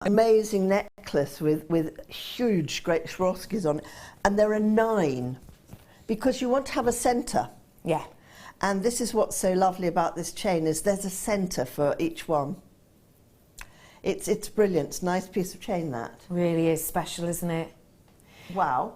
amazing necklace with huge, great Swarovskis on it. And there are 9, because you want to have a centre. Yeah. And this is what's so lovely about this chain, is there's a centre for each one. It's brilliant. It's a nice piece of chain, that. Really is special, isn't it? Wow.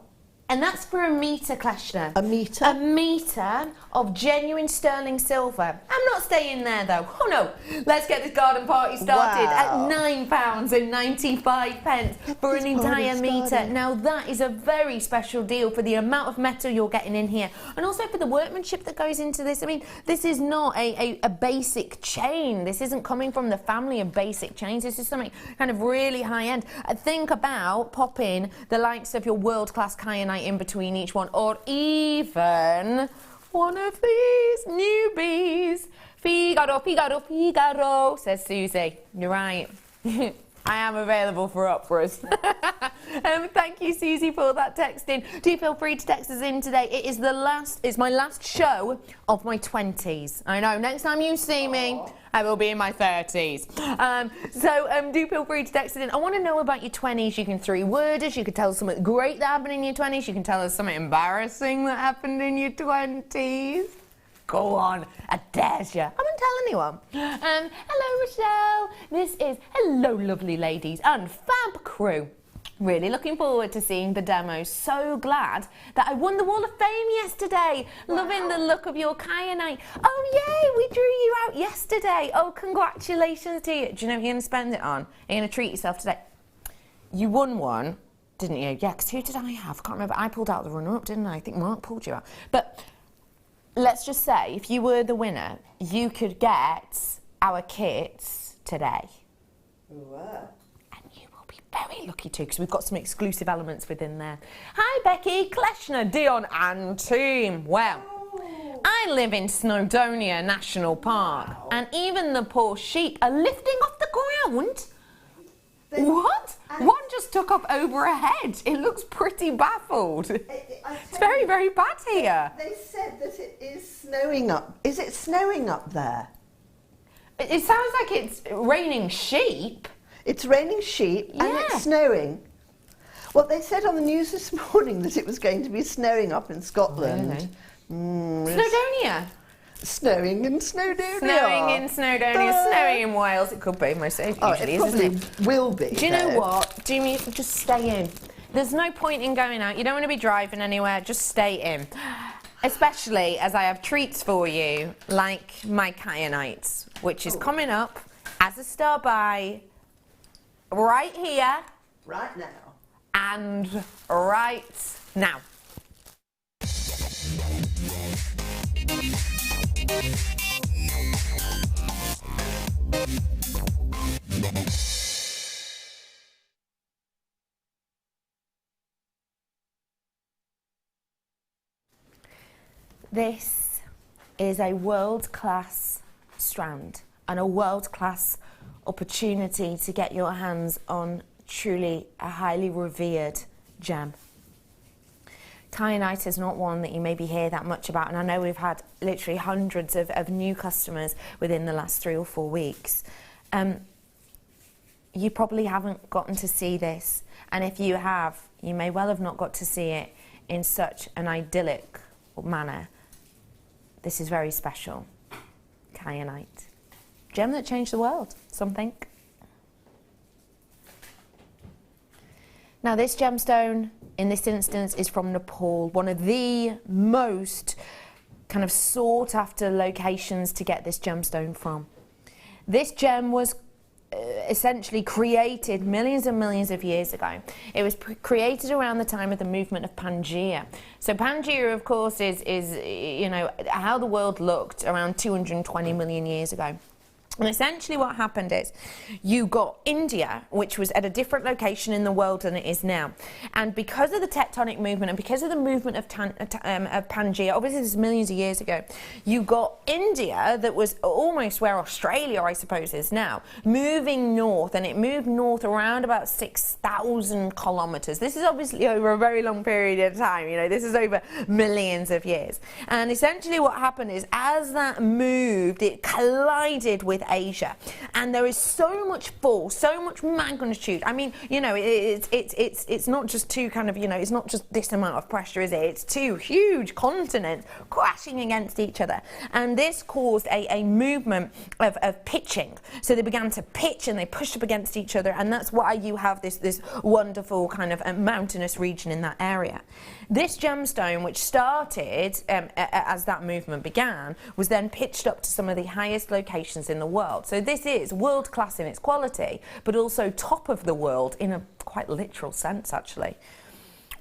And that's for a metre, Kleshna. A metre? A metre of genuine sterling silver. I'm not staying there though. Oh no. Let's get this garden party started Wow. at £9.95 for an entire metre. Now that is a very special deal for the amount of metal you're getting in here, and also for the workmanship that goes into this. I mean, this is not a basic chain. This isn't coming from the family of basic chains. This is something kind of really high end. Think about popping the likes of your world-class kyanite in between each one, or even one of these newbies. Figaro, Figaro, Figaro, says Susie. You're right. I am available for operas. Thank you, Susie, for that text in. Do feel free to text us in today. It's my last show of my 20s. I know, next time you see me, I will be in my 30s. Do feel free to text us in. I want to know about your 20s. You can 3-word us. You can tell us something great that happened in your 20s. You can tell us something embarrassing that happened in your 20s. Go on, I dare you. I won't tell anyone. Hello, Rochelle. This is hello, lovely ladies and fab crew. Really looking forward to seeing the demo. So glad that I won the Wall of Fame yesterday. Wow. Loving the look of your kyanite. Oh, yay, we drew you out yesterday. Oh, congratulations to you. Do you know what you're going to spend it on? You're going to treat yourself today. You won one, didn't you? Yeah, because who did I have? I can't remember. I pulled out the runner-up, didn't I? I think Mark pulled you out. But let's just say, if you were the winner, you could get our kits today. Wow. And you will be very lucky too, because we've got some exclusive elements within there. Hi, Becky, Kleshna, Dion and team. Well, I live in Snowdonia National Park, and even the poor sheep are lifting off the ground. What? One just took off over a head. It looks pretty baffled. It's very, very bad here. They said that it is snowing up. Is it snowing up there? It sounds like it's raining sheep. It's raining sheep and it's snowing. Well, they said on the news this morning that it was going to be snowing up in Scotland. Snowdonia? Snowing in Snowdonia. Snowing in Snowdonia, snowing in Wales. It could be, most usually, isn't it? Will be. Do you know what? Do you just stay in? There's no point in going out. You don't want to be driving anywhere. Just stay in. Especially as I have treats for you, like my kyanites, which is coming up as a star buy right here. Right now. And right now. This is a world-class strand and a world-class opportunity to get your hands on truly a highly revered gem. Kyanite is not one that you maybe hear that much about, and I know we've had literally hundreds of new customers within the last 3 or 4 weeks. You probably haven't gotten to see this, and if you have, you may well have not got to see it in such an idyllic manner. This is very special. Kyanite. Gem that changed the world, some think. Now this gemstone, in this instance, is from Nepal, one of the most kind of sought after locations to get this gemstone from. This gem was essentially created millions and millions of years ago. It was created around the time of the movement of Pangaea. So Pangaea, of course, is you know, how the world looked around 220 million years ago. And essentially what happened is you got India, which was at a different location in the world than it is now. And because of the tectonic movement and because of the movement of Pangaea, obviously this is millions of years ago, you got India that was almost where Australia, I suppose, is now, moving north, and it moved north around about 6,000 kilometers. This is obviously over a very long period of time, you know, this is over millions of years. And essentially what happened is as that moved, it collided with Asia. And there is so much force, so much magnitude. I mean, you know, it's not just two kind of, you know, it's not just this amount of pressure, is it? It's two huge continents crashing against each other. And this caused a movement of pitching. So they began to pitch and they pushed up against each other, and that's why you have this wonderful kind of mountainous region in that area. This gemstone, which started as that movement began, was then pitched up to some of the highest locations in the world. So this is world class in its quality, but also top of the world in a quite literal sense, actually.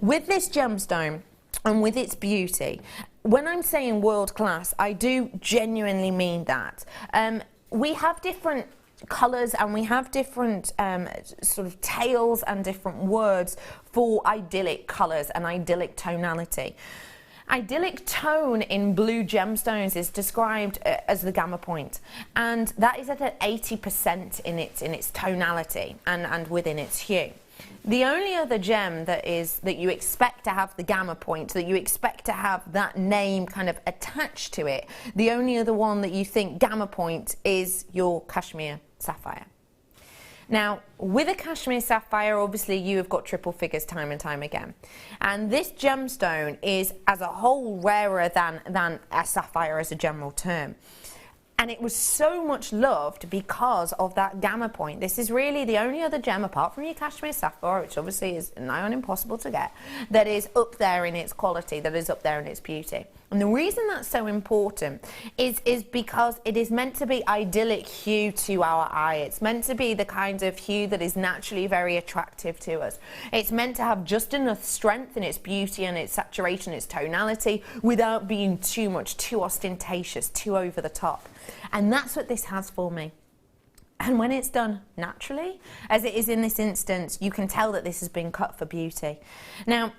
With this gemstone and with its beauty, when I'm saying world class, I do genuinely mean that. We have different colours and we have different sort of tales and different words for idyllic colours and idyllic tonality. Idyllic tone in blue gemstones is described as the gamma point, and that is at 80% in its tonality and within its hue. The only other gem that you expect to have the gamma point, that you expect to have that name kind of attached to it, the only other one that you think gamma point is your cashmere sapphire. Now, with a cashmere sapphire, obviously you have got triple figures time and time again. And this gemstone is, as a whole, rarer than a sapphire as a general term. And it was so much loved because of that gamma point. This is really the only other gem, apart from your cashmere sapphire, which obviously is nigh on impossible to get, that is up there in its quality, that is up there in its beauty. And the reason that's so important is because it is meant to be idyllic hue to our eye. It's meant to be the kind of hue that is naturally very attractive to us. It's meant to have just enough strength in its beauty and its saturation, its tonality, without being too much, too ostentatious, too over the top. And that's what this has for me. And when it's done naturally, as it is in this instance, you can tell that this has been cut for beauty. Now,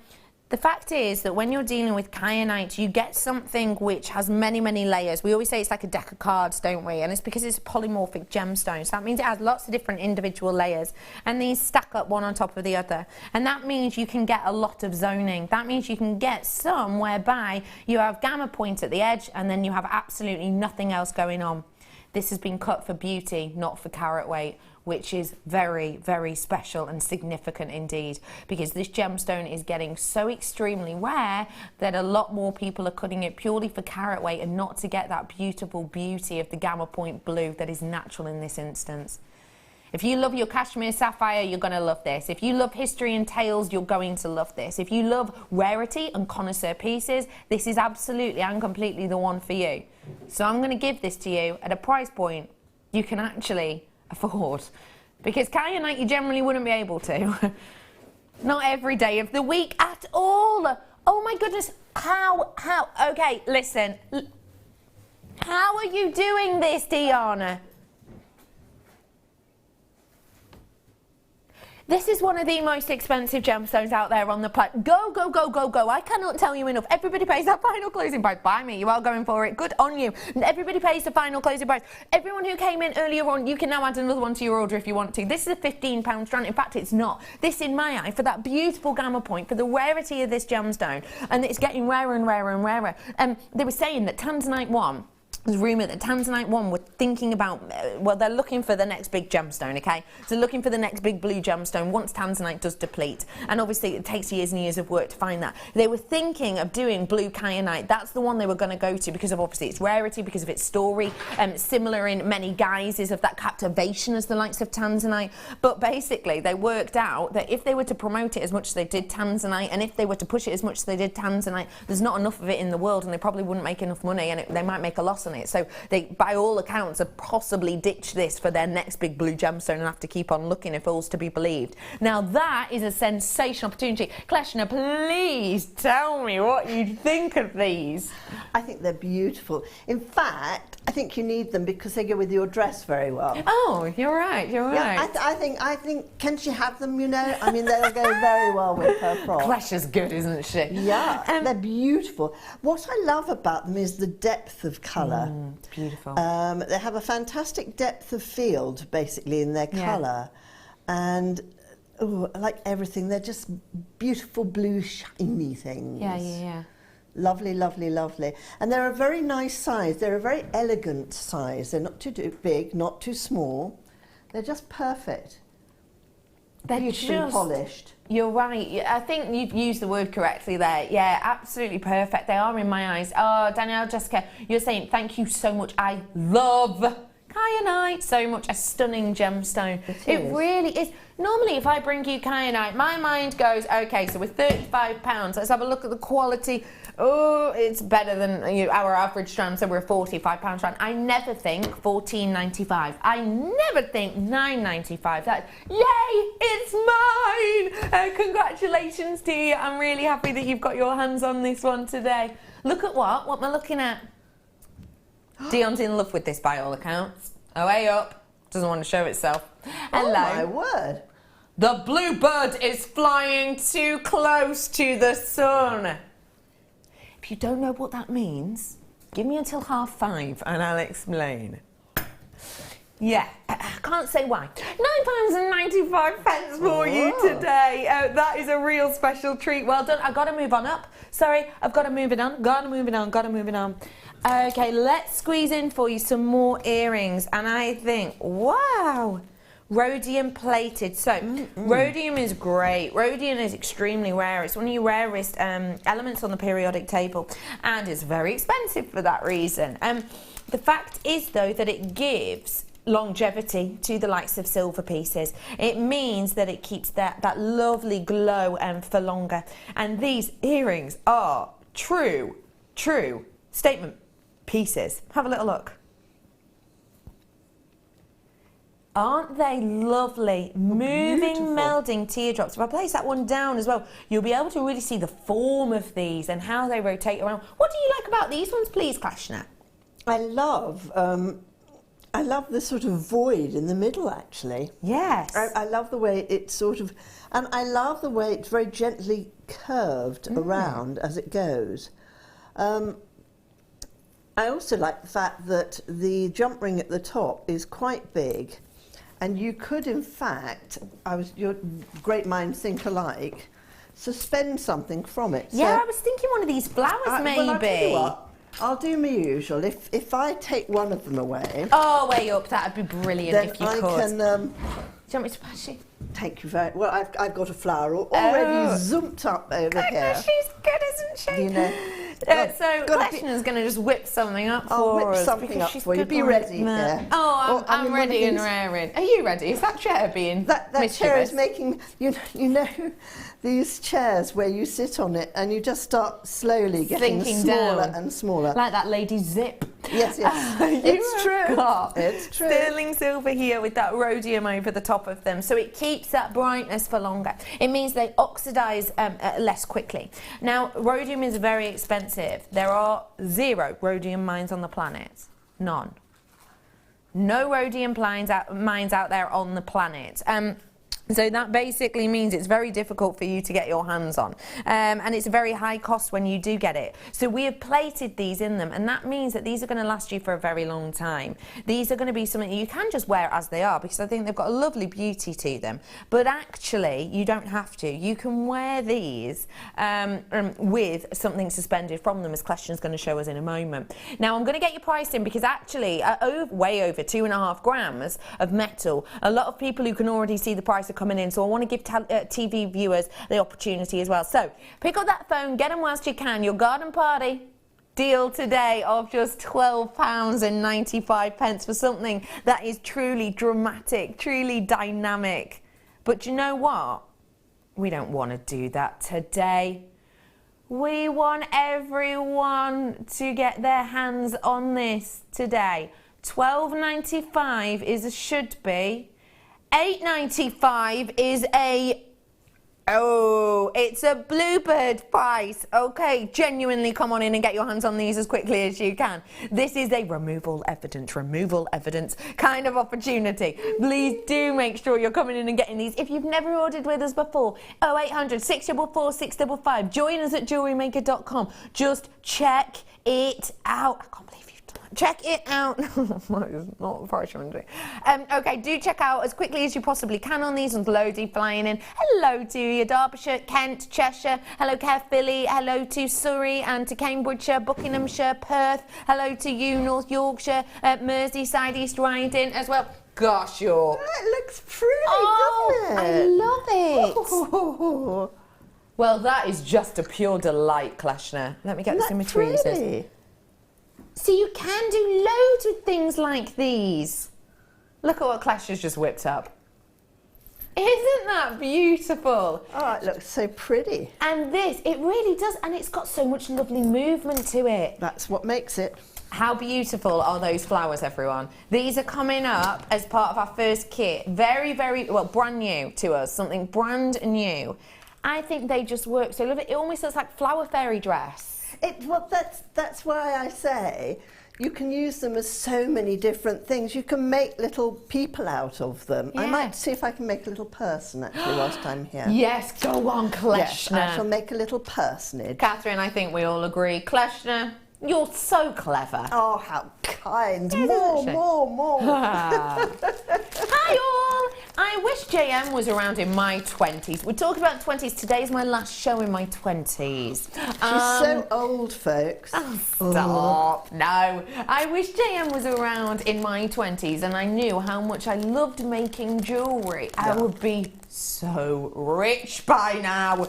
the fact is that when you're dealing with kyanite, you get something which has many, many layers. We always say it's like a deck of cards, don't we? And it's because it's a polymorphic gemstone. So that means it has lots of different individual layers, and these stack up one on top of the other. And that means you can get a lot of zoning. That means you can get some whereby you have gamma point at the edge, and then you have absolutely nothing else going on. This has been cut for beauty, not for carat weight, which is very, very special and significant indeed, because this gemstone is getting so extremely rare that a lot more people are cutting it purely for carat weight and not to get that beautiful beauty of the gamma point blue that is natural in this instance. If you love your cashmere sapphire, you're going to love this. If you love history and tales, you're going to love this. If you love rarity and connoisseur pieces, this is absolutely and completely the one for you. So I'm going to give this to you at a price point you can actually afford. Because kyanite you generally wouldn't be able to. Not every day of the week at all. Oh my goodness. How? Okay, listen. How are you doing this, Diana? This is one of the most expensive gemstones out there on the planet. Go, go, go, go, go. I cannot tell you enough. Everybody pays that final closing price. Buy me. You are going for it. Good on you. And everybody pays the final closing price. Everyone who came in earlier on, you can now add another one to your order if you want to. This is a £15 strand. In fact, it's not. This, in my eye, for that beautiful gamma point, for the rarity of this gemstone, and it's getting rarer and rarer and rarer. They were saying that Tanzanite 1, there's rumour that Tanzanite 1 were thinking about, well, they're looking for the next big gemstone, okay? So looking for the next big blue gemstone once Tanzanite does deplete. And obviously it takes years and years of work to find that. They were thinking of doing blue kyanite. That's the one they were going to go to because of obviously its rarity, because of its story, similar in many guises of that captivation as the likes of Tanzanite. But basically they worked out that if they were to promote it as much as they did Tanzanite, and if they were to push it as much as they did Tanzanite, there's not enough of it in the world, and they probably wouldn't make enough money, and they might make a loss on it. So they, by all accounts, have possibly ditched this for their next big blue gemstone and have to keep on looking if all's to be believed. Now that is a sensational opportunity. Kleshna, please tell me what you think of these. I think they're beautiful. In fact, I think you need them because they go with your dress very well. Oh, you're right, you're right. Yeah, I think, can she have them, you know? I mean, they'll go very well with her frock. Kleshna's good, isn't she? Yeah, they're beautiful. What I love about them is the depth of colour. Beautiful. They have a fantastic depth of field, basically, in their colour. And, like everything, they're just beautiful blue, shiny things. Yeah. Lovely, lovely, lovely. And they're a very nice size. They're a very elegant size. They're not too big, not too small. They're just perfect. They're beautifully just polished. You're right. I think you've used the word correctly there. Yeah, absolutely perfect. They are in my eyes. Oh, Danielle, Jessica, you're saying thank you so much. I love kyanite so much. A stunning gemstone. It really is. Normally, if I bring you kyanite, my mind goes, okay, so with £35, let's have a look at the quality. Oh, it's better than our average strand, so we're a £45 strand. I never think £14.95. I never think £9.95. That, yay, it's mine! Congratulations to you. I'm really happy that you've got your hands on this one today. Look at what? What am I looking at? Dion's in love with this by all accounts. Oh, hey up. Doesn't want to show itself. Hello. Oh my word. The bluebird is flying too close to the sun. If you don't know what that means, give me until 5:30 and I'll explain. Yeah, I can't say why. £9.95 for you today. That is a real special treat. Well done. I've got to move on up. Sorry, I've got to move it on. Got to move it on. Okay, let's squeeze in for you some more earrings. And I think, wow, rhodium plated. So, rhodium is great. Rhodium is extremely rare. It's one of your rarest elements on the periodic table. And it's very expensive for that reason. The fact is, though, that it gives longevity to the likes of silver pieces. It means that it keeps that lovely glow for longer. And these earrings are true statement pieces. Have a little look. Aren't they lovely? Moving, beautiful. melding teardrops. If I place that one down as well, you'll be able to really see the form of these and how they rotate around. What do you like about these ones, please, Kleshna? I love the sort of void in the middle, actually. Yes. I love the way it's sort of, and I love the way it's very gently curved around as it goes. I also like the fact that the jump ring at the top is quite big, and you could, in fact, your great minds think alike, suspend something from it. Yeah, So, I was thinking one of these flowers, maybe. Well, I'll tell you what, I'll do my usual. If I take one of them away... Oh, way up. That'd be brilliant if you then could. I can... Do you want me to pass you? Thank you very well. I've got a flower already zoomed up over here. She's good, isn't she? You know. So Kleshna's going to just whip something up I'll for whip us. something up she's for you. good Be like ready. that. Yeah. Oh, I'm one ready of and these- raring. Are you ready? Is that chair being That mischievous? chair is making, you know, these chairs where you sit on it and you just start slowly getting Sinking smaller down. and smaller. Like that lady Zip. Yes. It's true. It's true. Sterling silver here with that rhodium over the top of them, so it keeps that brightness for longer. It means they oxidize less quickly. Now, rhodium is very expensive. There are 0 rhodium mines on the planet. None. No rhodium mines out there on the planet. So that basically means it's very difficult for you to get your hands on. And it's a very high cost when you do get it. So we have plated these in them, and that means that these are going to last you for a very long time. These are going to be something you can just wear as they are, because I think they've got a lovely beauty to them. But actually, you don't have to. You can wear these with something suspended from them, as Kleshna's going to show us in a moment. Now, I'm going to get your price in, because actually, way over 2.5 grams of metal, a lot of people who can already see the price are coming in, so I want to give TV viewers the opportunity as well. So pick up that phone, get them whilst you can. Your garden party deal today of just £12.95 for something that is truly dramatic, truly dynamic. But you know what? We don't want to do that today. We want everyone to get their hands on this today. £12.95 is a should be. $8.95 is it's a bluebird price. Okay, genuinely come on in and get your hands on these as quickly as you can. This is a removal evidence kind of opportunity. Please do make sure you're coming in and getting these. If you've never ordered with us before, 0800 644 655. Join us at JewelleryMaker.com. Just check it out. I can't believe you've done it. check it out. Not fortunately. Okay, do check out as quickly as you possibly can on these. And loads flying in. Hello to you, Derbyshire, Kent, Cheshire. Hello, Carefilly. Hello to Surrey and to Cambridgeshire, Buckinghamshire, Perth. Hello to you, North Yorkshire, Merseyside, East Riding as well. Gosh, you're... It looks pretty, doesn't it? I love it. Oh. Well, that is just a pure delight, Kleshna. Let me get this in between us. So you can do loads with things like these. Look at what Kleshna's just whipped up. Isn't that beautiful? Oh, it looks so pretty. And this, it really does, and it's got so much lovely movement to it. That's what makes it. How beautiful are those flowers, everyone? These are coming up as part of our first kit. Very, very, well, brand new to us, something brand new. I think they just work so lovely. It almost looks like flower fairy dress. Well, that's why I say you can use them as so many different things. You can make little people out of them. Yeah. I might see if I can make a little person, actually, whilst I'm here. Yes, go on, Kleshna. Yes, I shall make a little personage. Catherine, I think we all agree. Kleshna, you're so clever. Oh, how kind. Isn't More. Hi all! I wish JM was around in my 20s. We're talking about 20s. Today's my last show in my 20s. She's so old, folks. Oh, stop. No. I wish JM was around in my 20s and I knew how much I loved making jewellery. Yeah. I would be so rich by now.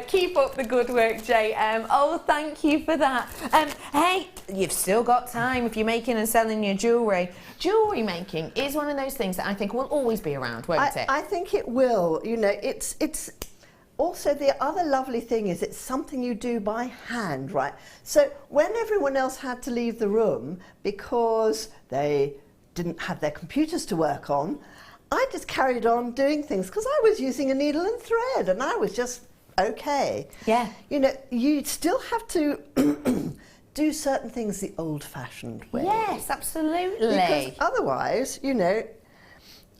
Keep up the good work, JM. Oh, thank you for that. Hey, you've still got time if you're making and selling your jewellery. Jewellery making is one of those things that I think will always be around, won't it? I think it will. You know, it's also the other lovely thing is it's something you do by hand, right? So when everyone else had to leave the room because they didn't have their computers to work on, I just carried on doing things because I was using a needle and thread and I was just okay. Yeah. You know, you still have to do certain things the old-fashioned way. Yes, absolutely. Because otherwise, you know,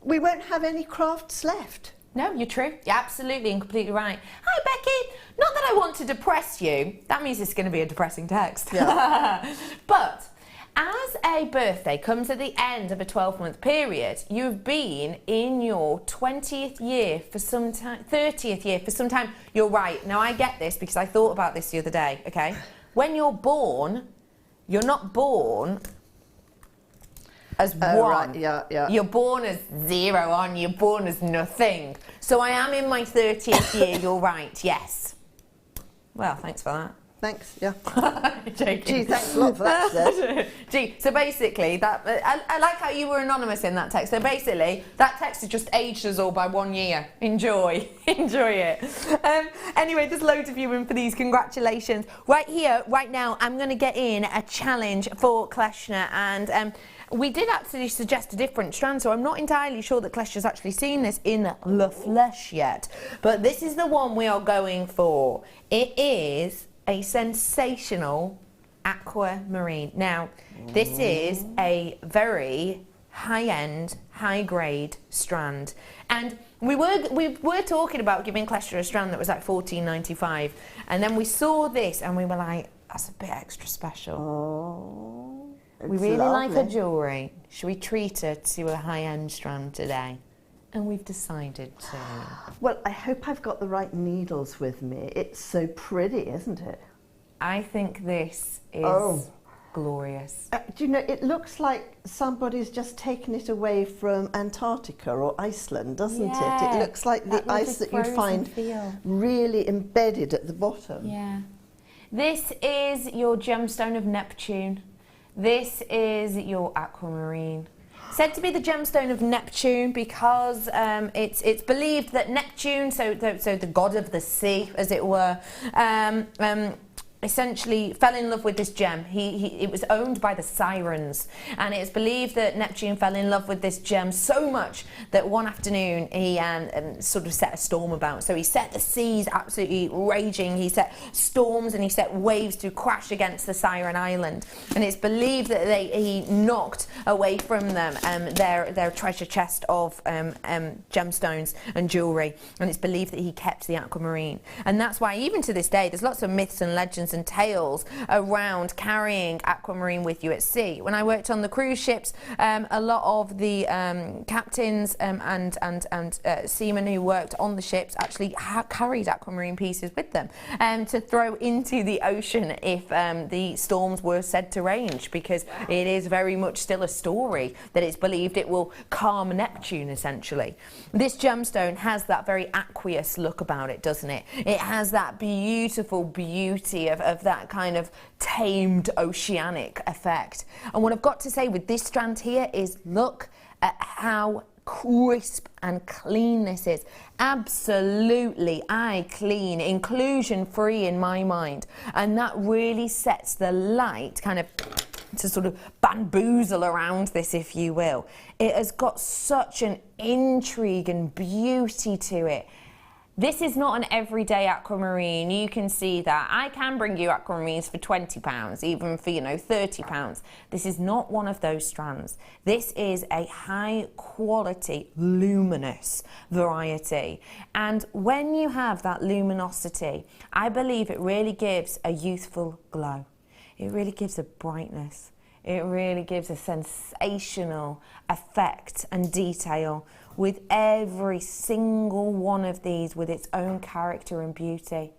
we won't have any crafts left. No, you're true. You're absolutely and completely right. Hi, Becky. Not that I want to depress you. That means it's going to be a depressing text. Yeah. But as a birthday comes at the end of a 12-month period, you've been in your 20th year for some time, 30th year for some time. You're right. Now, I get this because I thought about this the other day, okay? When you're born, you're not born as one. Right, yeah. You're born as 0 on, you're born as nothing. So I am in my 30th year, you're right, yes. Well, thanks for that. Thanks, yeah. Joking. Gee, thanks a lot for that, Sid. Gee, so basically, that I like how you were anonymous in that text. So basically, that text has just aged us all by 1 year. Enjoy. Enjoy it. Anyway, there's loads of you in for these. Congratulations. Right here, right now, I'm going to get in a challenge for Kleshna. And we did actually suggest a different strand, so I'm not entirely sure that Kleshna's actually seen this in the flesh yet. But this is the one we are going for. It is a sensational aquamarine. Now, this is a very high-end, high-grade strand, and we were talking about giving Kleshna a strand that was like $14.95, and then we saw this and we were like, that's a bit extra special. Oh, we really like her jewellery. Should we treat her to a high-end strand today? And we've decided to. Well, I hope I've got the right needles with me. It's so pretty, isn't it? I think this is glorious. Do you know, it looks like somebody's just taken it away from Antarctica or Iceland, doesn't it? It looks like the ice that you'd find really embedded at the bottom. Yeah. This is your gemstone of Neptune. This is your aquamarine. Said to be the gemstone of Neptune because it's believed that Neptune, so the god of the sea, as it were, essentially fell in love with this gem. It was owned by the sirens, and it's believed that Neptune fell in love with this gem so much that one afternoon he sort of set a storm about. So he set the seas absolutely raging, he set storms and he set waves to crash against the Siren Island, and it's believed that he knocked away from them their treasure chest of gemstones and jewellery, and it's believed that he kept the aquamarine. And that's why even to this day there's lots of myths and legends heads and tails around carrying aquamarine with you at sea. When I worked on the cruise ships, a lot of the captains and seamen who worked on the ships actually carried aquamarine pieces with them to throw into the ocean if the storms were said to range, because it is very much still a story that it's believed it will calm Neptune, essentially. This gemstone has that very aqueous look about it, doesn't it? It has that beautiful beauty of that kind of tamed oceanic effect. And what I've got to say with this strand here is look at how crisp and clean this is. Absolutely eye clean, inclusion free in my mind, and that really sets the light kind of to sort of bamboozle around this, if you will. It has got such an intrigue and beauty to it. This is not an everyday aquamarine. You can see that. I can bring you aquamarines for £20, even for, £30. This is not one of those strands. This is a high quality, luminous variety. And when you have that luminosity, I believe it really gives a youthful glow. It really gives a brightness. It really gives a sensational effect and detail with every single one of these with its own character and beauty.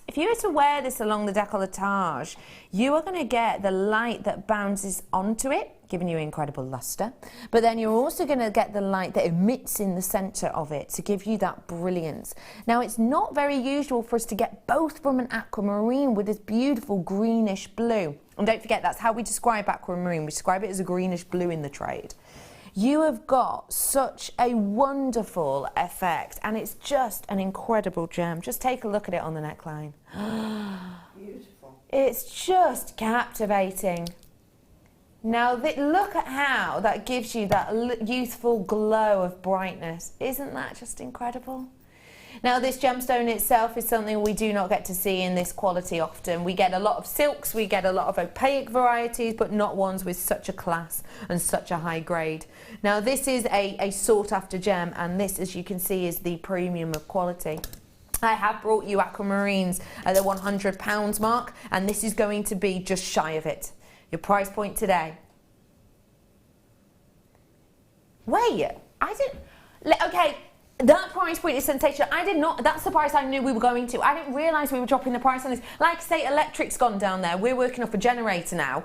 If you were to wear this along the décolletage, you are going to get the light that bounces onto it, giving you incredible luster, but then you're also going to get the light that emits in the centre of it to give you that brilliance. Now, it's not very usual for us to get both from an aquamarine with this beautiful greenish blue. And don't forget, that's how we describe aquamarine. We describe it as a greenish blue in the trade. You have got such a wonderful effect, and it's just an incredible gem. Just take a look at it on the neckline. Beautiful. It's just captivating. Now, look at how that gives you that youthful glow of brightness. Isn't that just incredible? Now, this gemstone itself is something we do not get to see in this quality often. We get a lot of silks, we get a lot of opaque varieties, but not ones with such a class and such a high grade. Now, this is a sought-after gem, and this, as you can see, is the premium of quality. I have brought you aquamarines at the £100 mark, and this is going to be just shy of it. Your price point today. Wait, okay. That price point is sensational. That's the price I knew we were going to. I didn't realise we were dropping the price on this. Like I say, electric's gone down there. We're working off a generator now.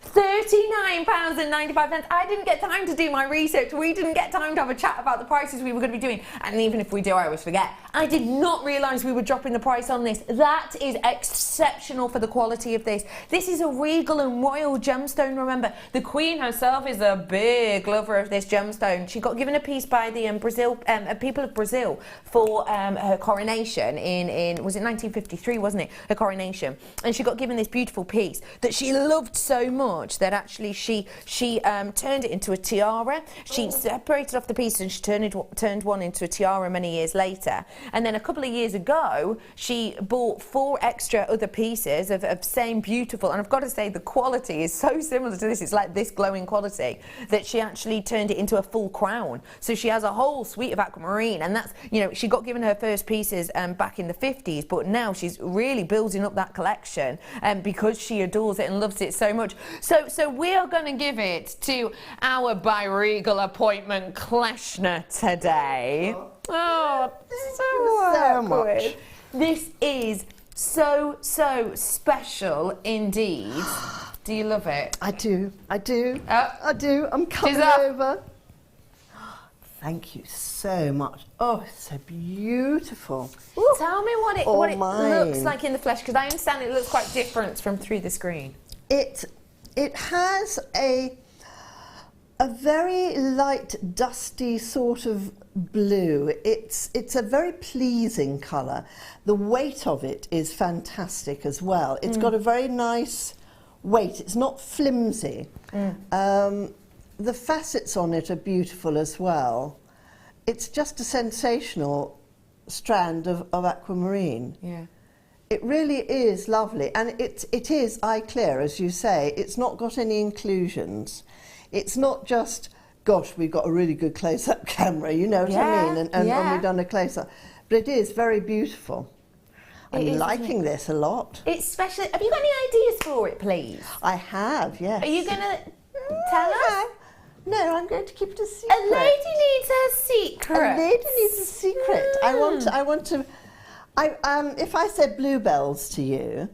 £39.95. I didn't get time to do my research. We didn't get time to have a chat about the prices we were going to be doing. And even if we do, I always forget. I did not realise we were dropping the price on this. That is exceptional for the quality of this. This is a regal and royal gemstone, remember. The Queen herself is a big lover of this gemstone. She got given a piece by the people of Brazil for her coronation was it 1953, wasn't it? Her coronation. And she got given this beautiful piece that she loved so much that actually she turned it into a tiara. She separated off the piece and she turned one into a tiara many years later. And then a couple of years ago, she bought 4 extra other pieces of same beautiful, and I've got to say the quality is so similar to this. It's like this glowing quality that she actually turned it into a full crown. So she has a whole suite of aquamarine, and that's, she got given her first pieces back in the 50s, but now she's really building up that collection because she adores it and loves it so much. So we are going to give it to our bi-regal appointment Kleshna today. Oh, so much. This is so special indeed. Do you love it? I do. I do. I'm coming over. Thank you so much. Oh, it's so beautiful. Ooh. Tell me what it looks like in the flesh, because I understand it looks quite different from through the screen. It has a very light, dusty sort of blue. It's a very pleasing colour. The weight of it is fantastic as well. It's got a very nice weight. It's not flimsy. The facets on it are beautiful as well. It's just a sensational strand of aquamarine. Yeah. It really is lovely, and it is eye clear, as you say. It's not got any inclusions. It's not just, gosh, we've got a really good close-up camera, you know what I mean, and we've done a close-up. But it is very beautiful. I'm liking this a lot. It's special. Have you got any ideas for it, please? I have, yes. Are you going to tell us? No, I'm going to keep it a secret. A lady needs a secret. A lady needs a secret. I want to. If I said bluebells to you,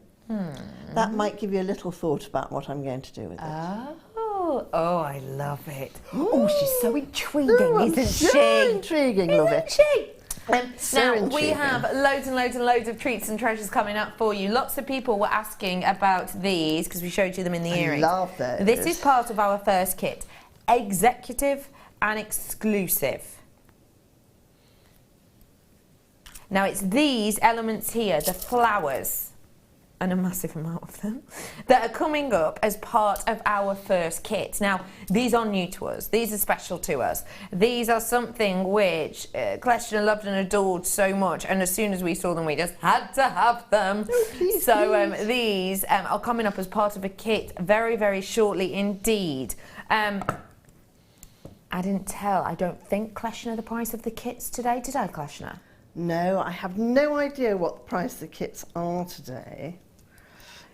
that might give you a little thought about what I'm going to do with it. Oh, I love it. Oh, she's so intriguing, isn't she? So intriguing, love it. Isn't she? Now, intriguing. we have loads and loads and loads of treats and treasures coming up for you. Lots of people were asking about these because we showed you them in the earrings. I love those. This is part of our first kit. Executive and exclusive. Now, it's these elements here, the flowers, and a massive amount of them, that are coming up as part of our first kit. Now, these are new to us. These are special to us. These are something which Kleshna loved and adored so much, and as soon as we saw them, we just had to have them. Oh, please, so please. These are coming up as part of a kit very, very shortly indeed. I didn't tell, I don't think, Kleshna, the price of the kits today. Did I, Kleshna? No, I have no idea what the price of the kits are today.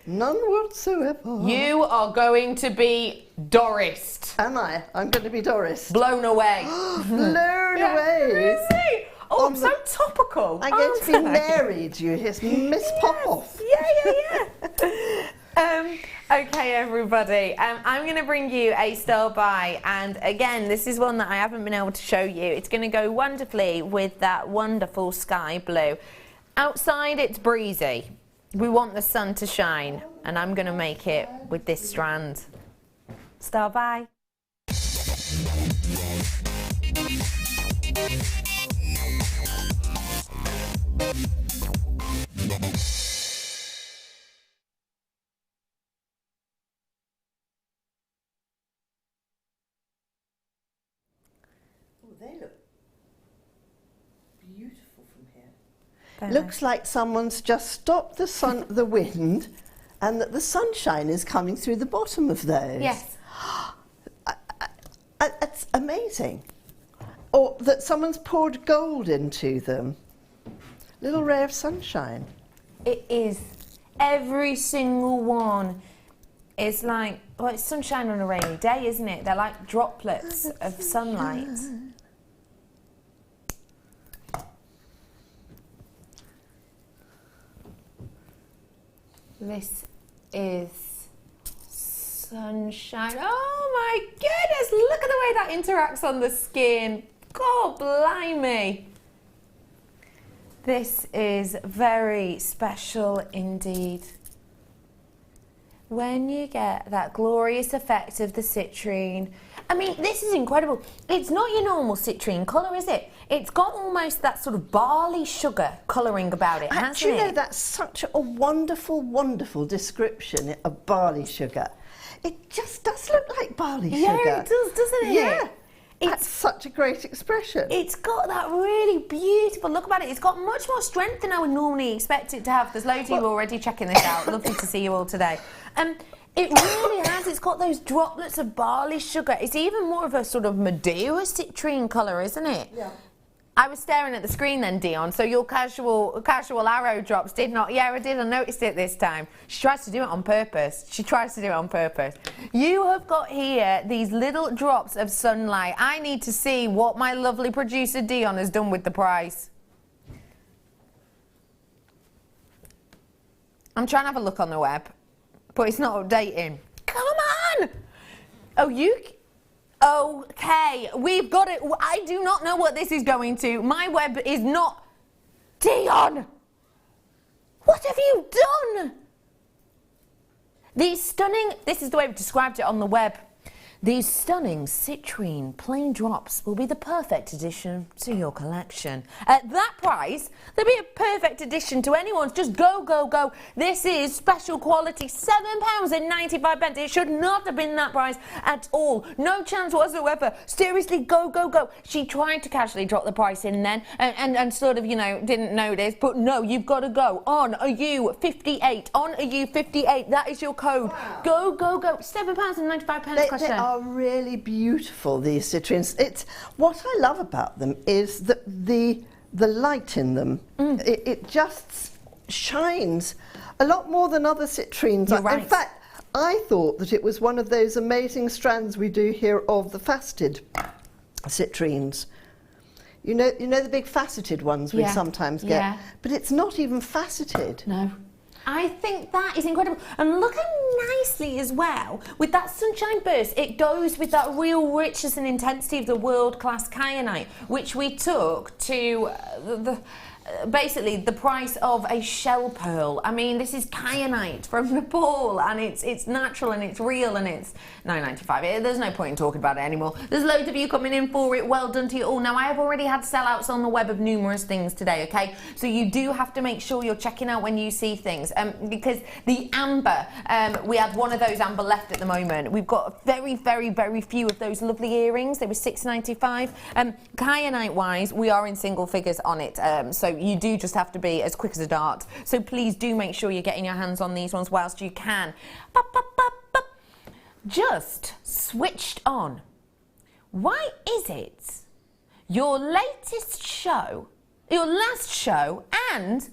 None whatsoever. You are going to be Dorised. Am I? I'm going to be Doris. Blown away. Blown away. Really? Oh, I'm so topical. I'm going to be married, you hear? Miss Pop-Off. Yeah. Okay, everybody. I'm going to bring you a star by, and again, this is one that I haven't been able to show you. It's going to go wonderfully with that wonderful sky blue. Outside, it's breezy. We want the sun to shine, and I'm going to make it with this strand. Star by. They look beautiful from here. Looks like someone's just stopped the wind, and that the sunshine is coming through the bottom of those. Yes. It's amazing. Or that someone's poured gold into them. Little ray of sunshine. It is. Every single one is like, well, it's sunshine on a rainy day, isn't it? They're like droplets of sunlight. This is sunshine. Oh my goodness, look at the way that interacts on the skin. God blimey. This is very special indeed. When you get that glorious effect of the citrine. I mean, this is incredible. It's not your normal citrine colour, is it? It's got almost that sort of barley sugar colouring about it, hasn't Actually, it? no, that's such a wonderful, wonderful description of barley sugar. It just does look like barley sugar. Yeah, it does, doesn't it? Yeah. That's such a great expression. It's got that really beautiful look about it. It's got much more strength than I would normally expect it to have. There's loads of you already checking this out. Lovely to see you all today. It really has. It's got those droplets of barley sugar. It's even more of a sort of Madeira citrine colour, isn't it? Yeah. I was staring at the screen then, Dion, so your casual arrow drops did not... Yeah, I did. I noticed it this time. She tries to do it on purpose. She tries to do it on purpose. You have got here these little drops of sunlight. I need to see what my lovely producer, Dion, has done with the price. I'm trying to have a look on the web, but it's not updating. Come on! Oh, you... Okay, we've got it. I do not know what this is going to. My web is not... Dion! What have you done? These stunning... This is the way we've described it on the web. These stunning citrine plain drops will be the perfect addition to your collection. At that price, they'll be a perfect addition to anyone's. Just go, go, go. This is special quality, £7.95. It should not have been that price at all. No chance whatsoever. Seriously, go, go, go. She tried to casually drop the price in then and sort of, you know, didn't notice. But no, you've got to go. On a U58. On a U58. That is your code. Wow. Go, go, go. £7.95. They are really beautiful, these citrines. It's what I love about them is that the light in them. It just shines a lot more than other citrines. You're right. In fact, I thought that it was one of those amazing strands we do here of the faceted citrines. You know the big faceted ones we sometimes get, but it's not even faceted. No. I think that is incredible. And look how nicely as well, with that sunshine burst, it goes with that real richness and intensity of the world-class kyanite, which we took to basically the price of a shell pearl. I mean, this is kyanite from Nepal, and it's natural and it's real, and it's $9.95. There's no point in talking about it anymore. There's loads of you coming in for it. Well done to you all. Now, I have already had sellouts on the web of numerous things today, okay? So you do have to make sure you're checking out when you see things, because the amber, we have one of those amber left at the moment. We've got very, very, very few of those lovely earrings. They were $6.95. Kyanite-wise, we are in single figures on it, so you do just have to be as quick as a dart. So please do make sure you're getting your hands on these ones whilst you can. Just switched on. Why is it your latest show, your last show, and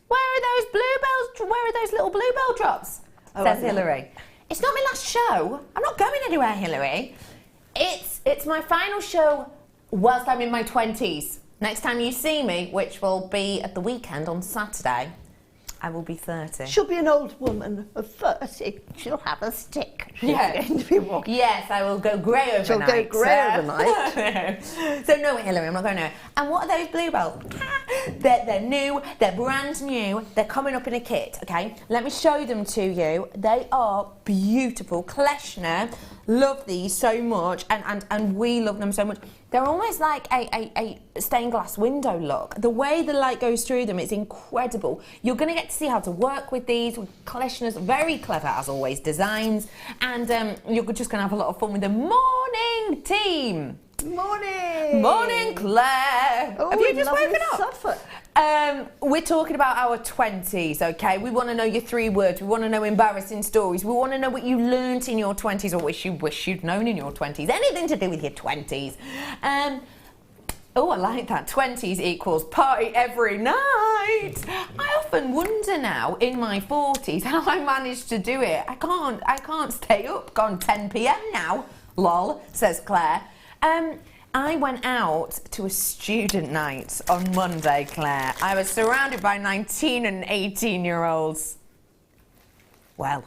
where are those bluebells? Where are those little bluebell drops? Says Hillary. It's not my last show. I'm not going anywhere, Hillary. It's my final show whilst I'm in my 20s. Next time you see me, which will be at the weekend on Saturday, I will be 30. She'll be an old woman of 30. She'll have a stick. She's going to be walking. Yes, I will go grey overnight. She'll go grey overnight. So no, Hillary, I'm not going nowhere. And what are those bluebells? They're new, they're brand new, they're coming up in a kit, okay? Let me show them to you. They are beautiful. Kleshna love these so much, and we love them so much. They're almost like a stained glass window look. The way the light goes through them is incredible. You're going to get to see how to work with these, with Kleshna's very clever, as always, designs, and you're just going to have a lot of fun with them. Morning, team! Morning! Morning, Claire! Oh, have you just woken up? Suffolk. We're talking about our 20s, okay? We want to know your 3 words. We want to know embarrassing stories. We want to know what you learnt in your 20s or wish you'd known in your 20s. Anything to do with your 20s. Oh, I like that. 20s equals party every night. I often wonder now, in my 40s, how I managed to do it. I can't stay up. Gone 10 p.m. now. Lol, says Claire. I went out to a student night on Monday, Claire. I was surrounded by 19 and 18-year-olds. Well,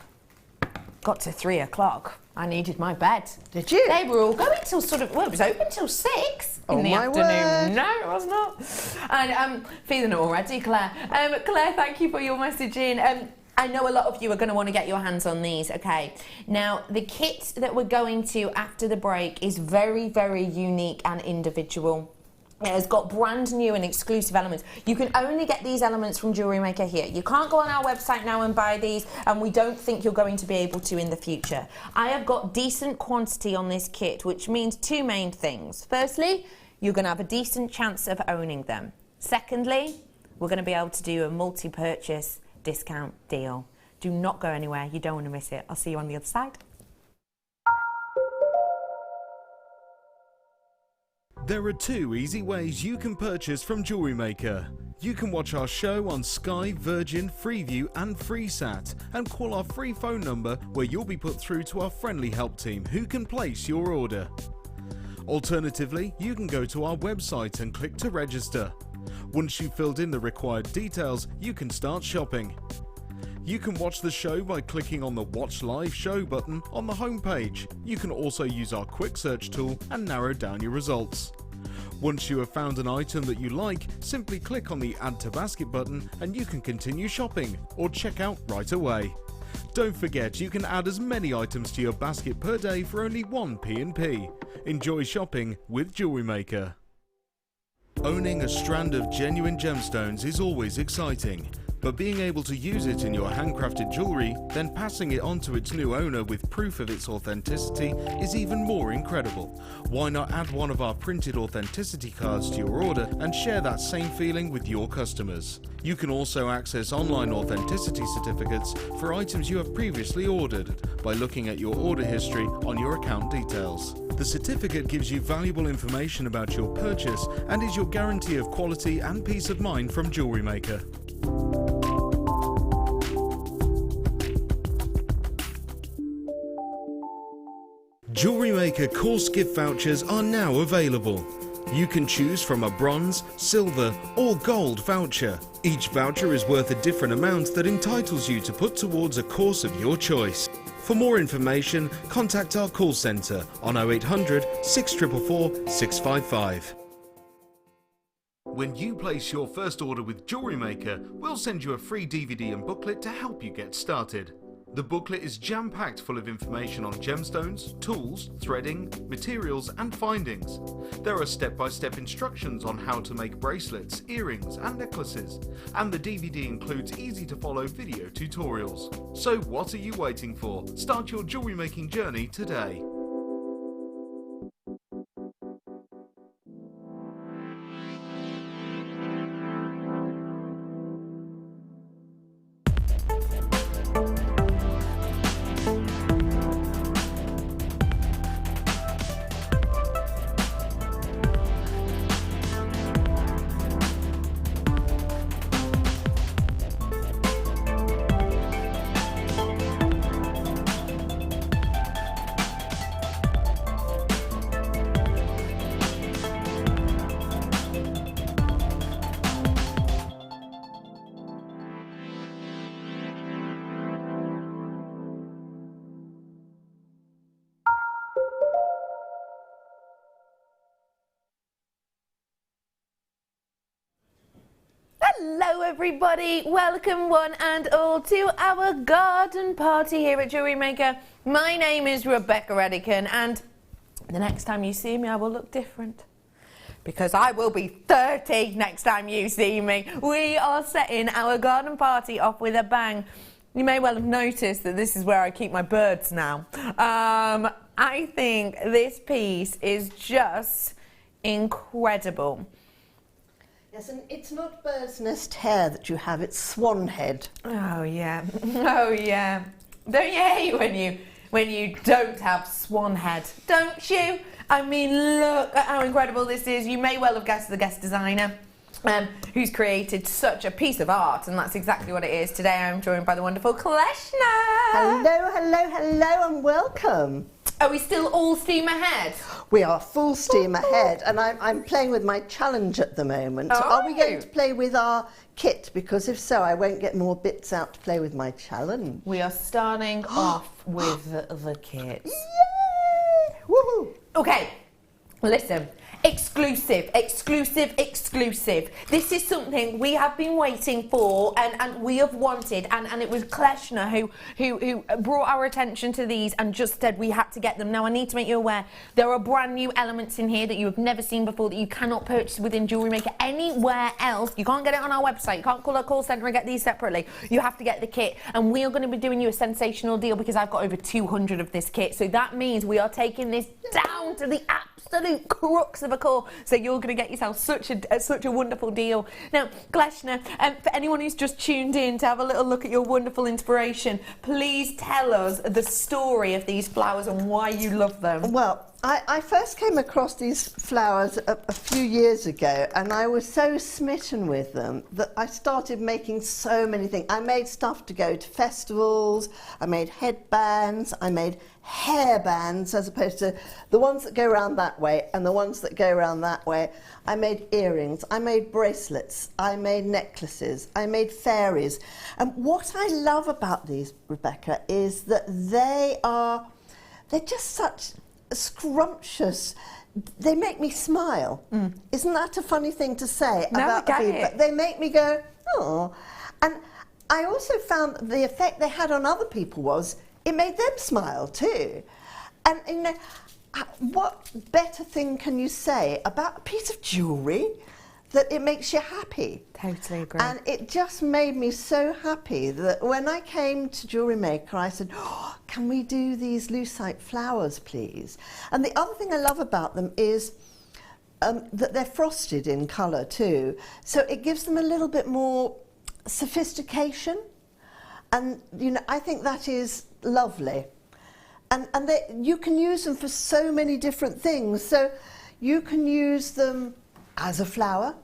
got to 3 o'clock. I needed my bed. Did you? They were all going till it was open till 6 in the afternoon. Word. No, it was not. And I'm feeling it already, Claire. Claire, thank you for your messaging. I know a lot of you are going to want to get your hands on these, okay? Now, the kit that we're going to after the break is very, very unique and individual. It has got brand new and exclusive elements. You can only get these elements from Jewellery Maker here. You can't go on our website now and buy these, and we don't think you're going to be able to in the future. I have got decent quantity on this kit, which means 2 main things. Firstly, you're going to have a decent chance of owning them. Secondly, we're going to be able to do a multi-purchase discount deal. Do not go anywhere. You don't want to miss it. I'll see you on the other side. There are 2 easy ways you can purchase from Jewellery Maker. You can watch our show on Sky, Virgin, Freeview and FreeSat and call our free phone number where you'll be put through to our friendly help team who can place your order. Alternatively, you can go to our website and click to register. Once you've filled in the required details, you can start shopping. You can watch the show by clicking on the Watch Live Show button on the homepage. You can also use our quick search tool and narrow down your results. Once you have found an item that you like, simply click on the Add to Basket button and you can continue shopping or check out right away. Don't forget, you can add as many items to your basket per day for only 1 P&P. Enjoy shopping with Jewellery Maker. Owning a strand of genuine gemstones is always exciting, but being able to use it in your handcrafted jewellery, then passing it on to its new owner with proof of its authenticity is even more incredible. Why not add one of our printed authenticity cards to your order and share that same feeling with your customers? You can also access online authenticity certificates for items you have previously ordered by looking at your order history on your account details. The certificate gives you valuable information about your purchase and is your guarantee of quality and peace of mind from Jewellery Maker. Jewellery Maker course gift vouchers are now available. You can choose from a bronze, silver or gold voucher. Each voucher is worth a different amount that entitles you to put towards a course of your choice. For more information, contact our call centre on 0800 644 655. When you place your first order with Jewellery Maker, we'll send you a free DVD and booklet to help you get started. The booklet is jam-packed full of information on gemstones, tools, threading, materials and findings. There are step-by-step instructions on how to make bracelets, earrings and necklaces, and the DVD includes easy-to-follow video tutorials. So what are you waiting for? Start your jewellery making journey today. Hello everybody, welcome one and all to our garden party here at Jewellery Maker. My name is Rebecca Redican and the next time you see me I will look different. Because I will be 30 next time you see me. We are setting our garden party off with a bang. You may well have noticed that this is where I keep my birds now. I think this piece is just incredible. Yes, and it's not bird's nest hair that you have, it's swan head. Oh yeah, oh yeah. Don't you hate when you don't have swan head, don't you? I mean, look at how incredible this is. You may well have guessed the guest designer who's created such a piece of art, and that's exactly what it is. Today I'm joined by the wonderful Kleshna. Hello, hello, hello and welcome. Are we still all steam ahead? We are full steam ahead, and I'm playing with my challenge at the moment. Oh. Are we going to play with our kit? Because if so, I won't get more bits out to play with my challenge. We are starting off with the kit. Yay! Woohoo! Okay, listen. Exclusive, exclusive, exclusive. This is something we have been waiting for and we have wanted, and it was Kleshna who brought our attention to these and just said we had to get them. Now I need to make you aware there are brand new elements in here that you have never seen before that you cannot purchase within Jewellery Maker anywhere else. You can't get it on our website, you can't call our call centre and get these separately. You have to get the kit, and we are going to be doing you a sensational deal because I've got over 200 of this kit, so that means we are taking this down to the absolute crux of a core, so you're going to get yourself such a wonderful deal. Now, Kleshna, for anyone who's just tuned in to have a little look at your wonderful inspiration, please tell us the story of these flowers and why you love them. Well, I first came across these flowers a few years ago, and I was so smitten with them that I started making so many things. I made stuff to go to festivals, I made headbands, I made hairbands as opposed to the ones that go around that way and the ones that go around that way. I made earrings, I made bracelets, I made necklaces, I made fairies. And what I love about these, Rebecca, is that they're just such scrumptious. They make me smile. Isn't that a funny thing to say about people? They make me go, oh. And I also found that the effect they had on other people was it made them smile too. And you know, what better thing can you say about a piece of jewellery that it makes you happy? Totally agree. And it just made me so happy that when I came to Jewellery Maker, I said, oh, can we do these lucite flowers, please? And the other thing I love about them is that they're frosted in colour too. So it gives them a little bit more sophistication. And, you know, I think that is lovely. And you can use them for so many different things. So you can use them as a flower.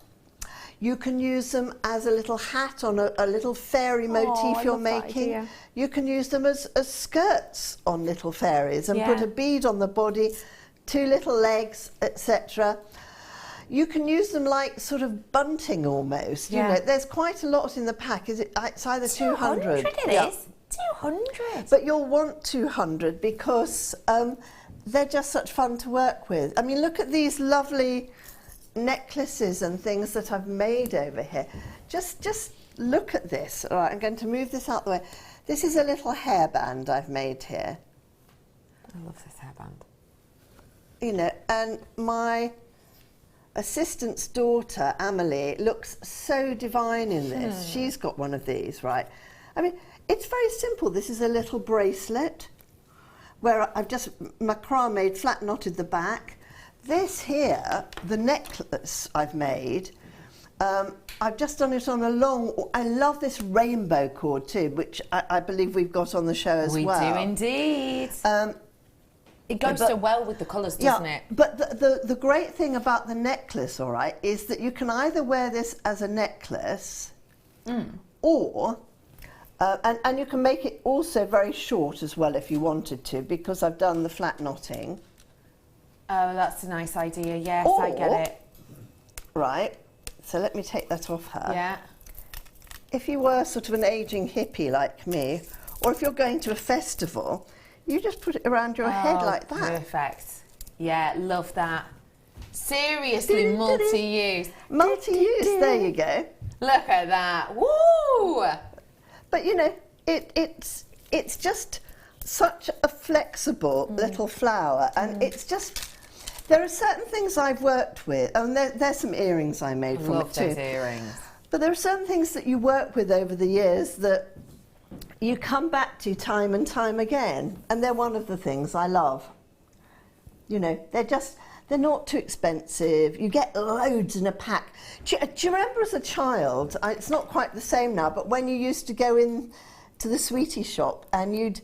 You can use them as a little hat on a little fairy motif you're making. You can use them as skirts on little fairies and put a bead on the body, 2 little legs, etc. You can use them like sort of bunting almost. You know, there's quite a lot in the pack. It's either 200. 200 it is. 200. But you'll want 200 because they're just such fun to work with. I mean, look at these lovely necklaces and things that I've made over here. Just look at this. All right, I'm going to move this out the way. This is a little hairband I've made here. I love this hairband. You know, and my assistant's daughter, Amelie, looks so divine in this. She's got one of these, right? I mean, it's very simple. This is a little bracelet where I've just macrame flat knotted the back. This here, the necklace I've made, I've just done it on a long, I love this rainbow cord too, which I believe we've got on the show as well. We do indeed. It goes so well with the colours, doesn't it? But the great thing about the necklace, all right, is that you can either wear this as a necklace or, and you can make it also very short as well if you wanted to, because I've done the flat knotting. Oh, that's a nice idea. Yes, I get it. Right, so let me take that off her. Yeah. If you were sort of an ageing hippie like me, or if you're going to a festival, you just put it around your head like that. Perfect. Yeah, love that. Seriously, multi-use. Multi-use, there you go. Look at that. Woo! But you know, it's just such a flexible little flower, and it's just, there are certain things I've worked with, and there's some earrings I made from it too. Love those earrings. But there are certain things that you work with over the years that you come back to time and time again, and they're one of the things I love. You know, they're not too expensive. You get loads in a pack. Do you remember as a child, it's not quite the same now, but when you used to go in to the sweetie shop and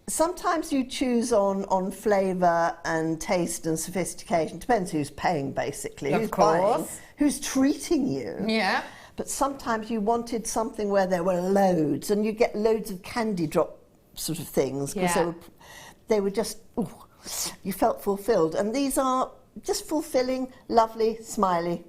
sometimes you choose on flavour and taste and sophistication, depends who's paying basically, who's buying, who's treating you. Yeah. But sometimes you wanted something where there were loads, and you get loads of candy drop sort of things, because they were just, you felt fulfilled. And these are just fulfilling, lovely, smiley,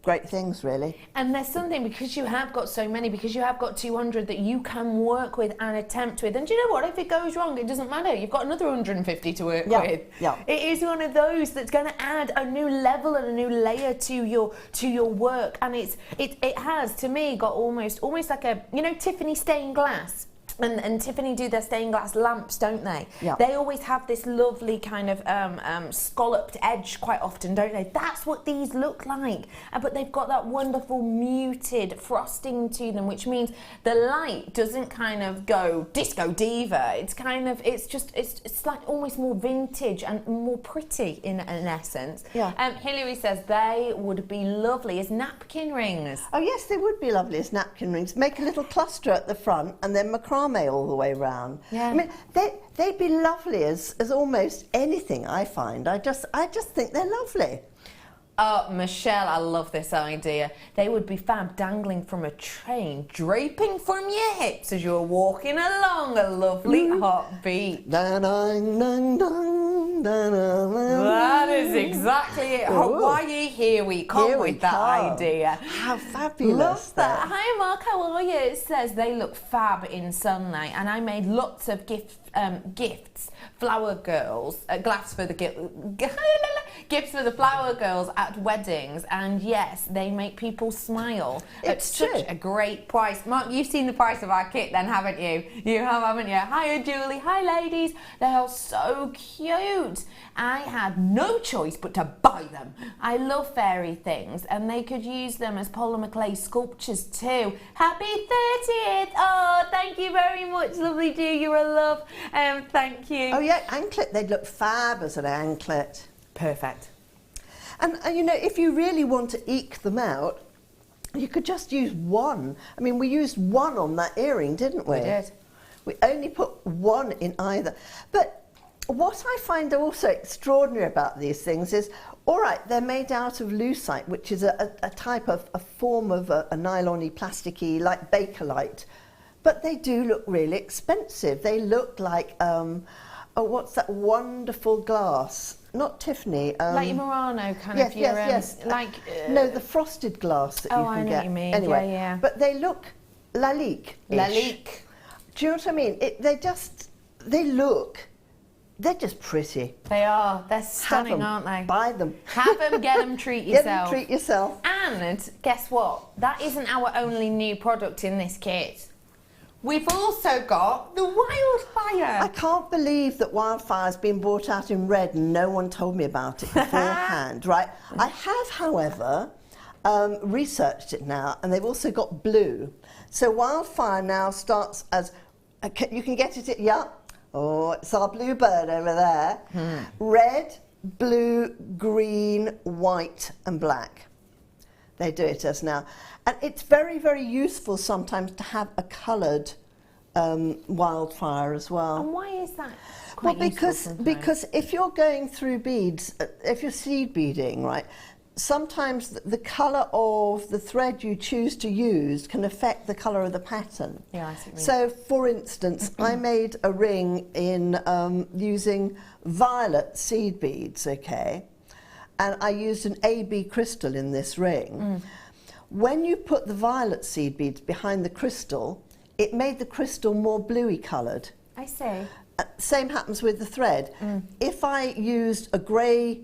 great things, really. And there's something, because you have got so many, because you have got 200 that you can work with and attempt with. And do you know what? If it goes wrong, it doesn't matter. You've got another 150 to work with. Yeah. It is one of those that's going to add a new level and a new layer to your work. And it has, to me, got almost like a, you know, Tiffany stained glass. And Tiffany do their stained glass lamps, don't they? Yeah. They always have this lovely kind of scalloped edge quite often, don't they? That's what these look like. But they've got that wonderful muted frosting to them, which means the light doesn't kind of go disco diva. It's kind of, it's like almost more vintage and more pretty in essence. Yeah. Hilary says they would be lovely as napkin rings. Oh yes, they would be lovely as napkin rings. Make a little cluster at the front and then macrame all the way round. Yeah. I mean, they'd be lovely as almost anything, I find. I just think they're lovely. Oh, Michelle, I love this idea. They would be fab dangling from a train, draping from your hips as you're walking along a lovely hot beat. That is exactly it. Hawaii, here we come with that idea. How fabulous. Love that. Hi, Mark, how are you? It says they look fab in sunlight, and I made lots of gifts, flower girls, gifts for the gifts for the flower girls at weddings, and yes, they make people smile. It's such a great price. Mark, you've seen the price of our kit then, haven't you? You have, haven't you? Hiya, Julie. Hi, ladies. They are so cute. I had no choice but to buy them. I love fairy things, and they could use them as polymer clay sculptures too. Happy 30th! Oh, thank you very much, lovely Jew. You're a love. Thank you. Oh yeah, anklet. They'd look fab as an anklet. Perfect. And you know, if you really want to eke them out, you could just use one. I mean, we used one on that earring, didn't we? We did. We only put one in either. But what I find also extraordinary about these things is, all right, they're made out of lucite, which is a type of a form of a nylon-y, plasticky, like Bakelite, but they do look really expensive. They look like, what's that wonderful glass? Not Tiffany. Like your Murano kind yes, of your, yes. like... no, the frosted glass that you can I know get. what you mean. Anyway, yeah. but they look Lalique. Lalique. Do you know what I mean? They're just pretty. They are. They're stunning, aren't they? Buy them. Have them, get them, treat Get yourself. them, treat yourself. And guess what? That isn't our only new product in this kit. We've also got the Wildfire. I can't believe that Wildfire's been brought out in red and no one told me about it beforehand, right? I have, however, researched it now, and they've also got blue. So Wildfire now starts as, you can get it, yeah. Oh, it's our blue bird over there. Red, blue, green, white and black. They do it as now. And it's very, very useful sometimes to have a coloured Wildfire as well. And why is that quite useful? Because if you're going through beads, if you're seed beading, right, sometimes the colour of the thread you choose to use can affect the colour of the pattern. Yeah, I see what you mean. So, for instance, I made a ring in using violet seed beads, okay? And I used an AB crystal in this ring. When you put the violet seed beads behind the crystal, it made the crystal more bluey coloured. I see. Same happens with the thread. If I used a grey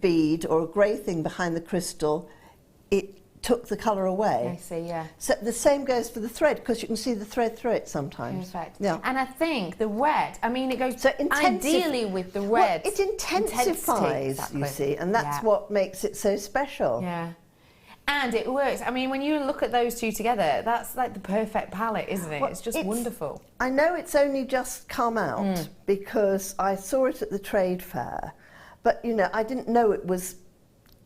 bead or a grey thing behind the crystal, it took the colour away. I see, yeah. So the same goes for the thread, because you can see the thread through it sometimes. Perfect. Yeah. And I think the red, I mean, it goes so ideally with the red. Well, it intensifies, exactly. you see, and that's what makes it so special. Yeah. And it works. I mean, when you look at those two together, that's like the perfect palette, isn't it? Well, it's just wonderful. I know it's only just come out because I saw it at the trade fair, but, you know, I didn't know it was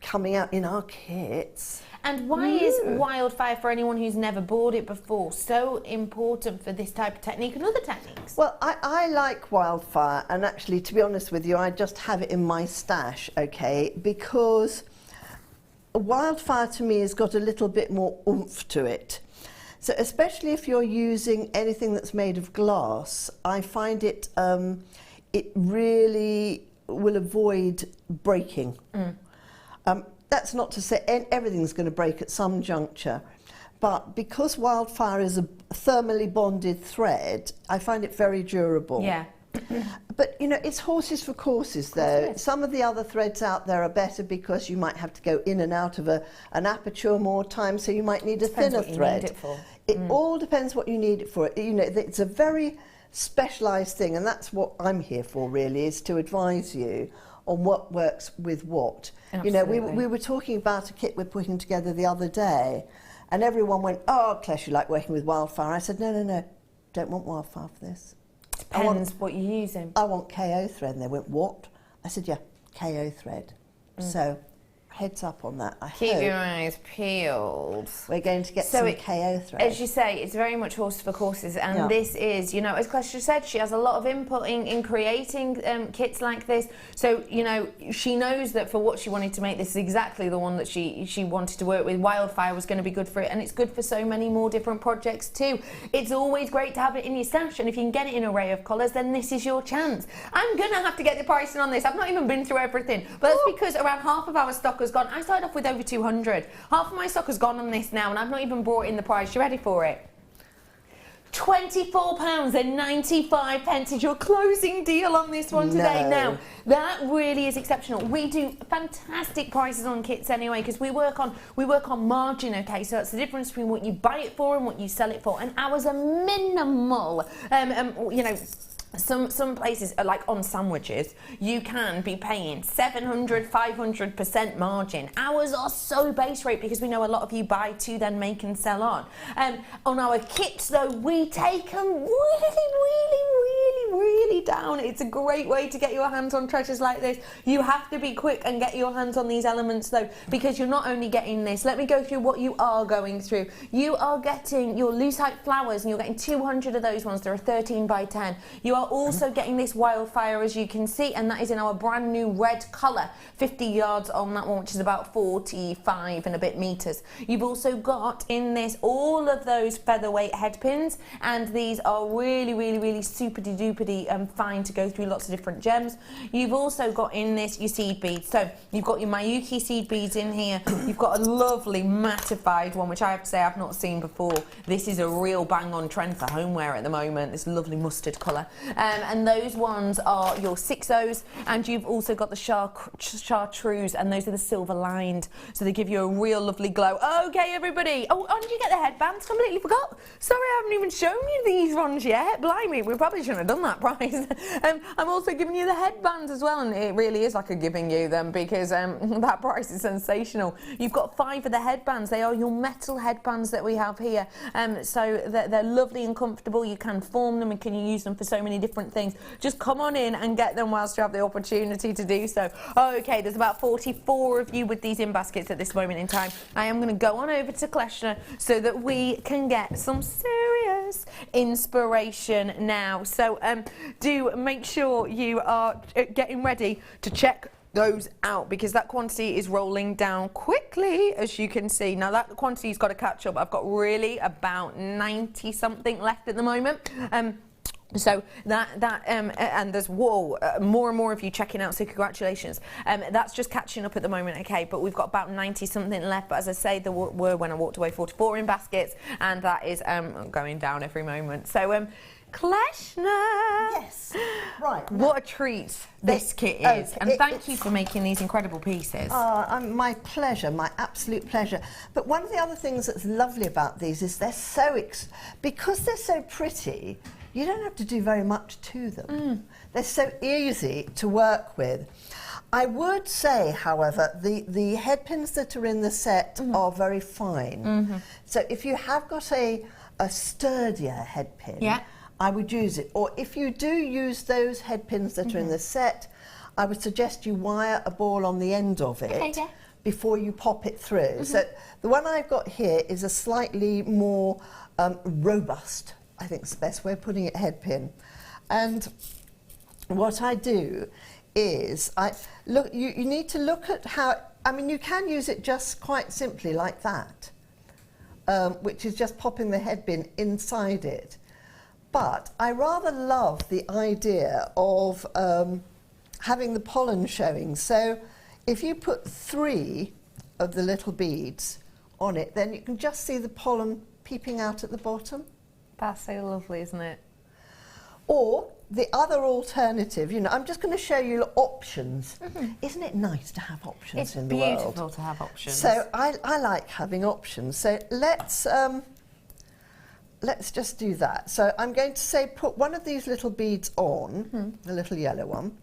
coming out in our kits. And why is Wildfire, for anyone who's never bought it before, so important for this type of technique and other techniques? Well, I like Wildfire, and actually, to be honest with you, I just have it in my stash, okay, because Wildfire to me has got a little bit more oomph to it. So especially if you're using anything that's made of glass, I find it, it really will avoid breaking. That's not to say everything's going to break at some juncture, but because Wildfire is a thermally bonded thread, I find it very durable. Yeah. But, you know, it's horses for courses, though. Some of the other threads out there are better because you might have to go in and out of an aperture more times, so you might need a thinner thread. Need it for. It all depends what you need it for. You know, it's a very specialised thing, and that's what I'm here for, really, is to advise you on what works with what. Absolutely. You know, we were talking about a kit we're putting together the other day, and everyone went, "Oh, Kleshna, you like working with Wildfire?" I said, "No, don't want Wildfire for this. Depends what you're using. I want KO thread." And they went, "What?" I said, "Yeah, KO thread." So, heads up on that. Keep your eyes peeled. We're going to get some KO thread. As you say, it's very much horses for courses, and this is, you know, as Kleshna said, she has a lot of input in creating kits like this. So, you know, she knows that for what she wanted to make, this is exactly the one that she wanted to work with. Wildfire was going to be good for it, and it's good for so many more different projects too. It's always great to have it in your stash, and if you can get it in an array of colours, then this is your chance. I'm going to have to get the pricing on this. I've not even been through everything, but that's because around half of our stock has gone. I started off with over 200. Half of my stock has gone on this now, and I've not even brought in the price. You ready for it? £24.95 is your closing deal on this one today. No. Now, that really is exceptional. We do fantastic prices on kits anyway, because we work on margin, okay? So that's the difference between what you buy it for and what you sell it for. And ours are minimal. You know, some places, like on sandwiches, you can be paying 700, 500% margin. Ours are so base rate because we know a lot of you buy to then make and sell on. On our kits though, we take them really down. It's a great way to get your hands on treasures like this. You have to be quick and get your hands on these elements though, because you're not only getting this. Let me go through what you are going through. You are getting your lucite flowers, and you're getting 200 of those ones. They're a 13 by 10. You are also getting this wildfire, as you can see, and that is in our brand new red colour. 50 yards on that one, which is about 45 and a bit meters. You've also got in this all of those featherweight head pins, and these are really super-duper fine to go through lots of different gems. You've also got in this your seed beads. So you've got your Miyuki seed beads in here. You've got a lovely mattified one, which I have to say I've not seen before. This is a real bang-on trend for homeware at the moment, this lovely mustard colour. And those ones are your 6-0s, and you've also got the chartreuse, and those are the silver lined, so they give you a real lovely glow. Okay, everybody. Oh, did you get the headbands? Completely forgot. Sorry, I haven't even shown you these ones yet. Blimey, we probably shouldn't have done that prize. I'm also giving you the headbands as well, and it really is like a giving you them, because that price is sensational. You've got 5 of the headbands. They are your metal headbands that we have here. So they're lovely and comfortable. You can form them and can use them for so many different things. Just come on in and get them whilst you have the opportunity to do so. Okay, there's about 44 of you with these in baskets at this moment in time. I am going to go on over to Kleshna so that we can get some serious inspiration now. So do make sure you are getting ready to check those out, because that quantity is rolling down quickly, as you can see. Now that quantity's got to catch up. I've got really about 90 something left at the moment. So and there's more and more of you checking out, so congratulations. That's just catching up at the moment, okay, but we've got about 90 something left. But as I say, there were, when I walked away, 44 in baskets, and that is going down every moment. So Kleshna! Yes, right. What a treat this kit is, and thank you for making these incredible pieces. My pleasure, my absolute pleasure. But one of the other things that's lovely about these is they're so, because they're so pretty, you don't have to do very much to them. They're so easy to work with. I would say, however, the head pins that are in the set are very fine. So if you have got a sturdier head pin, I would use it. Or if you do use those head pins that are in the set, I would suggest you wire a ball on the end of it before you pop it through. So the one I've got here is a slightly more robust, I think it's the best way of putting it, head pin. And what I do is, you need to look at how, I mean, you can use it just quite simply like that, which is just popping the head pin inside it. But I rather love the idea of having the pollen showing. So if you put 3 of the little beads on it, then you can just see the pollen peeping out at the bottom. That's so lovely, isn't it? Or the other alternative, you know, I'm just going to show you options. Isn't it nice to have options in the world? It's beautiful to have options. So I like having options. So let's just do that. So I'm going to say put one of these little beads on, the little yellow one,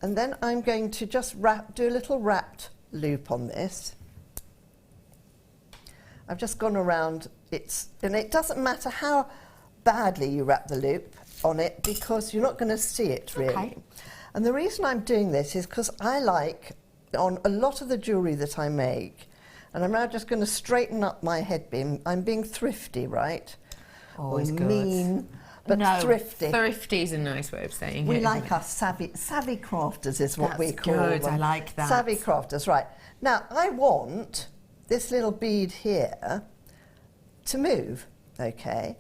and then I'm going to just do a little wrapped loop on this. I've just gone around and it doesn't matter how badly you wrap the loop on it, because you're not going to see it really. Okay. And the reason I'm doing this is because I like, on a lot of the jewellery that I make, and I'm now just going to straighten up my head pin. I'm being thrifty, right? Always good. Mean, but thrifty. Thrifty is a nice way of saying it. We like us savvy crafters is what we call them. Good, I like that. Savvy crafters, right. Now, I want this little bead here to move, okay?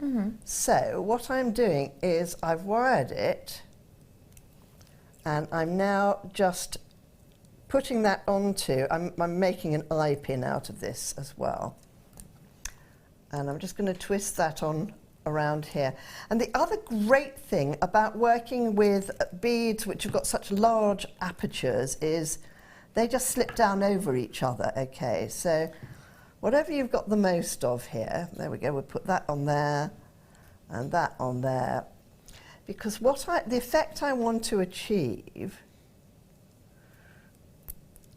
So what I'm doing is I've wired it, and I'm now just putting that onto, I'm making an eye pin out of this as well. And I'm just going to twist that on around here. And the other great thing about working with beads which have got such large apertures is they just slip down over each other, okay? So whatever you've got the most of here, there we go, we'll put that on there and that on there. Because the effect I want to achieve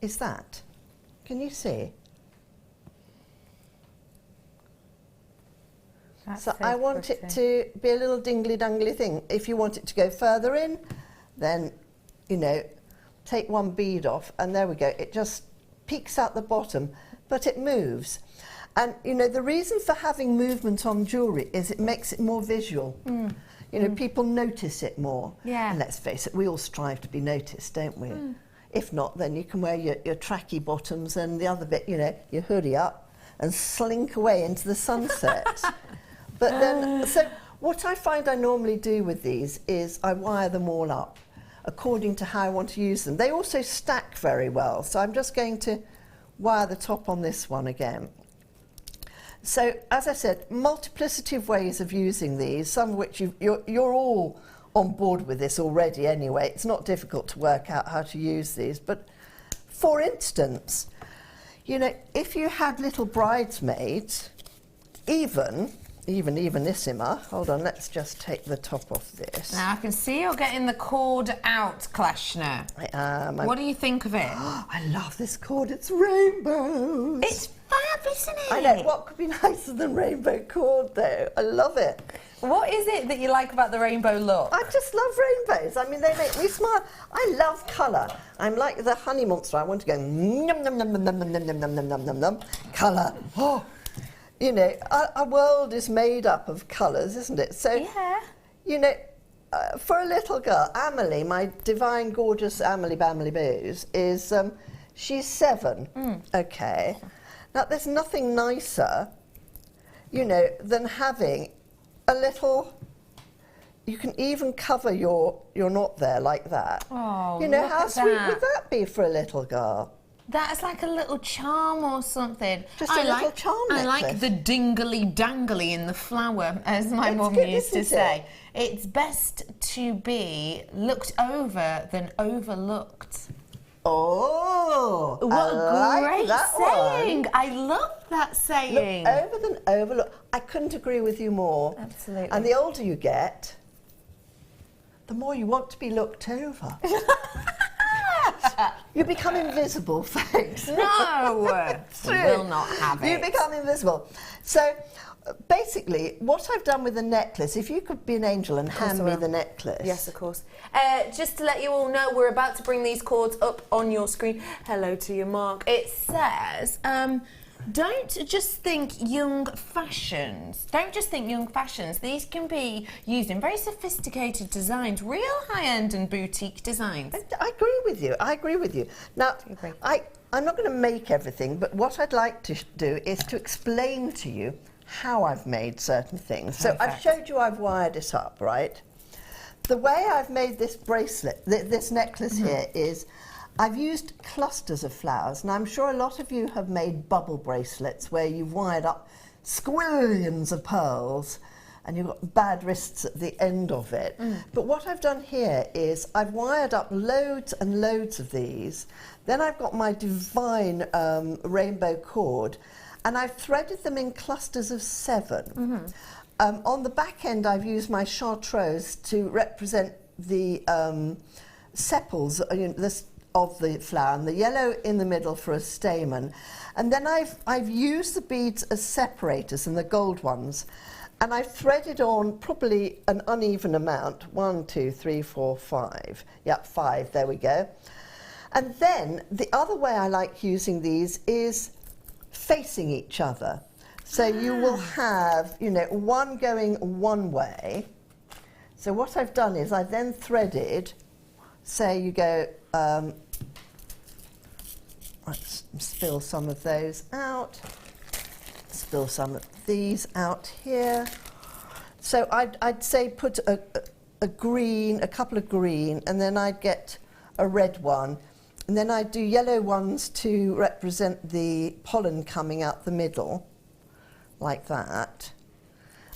is that. Can you see? So I want it to be a little dingly-dangly thing. If you want it to go further in, then, you know, take one bead off, and there we go. It just peeks out the bottom, but it moves. And, you know, the reason for having movement on jewellery is it makes it more visual. You know, people notice it more. Yeah. And let's face it, we all strive to be noticed, don't we? If not, then you can wear your tracky bottoms and the other bit, you know, your hoodie up and slink away into the sunset. But then, so what I find I normally do with these is I wire them all up according to how I want to use them. They also stack very well, so I'm just going to wire the top on this one again. So, as I said, multiplicity of ways of using these, some of which you're all on board with this already anyway. It's not difficult to work out how to use these. But, for instance, you know, if you had little bridesmaids, evenissima. Hold on, let's just take the top off this. Now I can see you're getting the cord out, Kleshna. I am. What do you think of it? I love this cord. It's rainbows. It's fab, isn't it? I know. What could be nicer than rainbow cord, though? I love it. What is it that you like about the rainbow look? I just love rainbows. I mean, they make me smile. I love colour. I'm like the honey monster. I want to go num num num num num num num num num num num num. Colour. Oh. You know, our world is made up of colours, isn't it? So, yeah. You know, for a little girl, Amelie, my divine, gorgeous Amelie Bamily Booze, is, she's 7, okay. Now, there's nothing nicer, you know, than having a little, you can even cover your knot there like that. Oh, you know, look how at sweet that. would that be for a little girl? That's like a little charm or something. Just a little charm I necklace. like the dingly dangly in the flower, as my It's mum good, used to isn't say. It's best to be looked over than overlooked. Oh, What I a like great that saying. one. I love that saying. Look over than overlook. I couldn't agree with you more. Absolutely. And the older you get, the more you want to be looked over. You become invisible, folks. No, It's we true. will not have it. You become invisible. So, basically, what I've done with the necklace, if you could be an angel and hand me the necklace. Yes, of course. Just to let you all know, we're about to bring these cords up on your screen. Hello to you, Mark. It says, don't just think young fashions. Don't just think young fashions. These can be used in very sophisticated designs, real high-end and boutique designs. I agree with you. I agree with you. Now, I'm not going to make everything, but what I'd like to do is to explain to you how I've made certain things. So I've showed you I've wired it up, right? The way I've made this bracelet, this necklace here, is I've used clusters of flowers, and I'm sure a lot of you have made bubble bracelets where you've wired up squillions of pearls and you've got bad wrists at the end of it. But what I've done here is I've wired up loads and loads of these. Then I've got my divine rainbow cord, and I've threaded them in clusters of 7. On the back end, I've used my chartreuse to represent the sepals of the flower, and the yellow in the middle for a stamen. And then I've used the beads as separators, and the gold ones, and I've threaded on probably an uneven amount. 1, 2, 3, 4, 5. Yep, 5, there we go. And then the other way I like using these is facing each other. So you will have, you know, one going one way. So what I've done is I've then threaded, say you go, let's spill some of those out, spill some of these out here. So I'd say put a green, a couple of green, and then I'd get a red one. And then I'd do yellow ones to represent the pollen coming out the middle, like that.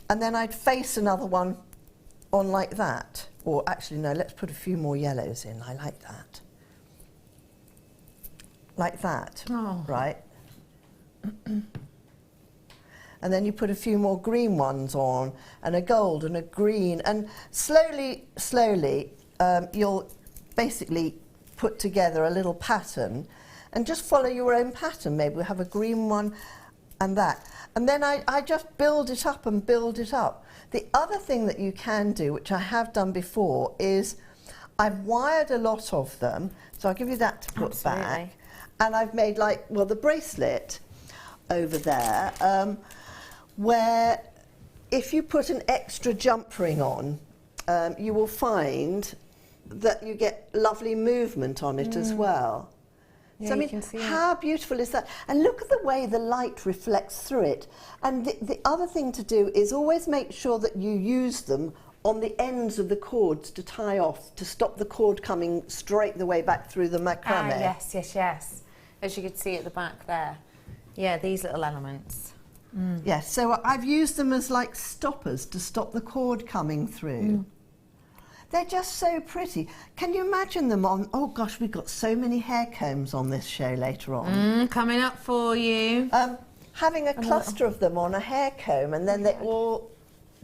And then I'd face another one on like that. Or actually, no, let's put a few more yellows in. I like that. Like that, right? And then you put a few more green ones on, and a gold and a green. And slowly, you'll basically put together a little pattern and just follow your own pattern. Maybe we'll have a green one and that. And then I just build it up and build it up. The other thing that you can do, which I have done before, is I've wired a lot of them, so I'll give you that to put back. And I've made like, well, the bracelet over there, where if you put an extra jump ring on, you will find that you get lovely movement on it as well. Yeah, so I mean, can see how beautiful is that? And look at the way the light reflects through it. And the other thing to do is always make sure that you use them on the ends of the cords to tie off, to stop the cord coming straight the way back through the macrame. Yes, yes, yes. As you could see at the back there. Yeah, these little elements. Yes, so I've used them as like stoppers to stop the cord coming through. They're just so pretty. Can you imagine them on, oh gosh, we've got so many hair combs on this show later on. Coming up for you. Having a cluster of them on a hair comb, and then they all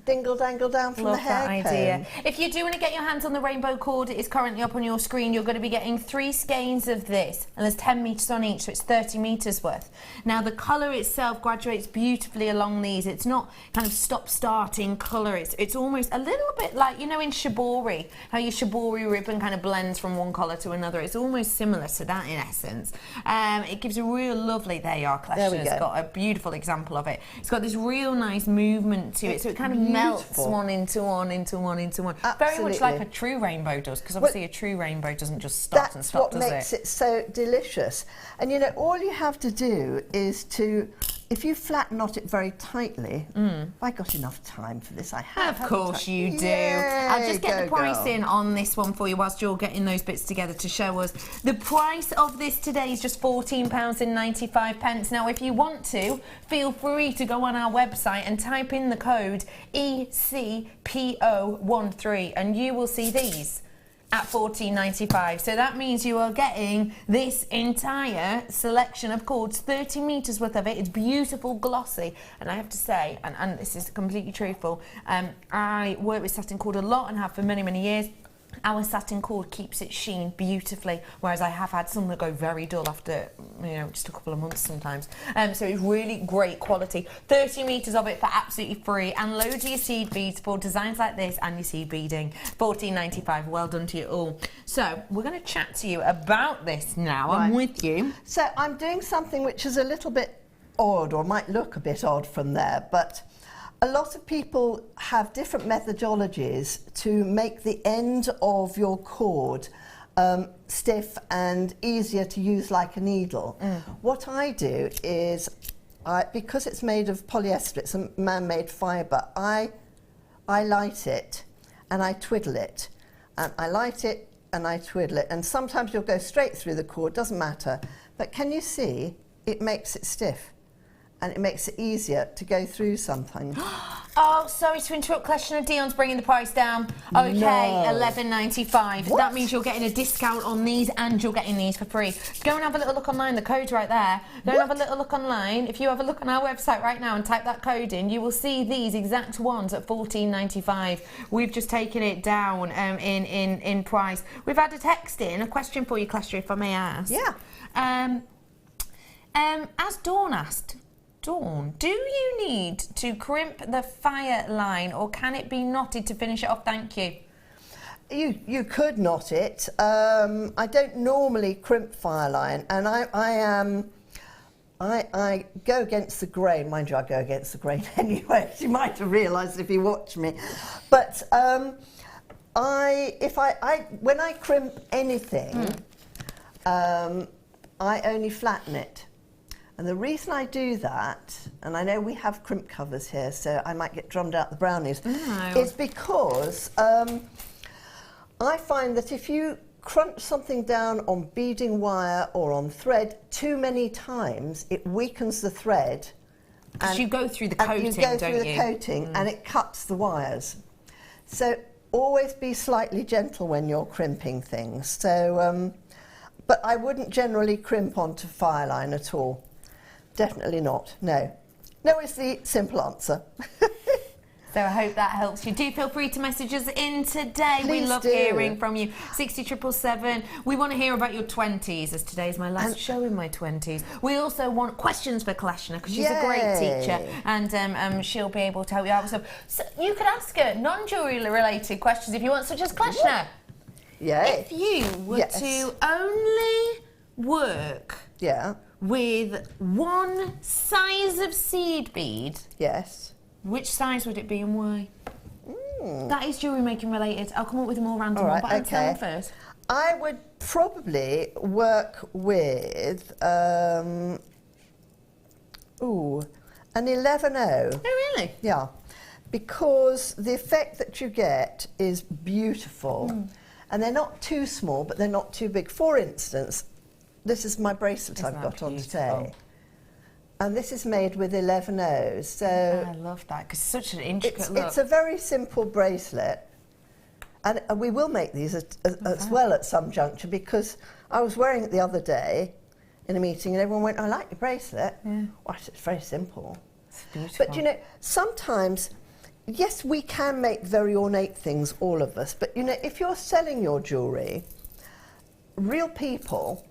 dingle dangle down from the hair comb. Idea. If you do want to get your hands on the rainbow cord, it is currently up on your screen. You're going to be getting 3 skeins of this, and there's 10 metres on each, so it's 30 metres worth. Now the colour itself graduates beautifully along these. It's not kind of stop-starting colour. It's almost a little bit like, you know, in shibori, how your shibori ribbon kind of blends from one colour to another. It's almost similar to that in essence. It gives a real lovely, there you are, Kleshna. It's got a beautiful example of it. It's got this real nice movement to it, so it kind of melts one into one into one into one. Absolutely. Very much like a true rainbow does, because obviously a true rainbow doesn't just start and stop, does it? That's what makes it so delicious. And you know, all you have to do is to, if you flat knot it very tightly, have I got enough time for this? I have. Of course you do. Yay, I'll just get the price in on this one for you whilst you're getting those bits together to show us. The price of this today is just £14.95. Now, if you want to, feel free to go on our website and type in the code ECPO13 and you will see these at £14.95. So that means you are getting this entire selection of cords, 30 metres worth of it. It's beautiful, glossy, and I have to say, and this is completely truthful, I work with satin cord a lot and have for many, many years. Our satin cord keeps its sheen beautifully, whereas I have had some that go very dull after, you know, just a couple of months sometimes. So it's really great quality. 30 metres of it for absolutely free, and loads of your seed beads for designs like this and your seed beading. £14.95. Well done to you all. So we're going to chat to you about this now. Right. I'm with you. So I'm doing something which is a little bit odd, or might look a bit odd from there, but a lot of people have different methodologies to make the end of your cord stiff and easier to use like a needle. What I do is, because it's made of polyester, it's a man-made fibre, I light it and I twiddle it. And I light it and I twiddle it. And sometimes you'll go straight through the cord, doesn't matter. But can you see, it makes it stiff. And it makes it easier to go through something. Oh, sorry to interrupt, Kleshna. Dion's bringing the price down. Okay, No. £11.95. What? That means you're getting a discount on these and you're getting these for free. Go and have a little look online. The code's right there. Go and have a little look online. If you have a look on our website right now and type that code in, you will see these exact ones at £14.95. We've just taken it down in price. We've had a text in, a question for you, Kleshna, if I may ask. Yeah. As Dawn asked, Dawn, do you need to crimp the fire line or can it be knotted to finish it off? Thank you. You could knot it. I don't normally crimp fire line, and I go against the grain. Mind you, I go against the grain anyway, as you might have realised if you watch me. But when I crimp anything, I only flatten it. And the reason I do that, and I know we have crimp covers here, so I might get drummed out the brownies, is because I find that if you crunch something down on beading wire or on thread too many times, it weakens the thread. Because you go through the coating, don't you? You go through the coating and it cuts the wires. So always be slightly gentle when you're crimping things. So, but I wouldn't generally crimp onto fire line at all. Definitely not, no. No is the simple answer. So I hope that helps you. Do feel free to message us in today. Please we love do. hearing from you. 60777. We want to hear about your 20s, as today's my last show in my 20s. We also want questions for Kleshna, because she's a great teacher, and she'll be able to help you out with stuff. So you could ask her non-jewellery related questions if you want, such as Kleshna. If you were to only work with one size of seed bead, which size would it be and why? That is jewellery making related. I'll come up with a more random one, but I'll tell them first. I would probably work with an 11-0. Oh, really? Yeah, because the effect that you get is beautiful. And they're not too small, but they're not too big. For instance, this is my bracelet I've got on today. And this is made with 11-0s. So I love that, because it's such an intricate look. It's a very simple bracelet. And we will make these as well at some juncture, because I was wearing it the other day in a meeting and everyone went, I like your bracelet. Well, it's very simple. It's beautiful. But, you know, sometimes... Yes, we can make very ornate things, all of us, but you know, if you're selling your jewellery, real people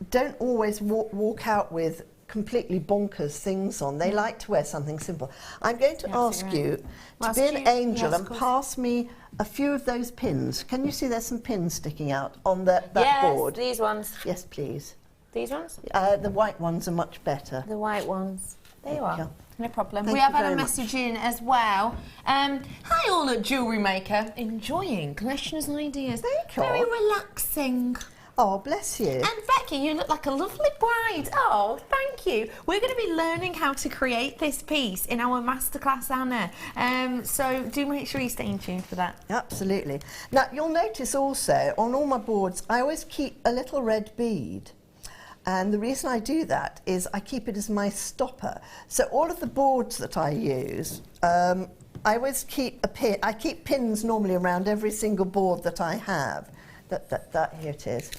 don't always walk out with completely bonkers things on. They like to wear something simple. I'm going to ask you to be an angel and pass me a few of those pins. Can you see there's some pins sticking out on that board? Yes, these ones. Yes, please. These ones? The white ones are much better. The white ones. There you are. No problem. Thank we have you had a very message in as well. Hi all at Jewellery Maker. Enjoying Kleshna's ideas. Thank you. Very relaxing. Oh, bless you. And Becky, you look like a lovely bride. Oh, thank you. We're going to be learning how to create this piece in our masterclass, Anna. So do make sure you stay in tune for that. Absolutely. Now, you'll notice also, on all my boards, I always keep a little red bead. And the reason I do that is I keep it as my stopper. So all of the boards that I use, I always keep a pin. I keep pins normally around every single board that I have. Here it is.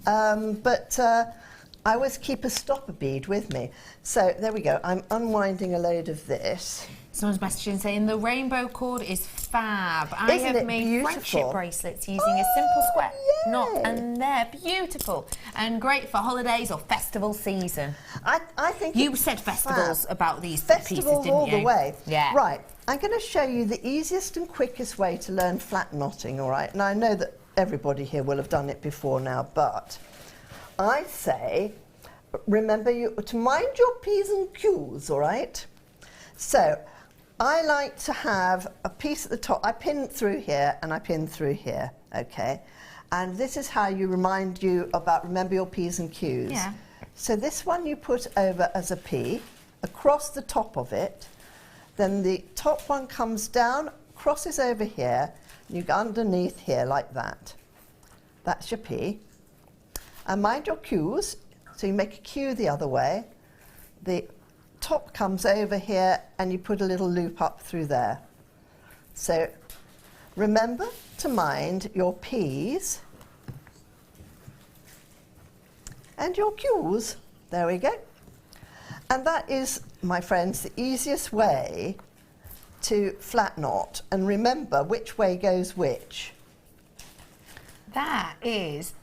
I always keep a stopper bead with me. So there we go. I'm unwinding a load of this. Someone's messaging saying the rainbow cord is fab. I have made beautiful? friendship bracelets using a simple square knot, and they're beautiful and great for holidays or festival season. I think you said festivals about these pieces, festivals didn't all you? the way. Yeah. Right. I'm going to show you the easiest and quickest way to learn flat knotting. All right. And I know that everybody here will have done it before now, but I say, remember to mind your P's and Q's. All right. So I like to have a piece at the top. I pin through here and I pin through here, okay? And this is how you remember your P's and Q's. Yeah. So this one you put over as a P, across the top of it. Then the top one comes down, crosses over here, and you go underneath here like that. That's your P. And mind your Q's, so you make a Q the other way. The top comes over here and you put a little loop up through there. So remember to mind your P's and your Q's. There we go. And that is, my friends, the easiest way to flat knot and remember which way goes which. That is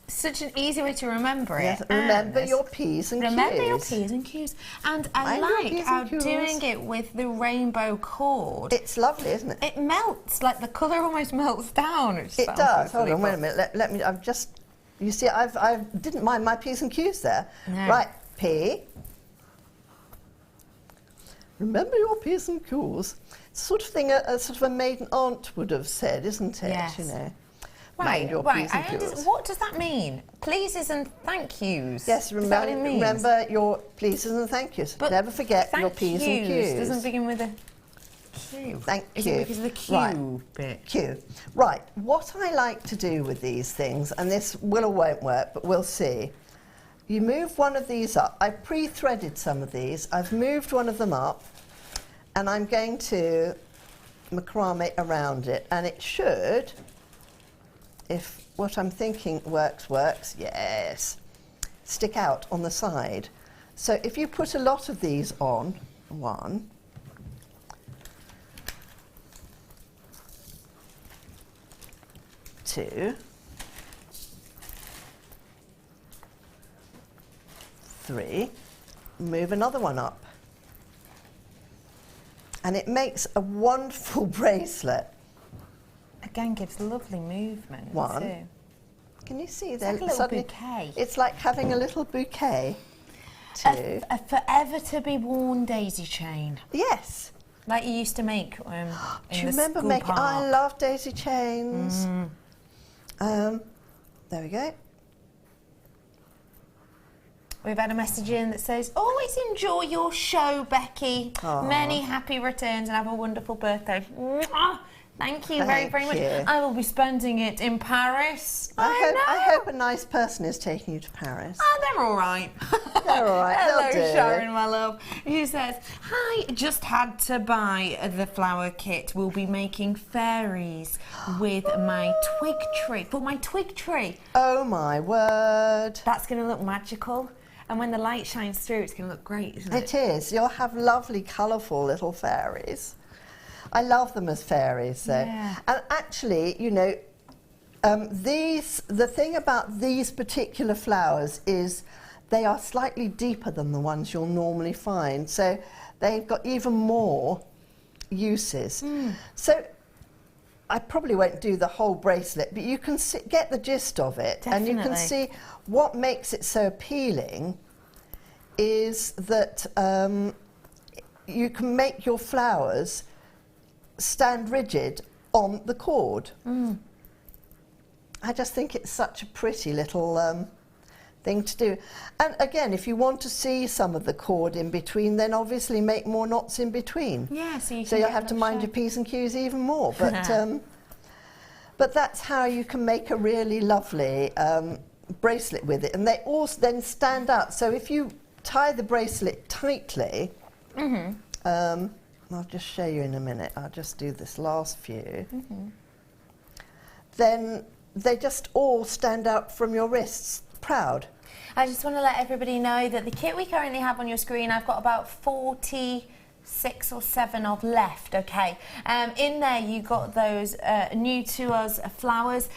such an easy way to remember it. Yes, remember your P's and Q's. Remember your P's and Q's. And I like how doing it with the rainbow cord. It's lovely, isn't it? It melts, like the colour almost melts down. It does. Hold on, wait a minute. Let me, I've just, you see, I didn't mind my P's and Q's there. No. Right, P. Remember your P's and Q's. It's sort of thing a sort of a maiden aunt would have said, isn't it? Yes. You know. Right, Your P's and Q's. What does that mean? Pleases and thank yous. Yes, remember your pleases and thank yous. But never forget your P's and Q's. Doesn't begin with a Q. Thank Is you. it because of the Q bit? Q. Right. What I like to do with these things, and this will or won't work, but we'll see. You move one of these up. I've pre-threaded some of these. I've moved one of them up, and I'm going to macrame around it, and it should, if what I'm thinking works, yes, stick out on the side. So if you put a lot of these on, one, 2, 3, move another one up. And it makes a wonderful bracelet. Again, gives lovely movement 1. too. Can you see It's there? like a little Suddenly, bouquet. it's like having a little bouquet. 2. A forever to be worn daisy chain, Yes. like you used to make Do in you the remember school making? park. I love daisy chains. There we go. We've had a message in that says, always enjoy your show, Becky. Aw. Many happy returns and have a wonderful birthday. Mwah! Thank you very, Thank very much. you. I will be spending it in Paris. I hope a nice person is taking you to Paris. Oh, they're all right. They're all right. Hello, They'll do. Sharon, my love. She says, hi, just had to buy the flower kit. We'll be making fairies with my twig tree. For my twig tree. Oh my word. That's going to look magical. And when the light shines through, it's going to look great, isn't it? It is. You'll have lovely, colourful little fairies. I love them as fairies, though. Yeah. And actually, you know, the thing about these particular flowers is they are slightly deeper than the ones you'll normally find. So they've got even more uses. So I probably won't do the whole bracelet, but you can get the gist of it. Definitely. And you can see what makes it so appealing is that you can make your flowers stand rigid on the cord. I just think it's such a pretty little thing to do. And again, if you want to see some of the cord in between, then obviously make more knots in between. Yeah, so you can So you'll get have to that mind your shape. P's and Q's even more. But that's how you can make a really lovely bracelet with it. And they also then stand out. So if you tie the bracelet tightly, I'll just show you in a minute. I'll just do this last few. Then they just all stand out from your wrists. Proud. I just want to let everybody know that the kit we currently have on your screen, I've got about 46 or 7 of left, okay? In there you got those new to us flowers,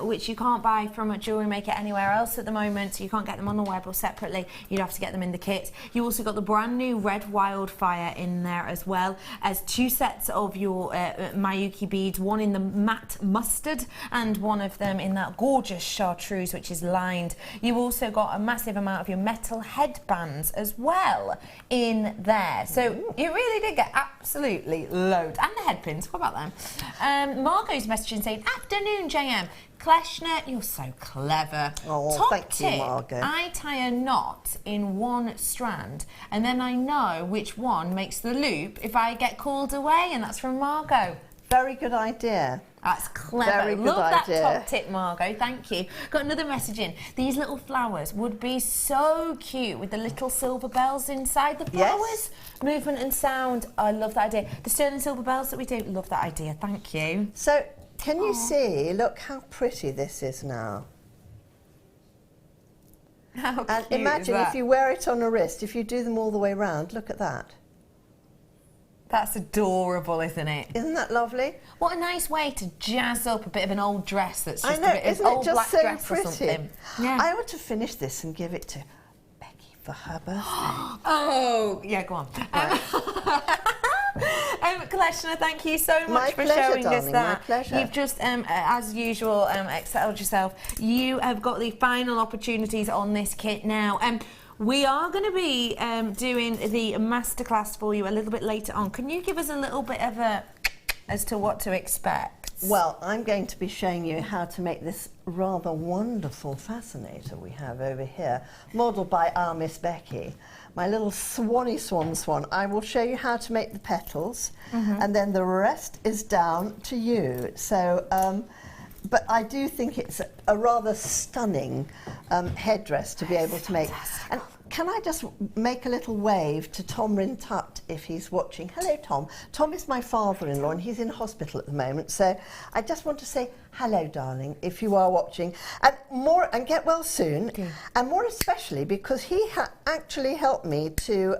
which you can't buy from a Jewellery Maker anywhere else at the moment, so you can't get them on the web or separately. You'd have to get them in the kit. You also got the brand new Red Wildfire in there as well as 2 sets of your Miyuki beads, one in the matte mustard and one of them in that gorgeous chartreuse, which is lined. You also got a massive amount of your metal headbands as well in there. So you really did get absolutely loads. And the head pins, what about them? Margot's messaging saying, afternoon, JM. Kleshna, you're so clever. Oh, Top thank you, tip, Margot. I tie a knot in one strand and then I know which one makes the loop if I get called away, and that's from Margot. Very good idea. That's clever. Very good Love idea. that top tip, Margot. Thank you. Got another message in. These little flowers would be so cute with the little silver bells inside the flowers. Yes. Movement and sound. I love that idea. The sterling silver bells that we do. Love that idea. Thank you. So can you see, look how pretty this is now. How And cute imagine is if that? you wear it on a wrist, if you do them all the way round, look at that. That's adorable, isn't it? Isn't that lovely? What a nice way to jazz up a bit of an old dress that's I just know, a bit of isn't old it just black so dress pretty? or something. Yeah. I ought to finish this and give it to Becky for her birthday. Oh, yeah, go on. Kleshna, thank you so much My for pleasure, showing us darling, that. my pleasure. You've just, as usual, excelled yourself. You have got the final opportunities on this kit now. We are going to be doing the masterclass for you a little bit later on. Can you give us a little bit of a as to what to expect? Well, I'm going to be showing you how to make this rather wonderful fascinator we have over here, modelled by our Miss Becky. My little swanny swan. I will show you how to make the petals, and then the rest is down to you. So, but I do think it's a rather stunning headdress to be able to make. And can I just make a little wave to Tom Rintut if he's watching? Hello, Tom. Tom is my father-in-law and he's in hospital at the moment. So I just want to say hello, darling, if you are watching. And get well soon. Okay. And more especially because he actually helped me to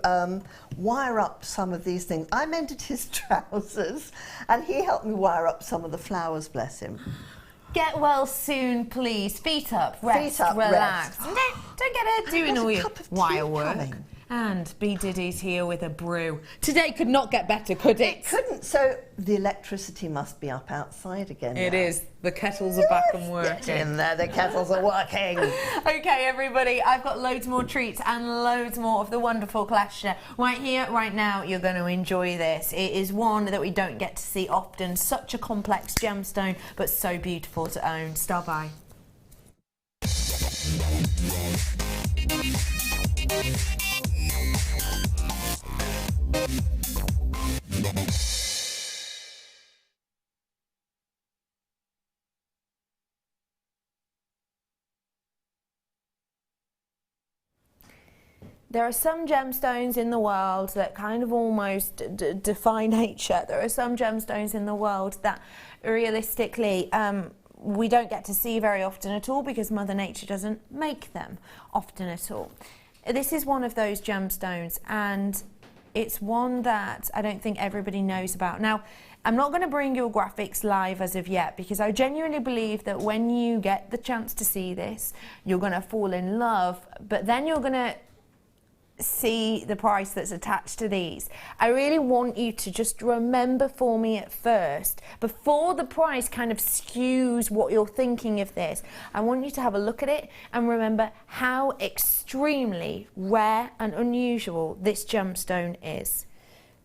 wire up some of these things. I mended his trousers and he helped me wire up some of the flowers, bless him. Get well soon, please. Feet up, rest, Feet up, relax. rest. Don't get her doing all your cup of tea wire work. coming. And B Diddy's here with a brew. Today could not get better, could it? It couldn't. So the electricity must be up outside again. It now. is. The kettles are back and working. Get in there, the kettles are working. Okay, everybody, I've got loads more treats and loads more of the wonderful Kleshna. Right here, right now, you're going to enjoy this. It is one that we don't get to see often. Such a complex gemstone, but so beautiful to own. Stop by. There are some gemstones in the world that kind of almost defy nature. There are some gemstones in the world that realistically we don't get to see very often at all because Mother Nature doesn't make them often at all. This is one of those gemstones, and it's one that I don't think everybody knows about. Now, I'm not going to bring your graphics live as of yet because I genuinely believe that when you get the chance to see this, you're going to fall in love, but then you're going to see the price that's attached to these. I really want you to just remember for me at first, before the price kind of skews what you're thinking of this, I want you to have a look at it and remember how extremely rare and unusual this gemstone is.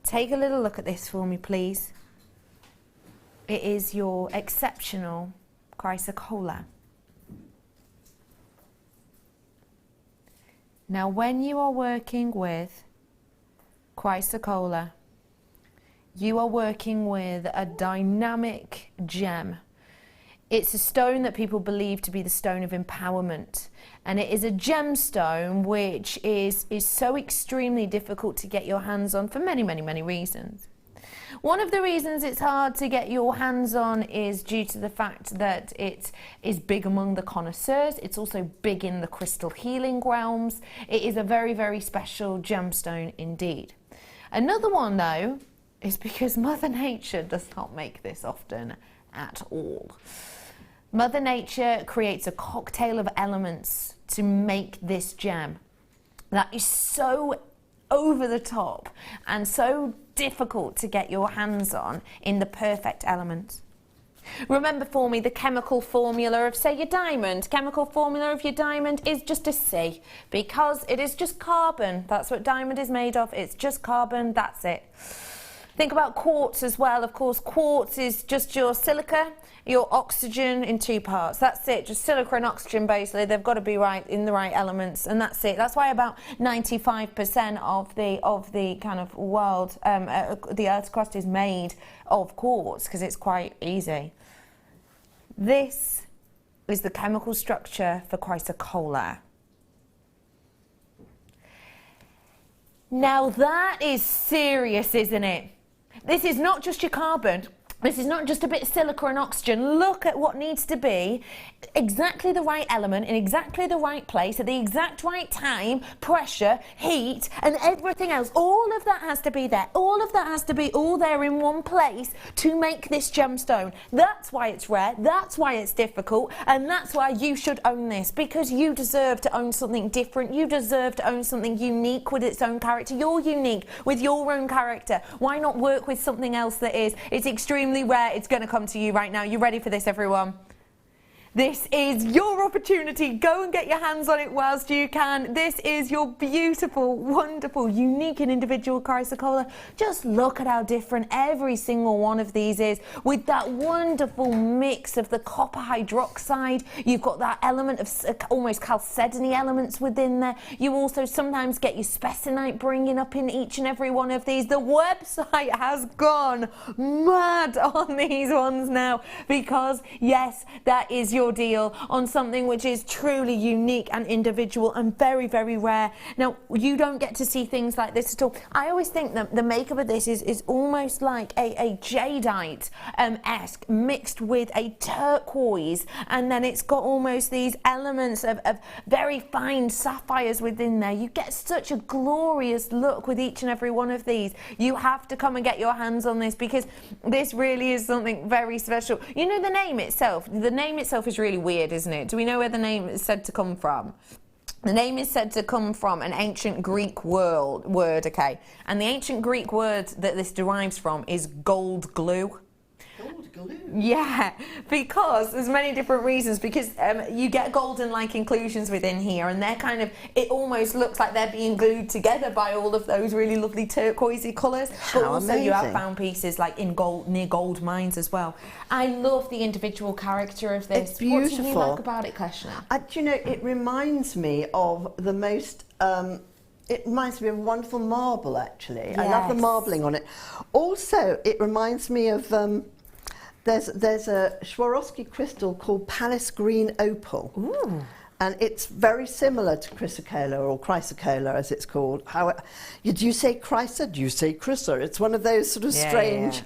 Take a little look at this for me, please. It is your exceptional chrysocolla. Now, when you are working with chrysocolla, you are working with a dynamic gem. It's a stone that people believe to be the stone of empowerment, and it is a gemstone which is so extremely difficult to get your hands on for many, many, many reasons. One of the reasons it's hard to get your hands on is due to the fact that it is big among the connoisseurs. It's also big in the crystal healing realms. It is a very, very special gemstone indeed. Another one, though, is because Mother Nature does not make this often at all. Mother Nature creates a cocktail of elements to make this gem that is so over the top and so difficult to get your hands on in the perfect elements. Remember for me the chemical formula of, say, your diamond. Chemical formula of your diamond is just a C, because it is just carbon. That's what diamond is made of. It's just carbon, that's it. Think about quartz as well. Of course, quartz is just your silica, your oxygen in two parts. That's it, just silica and oxygen basically. They've got to be right in the right elements, and that's it. That's why about 95% of the kind of world, the Earth's crust is made of quartz, because it's quite easy. This is the chemical structure for chrysocolla. Now that is serious, isn't it? This is not just your carbon. This is not just a bit of silica and oxygen. Look at what needs to be exactly the right element in exactly the right place at the exact right time, pressure, heat, and everything else. All of that has to be there. All of that has to be all there in one place to make this gemstone. That's why it's rare. That's why it's difficult. And that's why you should own this, because you deserve to own something different. You deserve to own something unique with its own character. You're unique with your own character. Why not work with something else that is? It's extremely rare. It's going to come to you right now. You ready for this, everyone? This is your opportunity. Go and get your hands on it whilst you can. This is your beautiful, wonderful, unique and individual chrysocolla. Just look at how different every single one of these is, with that wonderful mix of the copper hydroxide. You've got that element of almost chalcedony elements within there. You also sometimes get your specinite bringing up in each and every one of these. The website has gone mad on these ones now, because yes, that is your your deal on something which is truly unique and individual and very, very rare. Now, you don't get to see things like this at all. I always think that the makeup of this is almost like a jadeite-esque mixed with a turquoise, and then it's got almost these elements of very fine sapphires within there. You get such a glorious look with each and every one of these. You have to come and get your hands on this, because this really is something very special. You know, the name itself is really weird, isn't it? Do we know where the name is said to come from? The name is said to come from an ancient Greek word, okay? And the ancient Greek word that this derives from is gold glue. Gold glue? Yeah, because there's many different reasons. Because you get golden-like inclusions within here, and they're kind of, it almost looks like they're being glued together by all of those really lovely turquoisey colours. But also amazing. You have found pieces like in gold, near gold mines as well. I love the individual character of this. It's beautiful. What do you like about it, Kleshna? Do you know, it reminds me of the most... it reminds me of wonderful marble, actually. Yes. I love the marbling on it. Also, it reminds me of... There's a Swarovski crystal called Palace Green Opal. Ooh. And it's very similar to chrysocolla, or chrysocolla as it's called. Do you say chrysa? Do you say chrysa? It's one of those sort of strange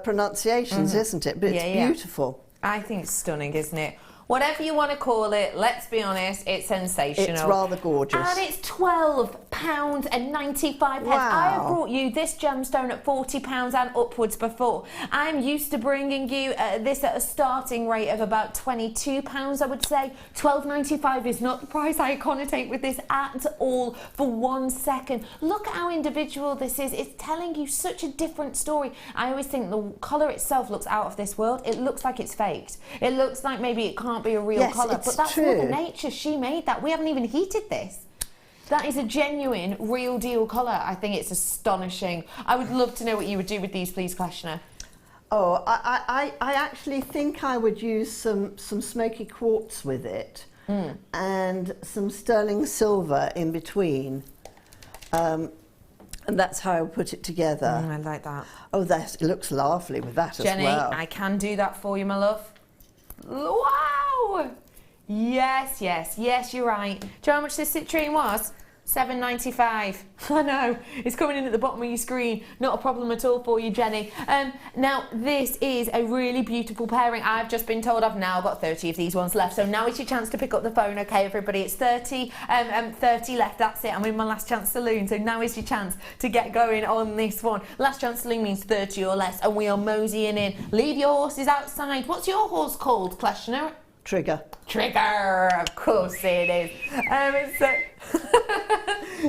pronunciations, isn't it? But it's beautiful. I think it's stunning, isn't it? Whatever you want to call it, let's be honest, it's sensational. It's rather gorgeous. And it's £12.95. Wow. I have brought you this gemstone at £40 and upwards before. I'm used to bringing you this at a starting rate of about £22, I would say. £12.95 is not the price I connotate with this at all for 1 second. Look at how individual this is. It's telling you such a different story. I always think the colour itself looks out of this world. It looks like it's faked. It looks like maybe it can't be a real colour, but that's Mother Nature. She made that. We haven't even heated this. That is a genuine, real deal colour. I think it's astonishing. I would love to know what you would do with these, please, Kleshna. Oh, I actually think I would use some smoky quartz with it, and some sterling silver in between. And that's how I would put it together. I like that. Oh, it looks lovely with that Jenny, as well. I can do that for you, my love. Wow! Yes, you're right. Do you know how much this citrine was? £7.95. I know, it's coming in at the bottom of your screen. Not a problem at all for you, Jenny. Now, this is a really beautiful pairing. I've just been told I've now got 30 of these ones left, so now is your chance to pick up the phone, okay, everybody? It's 30 left, that's it. I'm in my last chance saloon, so now is your chance to get going on this one. Last chance saloon means 30 or less, and we are moseying in. Leave your horses outside. What's your horse called, Kleshna? Trigger. Trigger, of course it is.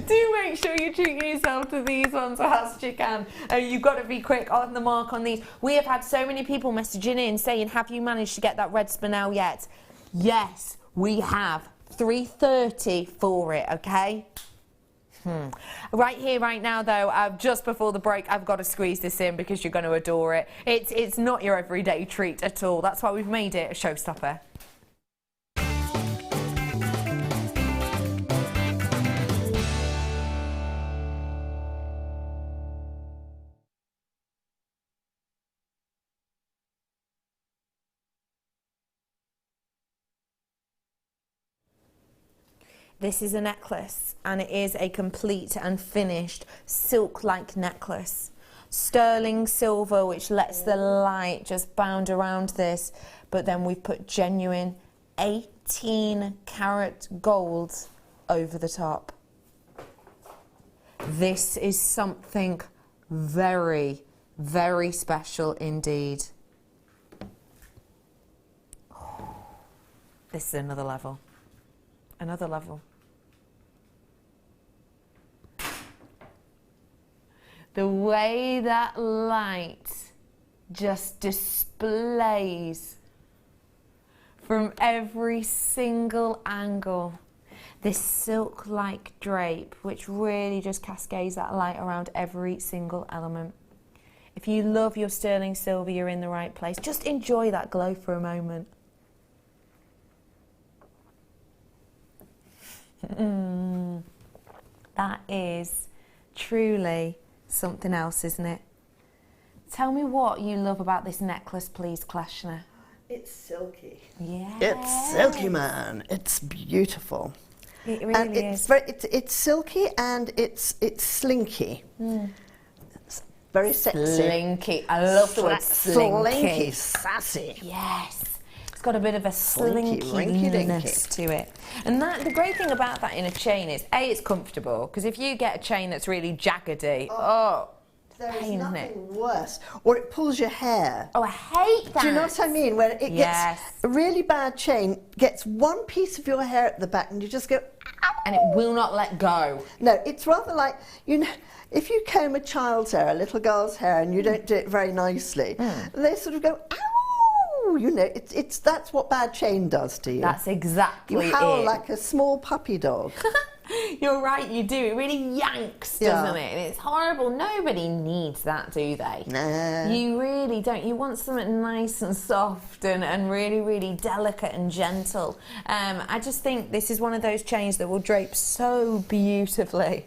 Do make sure you treat yourself to these ones whilst you can. You've got to be quick on the mark on these. We have had so many people messaging in saying, have you managed to get that red spinel yet? Yes, we have. 3:30 for it, okay? Right here, right now, though, just before the break, I've got to squeeze this in because you're going to adore it. It's not your everyday treat at all. That's why we've made it a showstopper. This is a necklace, and it is a complete and finished silk-like necklace. Sterling silver, which lets the light just bound around this, but then we've put genuine 18-carat gold over the top. This is something very, very special indeed. This is another level. Another level. The way that light just displays from every single angle this silk-like drape, which really just cascades that light around every single element. If you love your sterling silver, you're in the right place. Just enjoy that glow for a moment. That is truly something else, isn't it? Tell me what you love about this necklace, please, Kleshna. It's silky. Yeah. It's silky, man. It's beautiful. It really And is. it's silky and it's slinky. It's very sexy. Slinky. I love the word slinky. Slinky, sassy. Yes. It's got a bit of a Slinky, slinkiness to it. And the great thing about that in a chain is, A, it's comfortable, because if you get a chain that's really jaggedy, There is pain, isn't nothing it? worse. Or it pulls your hair. Oh, I hate that. Do you know what I mean? Where it Yes. gets a really bad chain, gets one piece of your hair at the back and you just go, ow. And it will not let go. No, it's rather like, you know, if you comb a child's hair, a little girl's hair, and you don't do it very nicely, they sort of go, ow! You know, that's what bad chain does to you. That's exactly You howl it. like a small puppy dog. You're right, you do. It really yanks, doesn't it? And it's horrible. Nobody needs that, do they? Nah. You really don't. You want something nice and soft and really, really delicate and gentle. I just think this is one of those chains that will drape so beautifully.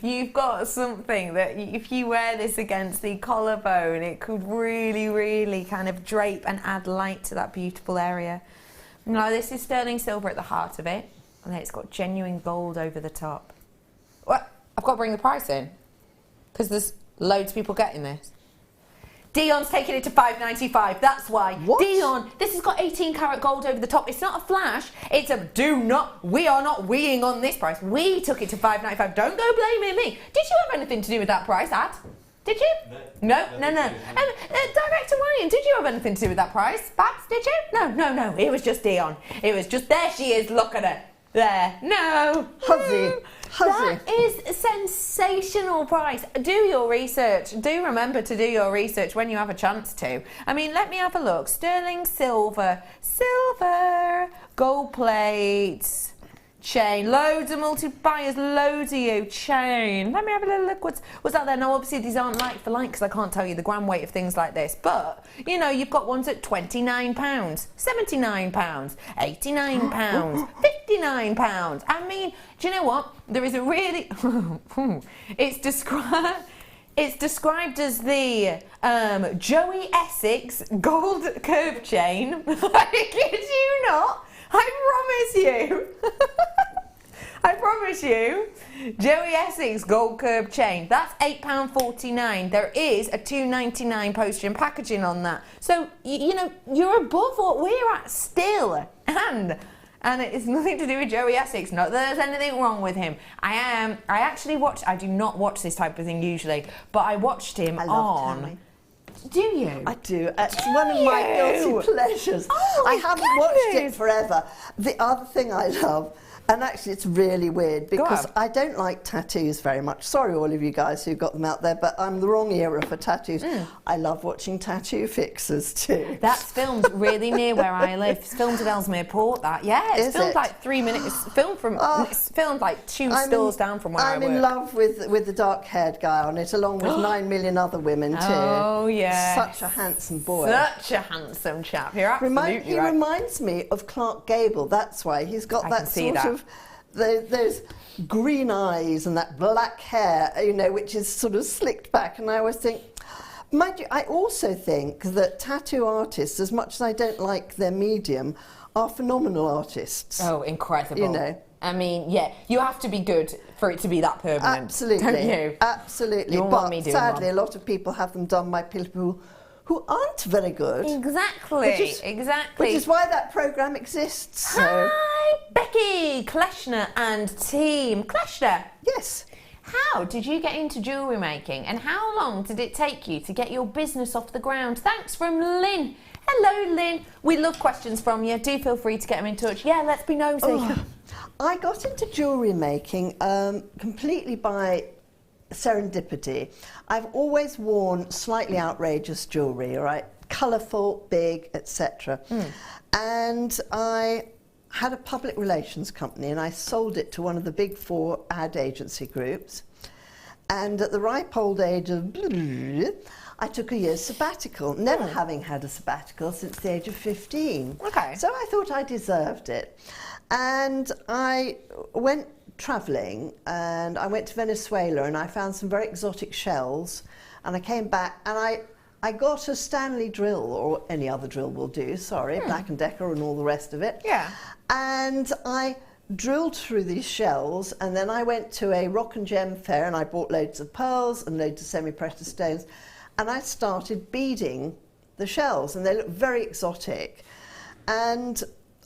You've got something that if you wear this against the collarbone, it could really, really kind of drape and add light to that beautiful area. Now, this is sterling silver at the heart of it. And then it's got genuine gold over the top. What? I've got to bring the price in because there's loads of people getting this. Dion's taking it to $5.95. That's why. What? Dion, this has got 18 karat gold over the top. It's not a flash. It's a we are not weeing on this price. We took it to $5.95. Don't go blaming me. Did you have anything to do with that price, Ad? Did you? No. Director Ryan, did you have anything to do with that price? Babs, did you? No. It was just Dion. It was just, there she is. Look at her. There. No. Huzzy. That is a sensational price. Do your research. Do remember to do your research when you have a chance to. I mean, let me have a look. Sterling silver, gold plates, chain, loads of multi-buyers, loads of you, chain. Let me have a little look. What's out there? Now, obviously, these aren't like for like because I can't tell you the gram weight of things like this. But, you know, you've got ones at £29, £79, £89, £59. I mean, do you know what? There is a really... It's described as the Joey Essex gold curve chain. I kid you not. I promise you, Joey Essex gold curb chain. That's £8.49. There is a £2.99 postage and packaging on that. So you know you're above what we're at still, and it's nothing to do with Joey Essex. Not that there's anything wrong with him. I do not watch this type of thing usually, but I watched him on. Tammy. Do you? I do. It's one of my guilty pleasures. I haven't watched it forever. The other thing I love, and actually it's really weird because I don't like tattoos very much. Sorry all of you guys who got them out there, but I'm the wrong era for tattoos. I love watching tattoo fixers too. That's filmed really near where I live. It's filmed at Ellesmere Port, that. Yeah, it's filmed like 3 minutes. It's filmed like two stores down from where I work. I'm in love with the dark-haired guy on it, along with 9 million other women too. Oh, yeah. Such a handsome boy. Such a handsome chap. You're absolutely right. He reminds me of Clark Gable. That's why he's got that sort of those green eyes and that black hair, you know, which is sort of slicked back. And I always think, mind you, I also think that tattoo artists, as much as I don't like their medium, are phenomenal artists. Oh, incredible. You know. I mean, yeah, you have to be good for it to be that permanent. Absolutely. Don't you? Absolutely. You won't want me doing sadly, one. a lot of people have them done by people who aren't very good. Exactly. Which is why that programme exists. So. Hi, Becky, Kleshna and team. Kleshna. Yes. How did you get into jewellery making and how long did it take you to get your business off the ground? Thanks from Lynn. Hello, Lynn. We love questions from you. Do feel free to get them in touch. Yeah, let's be nosy. Oh, I got into jewellery making completely by serendipity. I've always worn slightly outrageous jewellery, all right? Colourful, big, etc. And I had a public relations company and I sold it to one of the big 4 ad agency groups. And at the ripe old age of I took a year's sabbatical, never having had a sabbatical since the age of 15. Okay. So I thought I deserved it. And I went travelling and I went to Venezuela and I found some very exotic shells and I came back and I got a Stanley drill, or any other drill will do, sorry, Black & Decker and all the rest of it. Yeah. And I drilled through these shells, and then I went to a rock and gem fair and I bought loads of pearls and loads of semi-precious stones, and I started beading the shells, and they look very exotic. And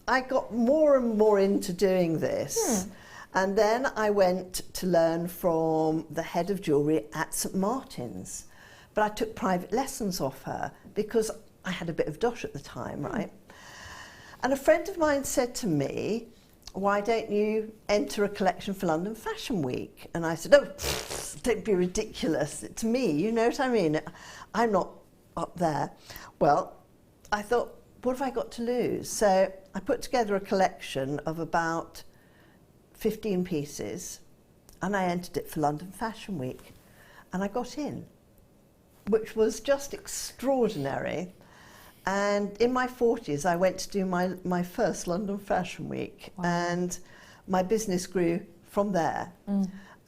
I got more and more into doing this. And then I went to learn from the head of jewellery at St Martin's. But I took private lessons off her because I had a bit of dosh at the time, right? And a friend of mine said to me, why don't you enter a collection for London Fashion Week? And I said, oh, don't be ridiculous. To me, you know what I mean? I'm not up there. Well, I thought, what have I got to lose? So I put together a collection of about 15 pieces, and I entered it for London Fashion Week, and I got in, which was just extraordinary. And in my 40s, I went to do my first London Fashion Week. Wow. And my business grew from there.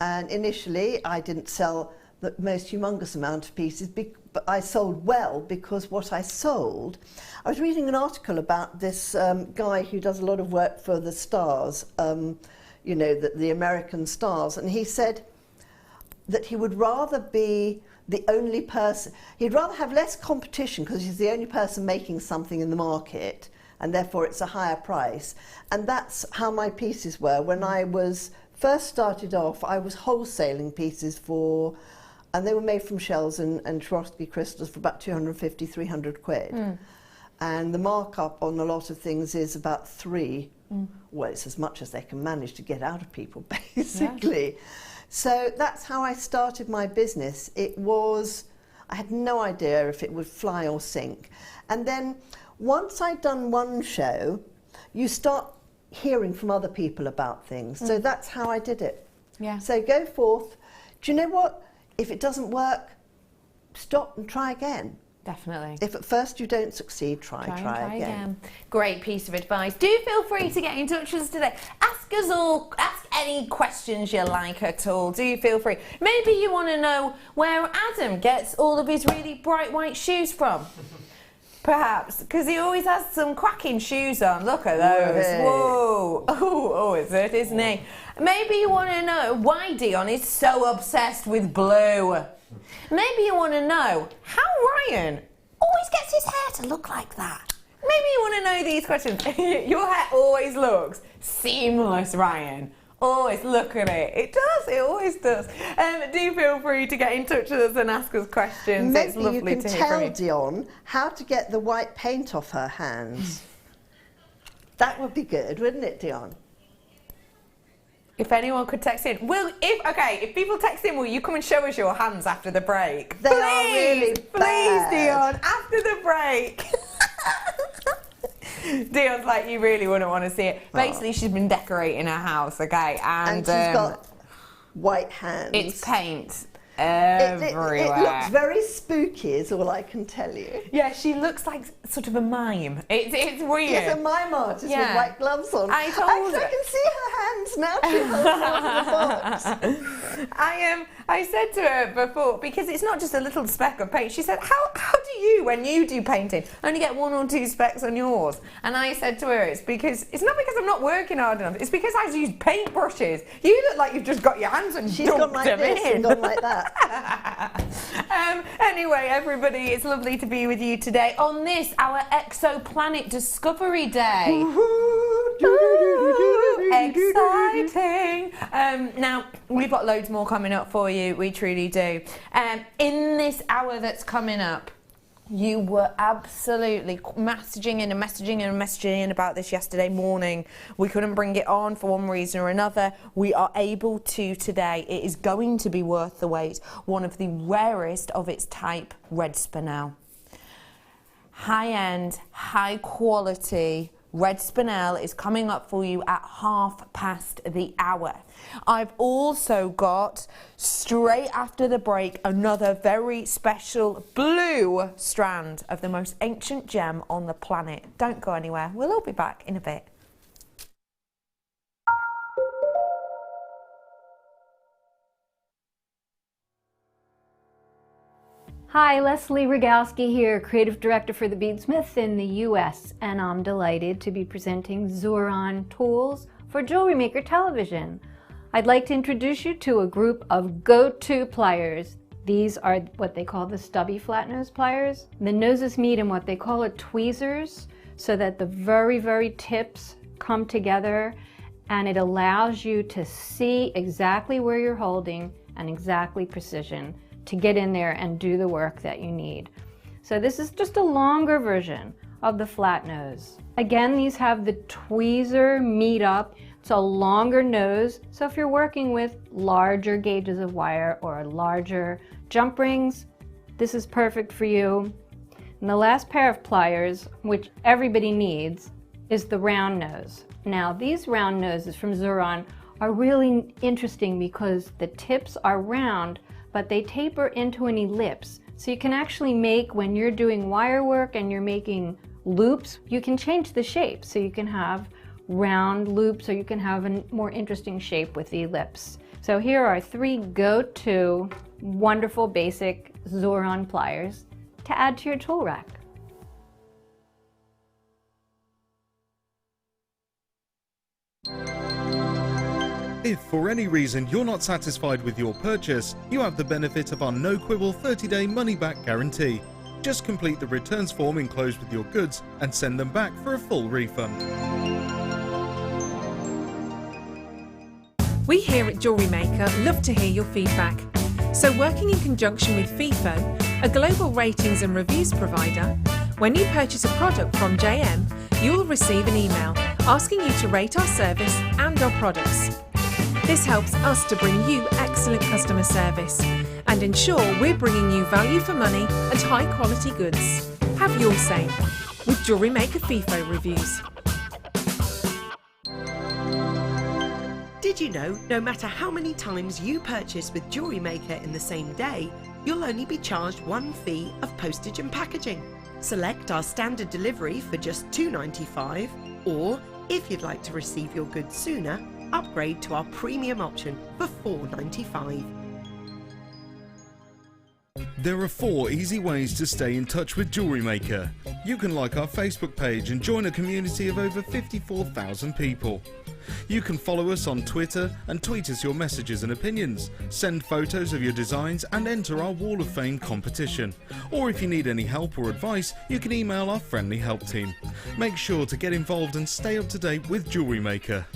And initially, I didn't sell the most humongous amount of pieces, but I sold well, because what I sold, I was reading an article about this guy who does a lot of work for the stars, you know, the American stars, and he said that he would rather be the only person, he'd rather have less competition because he's the only person making something in the market, and therefore it's a higher price. And that's how my pieces were. When I was first started off, I was wholesaling pieces for, and they were made from shells and Swarovski crystals for about 250, 300 quid. And the markup on a lot of things is about 3. Well, it's as much as they can manage to get out of people, basically. Yeah. So that's how I started my business. It was, I had no idea if it would fly or sink. And then once I'd done one show, you start hearing from other people about things. So that's how I did it. Yeah. So go forth. Do you know what? If it doesn't work, stop and try again. Definitely. If at first you don't succeed, try again. Great piece of advice. Do feel free to get in touch with us today. Ask us all, ask any questions you like at all. Do feel free. Maybe you want to know where Adam gets all of his really bright white shoes from. Perhaps, because he always has some cracking shoes on. Look at those. Hey. Whoa. Oh, it's it, isn't he? Maybe you want to know why Dion is so obsessed with blue. Maybe you want to know how Ryan always gets his hair to look like that. Maybe you want to know these questions. Your hair always looks seamless, Ryan. Always look at it. It does. It always does. Do feel free to get in touch with us and ask us questions. Maybe it's lovely you can to hear from you. tell Dion how to get the white paint off her hands. That would be good, wouldn't it, Dion? If anyone could text in, if people text in, will you come and show us your hands after the break? They are really bad. Please, Dion, after the break. Dion's like, you really wouldn't want to see it. Basically, she's been decorating her house, okay? And she's got white hands. It's paint everywhere. It looks very spooky, is all I can tell you. Yeah, she looks like sort of a mime. It's weird. Yes, a mime artist with white gloves on. I told her. I can see her hands now. She holds on to the box. I said to her before, because it's not just a little speck of paint, she said, how do you, when you do painting, only get 1 or 2 specks on yours? And I said to her, it's not because I'm not working hard enough, it's because I use paint brushes. You look like you've just got your hands and She's gone like this and gone like that. Anyway, everybody, it's lovely to be with you today on this, our Exoplanet Discovery Day. Exciting! Now, we've got loads more coming up for you, we truly do. In this hour that's coming up, you were absolutely messaging in about this yesterday morning. We couldn't bring it on for one reason or another. We are able to today. It is going to be worth the wait. One of the rarest of its type red spinel. High-end, high-quality red spinel is coming up for you at 1:30. I've also got, straight after the break, another very special blue strand of the most ancient gem on the planet. Don't go anywhere. We'll all be back in a bit. Hi, Leslie Rogalski here, Creative Director for the Beadsmith in the US, and I'm delighted to be presenting Xuron tools for Jewelry Maker television. I'd like to introduce you to a group of go-to pliers. These are what they call the stubby flat nose pliers. The noses meet in what they call tweezers, so that the very tips come together, and it allows you to see exactly where you're holding and exactly precision to get in there and do the work that you need. So this is just a longer version of the flat nose. Again, these have the tweezer meet up. It's a longer nose, so if you're working with larger gauges of wire or larger jump rings, this is perfect for you. And the last pair of pliers, which everybody needs, is the round nose. Now, these round noses from Xuron are really interesting because the tips are round, but they taper into an ellipse. So you can actually make, when you're doing wire work and you're making loops, you can change the shape. So you can have round loops, or you can have a more interesting shape with the ellipse. So here are 3 go-to wonderful basic Xuron pliers to add to your tool rack. If for any reason you're not satisfied with your purchase, you have the benefit of our no-quibble 30-day money-back guarantee. Just complete the returns form enclosed with your goods and send them back for a full refund. We here at Jewellery Maker love to hear your feedback. So working in conjunction with FIFO, a global ratings and reviews provider, when you purchase a product from JM, you will receive an email asking you to rate our service and our products. This helps us to bring you excellent customer service and ensure we're bringing you value for money and high quality goods. Have your say with Jewellery Maker FIFO reviews. Did you know no matter how many times you purchase with Jewellery Maker in the same day, you'll only be charged one fee of postage and packaging? Select our standard delivery for just $2.95, or if you'd like to receive your goods sooner, upgrade to our premium option for $4.95. There are 4 easy ways to stay in touch with Jewellery Maker. You can like our Facebook page and join a community of over 54,000 people. You can follow us on Twitter and tweet us your messages and opinions, send photos of your designs and enter our Wall of Fame competition. Or if you need any help or advice, you can email our friendly help team. Make sure to get involved and stay up to date with Jewellery Maker.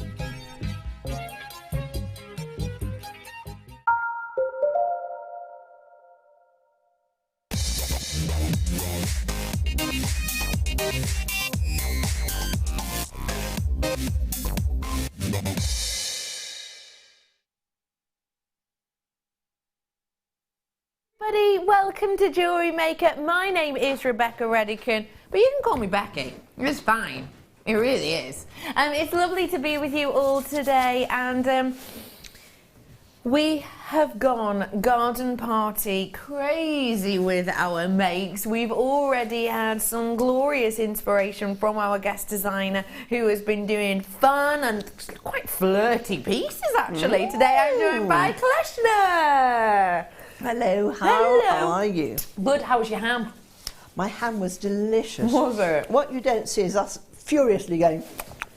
Welcome to Jewellery Maker. My name is Rebecca Redican, but you can call me Becky. It's fine. It really is. It's lovely to be with you all today, and we have gone garden party crazy with our makes. We've already had some glorious inspiration from our guest designer, who has been doing fun and quite flirty pieces actually. Today I'm joined by Kleshna. Hello, how are you? Good, how was your ham? My ham was delicious. Was it? What you don't see is us furiously going...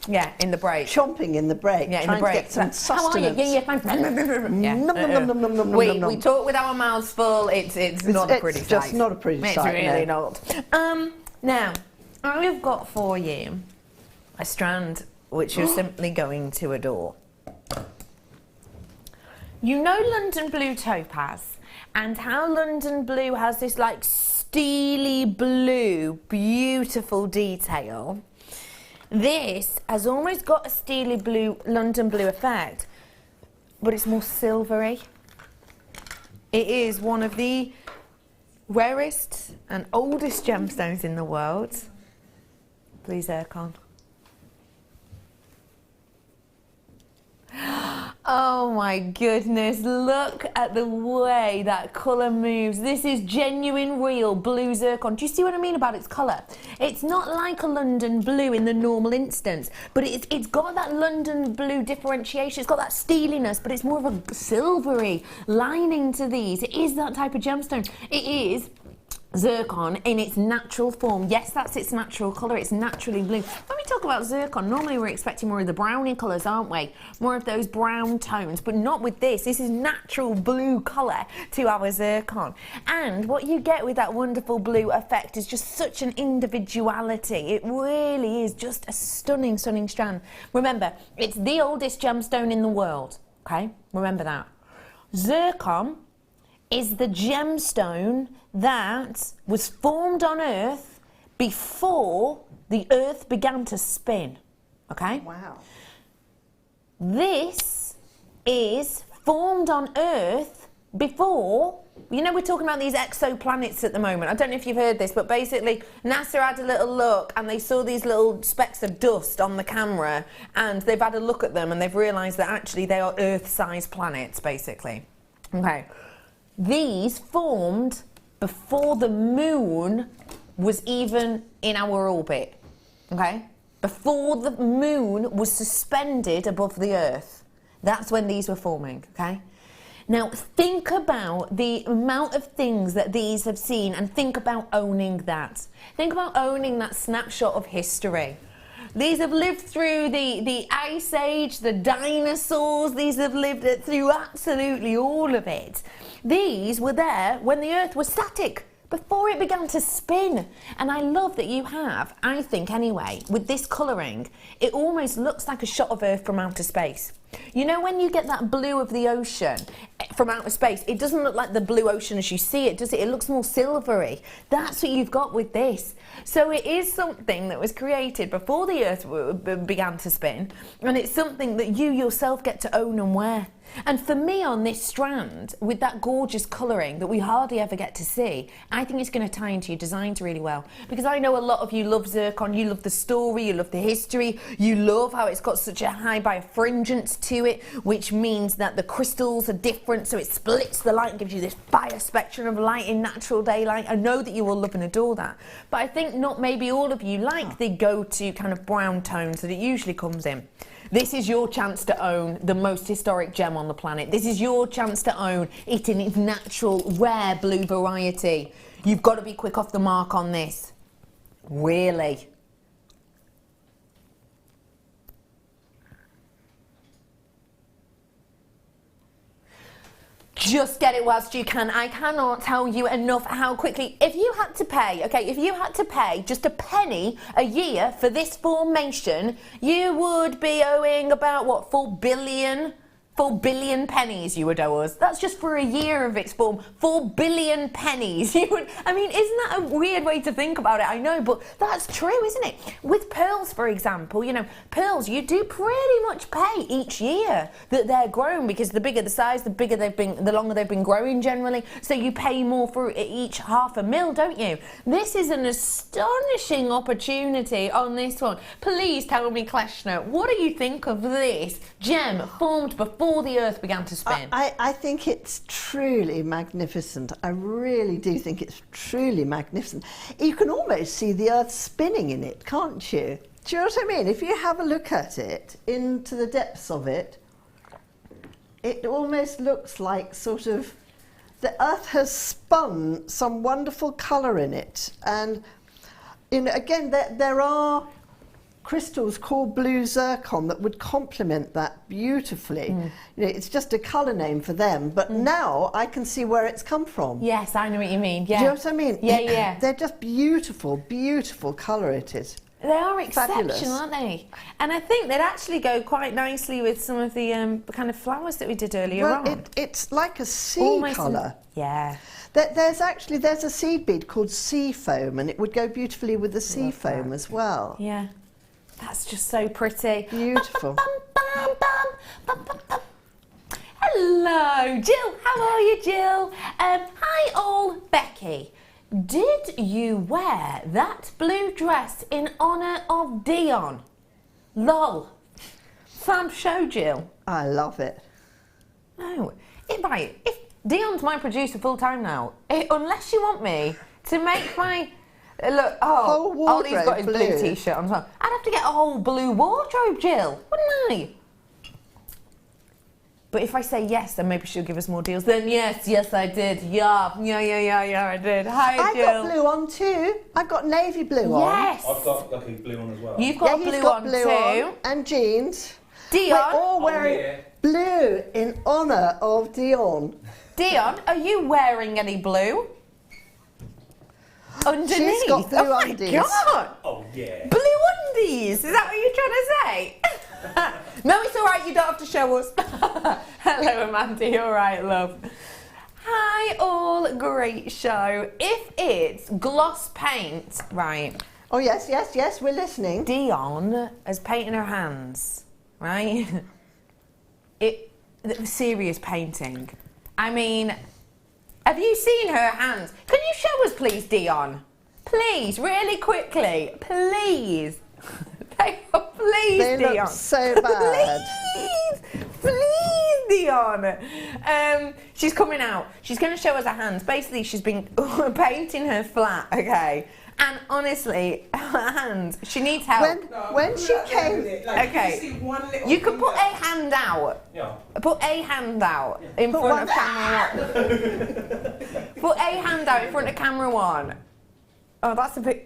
Yeah, in the break. Chomping in the break. Yeah, in trying the break. to get some sustenance. How are you? Yeah, fine. Yeah. We talk with our mouths full. It's not a pretty sight. It's just not a pretty sight. It's really not. Now, I have got for you a strand which you're simply going to adore. You know London Blue Topaz, and how London Blue has this like steely blue, beautiful detail. This has almost got a steely blue, London Blue effect, but it's more silvery. It is one of the rarest and oldest gemstones in the world. Please, Erkan. Oh my goodness, look at the way that colour moves. This is genuine, real blue zircon. Do you see what I mean about its colour? It's not like a London blue in the normal instance, but it's got that London blue differentiation. It's got that steeliness, but it's more of a silvery lining to these. It is that type of gemstone. It is zircon in its natural form. Yes, that's its natural colour, it's naturally blue. When we talk about zircon, normally we're expecting more of the brownie colours, aren't we? More of those brown tones, but not with this. This is natural blue colour to our zircon. And what you get with that wonderful blue effect is just such an individuality. It really is just a stunning, stunning strand. Remember, it's the oldest gemstone in the world, okay? Remember that. Zircon is the gemstone that was formed on Earth before the Earth began to spin, okay? Wow. This is formed on Earth before, you know, we're talking about these exoplanets at the moment. I don't know if you've heard this, but basically NASA had a little look and they saw these little specks of dust on the camera, and they've had a look at them and they've realised that actually they are Earth-sized planets, basically. Okay. These formed before the moon was even in our orbit, okay? Before the moon was suspended above the Earth. That's when these were forming, okay? Now, think about the amount of things that these have seen and think about owning that. Think about owning that snapshot of history. These have lived through the Ice Age, the dinosaurs. These have lived through absolutely all of it. These were there when the Earth was static, before it began to spin. And I love that you have, I think anyway, with this colouring, it almost looks like a shot of Earth from outer space. You know, when you get that blue of the ocean from outer space, it doesn't look like the blue ocean as you see it, does it? It looks more silvery. That's what you've got with this. So it is something that was created before the Earth began to spin, and it's something that you yourself get to own and wear. And for me on this strand, with that gorgeous colouring that we hardly ever get to see, I think it's going to tie into your designs really well. Because I know a lot of you love zircon, you love the story, you love the history, you love how it's got such a high birefringence to it, which means that the crystals are different, so it splits the light and gives you this fire spectrum of light in natural daylight. I know that you will love and adore that. But I think not maybe all of you like the go-to kind of brown tones that it usually comes in. This is your chance to own the most historic gem on the planet. This is your chance to own it in its natural, rare blue variety. You've got to be quick off the mark on this. Really. Just get it whilst you can. I cannot tell you enough how quickly, if you had to pay, okay, if you had to pay just a penny a year for this formation, you would be owing about, what, 4 billion pennies you would owe us. That's just for a year of its form. 4 billion pennies. You would, I mean, isn't that a weird way to think about it? I know, but that's true, isn't it? With pearls, for example, you know, pearls, you do pretty much pay each year that they're grown, because the bigger the size, the bigger they've been, the longer they've been growing generally. So you pay more for each $500,000, don't you? This is an astonishing opportunity on this one. Please tell me, Kleshna, what do you think of this gem formed before the Earth began to spin? I think it's truly magnificent. I really do think it's truly magnificent. You can almost see the Earth spinning in it, can't you? Do you know what I mean? If you have a look at it, into the depths of it, it almost looks like sort of the Earth has spun some wonderful colour in it. And you know, again, there are crystals called blue zircon that would complement that beautifully. You know, it's just a colour name for them, but now I can see where it's come from. Yes, I know what you mean. Yeah. Do you know what I mean? Yeah, yeah. They're just beautiful, beautiful colour it is. They are exceptional, Fabulous. aren't they? And I think they'd actually go quite nicely with some of the kind of flowers that we did earlier on. It's like a sea Almost colour. Yeah. There's a seed bead called sea foam, and it would go beautifully with the sea foam as well. Yeah. That's just so pretty. Beautiful. Hello, Jill. How are you, Jill? Hi, all. Becky, did you wear that blue dress in honour of Dion? Lol. Fab show, Jill. I love it. No. If Dion's my producer full time now, unless you want me to make my... Look, Whole wardrobe Ollie's got his blue blue. t-shirt on as well. I'd have to get a whole blue wardrobe, Jill, wouldn't I? But if I say yes, then maybe she'll give us more deals. Then yes, I did. Yeah, I did. Hi, Jill. I got blue on too. I got navy blue on. Yes. I've got lucky blue on as well. You've got he's blue got on blue too. on and jeans. Dion. We're all wearing blue in honour of Dion. Dion, are you wearing any blue? Underneath? She's got blue undies. Oh my God. Oh, yeah. Blue undies? Is that what you're trying to say? No, it's all right. You don't have to show us. Hello, Amanda. You all right, love? Hi, all. Great show. If it's gloss paint, right? Oh, yes, we're listening. Dion has painted her hands, right? Serious painting. I mean, have you seen her hands? Can you show us, please, Dion? Please, really quickly. Please. Please, They Dion. look so bad. Please, Dion. She's coming out. She's going to show us her hands. Basically, she's been painting her flat, okay? And honestly, her hands, she needs help. When she came... Okay, you could put a hand out. Yeah. Put a hand out in front of camera one. Put a hand out in front of camera one. Oh, that's a bit...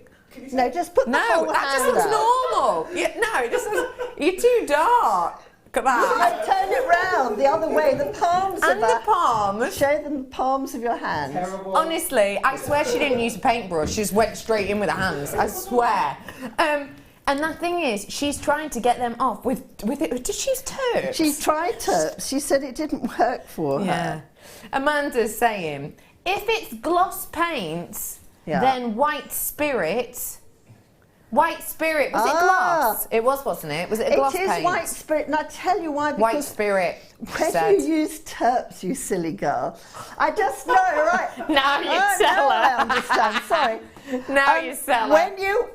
No, just put the whole that just hand looks out. normal. No, it just looks... You're too dark. Look at that. Turn it round the other way, the palms And of the her. palms. Show them the palms of your hands. Terrible. Honestly, I swear she didn't use a paintbrush. She just went straight in with her hands. I swear. And the thing is, she's trying to get them off with it. Did she use terps? She tried to. She said it didn't work for her. Yeah. Amanda's saying, if it's gloss paints, then white spirit. White spirit, was it gloss? It was, wasn't it? Was it a gloss paint? It is white spirit, and I tell you why. White Because spirit. when you use terps, you silly girl. I just know, right? Now you tell her. I understand. Sorry. Now you sell her. When you...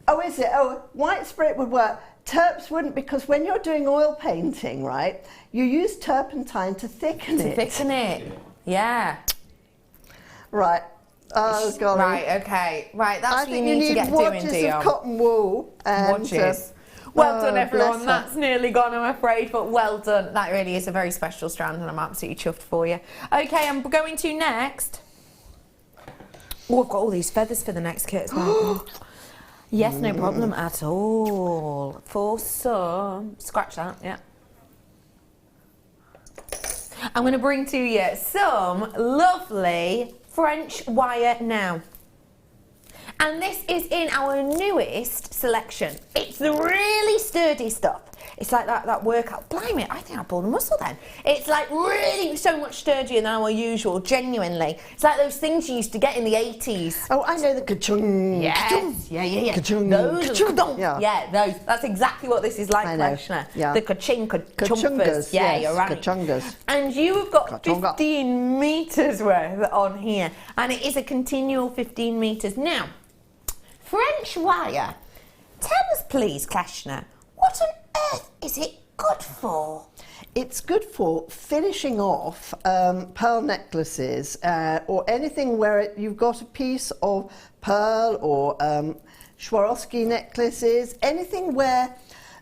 Oh, is it? Oh, white spirit would work. Terps wouldn't, because when you're doing oil painting, right, you use turpentine to thicken it. To thicken it. Yeah. Right. Oh, golly. Right, okay. Right, that's I what you think need to get doing, watches Dion. of cotton wool. And, Watches. Well done, everyone. bless her. That's nearly gone, I'm afraid, but well done. That really is a very special strand, and I'm absolutely chuffed for you. Okay, I'm going to next. Oh, I've got all these feathers for the next kit as well. Yes, no problem at all. For some... Scratch that, yeah. I'm going to bring to you some lovely French wire now. And this is in our newest selection. It's the really sturdy stuff. It's like that workout. Blimey, I think I pulled a muscle then. It's like really so much sturdier than our usual, genuinely. It's like those things you used to get in the 80s. Oh, I know the ka-chung. Yes. Ka-chung. Yeah. Ka-chung. Those. Ka-chung. Yeah, those. That's exactly what this is like, I know. Kleshna. Yeah. The ka-ching, ka-chumpers. Ka-chungas, Yeah, yes, you're right. ka-chungas. And you have got Ka-chunga. 15 metres worth on here. And it is a continual 15 metres. Now, French wire. Tell us, please, Kleshna, what on earth is it good for? It's good for finishing off pearl necklaces or anything where you've got a piece of pearl or Swarovski necklaces, anything where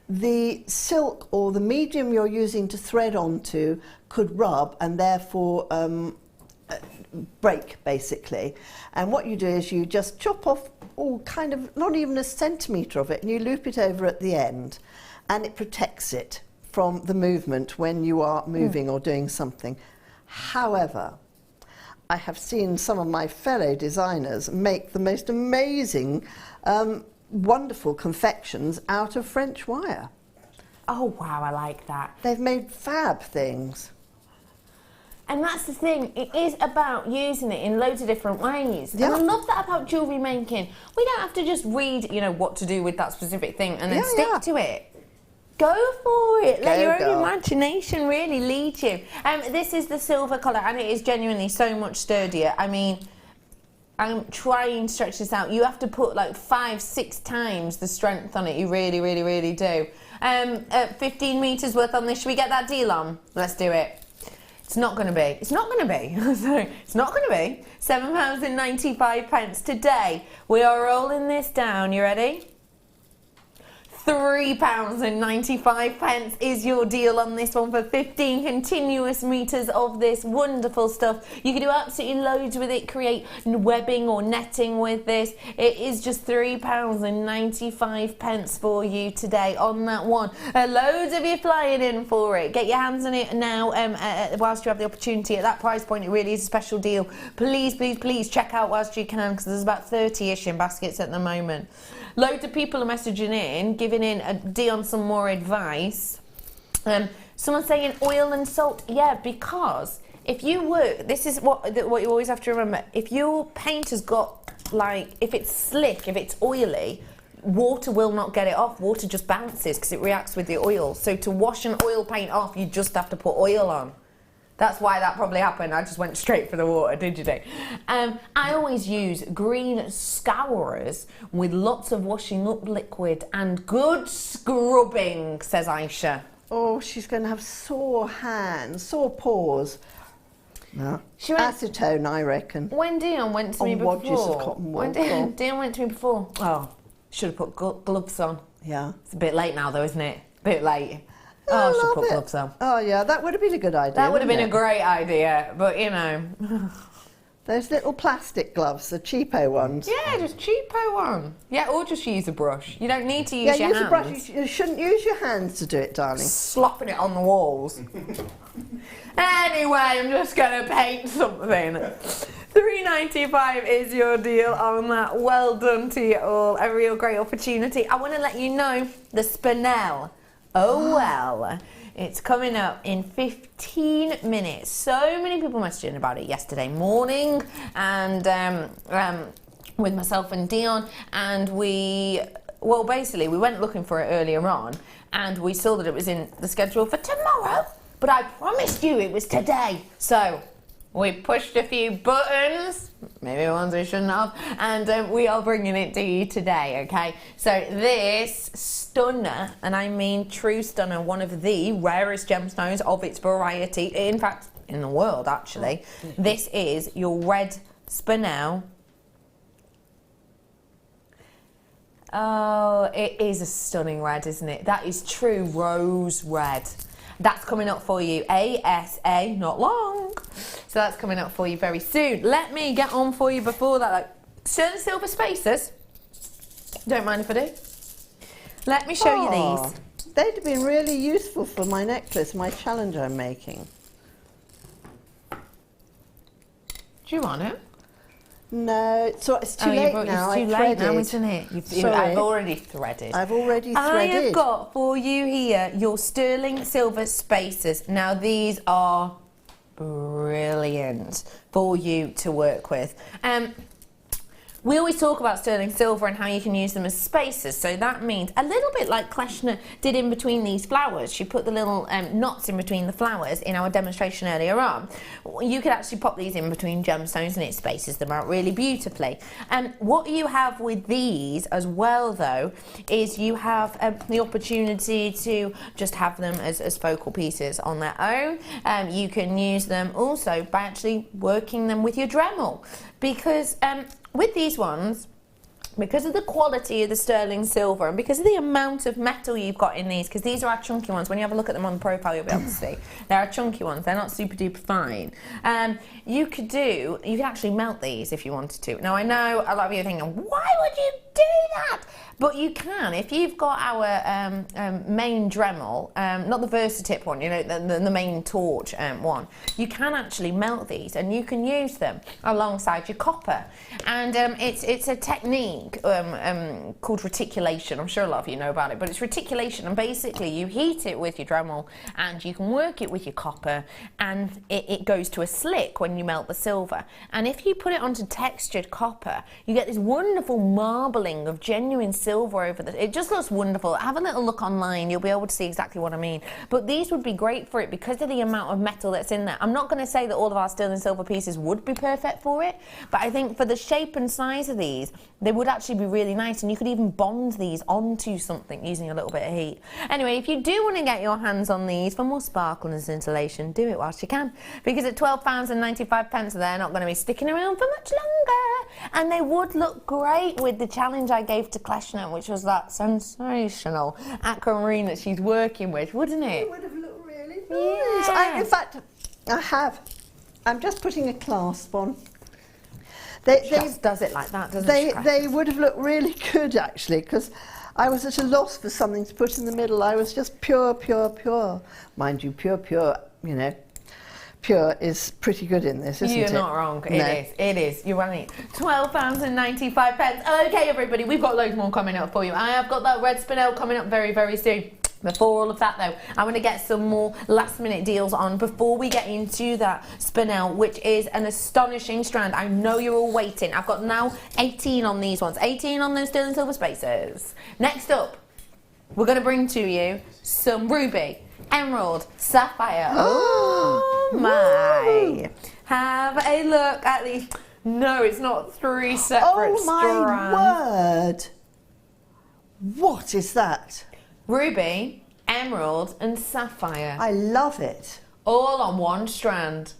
the silk or the medium you're using to thread onto could rub and therefore break, basically. And what you do is you just chop off kind of not even a centimetre of it, and you loop it over at the end, and it protects it from the movement when you are moving or doing something. However, I have seen some of my fellow designers make the most amazing, wonderful confections out of French wire. Oh, wow, I like that. They've made fab things. And that's the thing, it is about using it in loads of different ways. Yeah. And I love that about jewellery making. We don't have to just read, what to do with that specific thing and then stick to it. Go for it. Let your own imagination really lead you. This is the silver colour, and it is genuinely so much sturdier. I mean, I'm trying to stretch this out. You have to put like 5-6 times the strength on it. You really, really, really do. 15 metres worth on this. Should we get that deal on? Let's do it. It's not going to be. It's not going to be. It's not going to be. £7.95 today. We are rolling this down. You ready? £3.95 is your deal on this one for 15 continuous meters of this wonderful stuff. You can do absolutely loads with it, create webbing or netting with this. It is just £3.95 for you today on that one. Loads of you flying in for it. Get your hands on it now whilst you have the opportunity. At that price point, it really is a special deal. Please, please, please check out whilst you can, because there's about 30-ish in baskets at the moment. Loads of people are messaging in, giving Dion some more advice. Someone saying oil and salt. Yeah, because if you work, this is what you always have to remember. If your paint has got, like, if it's slick, if it's oily, water will not get it off. Water just bounces because it reacts with the oil. So to wash an oil paint off, you just have to put oil on. That's why that probably happened. I just went straight for the water, did you think? I always use green scourers with lots of washing up liquid and good scrubbing, says Aisha. Oh, she's going to have sore hands, sore paws. No. Acetone, I reckon. When Dion went to me before. Wadges of cotton wool. When Dion went to me before. Oh, should have put gloves on. Yeah. It's a bit late now, though, isn't it? A bit late. Oh, I should put gloves on. Oh, yeah, that would have been a good idea. That would have been a great idea, but you know. Those little plastic gloves, the cheapo ones. Yeah, just cheapo one. Yeah, or just use a brush. You don't need to use your hands. Yeah, use a brush. You shouldn't use your hands to do it, darling. Slopping it on the walls. Anyway, I'm just going to paint something. £3.95 is your deal on that. Well done to you all. A real great opportunity. I want to let you know the Spinel. Oh well, it's coming up in 15 minutes. So many people messaging about it yesterday morning, and with myself and Dion, and basically we went looking for it earlier on, and we saw that it was in the schedule for tomorrow, but I promised you it was today. So we pushed a few buttons, maybe ones we shouldn't have, and we are bringing it to you today, okay? So this stunner, and I mean true stunner, one of the rarest gemstones of its variety, in fact, in the world, actually. This is your red Spinel. Oh, it is a stunning red, isn't it? That is true rose red. That's coming up for you ASA, not long. So that's coming up for you very soon. Let me get on for you before that. Like, sterling silver spacers. Don't mind if I do. Let me show you these. They'd have been really useful for my necklace, my challenge I'm making. Do you want it? No, it's too late now. It's too late now, isn't it? I've already threaded. I've already threaded. I have got for you here your sterling silver spacers. Now these are brilliant for you to work with. We always talk about sterling silver and how you can use them as spacers, so that means a little bit like Kleshna did in between these flowers. She put the little knots in between the flowers in our demonstration earlier on. You could actually pop these in between gemstones and it spaces them out really beautifully. What you have with these as well, though, is you have the opportunity to just have them as focal pieces on their own. You can use them also by actually working them with your Dremel, because with these ones, because of the quality of the sterling silver and because of the amount of metal you've got in these, because these are our chunky ones, when you have a look at them on the profile you'll be able to see, they're our chunky ones, they're not super duper fine. You could actually melt these if you wanted to. Now I know a lot of you are thinking, why would you do that? But you can, if you've got our main Dremel, not the Versatip one, you know, the main torch one, you can actually melt these and you can use them alongside your copper. And it's a technique called reticulation. I'm sure a lot of you know about it, but it's reticulation, and basically you heat it with your Dremel and you can work it with your copper, and it goes to a slick when you melt the silver. And if you put it onto textured copper, you get this wonderful marbling of genuine silver over it just looks wonderful. Have a little look online, you'll be able to see exactly what I mean. But these would be great for it because of the amount of metal that's in there. I'm not going to say that all of our sterling silver pieces would be perfect for it, but I think for the shape and size of these, they would actually be really nice, and you could even bond these onto something using a little bit of heat. Anyway, if you do want to get your hands on these for more sparkle and scintillation, do it whilst you can, because at £12.95 they're not going to be sticking around for much longer. And they would look great with the challenge I gave to Kleshna, which was that sensational aquamarine that she's working with, wouldn't it? It would have looked really nice. In fact, I have. I'm just putting a clasp on. She just does it like that, doesn't she? They would have looked really good, actually, because I was at a loss for something to put in the middle. I was just pure. Mind you, pure, you know, pure is pretty good in this, isn't it? You're not wrong. It is. You're right. £12.95. Okay, everybody, we've got loads more coming up for you. I have got that red spinel coming up very, very soon. Before all of that, though, I want to get some more last-minute deals on before we get into that spinel, which is an astonishing strand. I know you're all waiting. I've got now 18 on these ones, 18 on those sterling silver spacers. Next up, we're going to bring to you some ruby, emerald, sapphire. Oh my! Have a look at these. No, it's not 3 separate strands. Oh my word! What is that? Ruby, emerald and sapphire. I love it. All on one strand.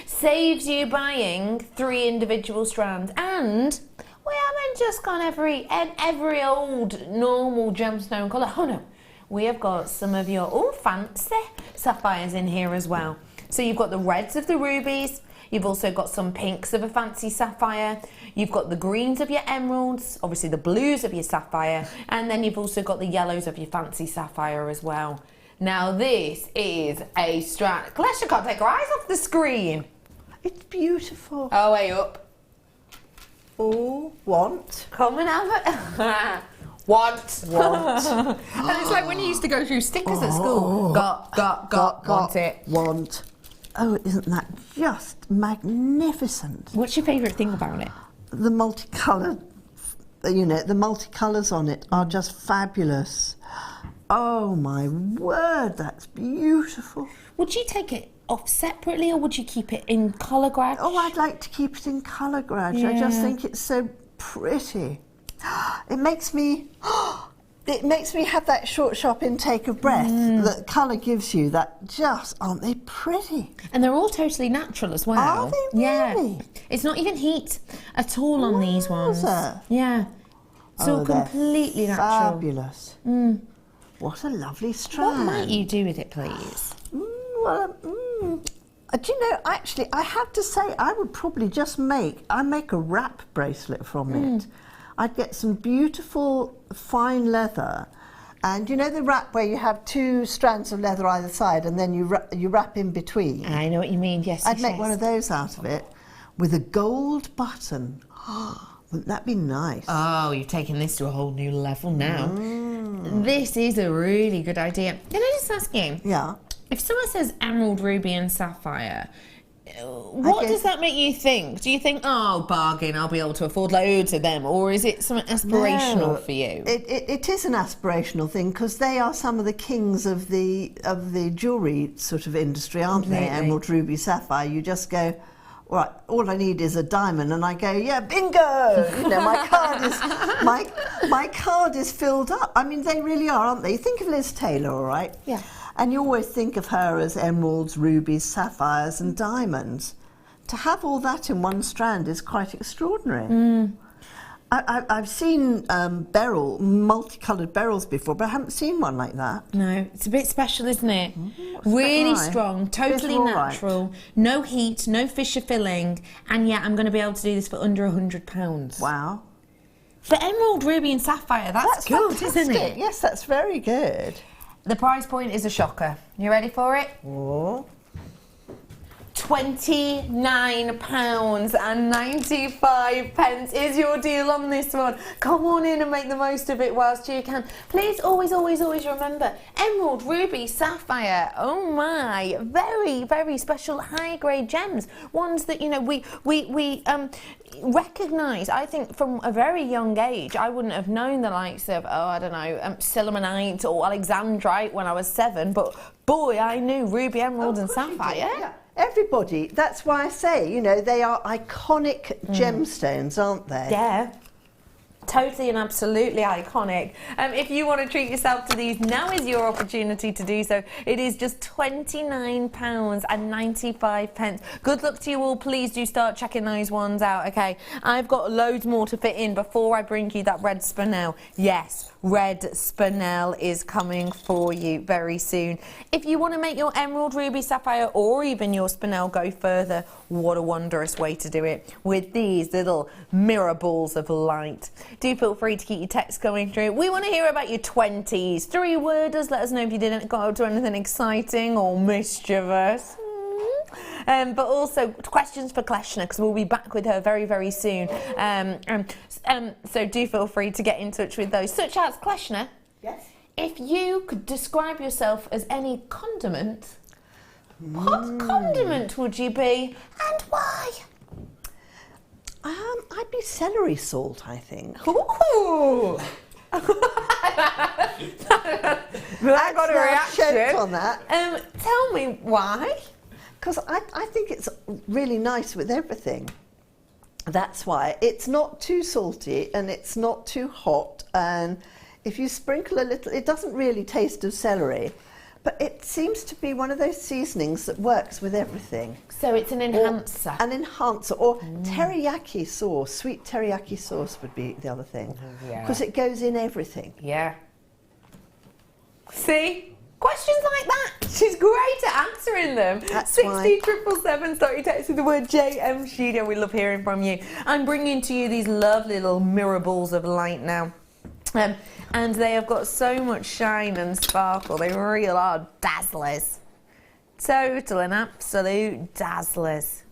Saves you buying 3 individual strands, and we haven't just gone every old normal gemstone colour. Oh no, we have got some of your fancy sapphires in here as well. So you've got the reds of the rubies, you've also got some pinks of a fancy sapphire, you've got the greens of your emeralds, obviously the blues of your sapphire, and then you've also got the yellows of your fancy sapphire as well. Now this is a strand. Kleshna can't take her eyes off the screen. It's beautiful. Oh, way up. Oh, want. Come and have it. Want. And it's like when you used to go through stickers at school. Got, want it. Want. Oh, isn't that just magnificent? What's your favourite thing about it? The multicoloured, you know, the multicolours on it are just fabulous. Oh my word, that's beautiful. Would you take it off separately or would you keep it in colour grudge? Oh, I'd like to keep it in colour grudge. Yeah. I just think it's so pretty. It makes me have that short, sharp intake of breath that colour gives you. That just, aren't they pretty? And they're all totally natural as well. Are they really? Yeah. It's not even heat at all on these ones. Yeah. It's all completely natural. Fabulous. What a lovely strand. What might you do with it, please? Do you know, actually, I have to say, I would probably just make a wrap bracelet from it. I'd get some beautiful fine leather, and you know the wrap where you have 2 strands of leather either side, and then you wrap in between. I know what you mean. Yes. I'd make one of those out of it with a gold button. Wouldn't that be nice? Oh, you've taken this to a whole new level now. This is a really good idea. Can I just ask you? Yeah. If someone says emerald, ruby and sapphire, what does that make you think? Do you think, oh, bargain, I'll be able to afford loads of them? Or is it something aspirational for you? It is an aspirational thing, because they are some of the kings of the jewellery sort of industry, aren't they? Emerald, ruby, sapphire. You just go, right, all I need is a diamond, and I go, yeah, bingo! You know, my card is filled up. I mean, they really are, aren't they? Think of Liz Taylor, all right? Yeah. And you always think of her as emeralds, rubies, sapphires and diamonds. To have all that in one strand is quite extraordinary. I've seen multicoloured beryls before, but I haven't seen one like that. No, it's a bit special, isn't it? Really strong, totally natural, no heat, no fissure filling, and yet I'm going to be able to do this for under £100. Wow. For emerald, ruby and sapphire, that's good, fantastic. Isn't it? Yes, that's very good. The price point is a shocker. You ready for it? Oh. £29.95 is your deal on this one. Come on in and make the most of it whilst you can. Please always remember, emerald, ruby, sapphire, oh my, very, very special high-grade gems. Ones that, you know, we recognise. I think from a very young age, I wouldn't have known the likes of, Sillimanite or Alexandrite when I was 7, but boy, I knew ruby, emerald and sapphire. Yeah. Everybody, that's why I say, you know, they are iconic gemstones, aren't they? Yeah. Totally and absolutely iconic. If you want to treat yourself to these, now is your opportunity to do so. It is just £29.95. Good luck to you all. Please do start checking those ones out, okay? I've got loads more to fit in before I bring you that red spinel. Yes, red spinel is coming for you very soon. If you want to make your emerald, ruby, sapphire, or even your spinel go further, what a wondrous way to do it with these little mirror balls of light. Do feel free to keep your text going through. We want to hear about your 20s. 3-worders, let us know if you didn't go up to anything exciting or mischievous. But also questions for Kleshna, because we'll be back with her very, very soon. So do feel free to get in touch with those, such as Kleshna. Yes. If you could describe yourself as any condiment, what condiment would you be and why? I'd be celery salt, I think. Ooh. I got a reaction on that. Tell me why. Because I think it's really nice with everything. That's why. It's not too salty and it's not too hot. And if you sprinkle a little, it doesn't really taste of celery, but it seems to be one of those seasonings that works with everything. So it's an enhancer. An enhancer, or teriyaki sauce. Sweet teriyaki sauce would be the other thing. Because it goes in everything. Yeah. See? Questions like that. She's great at answering them. 60777, start your text with the word JM Studio. We love hearing from you. I'm bringing to you these lovely little mirror balls of light now. And they have got so much shine and sparkle. They really are dazzlers. Total and absolute dazzlers.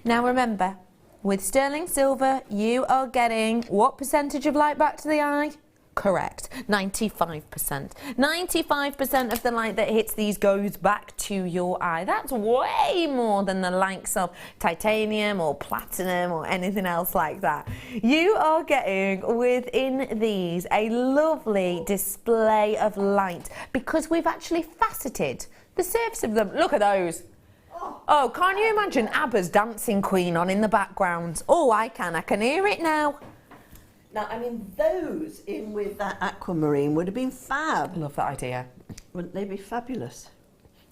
Now remember, with sterling silver, you are getting what percentage of light back to the eye? Correct, 95%. 95% of the light that hits these goes back to your eye. That's way more than the likes of titanium or platinum or anything else like that. You are getting within these a lovely display of light because we've actually faceted the surface of them. Look at those. Oh, can't you imagine ABBA's Dancing Queen on in the background? Oh, I can hear it now. Now, I mean, those in with that aquamarine would have been fab. Love that idea. Wouldn't they be fabulous?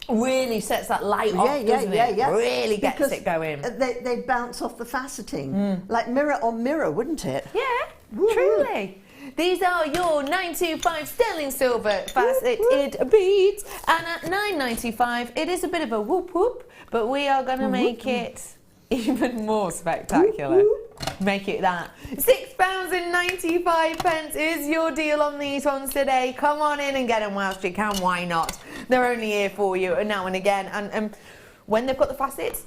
Really sets that light off, doesn't it? Really gets it going. They bounce off the faceting. Like mirror on mirror, wouldn't it? Yeah, truly. These are your 925 sterling silver faceted beads. And at $9.95, it is a bit of a whoop whoop, but we are going to make it even more spectacular. Make it that. £6.95 is your deal on these ones today. Come on in and get them whilst you can. Why not? They're only here for you now and again. And when they've got the facets,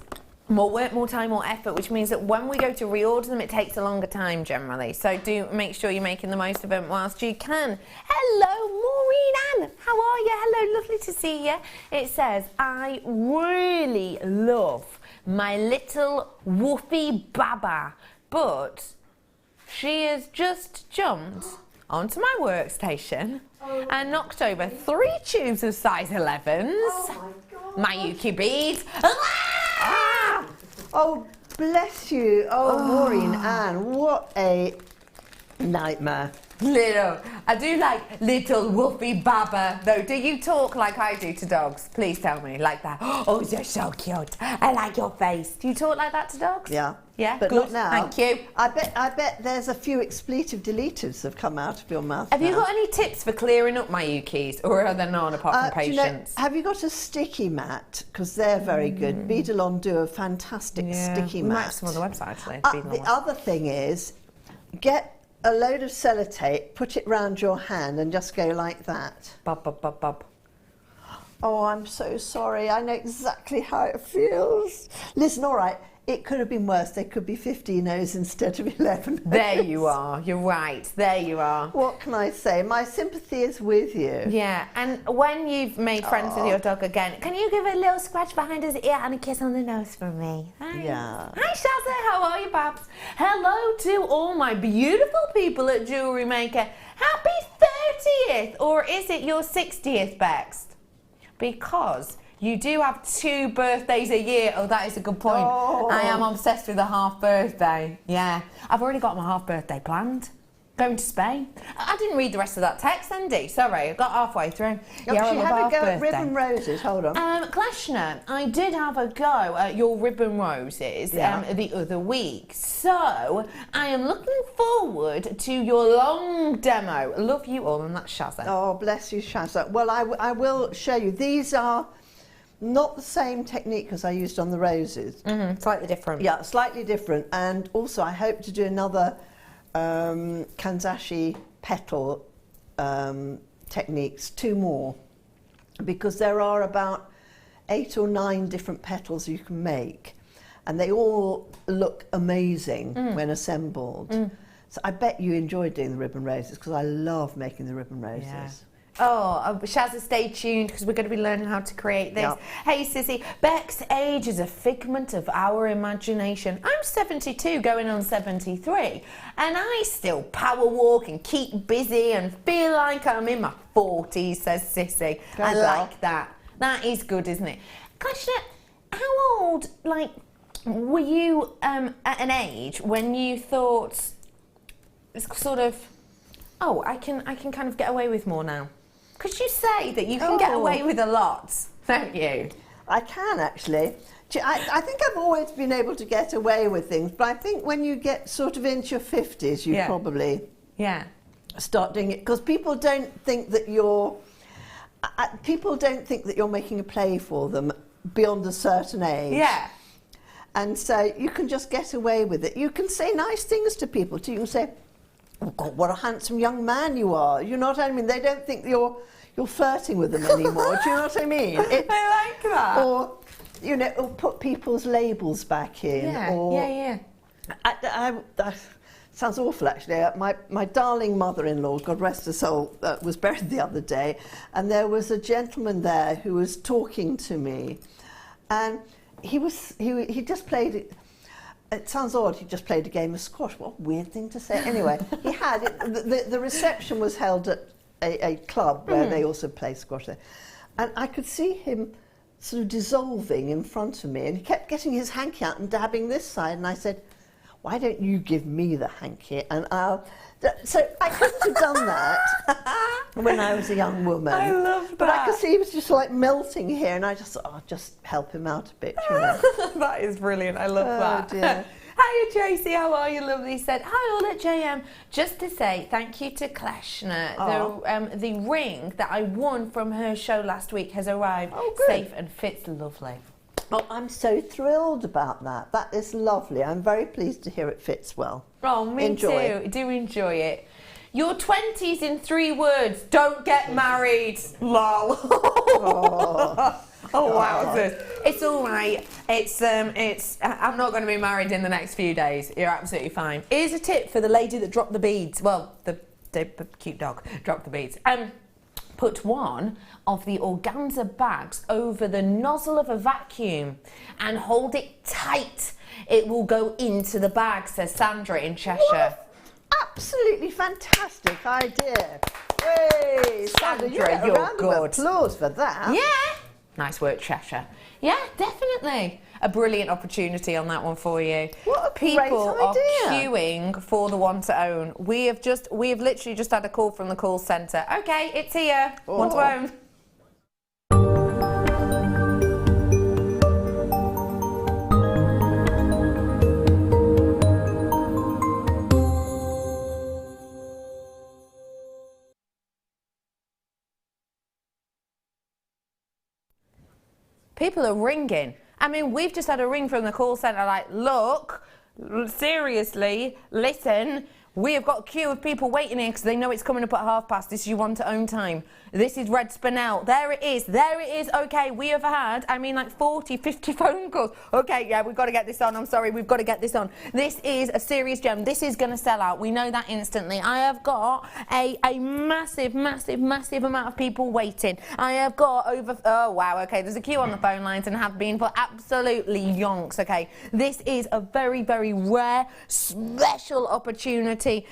more work, more time, more effort, which means that when we go to reorder them, it takes a longer time generally. So do make sure you're making the most of them whilst you can. Hello, Maureen Ann. How are you? Hello, lovely to see you. It says, I really love my little woofy baba, but she has just jumped onto my workstation and knocked over 3 tubes of size 11s. Oh my Yuki beads. Oh, bless you. Oh, Maureen Ann, what a nightmare. I do like little woofy baba, though. Do you talk like I do to dogs? Please tell me, like that. Oh, you're so cute. I like your face. Do you talk like that to dogs? Yeah. Yeah, but good. Not now. Thank you. I bet there's a few expletive deleters have come out of your mouth. Have you got any tips for clearing up my Yukis, or are there none apart from patience? Have you got a sticky mat? Because they're very good. Beadalon do a fantastic sticky mat. We might have some on the website actually. The other thing is, get a load of sellotape, put it round your hand and just go like that. Bub, bub, bub, bub. Oh, I'm so sorry. I know exactly how it feels. Listen, all right, it could have been worse. There could be 15 O's instead of 11 O's. There you are. You're right. There you are. What can I say? My sympathy is with you. Yeah, and when you've made friends with your dog again, can you give a little scratch behind his ear and a kiss on the nose for me? Thanks. Yeah. Hi, Shazza. How are you, Babs? Hello to all my beautiful people at Jewellery Maker. Happy 30th, or is it your 60th, Bex? Because you do have 2 birthdays a year. Oh, that is a good point. I am obsessed with a half birthday. Yeah. I've already got my half birthday planned. Going to Spain. I didn't read the rest of that text, Andy. Sorry, I got halfway through. She had a go at ribbon roses. Hold on. Kleshna, I did have a go at your ribbon roses the other week. So I am looking forward to your long demo. Love you all, and that's Shazza. Oh, bless you, Shazza. Well, I will show you. These are not the same technique as I used on the roses. Slightly different. Yeah, slightly different. And also, I hope to do another Kanzashi petal techniques, 2 more, because there are about 8 or 9 different petals you can make, and they all look amazing when assembled. So I bet you enjoyed doing the ribbon roses, because I love making the ribbon roses. Yeah. Oh, Shazza, stay tuned because we're going to be learning how to create this. Yep. Hey, Sissy, Beck's age is a figment of our imagination. I'm 72, going on 73, and I still power walk and keep busy and feel like I'm in my 40s, says Sissy. I like that. That is good, isn't it? Kleshna, how old, were you at an age when you thought, sort of, oh, I can kind of get away with more now? Because you say that you can get away with a lot, don't you? I can, actually. I think I've always been able to get away with things, but I think when you get sort of into your 50s, you probably start doing it, because people don't think that you're making a play for them beyond a certain age. Yeah. And so you can just get away with it. You can say nice things to people too. You can say, "Oh God, what a handsome young man you are." You know what I mean? They don't think you're flirting with them anymore. Do you know what I mean? I like that. Or, you know, or put people's labels back in. Yeah, or, that sounds awful, actually. My darling mother-in-law, God rest her soul, was buried the other day, and there was a gentleman there who was talking to me, and he just played it. It sounds odd, he just played a game of squash. What a weird thing to say. Anyway, he had it. The reception was held at a club where they also play squash there. And I could see him sort of dissolving in front of me, and he kept getting his hanky out and dabbing this side, and I said, "Why don't you give me the hanky and I'll..." So I couldn't have done that when I was a young woman. I love that. But I could see he was just like melting here, and I just thought, "Oh, just help him out a bit." You know? That is brilliant. I love that. Dear. Hiya Tracy, how are you? Lovely. Said hi all at JM. Just to say thank you to Kleshna. The ring that I won from her show last week has arrived safe and fits lovely. Oh, I'm so thrilled about that. That is lovely. I'm very pleased to hear it fits well. Oh, me too. Do enjoy it. Your 20s in 3 words. Don't get married. Lol. Oh wow, it's all right. I'm not going to be married in the next few days. You're absolutely fine. Here's a tip for the lady that dropped the beads. Well, the cute dog dropped the beads. Put one of the organza bags over the nozzle of a vacuum and hold it tight. It will go into the bag, says Sandra in Cheshire. What? Absolutely fantastic idea. Hey, Sandra, you're good. Applause for that. Yeah. Nice work, Cheshire. Yeah, definitely. A brilliant opportunity on that one for you. What a People great are idea. queuing for the one to own. We have literally just had a call from the call centre. Okay, it's here. One to own. People are ringing. I mean, we've just had a ring from the call centre like, look, seriously, listen, we have got a queue of people waiting here because they know it's coming up at past. This is your one to own time. This is Red Spinel. There it is. There it is. Okay, we have had, like 40, 50 phone calls. Okay, yeah, we've got to get this on. I'm sorry, we've got to get this on. This is a serious gem. This is going to sell out. We know that instantly. I have got a massive, massive, massive amount of people waiting. I have got over, oh wow, okay, there's a queue on the phone lines and have been for absolutely yonks, okay. This is a very, very rare, special opportunity 30.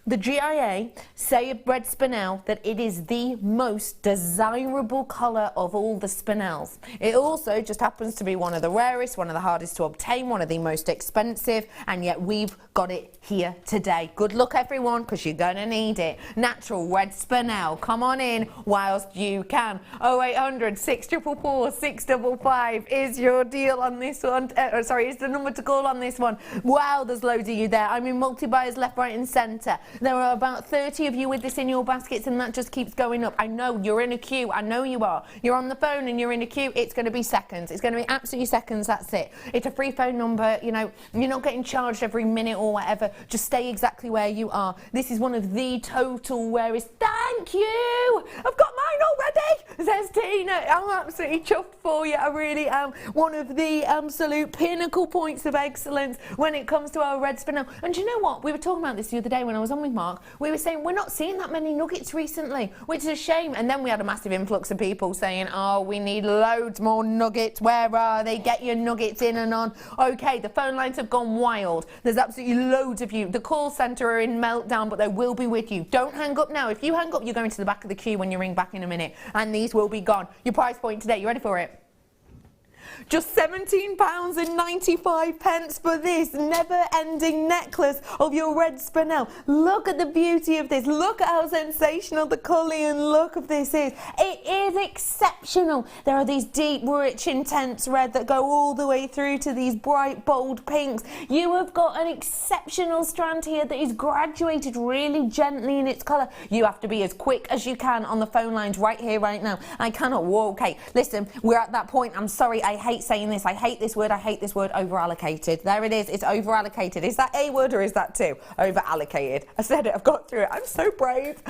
The GIA say of red spinel that it is the most desirable colour of all the spinels. It also just happens to be one of the rarest, one of the hardest to obtain, one of the most expensive, and yet we've got it here today. Good luck everyone, because you're going to need it. Natural red spinel, come on in whilst you can. 0800 644 655 is your deal on this one. Sorry, is the number to call on this one. Wow, there's loads of you there. I mean, multi-buyers left, right and centre. There are about 30 of you with this in your baskets, and that just keeps going up. I know you're in a queue. I know you are. You're on the phone and you're in a queue. It's going to be seconds. It's going to be absolutely seconds. That's it. It's a free phone number. You know, you're not getting charged every minute or whatever. Just stay exactly where you are. This is one of the total rarest. Thank you. I've got mine already, says Tina. I'm absolutely chuffed for you. I really am. One of the absolute pinnacle points of excellence when it comes to our red spinel. And do you know what? We were talking about this the other day when I was on with Mark. We were saying we're not seeing that many nuggets recently, which is a shame. And then we had a massive influx of people saying, oh, we need loads more nuggets. Where are they? Get your nuggets in and on. Okay, the phone lines have gone wild. There's absolutely loads of you. The call centre are in meltdown, but they will be with you. Don't hang up now. If you hang up, you're going to the back of the queue when you ring back in a minute, and these will be gone. Your price point today, you ready for it? Just £17.95 for this never-ending necklace of your red spinel. Look at the beauty of this. Look at how sensational the Cullinan look of this is. It is exceptional. There are these deep, rich, intense red that go all the way through to these bright, bold pinks. You have got an exceptional strand here that is graduated really gently in its colour. You have to be as quick as you can on the phone lines right here, right now. I cannot walk. Okay, listen, we're at that point. I'm sorry, I hate saying this. I hate this word. I hate this word, over-allocated. There it is. It's over-allocated. Is that a word or is that two? Over-allocated. I said it. I've got through it. I'm so brave.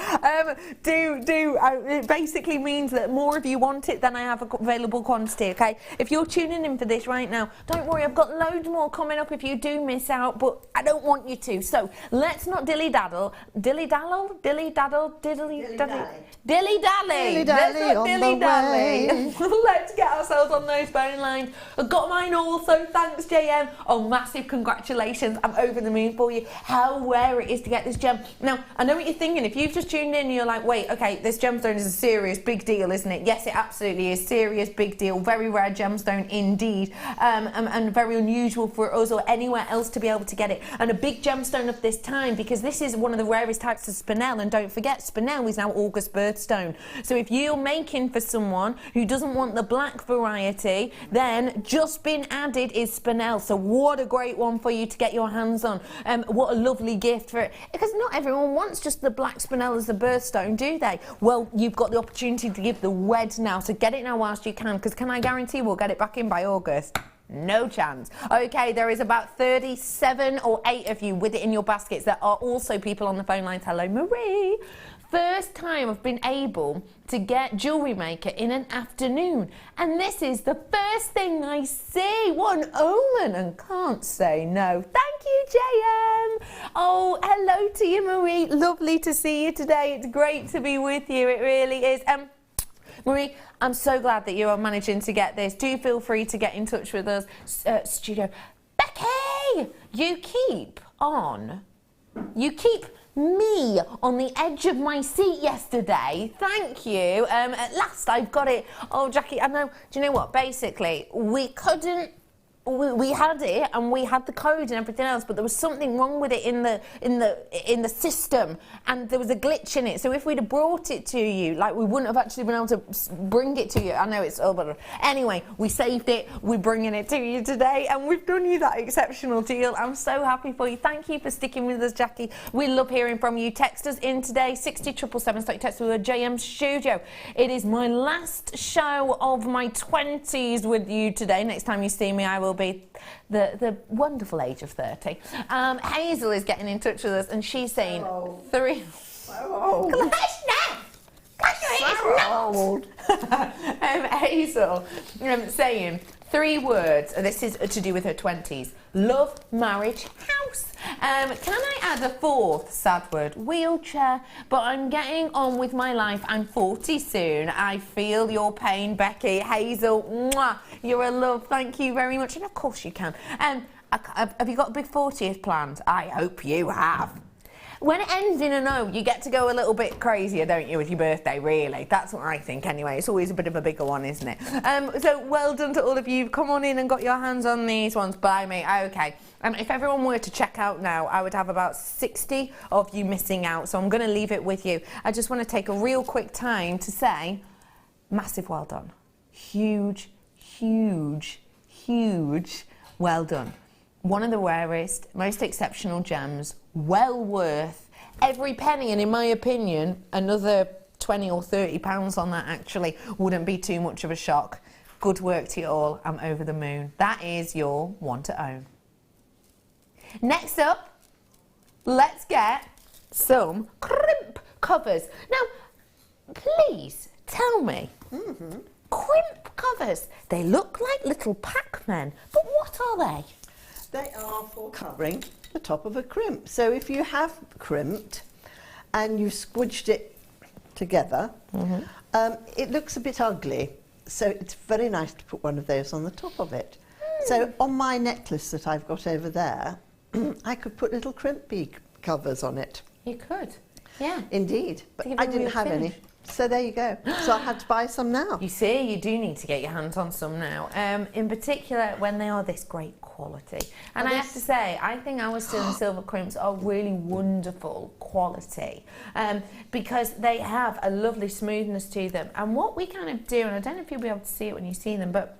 It basically means that more of you want it than I have available quantity, okay? If you're tuning in for this right now, don't worry. I've got loads more coming up if you do miss out, but I don't want you to. So let's not dilly-daddle. Dilly-daddle? Dilly-daddle? Dilly-daddle? Dilly-dally. Let's not dilly-dally. Let's get ourselves on those phone lines. I got mine also, thanks JM. Oh, massive congratulations. I'm over the moon for you. How rare it is to get this gem. Now, I know what you're thinking. If you've just tuned in and you're like, wait, okay, this gemstone is a serious big deal, isn't it? Yes, it absolutely is. Serious big deal. Very rare gemstone indeed. And very unusual for us or anywhere else to be able to get it. And a big gemstone of this time, because this is one of the rarest types of spinel. And don't forget, spinel is now August birthstone. So if you're making for someone who doesn't want the black variety, then just been added is spinel. So what a great one for you to get your hands on. What a lovely gift for it. Because not everyone wants just the black spinel as the birthstone, do they? Well, you've got the opportunity to give the red now. So get it now whilst you can, because can I guarantee we'll get it back in by August? No chance. Okay, there is about 37 or 8 of you with it in your baskets. There are also people on the phone lines. Hello, Marie. First time I've been able to get Jewellery Maker in an afternoon, and this is the first thing I see. What an omen, and can't say no. Thank you, JM. Oh, hello to you, Marie. Lovely to see you today. It's great to be with you. It really is. Marie, I'm so glad that you are managing to get this. Do feel free to get in touch with us. Studio. Becky, you keep me on the edge of my seat yesterday. Thank you. At last I've got it. Oh, Jackie, I know. Do you know what? Basically, we couldn't. We had it and we had the code and everything else, but there was something wrong with it in the system, and there was a glitch in it. So if we'd have brought it to you, like, we wouldn't have actually been able to bring it to you. I know it's but anyway, we saved it. We're bringing it to you today, and we've done you that exceptional deal. I'm so happy for you. Thank you for sticking with us, Jackie. We love hearing from you. Text us in today, 60777. Text with a JM Studio. It is my last show of my 20s with you today. Next time you see me, I will be the wonderful age of 30. Hazel is getting in touch with us, and she's saying Kleshna! Hazel saying 3 words, and this is to do with her 20s. Love, marriage, house. Can I add a 4th sad word? Wheelchair. But I'm getting on with my life. I'm 40 soon. I feel your pain, Becky. Hazel, mwah, you're a love. Thank you very much. And of course you can. Have you got a big 40th planned? I hope you have. When it ends in an O, you get to go a little bit crazier, don't you, with your birthday, really? That's what I think, anyway. It's always a bit of a bigger one, isn't it? So well done to all of you. Come on in and got your hands on these ones by me. Okay. If everyone were to check out now, I would have about 60 of you missing out, so I'm going to leave it with you. I just want to take a real quick time to say, massive well done. Huge, huge, huge well done. One of the rarest, most exceptional gems, well worth every penny, and in my opinion, another 20 or 30 pounds on that actually wouldn't be too much of a shock. Good work to you all. I'm over the moon. That is your one to own. Next up, let's get some crimp covers. Now, please tell me, crimp covers, they look like little Pac-Men, but what are they? They are for covering the top of a crimp. So if you have crimped and you've squidged it together, it looks a bit ugly. So it's very nice to put one of those on the top of it. So on my necklace that I've got over there, I could put little crimp bead covers on it. You could, yeah. Indeed, but I didn't have any. So there you go. So I had to buy some now. You see, you do need to get your hands on some now. In particular, when they are this great quality. And I have to say, I think our sterling silver crimps are really wonderful quality because they have a lovely smoothness to them. And what we kind of do, and I don't know if you'll be able to see it when you see them, but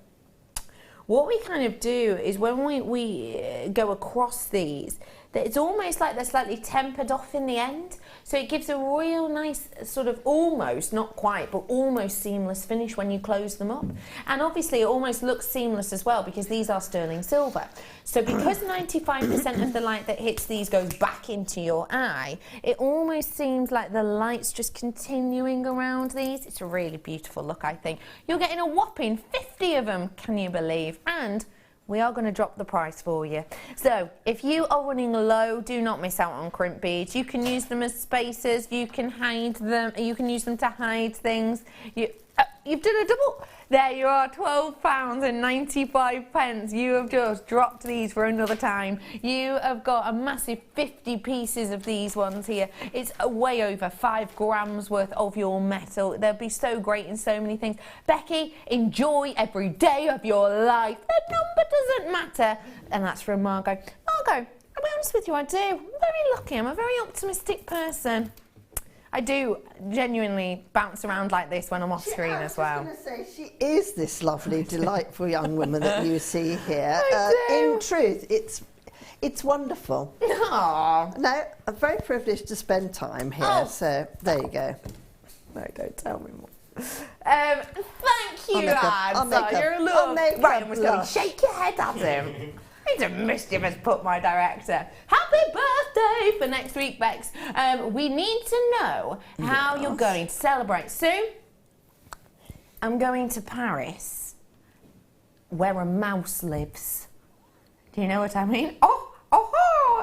what we kind of do is when we go across these, that it's almost like they're slightly tempered off in the end. So it gives a real nice sort of almost, not quite, but almost seamless finish when you close them up. And obviously it almost looks seamless as well because these are sterling silver. So because 95% of the light that hits these goes back into your eye, it almost seems like the light's just continuing around these. It's a really beautiful look, I think. You're getting a whopping 50 of them, can you believe? And we are going to drop the price for you. So if you are running low, do not miss out on crimp beads. You can use them as spacers, you can hide them, you can use them to hide things. You've done a double. There you are, £12.95. You have just dropped these for another time. You have got a massive 50 pieces of these ones here. It's way over 5 grams worth of your metal. They'll be so great in so many things. Becky, enjoy every day of your life. The number doesn't matter. And that's from Margot. Margot, I'll be honest with you, I do. I'm very lucky. I'm a very optimistic person. I do genuinely bounce around like this when I'm off screen as well. I was going to say, she is this lovely, delightful young woman that you see here. In truth, it's wonderful. Aww. No, I'm very privileged to spend time here, so there you go. No, don't tell me more. Thank you, Anne. You're a little... Right, I'm just going to shake your head at him. He's a mischievous put, my director. Happy birthday for next week, Bex. We need to know how you're going to celebrate. Soon, I'm going to Paris, where a mouse lives. Do you know what I mean? Oh,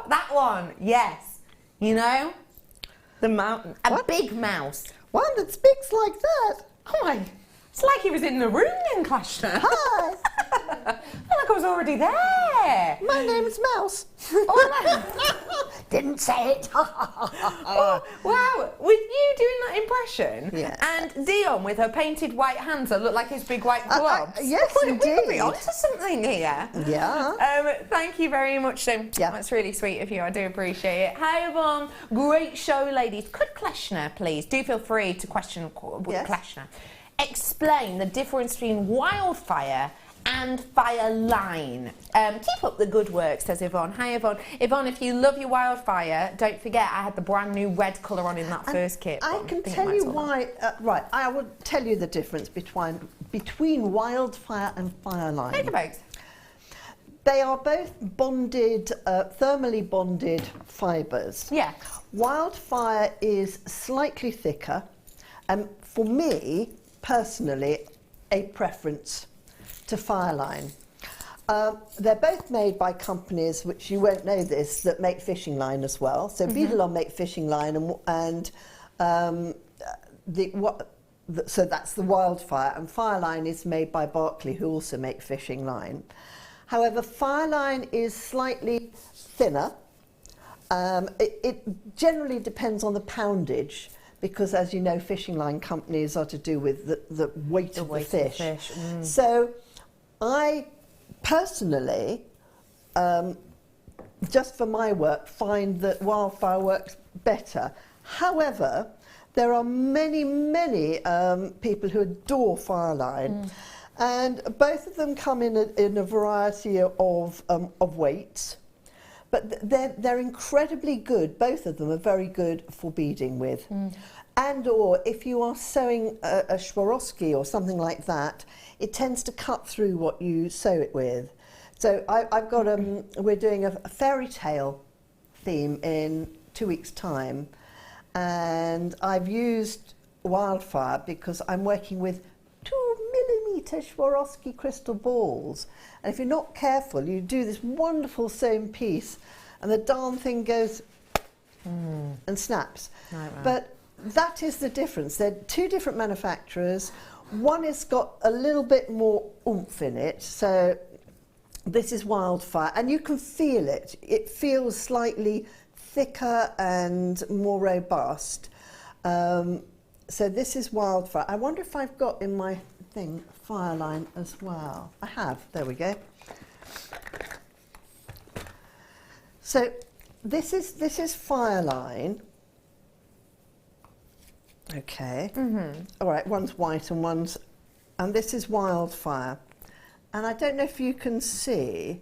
that one. Yes. You know? The mountain. A big mouse. One that speaks like that. Oh my... It's like he was in the room then, Kleshna. Hi. I feel like I was already there. My name's Mouse. Didn't say it. Oh, wow, with you doing that impression, yes. And Dion with her painted white hands that look like his big white gloves. Yes, we could be onto something here. Yeah. Thank you very much, Tim. Yeah. That's really sweet of you. I do appreciate it. Hi, everyone. Great show, ladies. Could Kleshna, please, do feel free to question Kleshna. Explain the difference between wildfire and fire line. Keep up the good work, says Yvonne. Hi, Yvonne. Yvonne, if you love your wildfire, don't forget I had the brand new red colour on in that first kit. I can tell you why. Right, I will tell you the difference between wildfire and fire line. Take a boat. They are both bonded, thermally bonded fibres. Yeah. Wildfire is slightly thicker, and for me, personally, a preference to Fireline. They're both made by companies, which you won't know this, that make fishing line as well. So Beadalon make fishing line, so that's the Wildfire, and Fireline is made by Barclay, who also make fishing line. However, Fireline is slightly thinner, It generally depends on the poundage, because as you know, fishing line companies are to do with the weight of the fish. So I personally, just for my work, find that wildfire works better. However, there are many people who adore Fireline, and both of them come in a variety of weights. But they're incredibly good. Both of them are very good for beading with. And or if you are sewing a Swarovski or something like that, it tends to cut through what you sew it with. So I've got we're doing a fairy tale theme in 2 weeks' time, and I've used wildfire because I'm working with 2mm Swarovski crystal balls. And if you're not careful, you do this wonderful sewn piece and the darn thing goes and snaps. Right. But that is the difference. They're two different manufacturers. One has got a little bit more oomph in it, so this is wildfire, and you can feel it. It feels slightly thicker and more robust. So this is wildfire. I wonder if I've got in my thing Fireline as well. I have. There we go. So this is Fireline. Okay. All right. One's white and this is wildfire. And I don't know if you can see,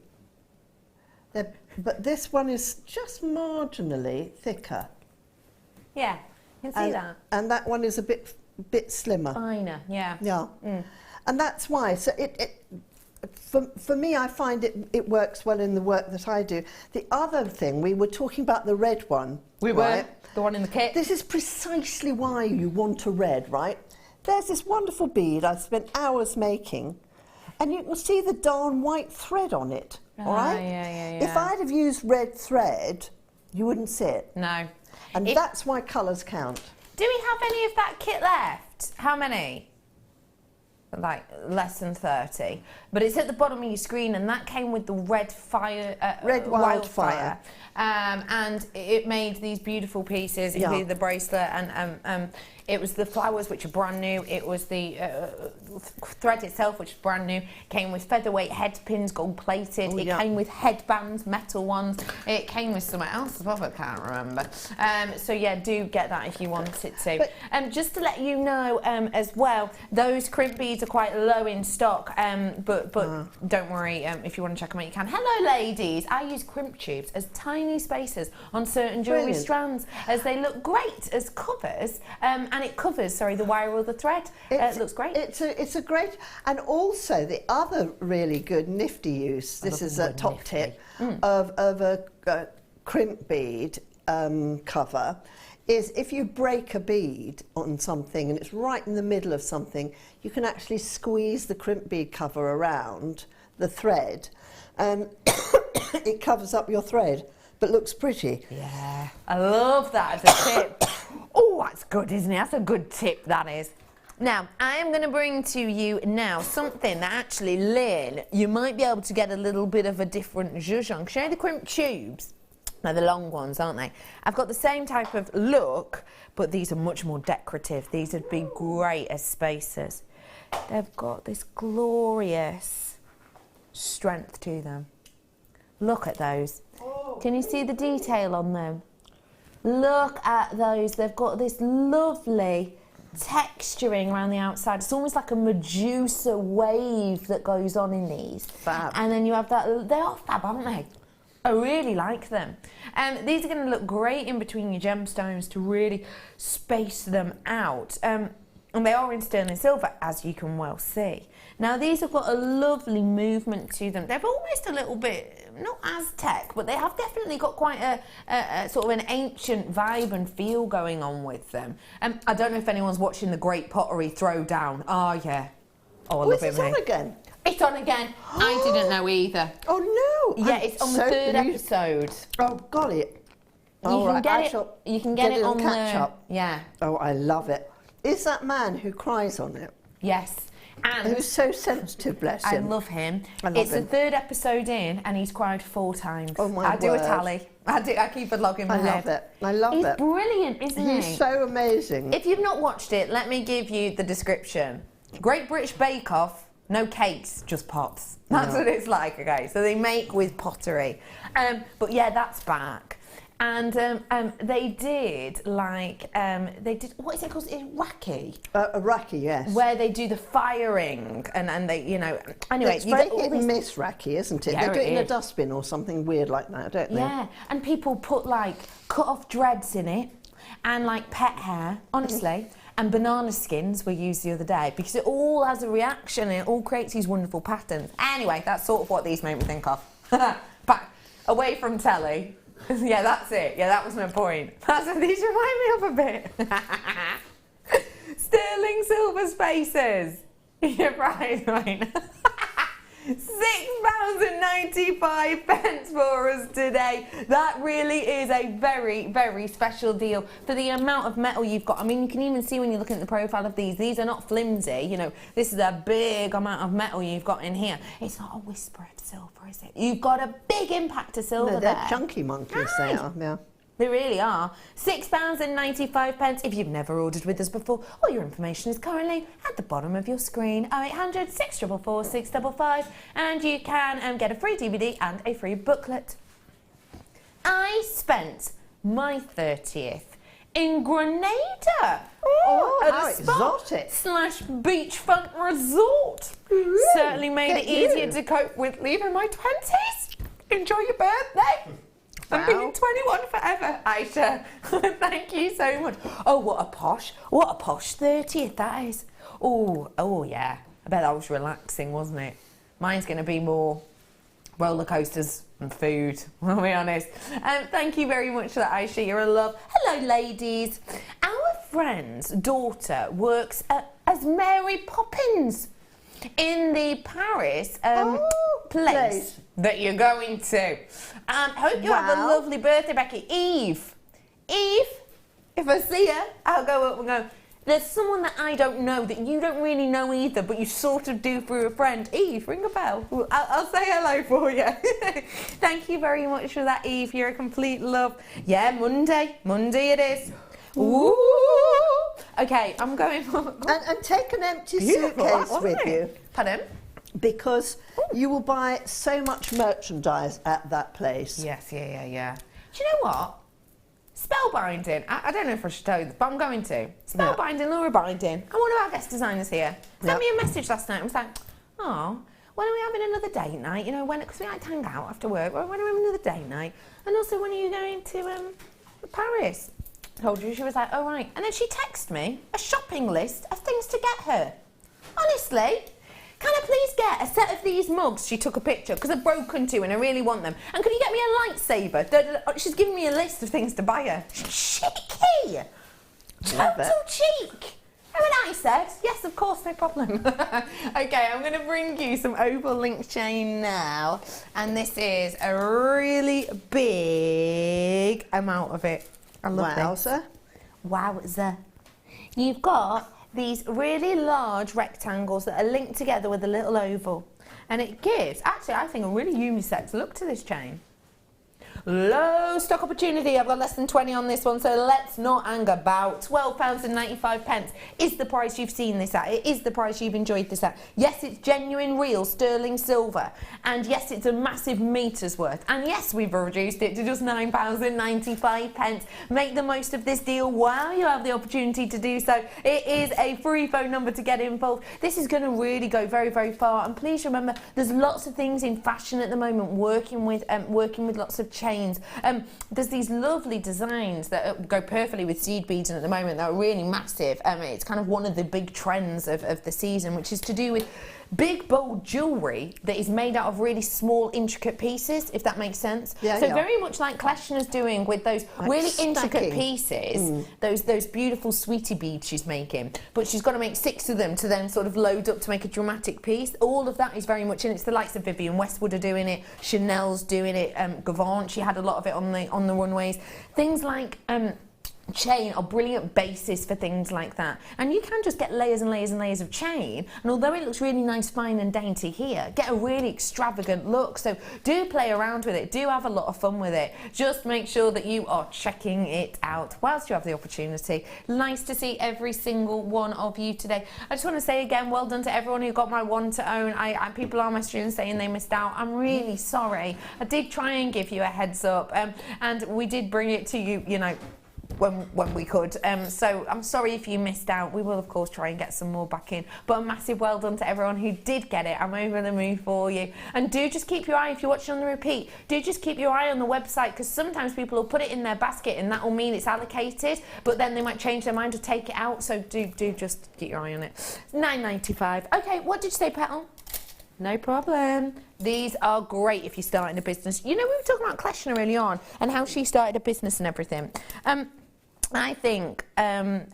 but this one is just marginally thicker. Yeah, you can see that. And that one is a bit slimmer. Finer, yeah. Yeah. And that's why. So for me, I find it works well in the work that I do. The other thing, we were talking about the red one. We were. The one in the kit. This is precisely why you want a red, right? There's this wonderful bead I've spent hours making, and you can see the darn white thread on it, all right? Yeah. If I'd have used red thread, you wouldn't see it. No. And that's why colours count. Do we have any of that kit left? How many? Like less than 30. But it's at the bottom of your screen, and that came with the red wildfire. And it made these beautiful pieces, including the bracelet, and it was the flowers, which are brand new. It was the thread itself, which is brand new. Came with featherweight head pins, gold plated. Came with headbands, metal ones. It came with something else as well, I can't remember. So yeah, do get that if you want it to. Just to let you know as well, those crimp beads are quite low in stock, but don't worry, if you want to check them out, you can. Hello ladies, I use crimp tubes as tiny spacers on certain jewellery strands, as they look great as covers, and it covers, the wire or the thread. It looks great. It's a great, and also the other really good nifty use, this is a top tip, of a crimp bead cover, is if you break a bead on something and it's right in the middle of something, you can actually squeeze the crimp bead cover around the thread, and it covers up your thread but looks pretty. Yeah, I love that as a tip. Oh, that's good, isn't it? That's a good tip, that is. Now, I am going to bring to you now something that actually, Lynn, you might be able to get a little bit of a different zhuzh on. Show the crimp tubes. Now, the long ones, aren't they? I've got the same type of look, but these are much more decorative. These would be great as spacers. They've got this glorious strength to them. Look at those. Can you see the detail on them? Look at those. They've got this lovely texturing around the outside. It's almost like a Medusa wave that goes on in these. Fab. And then you have that. They are fab, aren't they? I really like them. These are going to look great in between your gemstones to really space them out. And they are in sterling silver, as you can well see. Now, these have got a lovely movement to them. They're almost a little bit, not Aztec, but they have definitely got quite a sort of an ancient vibe and feel going on with them. I don't know if anyone's watching the Great Pottery Throwdown. Oh, yeah. Oh, I love it. Is it on again? It's on again. I didn't know either. Oh, no. Yeah, it's on the third episode. Oh, got it. You can get it on catch up. Yeah. Oh, I love it. Is that man who cries on it? Yes. And who's so sensitive, bless him. I love him. I love it's him. the third episode in, and he's cried 4 times. Oh, my I do a word. tally. I keep a log in my head. I love it. He's brilliant, isn't he? He's so amazing. If you've not watched it, let me give you the description. Great British Bake Off, no cakes, just pots. That's what it's like, okay? So they make with pottery. But yeah, that's back. And they did what is it called? It's wacky. A Raki, yes. Where they do the firing and they, you know, anyway. It's very hit and miss Raki, isn't it? Yeah, They do it in a is. dustbin or something weird like that, don't they? Yeah, and people put like cut off dreads in it and like pet hair, honestly. And banana skins were used the other day because it all has a reaction and it all creates these wonderful patterns. Anyway, that's sort of what these make me think of. Back away from telly. Yeah, that's it. Yeah, that was my point. These remind me of a bit. Sterling silver spaces. You're right. £6.95 for us today. That really is a very, very special deal for the amount of metal you've got. I mean, you can even see when you look at the profile of these are not flimsy. You know, this is a big amount of metal you've got in here. It's not a whisper of silver, is it? You've got a big impact of silver there. They're chunky monkeys, they are. Yeah. They really are. £6.95 if you've never ordered with us before. All your information is currently at the bottom of your screen. 0800 644 655 and you can get a free DVD and a free booklet. I spent my 30th in Grenada. How exotic. /beachfront resort. Certainly made it easier to cope with leaving my 20s. Enjoy your birthday. I'm being 21 forever, Aisha. Thank you so much. Oh, what a posh 30th that is. Oh yeah. I bet that was relaxing, wasn't it? Mine's going to be more roller coasters and food, I'll be honest. Thank you very much for that, Aisha. You're a love. Hello, ladies. Our friend's daughter works as Mary Poppins in the Paris place that you're going to. Hope you have a lovely birthday, Becky. Eve, if I see her, I'll go up and go, there's someone that I don't know that you don't really know either, but you sort of do through a friend. Eve, ring a bell. I'll say hello for you. Thank you very much for that, Eve. You're a complete love. Yeah, Monday it is. Ooh. Okay, I'm going. And take an empty suitcase with you. Pardon? Because you will buy so much merchandise at that place. Yes, yeah. Do you know what? Spellbinding. I don't know if I should tell you this, but I'm going to. Spellbinding, Laura Binding. And one of our guest designers here sent me a message last night and was like, oh, when are we having another date night? You know, because we like to hang out after work. When are we having another date night? And also, when are you going to Paris? Told you. She was like, oh, right. And then she texted me a shopping list of things to get her. Honestly. Can I please get a set of these mugs? She took a picture because I've broken two and I really want them. And could you get me a lightsaber? She's giving me a list of things to buy her. Cheeky! Total cheek! Oh, and I said, yes, of course, no problem. Okay, I'm going to bring you some opal link chain now. And this is a really big amount of it. I love this. Wowza. You've got these really large rectangles that are linked together with a little oval. And it gives, actually, I think, a really unisex look to this chain. Low stock opportunity. I've got less than 20 on this one, so let's not hang about. £12.95 is the price you've seen this at. It is the price you've enjoyed this at. Yes, it's genuine, real sterling silver. And yes, it's a massive metre's worth. And yes, we've reduced it to just £9.95. Make the most of this deal while you have the opportunity to do so. It is a free phone number to get involved. This is going to really go very, very far. And please remember, there's lots of things in fashion at the moment working with lots of chains. There's these lovely designs that go perfectly with seed beads at the moment that are really massive. It's kind of one of the big trends of the season, which is to do with big, bold jewellery that is made out of really small, intricate pieces, if that makes sense. Very much like Kleshna's doing with those really intricate pieces, those beautiful sweetie beads she's making. But she's got to make 6 of them to then sort of load up to make a dramatic piece. All of that is very much in it. It's the likes of Vivienne Westwood are doing it, Chanel's doing it, Givenchy had a lot of it on the runways. Things like chain are brilliant bases for things like that, and you can just get layers and layers and layers of chain, and although it looks really nice, fine and dainty here, get a really extravagant look. So do play around with it, do have a lot of fun with it. Just make sure that you are checking it out whilst you have the opportunity. Nice to see every single one of you today. I just want to say again, well done to everyone who got my one to own. People are messaging saying they missed out. I'm really sorry. I did try and give you a heads up, and we did bring it to you, you know, when we could, so I'm sorry if you missed out. We will of course try and get some more back in, but a massive well done to everyone who did get it. I'm over the moon for you. And do just keep your eye, if you're watching on the repeat, do just keep your eye on the website, because sometimes people will put it in their basket and that will mean it's allocated, but then they might change their mind to take it out. So do just keep your eye on it. $9.95. Okay, what did you say, Petal? No problem. These are great if you're starting a business. You know, we were talking about Kleshna early on and how she started a business and everything. I think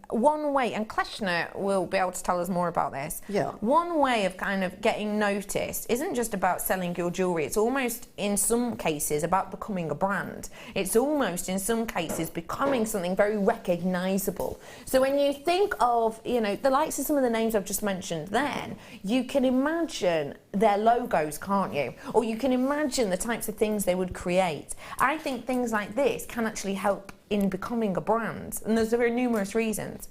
one way, and Kleshna will be able to tell us more about this, one way of kind of getting noticed isn't just about selling your jewellery. It's almost, in some cases, about becoming a brand. It's almost, in some cases, becoming something very recognisable. So when you think of, you know, the likes of some of the names I've just mentioned then, you can imagine their logos, can't you? Or you can imagine the types of things they would create. I think things like this can actually help in becoming a brand, and there's very numerous reasons.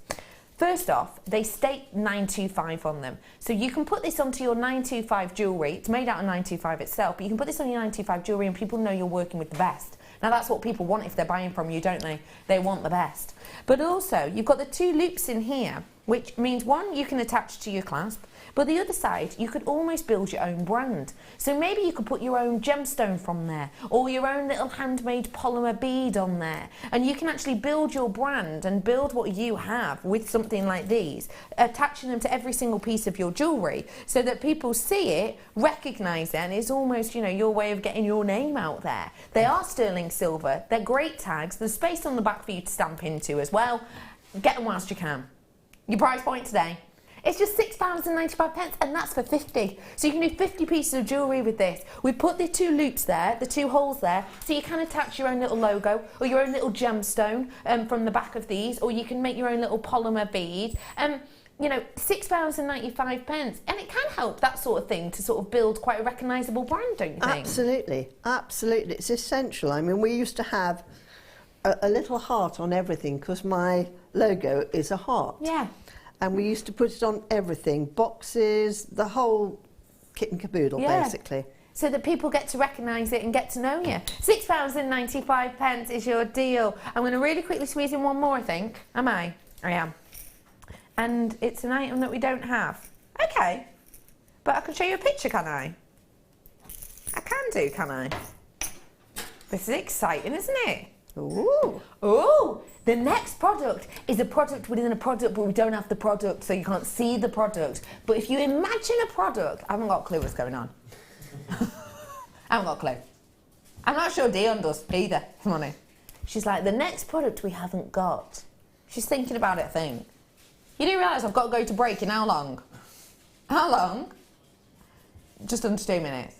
First off, they state 925 on them. So you can put this onto your 925 jewellery. It's made out of 925 itself, but you can put this on your 925 jewellery and people know you're working with the best. Now that's what people want if they're buying from you, don't they? They want the best. But also, you've got the two loops in here, which means one, you can attach to your clasp, but the other side, you could almost build your own brand. So maybe you could put your own gemstone from there, or your own little handmade polymer bead on there, and you can actually build your brand and build what you have with something like these, attaching them to every single piece of your jewellery, so that people see it, recognise it, and it's almost, you know, your way of getting your name out there. They are sterling silver, they're great tags, there's space on the back for you to stamp into as well. Get them whilst you can. Your price point today, it's just £6.95, and that's for 50. So you can do 50 pieces of jewellery with this. We put the two loops there, the two holes there, so you can attach your own little logo or your own little gemstone from the back of these, or you can make your own little polymer bead. You know, £6.95, and it can help, that sort of thing, to sort of build quite a recognisable brand, don't you think? Absolutely, absolutely. It's essential. I mean, we used to have a little heart on everything, because my logo is a heart. Yeah. And we used to put it on everything, boxes, the whole kit and caboodle, basically. So that people get to recognise it and get to know you. £6.95 is your deal. I'm going to really quickly squeeze in one more, I think. Am I? I am. And it's an item that we don't have. Okay. But I can show you a picture, can I? I can do, can I? This is exciting, isn't it? Ooh. Ooh. The next product is a product within a product, but we don't have the product, so you can't see the product. But if you imagine a product, I haven't got a clue what's going on. I haven't got a clue. I'm not sure Dion does either. Come on in. She's like, the next product we haven't got. She's thinking about it, I think. You do realise I've got to go to break in how long? How long? Just under 2 minutes.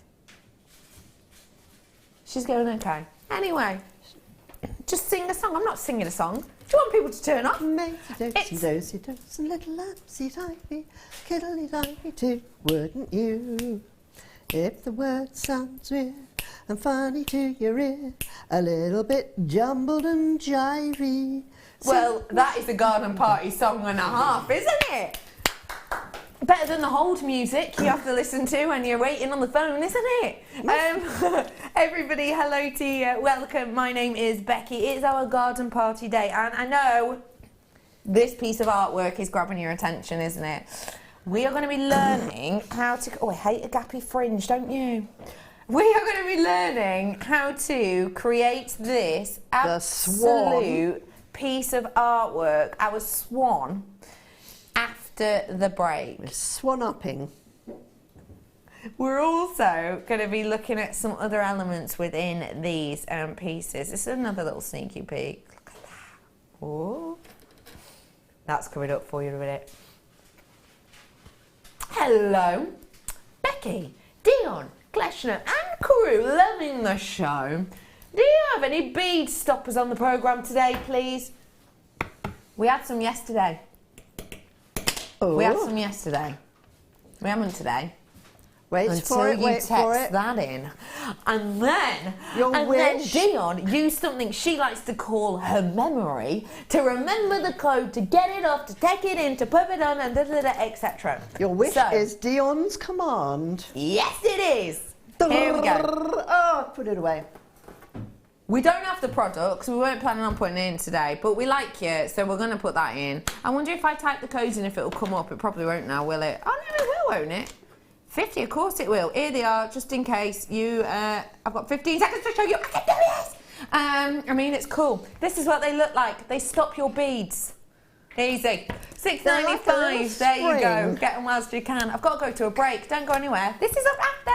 She's going okay. Anyway. Just sing a song. I'm not singing a song. Do you want people to turn off? Dozy does and little lapsy tiny, kiddly tiny too, wouldn't you? If the word sounds weird and funny to your ear, a little bit jumbled and jivey. Well, that is a garden party song and a half, isn't it? Better than the hold music you have to listen to when you're waiting on the phone, isn't it? Everybody, hello to you. Welcome. My name is Becky. It's our garden party day, and I know this piece of artwork is grabbing your attention, isn't it? We are going to be learning how to... Oh, I hate a gappy fringe, don't you? We are going to be learning how to create this absolute piece of artwork, our swan, after the break. We're swan-upping. We're also going to be looking at some other elements within these pieces. This is another little sneaky peek. Look at that. Ooh. That's coming up for you in a minute. Hello, Becky, Dion, Kleshna and crew, loving the show. Do you have any bead stoppers on the programme today, please? We had some yesterday. Oh. We had some yesterday. We haven't today. Wait for it, wait for it. That in. And then, Then Dion used something she likes to call her memory to remember the code, to get it off, to take it in, to put it on, and etc. Your wish is Dion's command. Yes, it is. Here we go. Oh, put it away. We don't have the products, we weren't planning on putting it in today, but we like it, so we're going to put that in. I wonder if I type the codes in if it'll come up. It probably won't now, will it? Oh no, it will, won't it? 50, of course it will. Here they are, just in case you, I've got 15 seconds to show you. I can do this! I mean, it's cool. This is what they look like. They stop your beads. Easy. $6.95, there you go. Get them whilst you can. I've got to go to a break. Don't go anywhere. This is up after.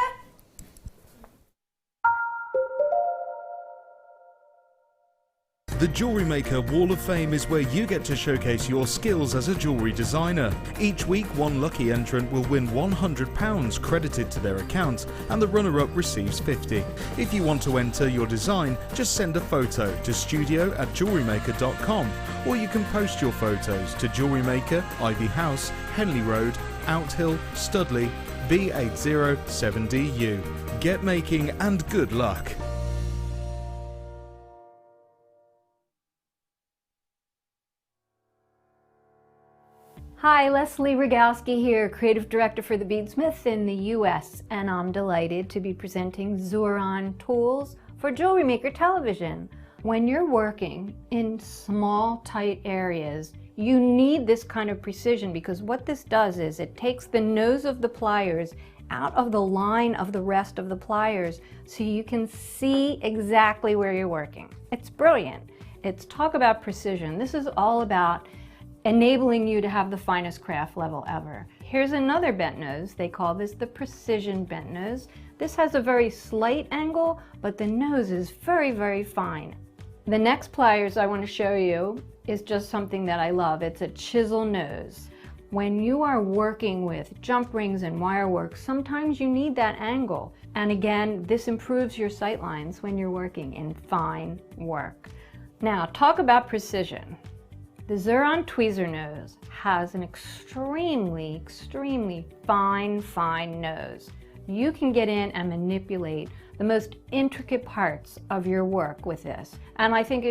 The Jewellery Maker Wall of Fame is where you get to showcase your skills as a jewellery designer. Each week, one lucky entrant will win £100 credited to their account, and the runner-up receives £50. If you want to enter your design, just send a photo to studio@jewellerymaker.com, or you can post your photos to Jewellery Maker, Ivy House, Henley Road, Outhill, Studley, B807DU. Get making and good luck. Hi, Leslie Rogowski here, Creative Director for the Beadsmith in the US, and I'm delighted to be presenting Zuron tools for Jewelry Maker television. When you're working in small, tight areas, you need this kind of precision, because what this does is it takes the nose of the pliers out of the line of the rest of the pliers so you can see exactly where you're working. It's brilliant. It's talk about precision. This is all about enabling you to have the finest craft level ever. Here's another bent nose. They call this the precision bent nose. This has a very slight angle, but the nose is very, very fine. The next pliers I want to show you is just something that I love. It's a chisel nose. When you are working with jump rings and wire work, sometimes you need that angle. And again, this improves your sight lines when you're working in fine work. Now, talk about precision. The Zuron tweezer nose has an extremely, extremely fine nose. You can get in and manipulate the most intricate parts of your work with this. And I think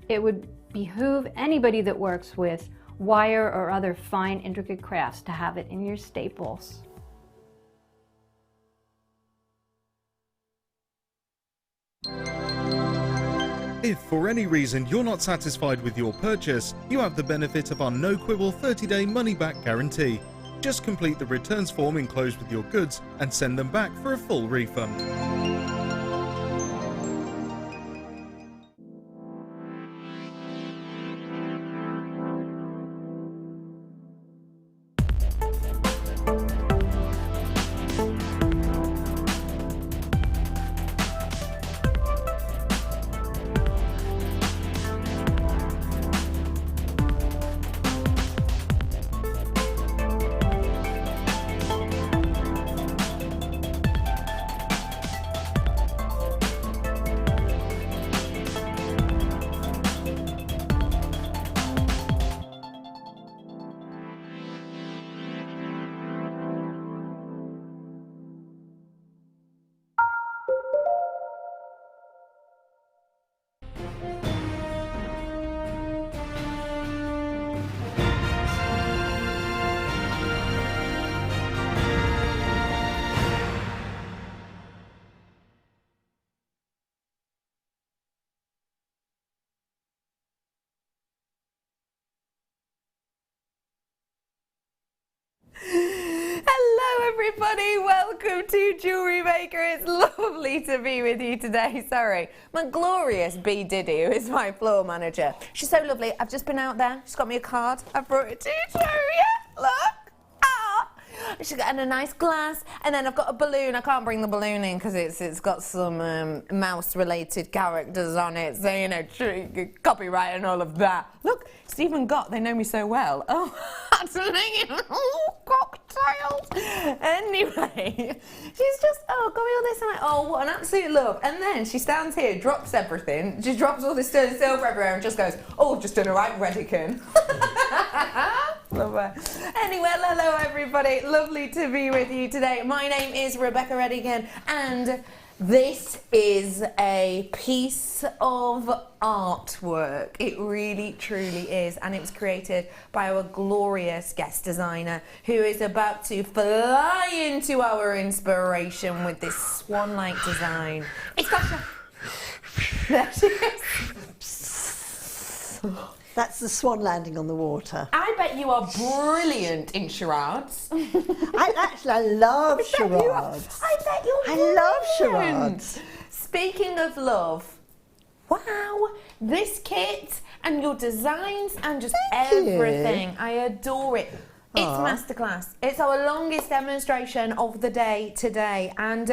it would behoove anybody that works with wire or other fine, intricate crafts to have it in your staples. If for any reason you're not satisfied with your purchase, you have the benefit of our no-quibble 30-day money-back guarantee. Just complete the returns form enclosed with your goods and send them back for a full refund. Hello everybody, welcome to Jewellery Maker. It's lovely to be with you today. Sorry, my glorious B Diddy, who is my floor manager. She's so lovely. I've just been out there. She's got me a card. I brought it to you. Yeah, look. Ah. She's got a nice glass, and then I've got a balloon. I can't bring the balloon in because it's got some mouse-related characters on it, so you know, copyright and all of that. Look, it's even got. They know me so well. Oh, cocktails. Anyway, she's just going on this. I'm like, oh, what an absolute love. And then she stands here, drops everything, just drops all this sterling silver everywhere and just goes, oh, just done a right Redican. Love her. Anyway, hello everybody. Lovely to be with you today. My name is Rebecca Redican, and this is a piece of artwork. It really, truly is. And it was created by our glorious guest designer who is about to fly into our inspiration with this swan-like design. It's Kleshna. There she is. That's the swan landing on the water. I bet you are brilliant in charades. I love charades. I bet you're I brilliant. love charades. Speaking of love, wow, this kit and your designs and just Thank everything. you. I adore it. It's Aw. masterclass. It's our longest demonstration of the day today, and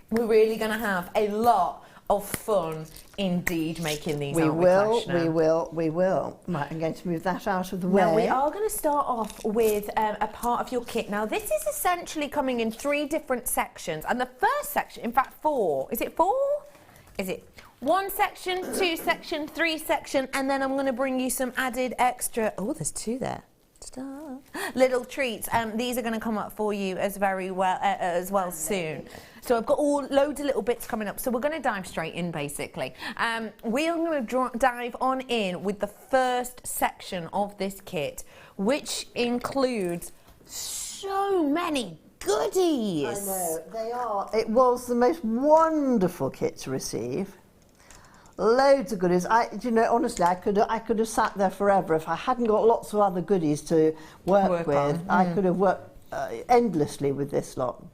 we're really going to have a lot of fun indeed making these. We aren't will. Kleshna? Right, I'm going to move that out of the way. Now we are going to start off with a part of your kit. Now this is essentially coming in 3 different sections, and the first section, in fact 4, is it 4? Is it 1 section, 2 section, 3 section, and then I'm going to bring you some added extra, oh there's 2 there. Little treats. These are going to come up for you as well soon. So I've got loads of little bits coming up. So we're going to dive straight in, basically. We are going to dive on in with the first section of this kit, which includes so many goodies. I know, they are. It was the most wonderful kit to receive. Loads of goodies. Honestly, I could have sat there forever if I hadn't got lots of other goodies to work with. on. I could have worked endlessly with this lot.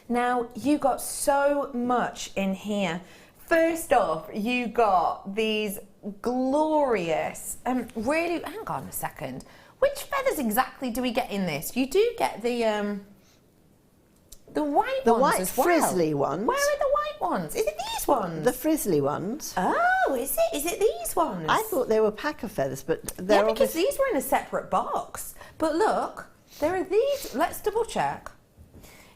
Now, you got so much in here. First off, you got these glorious, really, hang on a second. Which feathers exactly do we get in this? You do get the white ones as well. Frizzly ones. Where are the white ones? Is it these ones? The frizzly ones. Oh, is it? Is it these ones? I thought they were pack of feathers, but they're yeah, because obviously... these were in a separate box. But look, there are these. Let's double check.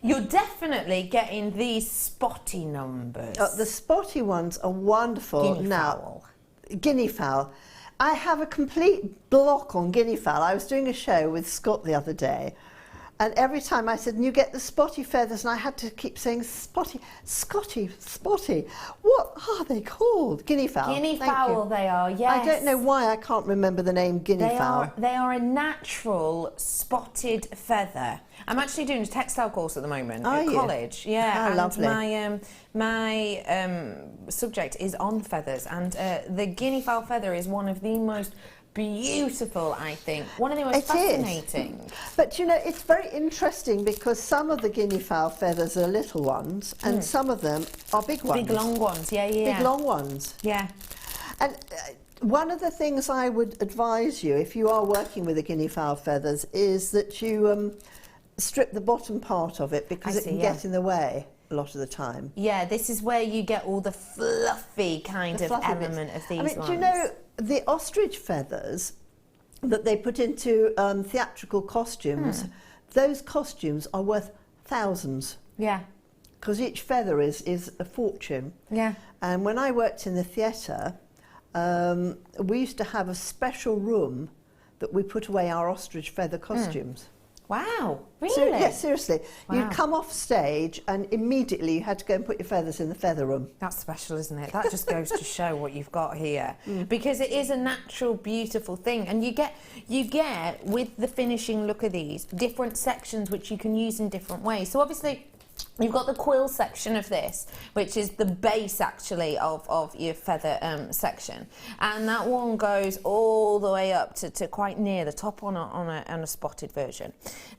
You're definitely getting these spotty numbers. The spotty ones are wonderful. Guinea fowl. Guinea fowl. I have a complete block on guinea fowl. I was doing a show with Scott the other day, and every time I said, and you get the spotty feathers, and I had to keep saying spotty, Scotty, spotty. What are they called? Guinea fowl. Guinea Thank fowl, you. they are, yes. I don't know why I can't remember the name guinea fowl. They are a natural spotted feather. I'm actually doing a textile course at the moment at college. Yeah, How and lovely. my subject is on feathers, and the guinea fowl feather is one of the most beautiful, I think. One of the most fascinating. But it's very interesting because some of the guinea fowl feathers are little ones and some of them are big ones. Big long ones, yeah. Big long ones. Yeah. And one of the things I would advise you, if you are working with the guinea fowl feathers, is that you strip the bottom part of it because it can get in the way a lot of the time. Yeah, this is where you get all the fluffy kind of element of these ones. Do you know the ostrich feathers that they put into theatrical costumes? Those costumes are worth thousands. Yeah. Because each feather is a fortune. Yeah. And when I worked in the theatre, we used to have a special room that we put away our ostrich feather costumes. Wow, really? So, yes, seriously. Wow. You'd come off stage and immediately you had to go and put your feathers in the feather room. That's special, isn't it? That just goes to show what you've got here. Because it is a natural, beautiful thing. And you get, with the finishing look of these, different sections which you can use in different ways. So obviously, you've got the quill section of this, which is the base actually of your feather section, and that one goes all the way up to quite near the top on a spotted version.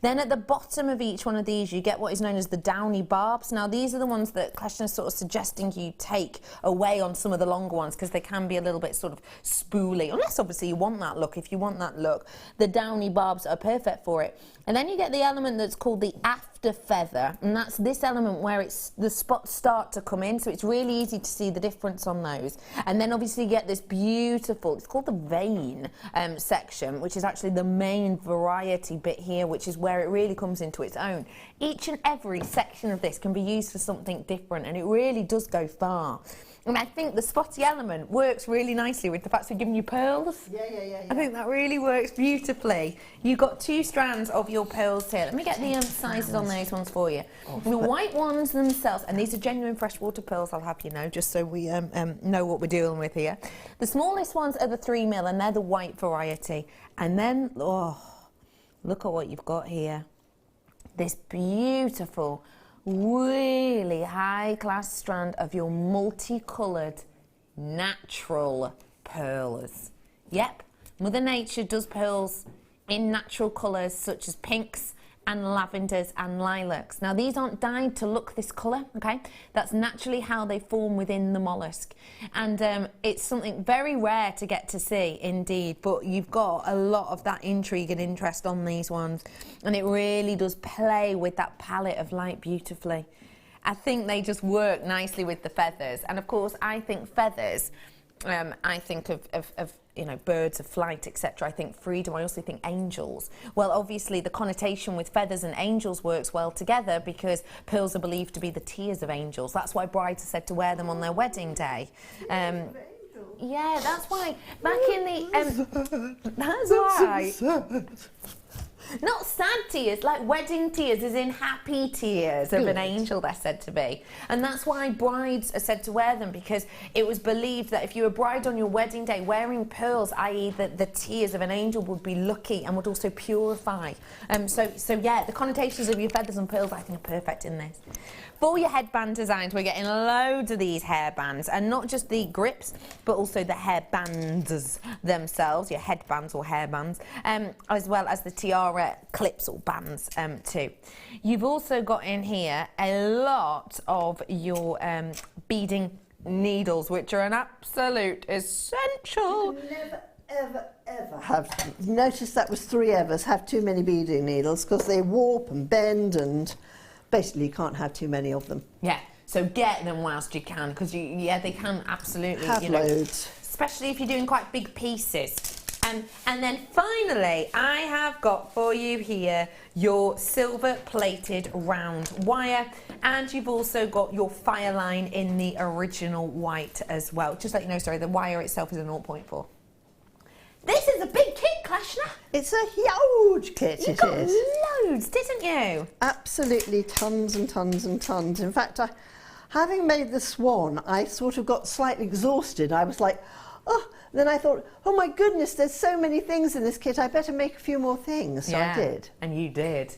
Then at the bottom of each one of these, you get what is known as the downy barbs. Now these are the ones that Kleshna is sort of suggesting you take away on some of the longer ones because they can be a little bit sort of spooly, unless obviously you want that look. If you want that look, the downy barbs are perfect for it. And then you get the element that's called the after feather, and that's this element where the spots start to come in, so it's really easy to see the difference on those. And then obviously you get this beautiful, it's called the vein section, which is actually the main variety bit here, which is where it really comes into its own. Each and every section of this can be used for something different, and it really does go far. And I think the spotty element works really nicely with the fact we're giving you pearls. Yeah. I think that really works beautifully. You've got 2 strands of your pearls here. Let me get the sizes on those ones for you. The white ones themselves, and these are genuine freshwater pearls, I'll have you know, just so we know what we're dealing with here. The smallest ones are the 3mm, and they're the white variety. And then, oh, look at what you've got here. This beautiful, really high-class strand of your multicoloured natural pearls. Yep, Mother Nature does pearls in natural colours such as pinks and lavenders and lilacs. Now these aren't dyed to look this colour, okay? That's naturally how they form within the mollusk. And it's something very rare to get to see indeed, but you've got a lot of that intrigue and interest on these ones. And it really does play with that palette of light beautifully. I think they just work nicely with the feathers. And of course, I think feathers, I think of you know, birds of flight, etc. I think freedom. I also think angels. Well, obviously the connotation with feathers and angels works well together because pearls are believed to be the tears of angels. That's why brides are said to wear them on their wedding day. Yeah, that's why back in the that's why. Not sad tears, like wedding tears, as in happy tears of an angel, they're said to be. And that's why brides are said to wear them, because it was believed that if you were a bride on your wedding day wearing pearls, i.e. the tears of an angel would be lucky and would also purify. So yeah, the connotations of your feathers and pearls I think are perfect in this. For your headband designs, we're getting loads of these hairbands, and not just the grips, but also the hairbands themselves, your headbands or hairbands, as well as the tiara clips or bands too. You've also got in here a lot of your beading needles, which are an absolute essential. Never, ever have, notice that was 3 evers, have too many beading needles, because they warp and bend, and basically you can't have too many of them. Yeah, so get them whilst you can, because they can absolutely have loads, especially if you're doing quite big pieces. And then finally, I have got for you here your silver plated round wire, and you've also got your fire line in the original white as well. Just to let you know, sorry, the wire itself is a 0.4. This is a big kit, Kleshna. It's a huge kit, You got loads, didn't you? Absolutely tons and tons and tons. In fact, having made the swan, I sort of got slightly exhausted. I was like, oh, then I thought, oh my goodness, there's so many things in this kit, I better make a few more things. So I did. And you did.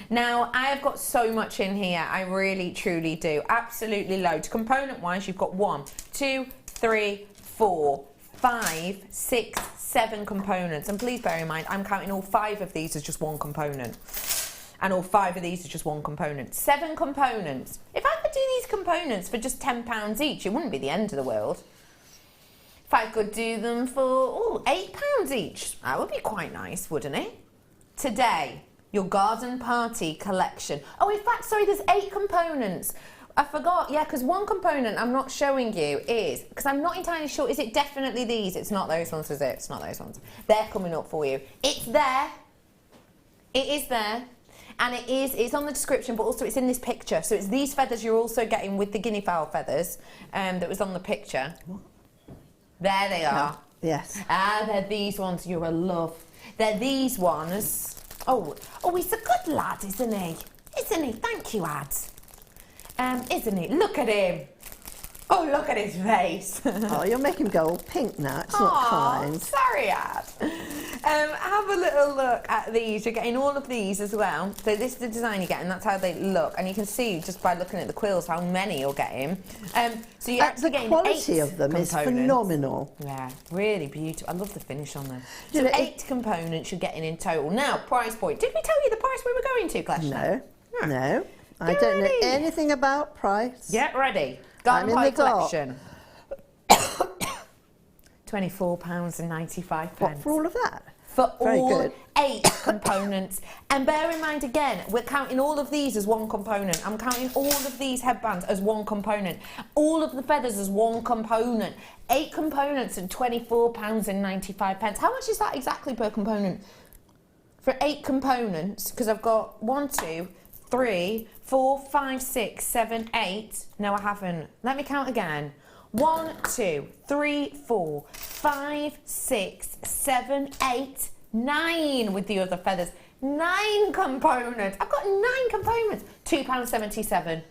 Now, I have got so much in here, I really, truly do. Absolutely loads. Component-wise, you've got 1, 2, 3, 4, 5, 6, 7 components. And please bear in mind, I'm counting all 5 of these as just one component. And all 5 of these are just one component. 7 components. If I could do these components for just £10 each, it wouldn't be the end of the world. If I could do them for £8 each, that would be quite nice, wouldn't it? Today, your garden party collection. Oh, in fact, sorry, there's 8 components. I forgot, yeah, because one component I'm not showing you is, because I'm not entirely sure, is it definitely these? It's not those ones, is it? It's not those ones. They're coming up for you. It's there. It is there. And it's on the description, but also it's in this picture. So it's these feathers you're also getting with the guinea fowl feathers that was on the picture. There they are. Yes. Ah, they're these ones you're a love. They're these ones. Oh, he's a good lad, isn't he? Isn't he? Thank you, Ads. Isn't he? Look at him. Oh, look at his face. Oh, you'll make him go all pink now. It's not kind. Sorry, Ad. Have a little look at these. You're getting all of these as well. So this is the design you're getting. That's how they look. And you can see just by looking at the quills how many you're getting. So you're actually getting 8 components. The quality of them is phenomenal. Yeah, really beautiful. I love the finish on them. So 8 components you're getting in total. Now, price point. Did we tell you the price we were going to, Kleshna? No. I don't know anything about price. Get ready. Garden Pie collection. £24.95. What, for all of that? for Very all good. 8 components. And bear in mind again, we're counting all of these as one component. I'm counting all of these headbands as one component. All of the feathers as one component. 8 components and £24.95. How much is that exactly per component? For 8 components, because I've got 1, 2, 3, 4, 5, 6, 7, 8. No, I haven't. Let me count again. 1, 2, 3, 4, 5, 6, 7, 8, 9 with the other feathers. 9 components. I've got 9 components. £2.77.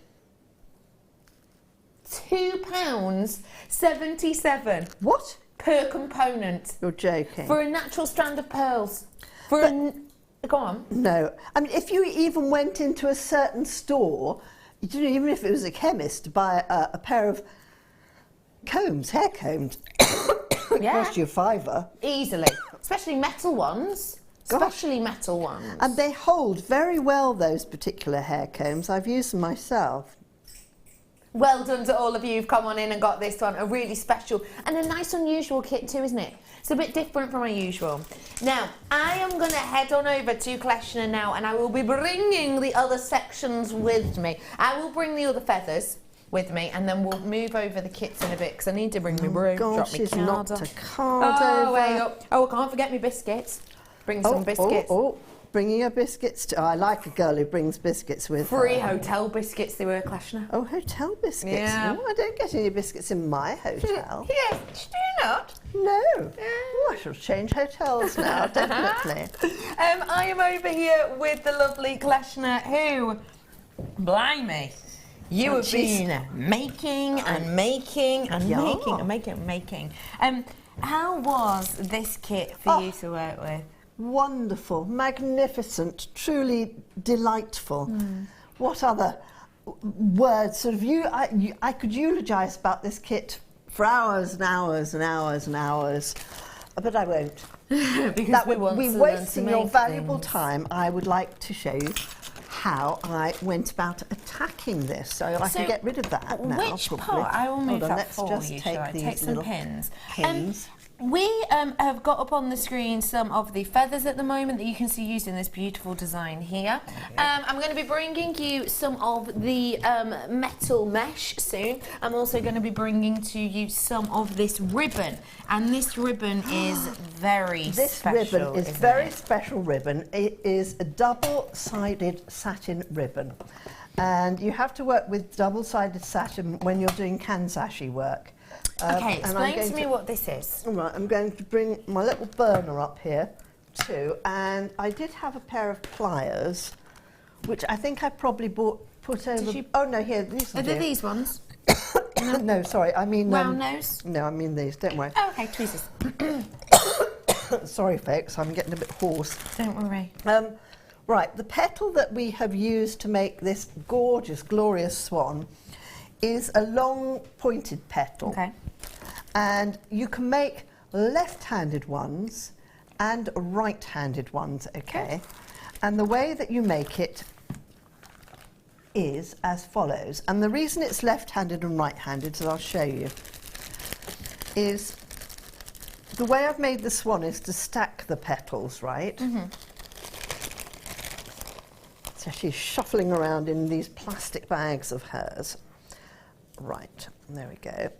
£2.77. What? Per component. You're joking. For a natural strand of pearls. Go on. No. I mean, if you even went into a certain store, you know, even if it was a chemist, to buy a pair of combs, hair combs, it cost you £5. Easily. Especially metal ones. Gosh. Especially metal ones. And they hold very well, those particular hair combs. I've used them myself. Well done to all of you who've come on in and got this one. A really special and a nice unusual kit too, isn't it? It's a bit different from my usual. Now, I am going to head on over to Kleshna now, and I will be bringing the other sections with me. I will bring the other feathers with me, and then we'll move over the kits in a bit, because I need to bring my broom, drop Gosh, my she's card knocked off. a card over. Wait up. Oh, I can't forget my biscuits. Bring some biscuits. Bringing her biscuits. I like a girl who brings biscuits with Free her. hotel biscuits they were, Kleshna. Oh, hotel biscuits. Yeah. Oh, I don't get any biscuits in my hotel. Yes, do you not? No. Oh, I shall change hotels now, definitely. I am over here with the lovely Kleshna, who, blimey, you have been making and making and making and making and making. How was this kit for you to work with? Wonderful, magnificent, truly delightful. What other words? Sort of I could eulogise about this kit for hours and hours and hours and hours, but I won't. Because That we would want be to wasting learn to your make valuable things. time. I would like to show you how I went about attacking this, so I can get rid of that now. Which probably. part? I will move Hold on, that let's for just you. take Shall I these take some little pins? pins. We have got up on the screen some of the feathers at the moment that you can see used in this beautiful design here. I'm going to be bringing you some of the metal mesh soon. I'm also going to be bringing to you some of this ribbon, and this ribbon is very special. This ribbon is very special ribbon. It is a double-sided satin ribbon, and you have to work with double-sided satin when you're doing kanzashi work. Okay, explain to me what this is. All right, I'm going to bring my little burner up here too, and I did have a pair of pliers, which I think I probably put over. Oh no, here these Are are they these ones? No, sorry, I mean Round nose? No, I mean these. Don't worry. Oh, okay, tweezers. Sorry, folks, I'm getting a bit hoarse. Don't worry. Right, the petal that we have used to make this gorgeous, glorious swan is a long pointed petal. Okay. And you can make left-handed ones and right-handed ones, okay? And the way that you make it is as follows. And the reason it's left-handed and right-handed, as I'll show you, is the way I've made the swan is to stack the petals, right? So she's shuffling around in these plastic bags of hers. Right, there we go.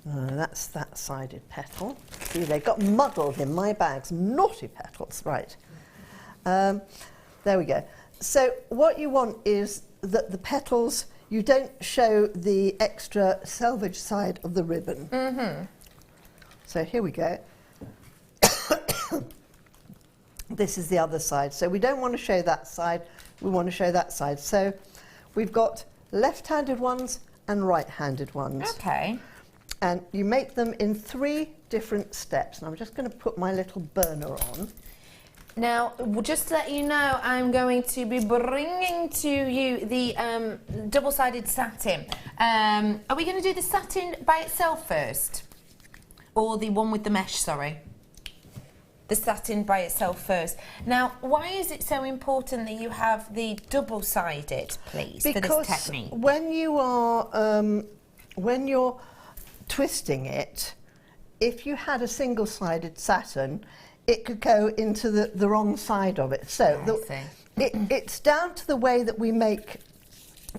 That's that sided petal. See, they got muddled in my bags. Naughty petals, right. There we go. So what you want is that the petals, you don't show the extra selvage side of the ribbon. So here we go. This is the other side. So we don't want to show that side, we want to show that side. So we've got left-handed ones and right-handed ones. Okay. And you make them in 3 different steps. And I'm just going to put my little burner on. Now, just to let you know, I'm going to be bringing to you the double-sided satin. Are we going to do the satin by itself first? Or the one with the mesh, sorry? The satin by itself first. Now, why is it so important that you have the double-sided, please, for this technique? Because when you are, when you're twisting it, if you had a single-sided satin, it could go into the wrong side of it. So it's down to the way that we make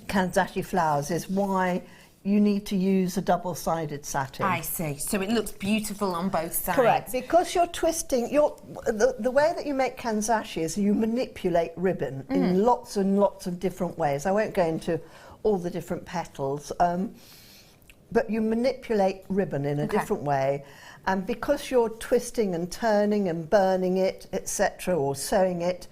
Kanzashi flowers is why you need to use a double-sided satin. I see. So it looks beautiful on both sides. Correct. Because you're twisting, the way that you make Kanzashi is you manipulate ribbon in lots and lots of different ways. I won't go into all the different petals, but you manipulate ribbon in a different way. And because you're twisting and turning and burning it, etc., or sewing it,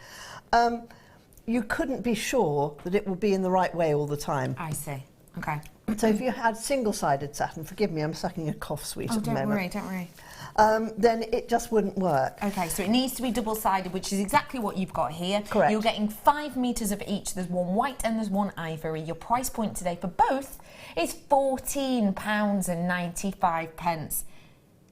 you couldn't be sure that it would be in the right way all the time. I see. Okay. So if you had single-sided satin, forgive me, I'm sucking a cough sweet at the moment. Don't worry. Then it just wouldn't work. Okay, so it needs to be double-sided, which is exactly what you've got here. Correct. You're getting 5 meters of each. There's one white and there's one ivory. Your price point today for both is £14.95.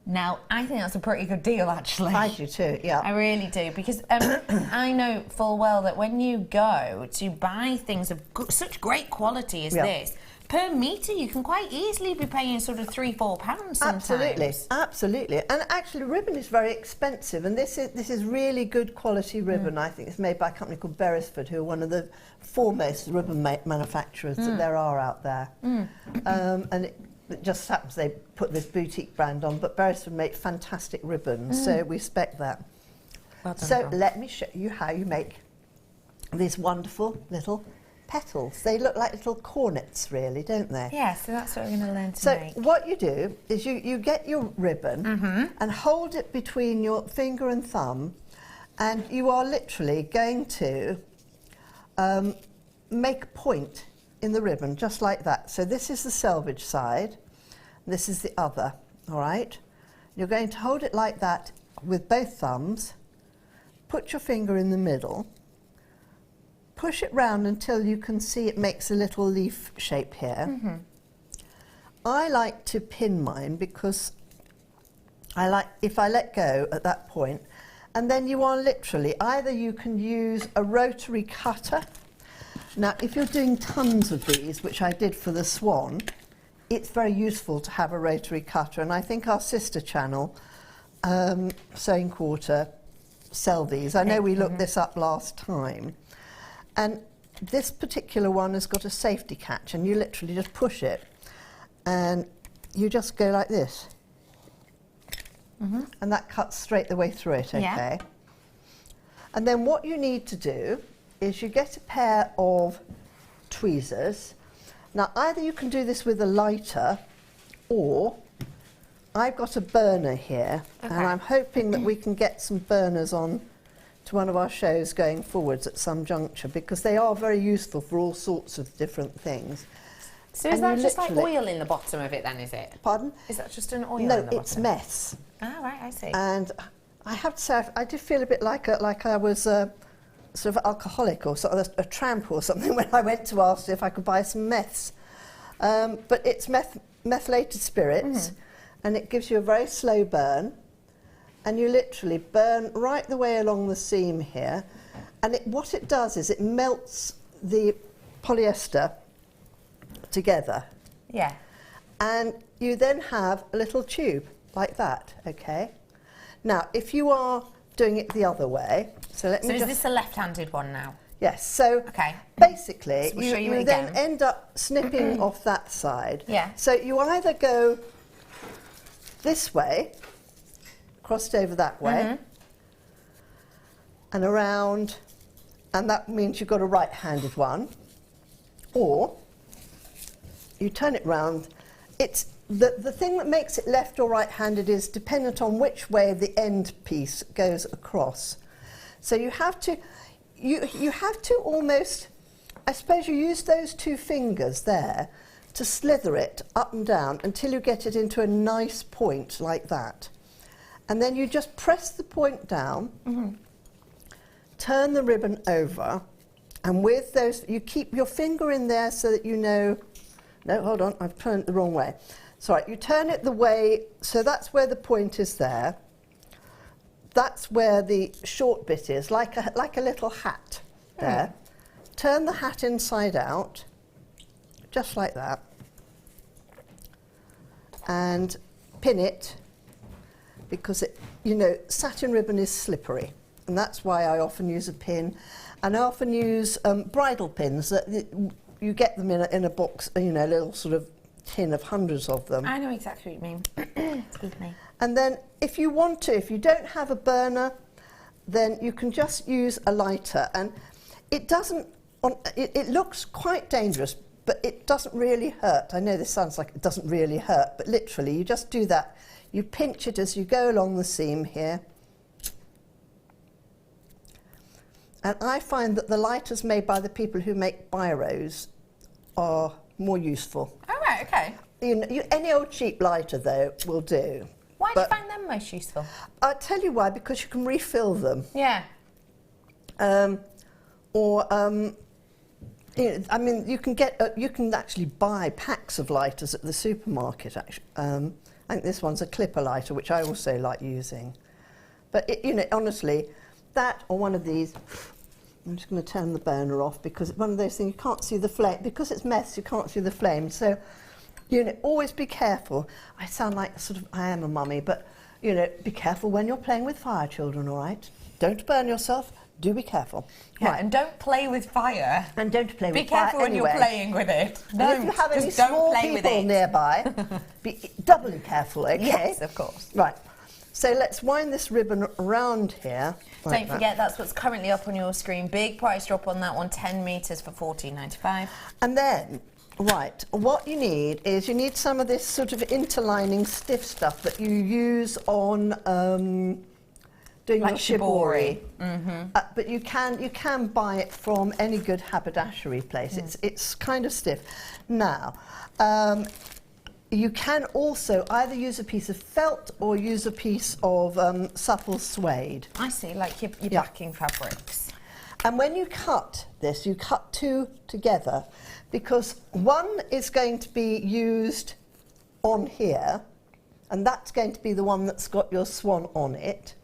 Now, I think that's a pretty good deal, actually. I do too, yeah. I really do, because I know full well that when you go to buy things of such great quality as this, per metre you can quite easily be paying sort of £3-4 sometimes. Absolutely. And actually ribbon is very expensive, and this is really good quality ribbon. I think it's made by a company called Beresford, who are one of the foremost ribbon manufacturers that there are out there. And it just happens they put this boutique brand on, but Beresford make fantastic ribbons, so we respect that. Well done, so Dawn. let me show you how you make these wonderful little petals. They look like little cornets, really, don't they? Yeah, so that's what we're going to learn to make. So what you do is you get your ribbon and hold it between your finger and thumb, and you are literally going to make a point in the ribbon, just like that. So this is the selvage side, this is the other, all right? You're going to hold it like that with both thumbs, put your finger in the middle, push it round until you can see it makes a little leaf shape here. I like to pin mine because I like, if I let go at that point, and then you are literally, either you can use a rotary cutter. Now, if you're doing tons of these, which I did for the swan, it's very useful to have a rotary cutter, and I think our sister channel, Sewing Quarter, sell these. I know we looked this up last time. And this particular one has got a safety catch, and you literally just push it, and you just go like this. And that cuts straight the way through it, okay? Yeah. And then what you need to do is you get a pair of tweezers. Now, either you can do this with a lighter, or I've got a burner here, and I'm hoping that we can get some burners on to one of our shows going forwards at some juncture, because they are very useful for all sorts of different things. So is that just like oil in the bottom of it then, is it? Pardon? Is that just an oil in the bottom? No, it's mess. Ah, right, I see. And I have to say, I did feel a bit like I was sort of alcoholic or sort of a tramp or something when I went to ask if I could buy some meths. But it's methylated spirits, and it gives you a very slow burn, and you literally burn right the way along the seam here, and what it does is it melts the polyester together. Yeah. And you then have a little tube like that, okay? Now, if you are doing it the other way, so let me is this a left-handed one now? Yes, so Okay. basically So we'll show you you it then again. end up snipping off that side. Yeah. So you either go this way, crossed over that way, and around, and that means you've got a right-handed one, or you turn it round. It's the thing that makes it left or right-handed is dependent on which way the end piece goes across. So you have to almost, I suppose you use those two fingers there to slither it up and down until you get it into a nice point like that. And then you just press the point down, turn the ribbon over, and with those, you keep your finger in there so that you know, no, hold on, I've turned it the wrong way. Sorry, you turn it the way, so that's where the point is there. That's where the short bit is, like a little hat there. Turn the hat inside out, just like that, and pin it because it, you know, satin ribbon is slippery, and that's why I often use a pin, and I often use bridle pins that you get them in a box, you know, a little sort of tin of hundreds of them. I know exactly what you mean. Excuse me. And then if you want to, if you don't have a burner, then you can just use a lighter, and it doesn't, it looks quite dangerous, but it doesn't really hurt. I know this sounds like it doesn't really hurt, but literally you just do that. You pinch it as you go along the seam here. And I find that the lighters made by the people who make biros are more useful. Oh, right, okay. You know, any old cheap lighter, though, will do. Why do you find them most useful? I'll tell you why, because you can refill them. Yeah. You know, I mean, you can actually buy packs of lighters at the supermarket. Actually, I think this one's a clipper lighter, which I also like using. But you know, honestly, that or one of these. I'm just going to turn the burner off because it's one of those things you can't see the flame because it's mess. You can't see the flame, so you know, always be careful. I sound like I am a mummy, but you know, be careful when you're playing with fire, children. All right, don't burn yourself. Do be careful. Yeah, right. And don't play with fire. And don't play with fire. Be careful when you're playing with it. If you have any small people nearby, be doubly careful, okay? Yes, of course. Right. So let's wind this ribbon around here. Don't forget, that's what's currently up on your screen. Big price drop on that one, 10 metres for $14.95. And then, right, what you need is some of this sort of interlining stiff stuff that you use on doing like your shibori. Mm-hmm. But you can buy it from any good haberdashery place. It's kind of stiff. Now, you can also either use a piece of felt or use a piece of supple suede. I see, like your backing fabrics. And when you cut this, you cut two together because one is going to be used on here, and that's going to be the one that's got your swan on it.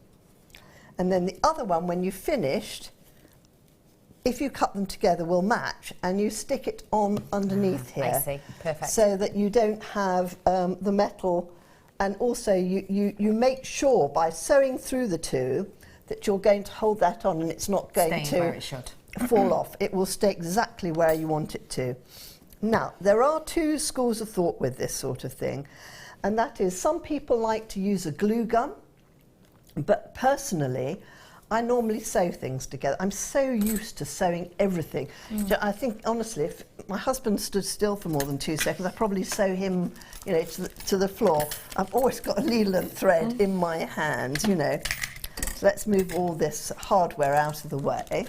And then the other one, when you've finished, if you cut them together, will match, and you stick it on underneath here. I see, perfect. So that you don't have the metal, and also you make sure by sewing through the two that you're going to hold that on and it's not going to where it should. fall off. It will stay exactly where you want it to. Now, there are two schools of thought with this sort of thing, and that is some people like to use a glue gun, but personally, I normally sew things together. I'm so used to sewing everything. I think, honestly, if my husband stood still for more than 2 seconds, I'd probably sew him, you know, to the floor. I've always got a needle and thread in my hand, you know. So let's move all this hardware out of the way.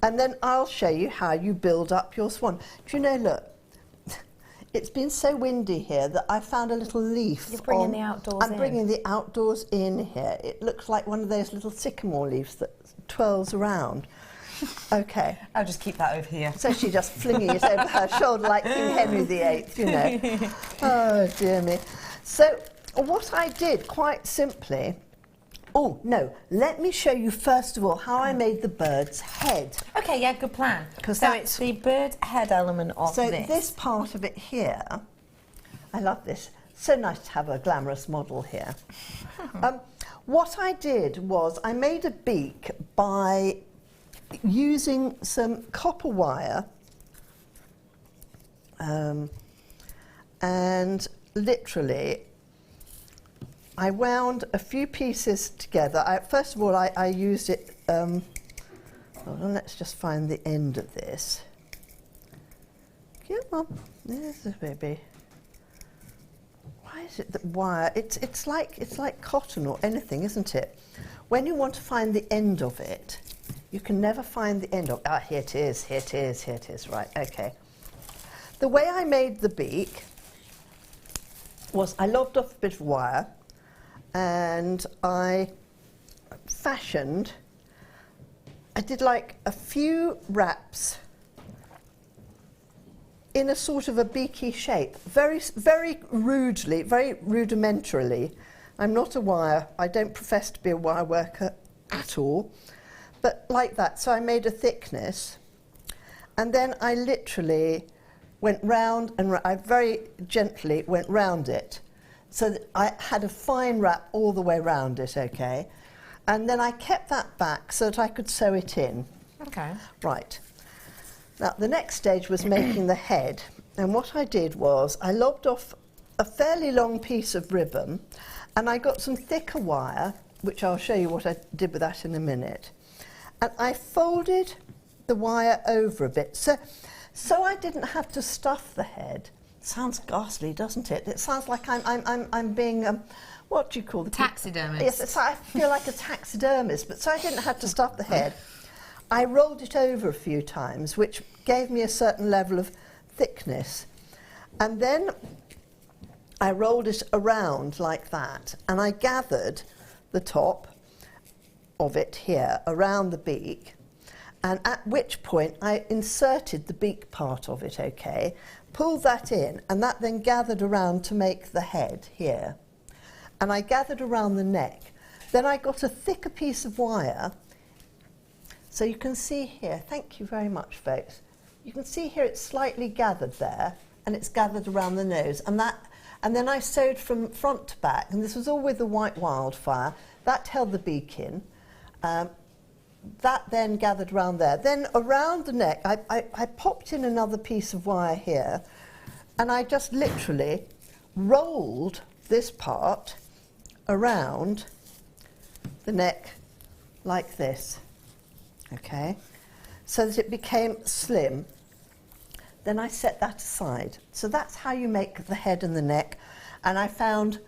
And then I'll show you how you build up your swan. Do you know, look, it's been so windy here that I found a little leaf. You're bringing the outdoors in. I'm bringing the outdoors in here. It looks like one of those little sycamore leaves that twirls around. Okay. I'll just keep that over here. So she just flinging it over her shoulder like King Henry VIII, you know. Oh, dear me. So what I did, quite simply... Oh, no, let me show you first of all how I made the bird's head. Okay, yeah, good plan. So it's the bird head element of this. So this part of it here, I love this. So nice to have a glamorous model here. What I did was I made a beak by using some copper wire and literally I wound a few pieces together. First of all, I used it... hold on, let's just find the end of this. Come on, there's the baby. Why is it that wire? It's like cotton or anything, isn't it? When you want to find the end of it, you can never find the end of it. Ah, here it is, here it is, here it is. Right, okay. The way I made the beak was I lobbed off a bit of wire, and I fashioned, I did like a few wraps in a sort of a beaky shape, very rudely, very rudimentarily. I'm not a wire, I don't profess to be a wire worker at all, but like that. So I made a thickness, and then I literally went round and I very gently went round it, so that I had a fine wrap all the way around it, okay? And then I kept that back so that I could sew it in. Okay. Right. Now, the next stage was making the head. And what I did was I lobbed off a fairly long piece of ribbon, and I got some thicker wire, which I'll show you what I did with that in a minute. And I folded the wire over a bit, so I didn't have to stuff the head. Sounds ghastly, doesn't it? It sounds like I'm being what do you call the taxidermist? Yes, I feel like a taxidermist, but so I didn't have to stuff the head. I rolled it over a few times, which gave me a certain level of thickness, and then I rolled it around like that, and I gathered the top of it here around the beak, and at which point I inserted the beak part of it, okay, pulled that in, and that then gathered around to make the head here. And I gathered around the neck. Then I got a thicker piece of wire, so you can see here, thank you very much folks, you can see here it's slightly gathered there, and it's gathered around the nose, and then I sewed from front to back, and this was all with the white wildfire. That held the beak in. That then gathered around there. Then around the neck, I popped in another piece of wire here, and I just literally rolled this part around the neck like this, okay, so that it became slim. Then I set that aside. So that's how you make the head and the neck. And I found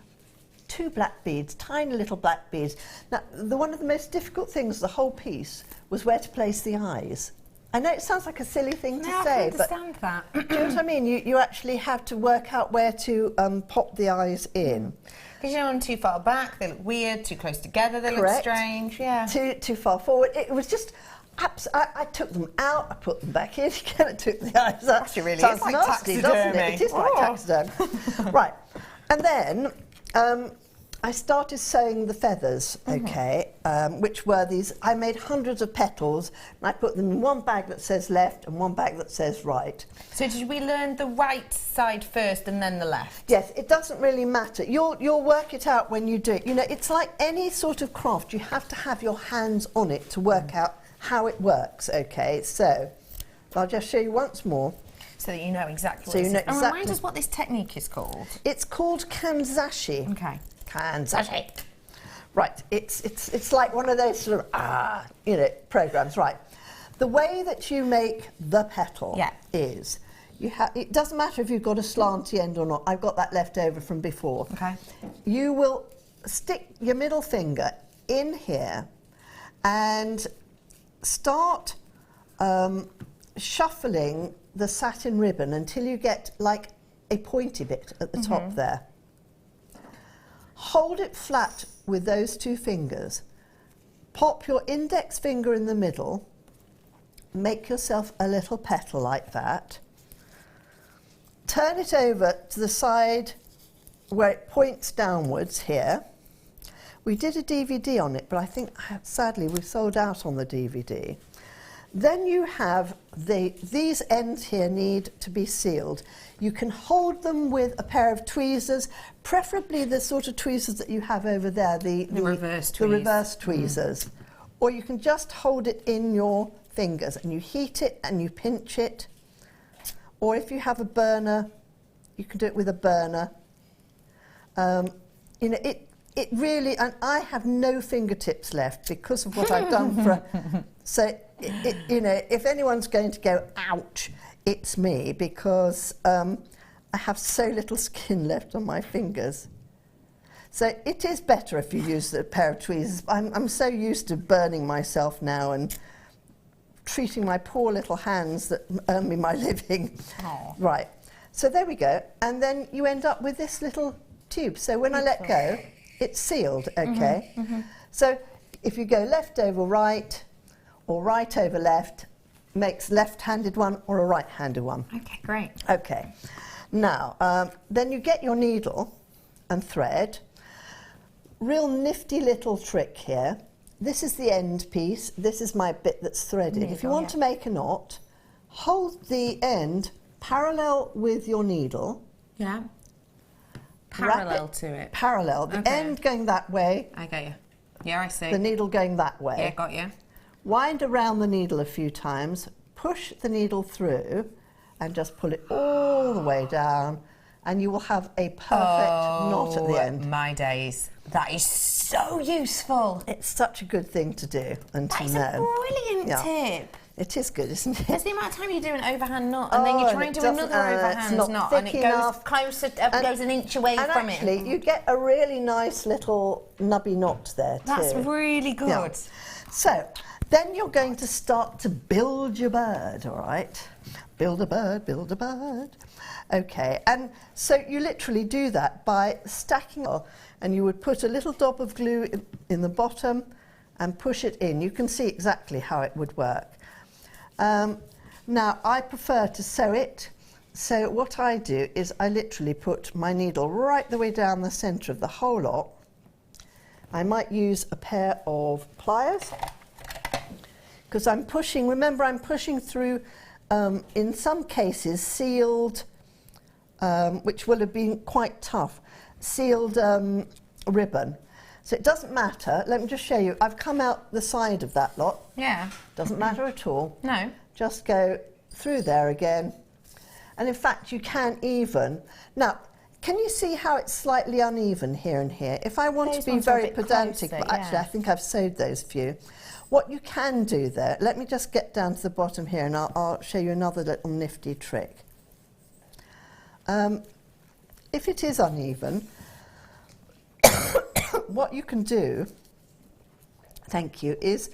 2 black beads, tiny little black beads. Now, one of the most difficult things, the whole piece, was where to place the eyes. I know it sounds like a silly thing to say, but I understand that. do you know what I mean? You actually have to work out where to pop the eyes in. Because you know, I'm too far back, they look weird. Too close together, they look strange. Yeah. Too far forward. It was just. I took them out, I put them back in again, I took the eyes out. Actually, really, sounds it's like nasty, doesn't it? It is like taxidermy. Right. And then I started sewing the feathers, okay, which were these. I made hundreds of petals, and I put them in one bag that says left and one bag that says right. So did we learn the right side first and then the left? Yes, it doesn't really matter. You'll work it out when you do it. You know, it's like any sort of craft. You have to have your hands on it to work out how it works, okay? So I'll just show you once more. So that you know exactly So what you know it is. And exactly. remind us what this technique is called. It's called kanzashi. Okay. Kanzashi. Right, it's like one of those sort of, programs, right. The way that you make the petal is, it doesn't matter if you've got a slanty end or not. I've got that left over from before. Okay. You will stick your middle finger in here and start shuffling the satin ribbon until you get like a pointy bit at the top there. Hold it flat with those 2 fingers. Pop your index finger in the middle. Make yourself a little petal like that. Turn it over to the side where it points downwards here. We did a DVD on it, but I think, sadly, we sold out on the DVD. Then you have these ends here need to be sealed. You can hold them with a pair of tweezers, preferably the sort of tweezers that you have over there, the reverse tweezers. Or you can just hold it in your fingers and you heat it and you pinch it. Or if you have a burner, you can do it with a burner. It really, and I have no fingertips left because of what I've done so, if anyone's going to go, ouch, it's me, because I have so little skin left on my fingers. So it is better if you use a pair of tweezers. I'm so used to burning myself now and treating my poor little hands that earn me my living. Aww. Right, so there we go. And then you end up with this little tube. So when I let go, it's sealed, okay? So if you go left over right or right over left, makes left-handed one or a right-handed one. Okay, great. Okay. Now, then you get your needle and thread. Real nifty little trick here. This is the end piece. This is my bit that's threaded. If you want to make a knot, hold the end parallel with your needle. Yeah. Parallel to it. Parallel. The Okay. end going that way, I get you. Yeah, I see. the needle going that way. Yeah, got you. Wind around the needle a few times, push the needle through, and just pull it all the way down, and you will have a perfect knot at the end. My days. That is so useful. It's such a good thing to do and to That is know. a brilliant Yeah. tip. It is good, isn't it? There's the amount of time you do an overhand knot, and then you try and do doesn't- another it's overhand not knot, thick and it goes enough. closer, goes an inch away And from actually, it. you get a really nice little nubby knot there too. That's really good. Yeah. So, then you're going to start to build your bird, all right? Build a bird, build a bird. Okay, and so you literally do that by stacking it, and you would put a little dab of glue in the bottom and push it in. You can see exactly how it would work. Now, I prefer to sew it, so what I do is I literally put my needle right the way down the centre of the whole lot. I might use a pair of pliers, because I'm pushing, remember I'm pushing through, in some cases, sealed, which will have been quite tough, sealed ribbon. So it doesn't matter. Let me just show you. I've come out the side of that lot. Yeah. Doesn't matter at all. No. Just go through there again. And in fact, you can even... Now, can you see how it's slightly uneven here and here? If I want Those to be ones are a very bit pedantic, closer, but actually yeah. I think I've sewed those few. What you can do there, let me just get down to the bottom here and I'll show you another little nifty trick. If it is uneven, what you can do, thank you, is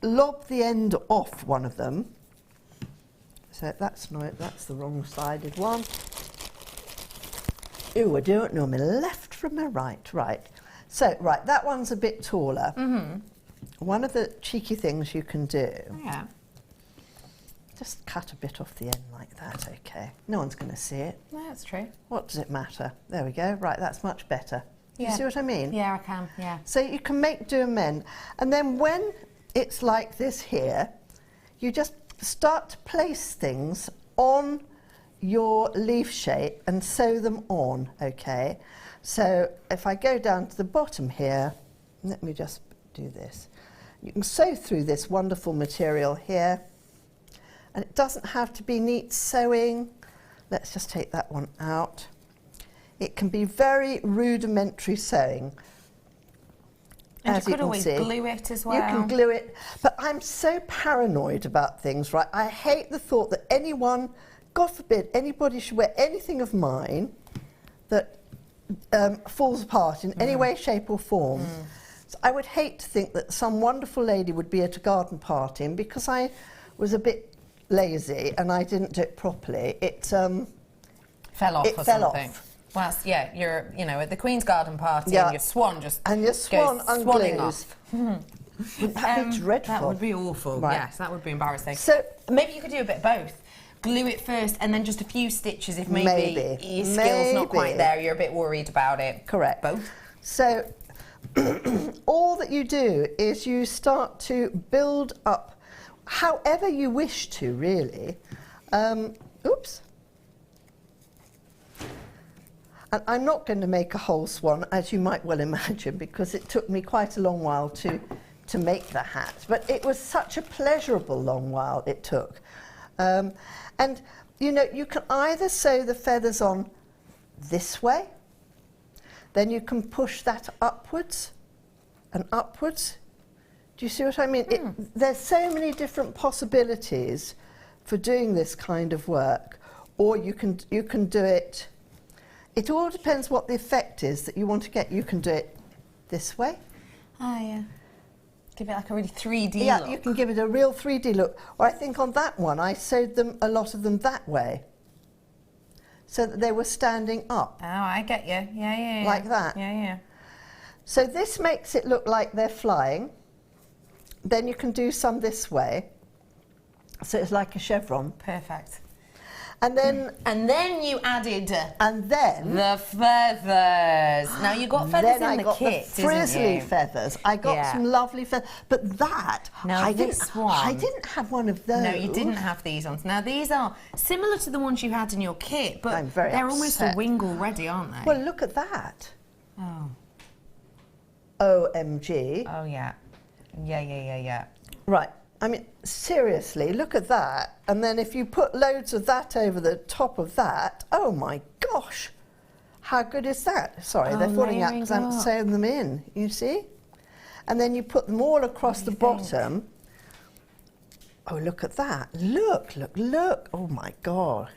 lob the end off one of them. So that's the wrong-sided one. Ooh, I don't know my left from my right. Right. So, right, that one's a bit taller. Mm-hmm. One of the cheeky things you can do, Yeah. just cut a bit off the end like that, okay. No one's going to see it. No, that's true. What does it matter? There we go. Right, that's much better. Yeah. You see what I mean? Yeah, I can. Yeah. So you can make do and mend. And then when it's like this here, you just start to place things on your leaf shape and sew them on, okay? So if I go down to the bottom here, let me just do this. You can sew through this wonderful material here, and it doesn't have to be neat sewing. Let's just take that one out. It can be very rudimentary sewing. And as you could can always see. glue it as well. You can glue it, but I'm so paranoid about things, right? I hate the thought that anyone, God forbid, anybody should wear anything of mine that falls apart in any way, shape or form. So I would hate to think that some wonderful lady would be at a garden party, and because I was a bit lazy and I didn't do it properly, it fell off it or fell something. off. Well, yeah, you're, at the Queen's Garden party Yeah. and your swan just And your swan goes swanning unglues. off. Wouldn't that be dreadful? That would be awful. Right. Yes, that would be embarrassing. So maybe you could do a bit of both. Glue it first and then just a few stitches if maybe your skill's not quite there, you're a bit worried about it. Correct. Both. So all that you do is you start to build up however you wish to, really. Oops. And I'm not going to make a whole swan, as you might well imagine, because it took me quite a long while to make the hat. But it was such a pleasurable long while it took. And, you can either sew the feathers on this way, then you can push that upwards and upwards. Do you see what I mean? There's so many different possibilities for doing this kind of work. Or you can do it... It all depends what the effect is that you want to get. You can do it this way. Oh, yeah. Give it like a really 3D Yeah, look. you can give it a real 3D look. Or I think on that one, I sewed a lot of them that way, so that they were standing up. Oh, I get you. Yeah. Like that. Yeah. So this makes it look like they're flying. Then you can do some this way, so it's like a chevron. Perfect. And then you added and then the feathers. Now you got feathers then in I got kit, the frizzly didn't you? feathers. I got some lovely feathers, but that now I one, didn't have one of those. No, you didn't have these ones. Now these are similar to the ones you had in your kit, but they're almost a wing already, aren't they? Well, look at that. Oh. OMG. Oh yeah. Yeah. Right. I mean, seriously, look at that. And then if you put loads of that over the top of that, oh my gosh, how good is that? Sorry, they're falling out because I'm sewing them in, you see? And then you put them all across the bottom. Oh, look at that. Look. Oh my gosh.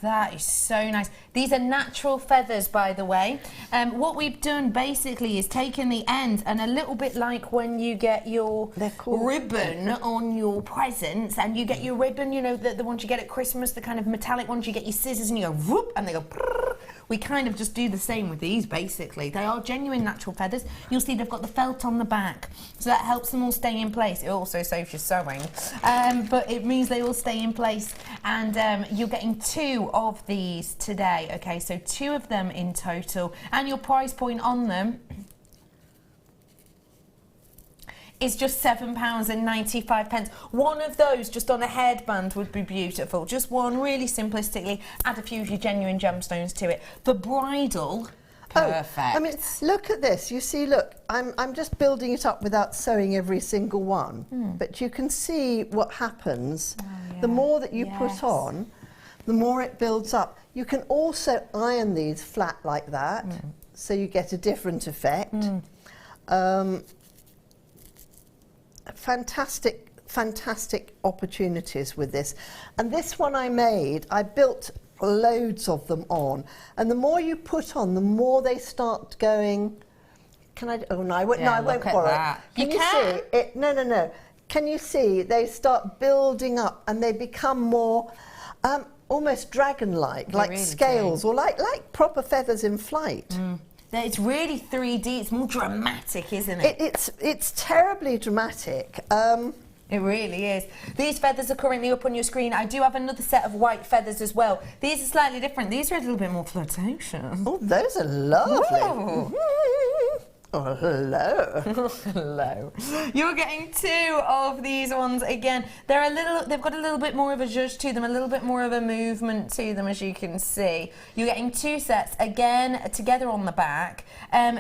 That is so nice. These are natural feathers, by the way. What we've done basically is taken the end, and a little bit like when you get your ribbon on your presents, and you get your ribbon, you know, the ones you get at Christmas, the kind of metallic ones, you get your scissors and you go whoop, and they go prrr. We kind of just do the same with these, basically. They are genuine natural feathers. You'll see they've got the felt on the back, so that helps them all stay in place. It also saves you sewing, but it means they all stay in place. And you're getting 2 of these today. Okay, so 2 of them in total, and your price point on them is just £7.95. One of those just on a headband would be beautiful. Just one, really simplistically. Add a few of your genuine gemstones to it. For bridal, perfect. I mean, look at this. You see, look, I'm just building it up without sewing every single one. But you can see what happens. The more that you put on, the more it builds up. You can also iron these flat like that, so you get a different effect. Fantastic opportunities with this. And this one I built loads of them on. And the more you put on, the more they start going. Can I? Oh no, I won't borrow it. Can you see it? No. Can you see they start building up and they become more almost dragon-like, like really scales, or like proper feathers in flight. It's really 3D. It's more dramatic, isn't it? It's terribly dramatic. It really is. These feathers are currently up on your screen. I do have another set of white feathers as well. These are slightly different. These are a little bit more flirtatious. Oh, those are lovely. Oh, hello. Hello. You're getting 2 of these ones again. They've got a little bit more of a zhuzh to them, a little bit more of a movement to them, as you can see. You're getting 2 sets again together on the back.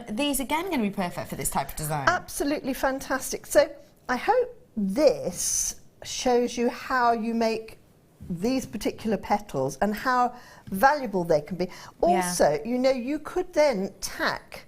These again going to be perfect for this type of design. Absolutely fantastic. So I hope this shows you how you make these particular petals and how valuable they can be. Also, you know, you could then tack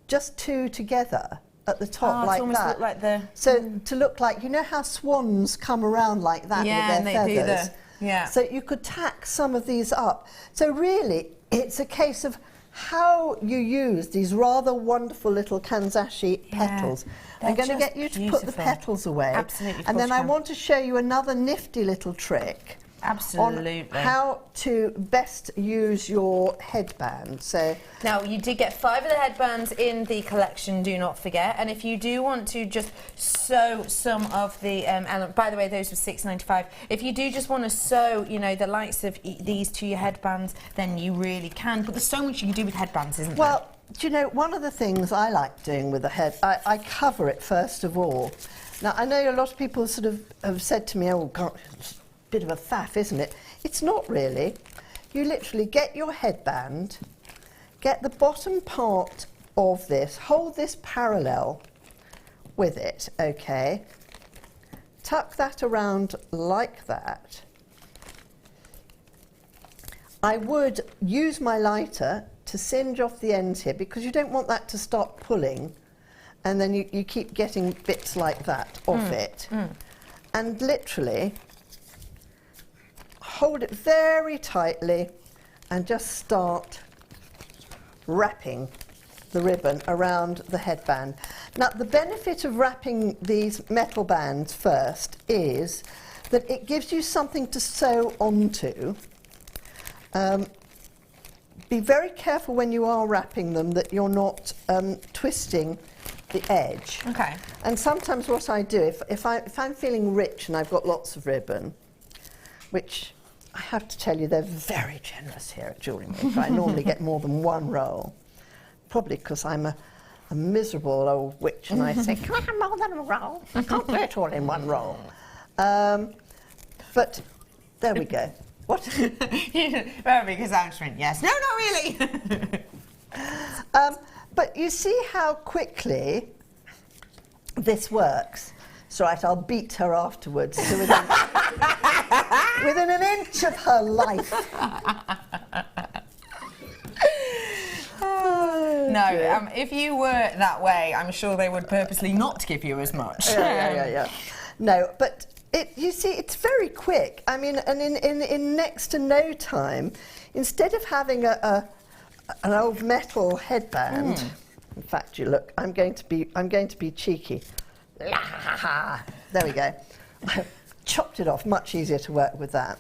just 2 together at the top like that. Look like to look like, you know how swans come around like that with their feathers? So you could tack some of these up. So really, it's a case of how you use these rather wonderful little kanzashi petals. I'm going to get you to put the petals away. Absolutely. And then I want to show you another nifty little trick. Absolutely. On how to best use your headband. So now you did get 5 of the headbands in the collection, do not forget. And if you do want to just sew some of the by the way, those were £6.95. If you do just want to sew, you know, the likes of these to your headbands, then you really can. But there's so much you can do with headbands, isn't there? Well, do you know, one of the things I like doing with the head, I cover it first of all. Now I know a lot of people sort of have said to me, oh God, bit of a faff, isn't it? It's not really. You literally get your headband, get the bottom part of this, hold this parallel with it, okay? Tuck that around like that. I would use my lighter to singe off the ends here because you don't want that to start pulling and then you keep getting bits like that off it. And literally hold it very tightly and just start wrapping the ribbon around the headband. Now the benefit of wrapping these metal bands first is that it gives you something to sew onto. Be very careful when you are wrapping them that you're not twisting the edge. Okay. And sometimes what I do, if I'm feeling rich and I've got lots of ribbon, which I have to tell you, they're very generous here at Jewellery Maker. I normally get more than one roll, probably because I'm a miserable old witch and I say, can I have more than a roll? I can't do it all in one roll. But there we go. What? Well, because answering yes. No, not really. But you see how quickly this works. So right, I'll beat her afterwards. So within an inch of her life. No, if you were that way, I'm sure they would purposely not give you as much. Yeah. No, but you see, it's very quick. I mean, and in next to no time, instead of having an old metal headband, in fact, you look, I'm going to be cheeky. There we go. I chopped it off, much easier to work with that.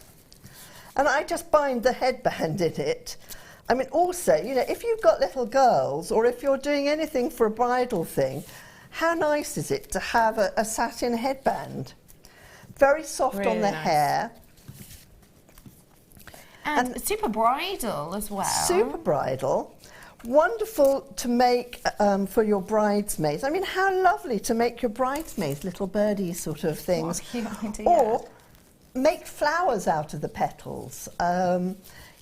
And I just bind the headband in it. I mean, also, you know, if you've got little girls or if you're doing anything for a bridal thing, how nice is it to have a satin headband? Very soft Really on the nice. hair. And super bridal as well. Super bridal. Wonderful to make for your bridesmaids. I mean, how lovely to make your bridesmaids little birdie sort of things. What a cute idea. Or make flowers out of the petals.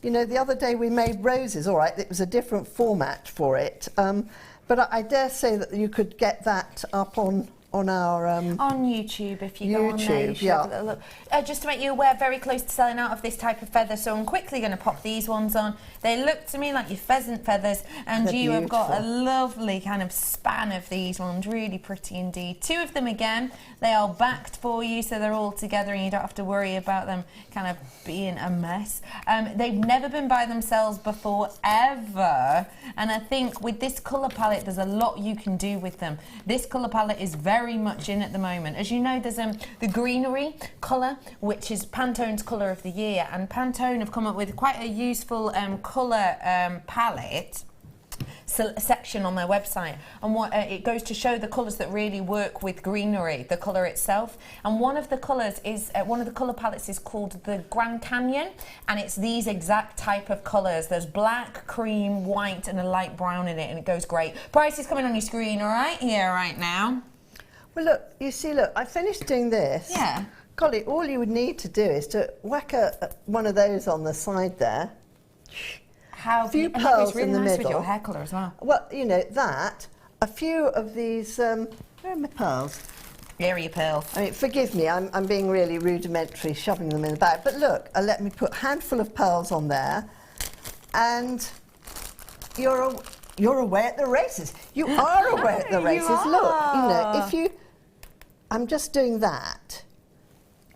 You know, the other day we made roses. All right, it was a different format for it. But I dare say that you could get that up on our... on YouTube, if you go on there, you should have a little look. Just to make you aware, very close to selling out of this type of feather, so I'm quickly going to pop these ones on. They look to me like your pheasant feathers, and They're you have got a beautiful. lovely kind of span of these ones, really pretty indeed. Two of them again, they are backed for you, so they're all together and you don't have to worry about them kind of being a mess. They've never been by themselves before, ever, and I think with this colour palette, there's a lot you can do with them. This colour palette is very much in at the moment. As you know, there's the greenery colour, which is Pantone's colour of the year, and Pantone have come up with quite a useful colour palette section on their website, and what it goes to show the colours that really work with greenery, the colour itself. And one of the colours is one of the colour palettes is called the Grand Canyon, and it's these exact type of colours. There's black, cream, white, and a light brown in it, and it goes great. Price is coming on your screen, all right, here right now. Well, look, you see, look, I finished doing this. Yeah. Golly, all you would need to do is to whack one of those on the side there. How few and look, pearls it's really in the nice with middle. your hair colour as well. Well, you know, that, a few of these, where are my pearls? Here are your pearls. I mean, forgive me, I'm being really rudimentary, shoving them in the bag. But look, let me put a handful of pearls on there, and you're away at the races. You are away at the races. Look, you know, if you... I'm just doing that.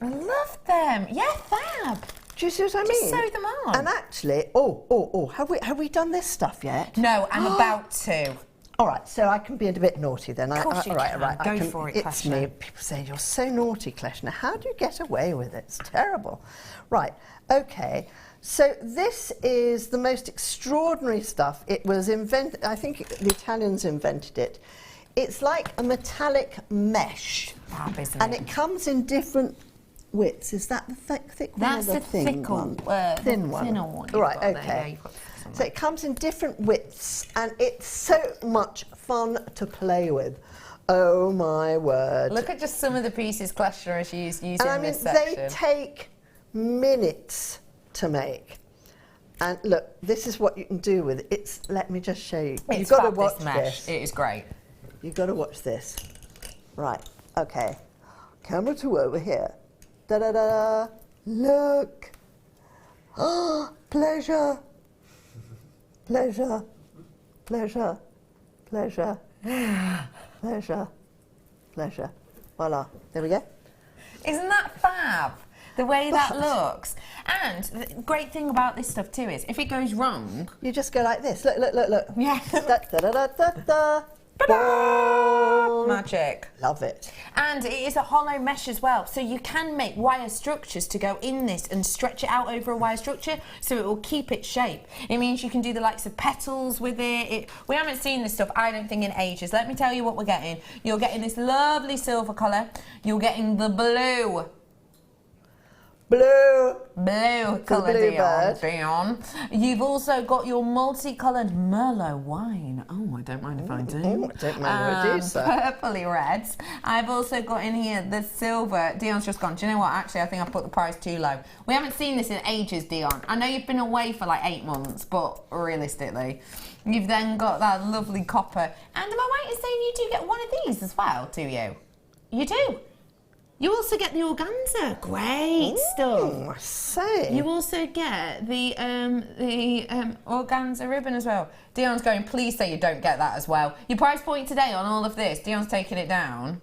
I love them. Yeah, fab. Do you see what I Just mean? sew them on. And actually, have we done this stuff yet? No, I'm about to. All right, so I can be a bit naughty then. Of course you all right, can. all right. Go I can, for it, It's Kleshna. me. People say, you're so naughty, Kleshna. How do you get away with it? It's terrible. Right, okay. So this is the most extraordinary stuff. It was invented, I think the Italians invented it. It's like a metallic mesh. Fab, isn't And it? it comes in different widths. Is that the thick one That's or the the thin thicker one? thin one. thinner one. All right, you've got there. okay. Yeah, you've got this So it comes in different widths, and it's so much fun to play with. Oh my word! Look at just some of the pieces Kleshna has used in And I mean, this section. they take minutes to make. And look, this is what you can do with it. It's. Let me just show you. It's You've got to fab, watch this mesh. this. It is great. You've got to watch this. Right. Okay. Camera 2 over here. Da da da. Look. Oh, pleasure. Pleasure. Pleasure. Pleasure. Pleasure. Pleasure. Voila. There we go. Isn't that fab? The way that looks. And the great thing about this stuff too is if it goes wrong, You just go like this. Look, look, look, look. Yeah. Da da da da da da. Boom. magic. Love it. And it is a hollow mesh as well, so you can make wire structures to go in this and stretch it out over a wire structure so it will keep its shape. It means you can do the likes of petals with it. We haven't seen this stuff, I don't think, in ages. Let me tell you what we're getting. You're getting this lovely silver colour. You're getting the blue. Blue. Blue colour, blue Dion. You've also got your multicoloured Merlot wine. Oh, I don't mind if I do. I don't mind if I do, sir. Purpley reds. I've also got in here the silver. Dion's just gone, do you know what? Actually, I think I put the price too low. We haven't seen this in ages, Dion. I know you've been away for like 8 months, but realistically, you've then got that lovely copper. And am I right in saying you do get one of these as well, do you? You do. You also get the organza. Great stuff. I say. You also get the organza ribbon as well. Dion's going, please say you don't get that as well. Your price point today on all of this, Dion's taking it down.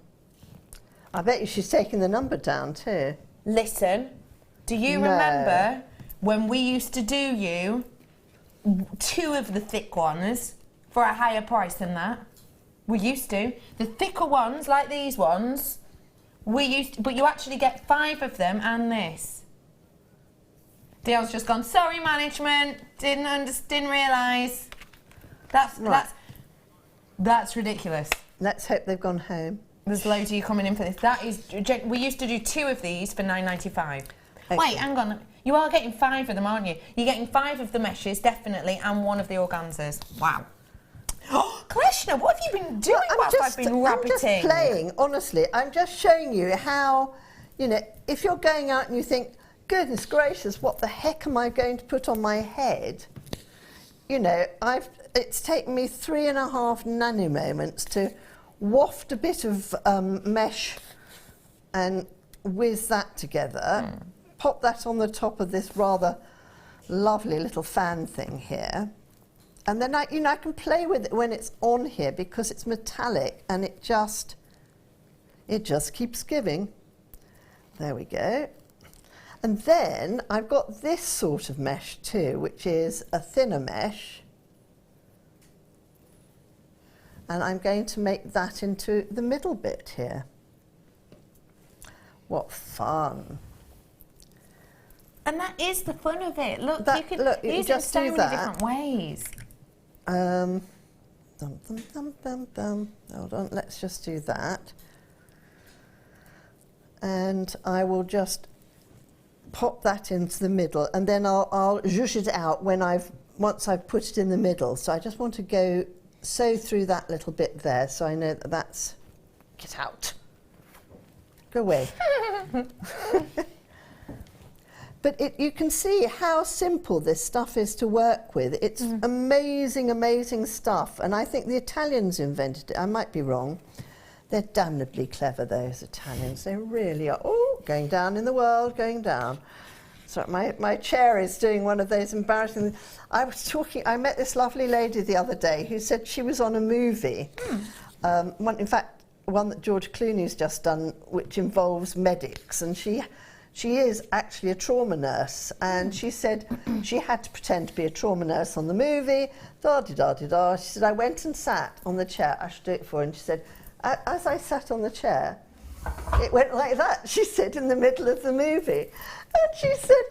I bet you she's taking the number down too. Listen, do you remember when we used to do you 2 of the thick ones for a higher price than that? We used to. The thicker ones, like these ones, we used to, but you actually get 5 of them and this. Dion's just gone, sorry management, didn't realise. That's ridiculous. Let's hope they've gone home. There's loads of you coming in for this. That is, we used to do 2 of these for £9.95. Okay. Wait, hang on. You are getting 5 of them, aren't you? You're getting 5 of the meshes, definitely, and 1 of the organzas. Wow. Oh, Kleshna, what have you been doing whilst I've been rabbiting? I'm just playing, honestly. I'm just showing you how, you know, if you're going out and you think, goodness gracious, what the heck am I going to put on my head? You know, it's taken me 3.5 nanomoments to waft a bit of mesh and whiz that together, pop that on the top of this rather lovely little fan thing here. And then I can play with it when it's on here because it's metallic and it just keeps giving. There we go. And then I've got this sort of mesh too, which is a thinner mesh. And I'm going to make that into the middle bit here. What fun. And that is the fun of it. Look, That- you can look, you use it in just so do many that. different ways. Hold on, let's just do that. And I will just pop that into the middle, and then I'll zhuzh it out once I've put it in the middle. So I just want to sew through that little bit there, so I know that's get out. Go away. But you can see how simple this stuff is to work with. It's amazing, amazing stuff. And I think the Italians invented it. I might be wrong. They're damnably clever, those Italians. They really are. Oh, going down in the world, going down. So my chair is doing one of those embarrassing... I met this lovely lady the other day who said she was on a movie. In fact, one that George Clooney's just done, which involves medics. And she is actually a trauma nurse, and she said she had to pretend to be a trauma nurse on the movie, da-di-da-di-da. She said, I went and sat on the chair, I should do it for her, and she said, as I sat on the chair, it went like that, she said, in the middle of the movie. And she said,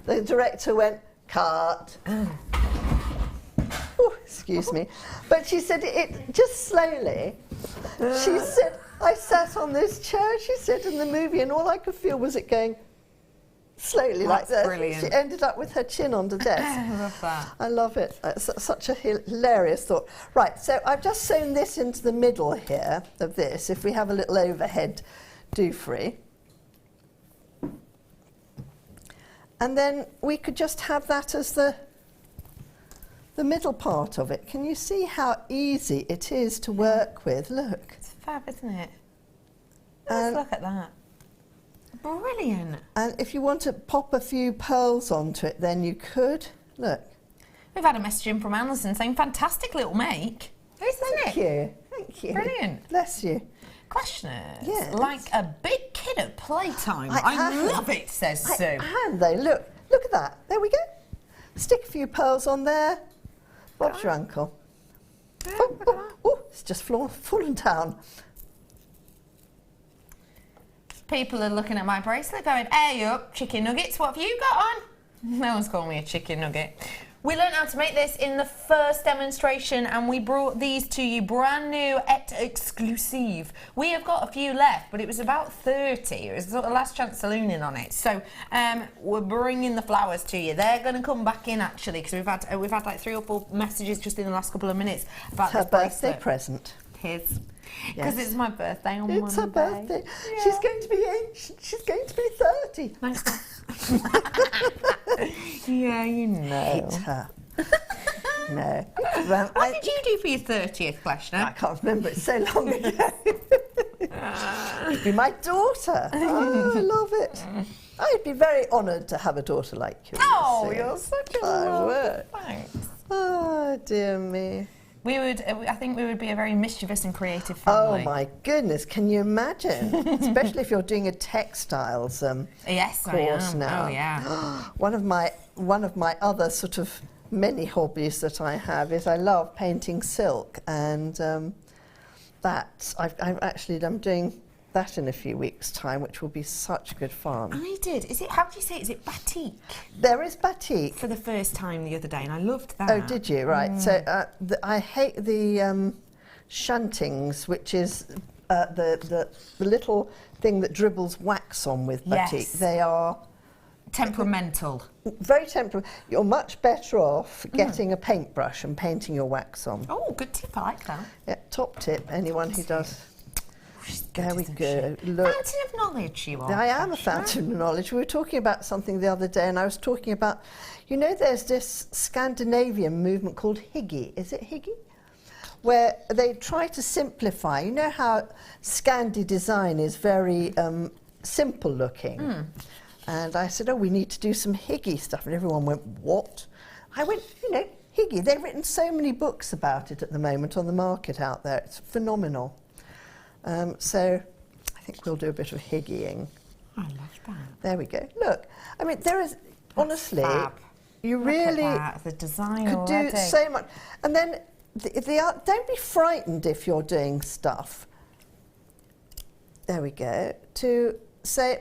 the director went, cut. Oh, excuse me. But she said, it just slowly, she said, I sat on this chair, she said, in the movie, and all I could feel was it going slowly like that. Brilliant. She ended up with her chin on the desk. I love that. I love it. It's such a hilarious thought. Right, so I've just sewn this into the middle here of this, if we have a little overhead do-free. And then we could just have that as the middle part of it. Can you see how easy it is to work with? Look. It's fab, isn't it? Let's look at that. Brilliant. And if you want to pop a few pearls onto it, then you could. Look. We've had a message in from Alison saying, fantastic little make. Isn't Thank you. Thank you. Brilliant. Bless you. Questioners. Yes. Like a big kid at playtime. I love it, says Sue. And though, look at that. There we go. Stick a few pearls on there. Bob's your uncle. Oh, it's just fallen down. People are looking at my bracelet going, hey up, chicken nuggets, what have you got on? No one's calling me a chicken nugget. We learned how to make this in the first demonstration, and we brought these to you brand new et exclusive. We have got a few left, but it was about 30. It was sort of last chance saloon-in on it. So we're bringing the flowers to you. They're going to come back in actually, because we've had like 3 or 4 messages just in the last couple of minutes about her this birthday bracelet. present. His. Because it's my birthday on It's her Monday. birthday. Yeah. She's going to be ancient. She's going to be 30. Nice. Yeah, you know. Hate her. No. Well, What did you do for your 30th, Kleshna? I can't remember. It's so long ago. It'd be my daughter. Oh, I love it. I'd be very honoured to have a daughter like you. Oh, see. you're such a I love. would. Thanks. Oh, dear me. We would. I think we would be a very mischievous and creative Oh, family. my goodness. Can you imagine? Especially if you're doing a textiles Yes, I course am. now. Oh, yeah. One of my other sort of many hobbies that I have is I love painting silk, and I'm doing that in a few weeks' time, which will be such good fun. I did. Is it? How do you say it? Is it batik? There is batik. For the first time the other day, and I loved that. Oh, did you? Right. So I hate the shuntings, which is the little thing that dribbles wax on with batik. Yes. They are Temperamental. very temperamental. You're much better off getting a paintbrush and painting your wax on. Oh, good tip. I like that. Yeah, top tip. Anyone who does. She's good, There we isn't go. she? Look. Fountain of knowledge, you are. I am a Kleshna. fountain of knowledge. We were talking about something the other day, and I was talking about, there's this Scandinavian movement called Hygge. Is it Hygge? Where they try to simplify. You know how Scandi design is very simple looking. And I said, we need to do some Hygge stuff. And everyone went, what? I went, Hygge. They've written so many books about it at the moment on the market out there. It's phenomenal. So I think we'll do a bit of Hyggeing. I love that. There we go. Look, I mean, there is, honestly, fab. you Look really at that, the design could already. do so much. And then, don't be frightened if you're doing stuff. There we go. To say,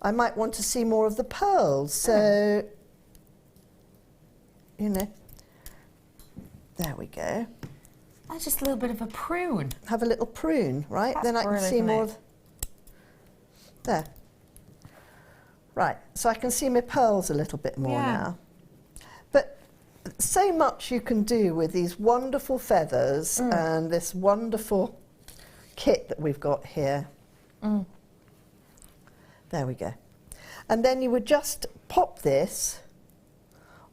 I might want to see more of the pearls. So, there we go. That's just a little bit of a prune. Have a little prune, right? That's Then I can brilliant, see isn't more it? of... There. Right, so I can see my pearls a little bit more now. But so much you can do with these wonderful feathers and this wonderful kit that we've got here. There we go. And then you would just pop this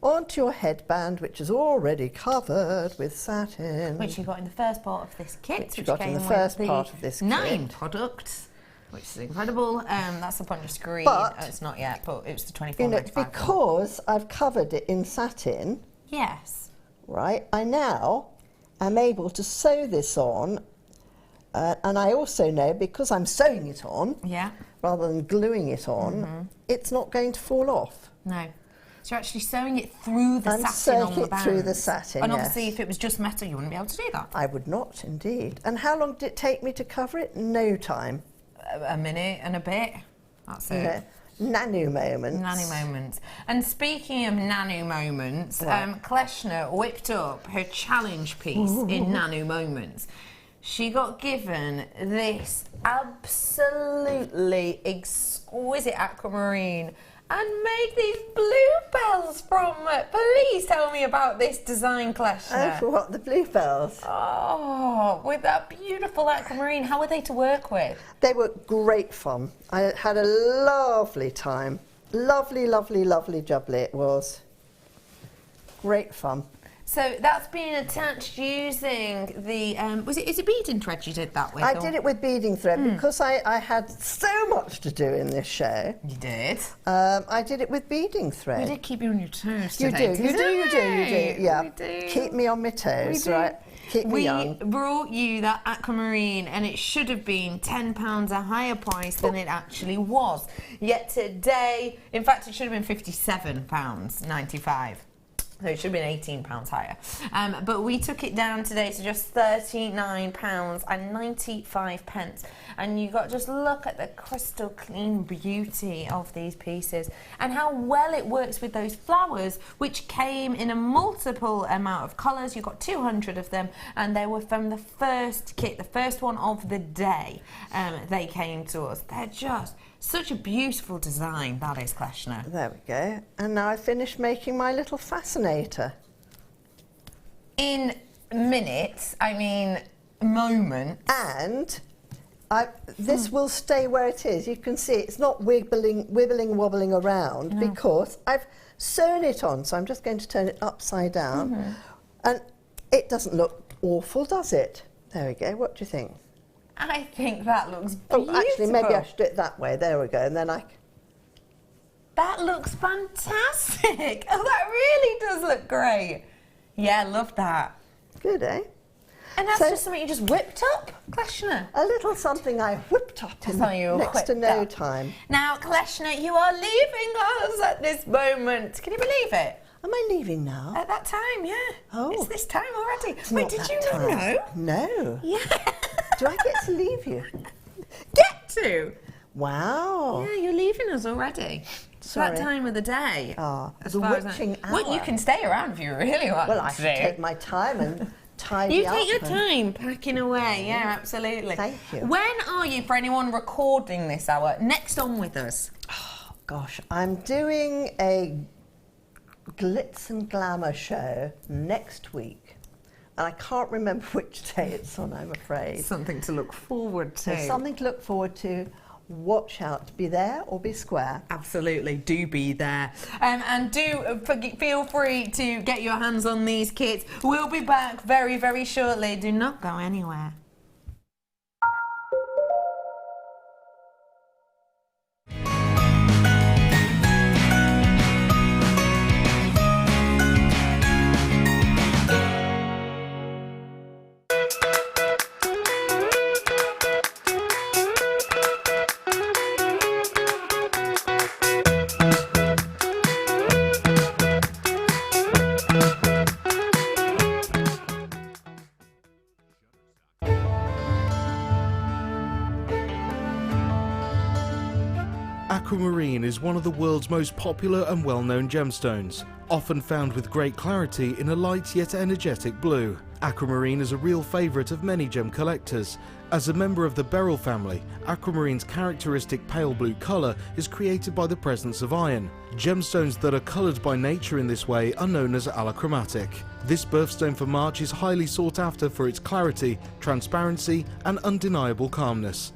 onto your headband, which is already covered with satin. Which you got in the first part of this kit. Which you got in the first part of this 9 kit. products, which is incredible. That's up on your screen. But, it's not yet, but it was the 24.95. because I've covered it in satin, Yes. right, I now am able to sew this on, and I also know, because I'm sewing it on, Yeah. rather than gluing it on, it's not going to fall off. No. So you're actually sewing it through the I'm satin on sewing the it bands. through the satin, And yes. obviously, if it was just metal, you wouldn't be able to do that. I would not, indeed. And how long did it take me to cover it? No time. A minute and a bit. That's it. Nano moments. Nanny moments. And speaking of nano moments, Right. Kleshna whipped up her challenge piece in nano moments. She got given this absolutely exquisite aquamarine and made these bluebells from it. Please tell me about this design, Kleshna. Oh, for what? The bluebells? Oh, with that beautiful aquamarine. How were they to work with? They were great fun. I had a lovely time. Lovely, lovely, lovely jubbly it was. Great fun. So that's been attached using the, is it beading thread you did that with? I or- did it with beading thread because I had so much to do in this show. You did? I did it with beading We thread. did keep you on your toes You today, do, you do. Yeah. We do. Keep me on my toes, do. right? Keep me We young. brought you that aquamarine and it should have been £10 a higher price than it actually was. Yet today, in fact, it should have been £57.95. So it should have been £18 higher. But we took it down today to just £39.95. And you got just look at the crystal clean beauty of these pieces and how well it works with those flowers, which came in a multiple amount of colours. You got 200 of them, and they were from the first kit, the first one of the day. They came to us. They're just such a beautiful design, that is, Kleshna. There we go. And now I finished making my little fascinator. In minutes, I mean moments. And this will stay where it is. You can see it's not wibbling, wobbling around because I've sewn it on. So I'm just going to turn it upside down. And it doesn't look awful, does it? There we go. What do you think? I think that looks beautiful. Oh, actually, maybe I should do it that way. There we go. And then That looks fantastic. Oh, that really does look great. Yeah, love that. Good, eh? And that's just something you just whipped up, Kleshna. A little something I whipped up in next to no time. Now, Kleshna, you are leaving us at this moment. Can you believe it? Am I leaving now? At that time, yeah. Oh. It's this time already. It's Wait, not did that you not time. know? No. Yeah. Do I get to leave you? Get to? Wow. Yeah, you're leaving us already. It's that time of the day. The witching hour. Well, you can stay around if you really want Well, I should take my time and tidy up. You take your time packing away. Yeah, absolutely. Thank you. When are you, for anyone recording this hour, next on with us? Oh, gosh, I'm doing a glitz and glamour show next week. And I can't remember which day it's on, I'm afraid. Something to look forward to. So something to look forward to. Watch out. Be there or be square. Absolutely, do be there. And do feel free to get your hands on these kits. We'll be back very, very shortly. Do not go anywhere. Aquamarine is one of the world's most popular and well-known gemstones, often found with great clarity in a light yet energetic blue. Aquamarine is a real favourite of many gem collectors. As a member of the beryl family, aquamarine's characteristic pale blue colour is created by the presence of iron. Gemstones that are coloured by nature in this way are known as allochromatic. This birthstone for March is highly sought after for its clarity, transparency and undeniable calmness.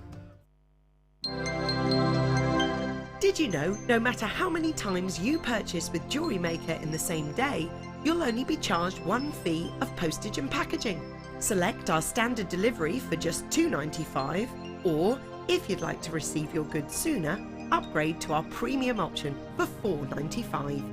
Did you know, no matter how many times you purchase with Jewellery Maker in the same day, you'll only be charged one fee of postage and packaging. Select our standard delivery for just $2.95, or if you'd like to receive your goods sooner, upgrade to our premium option for $4.95.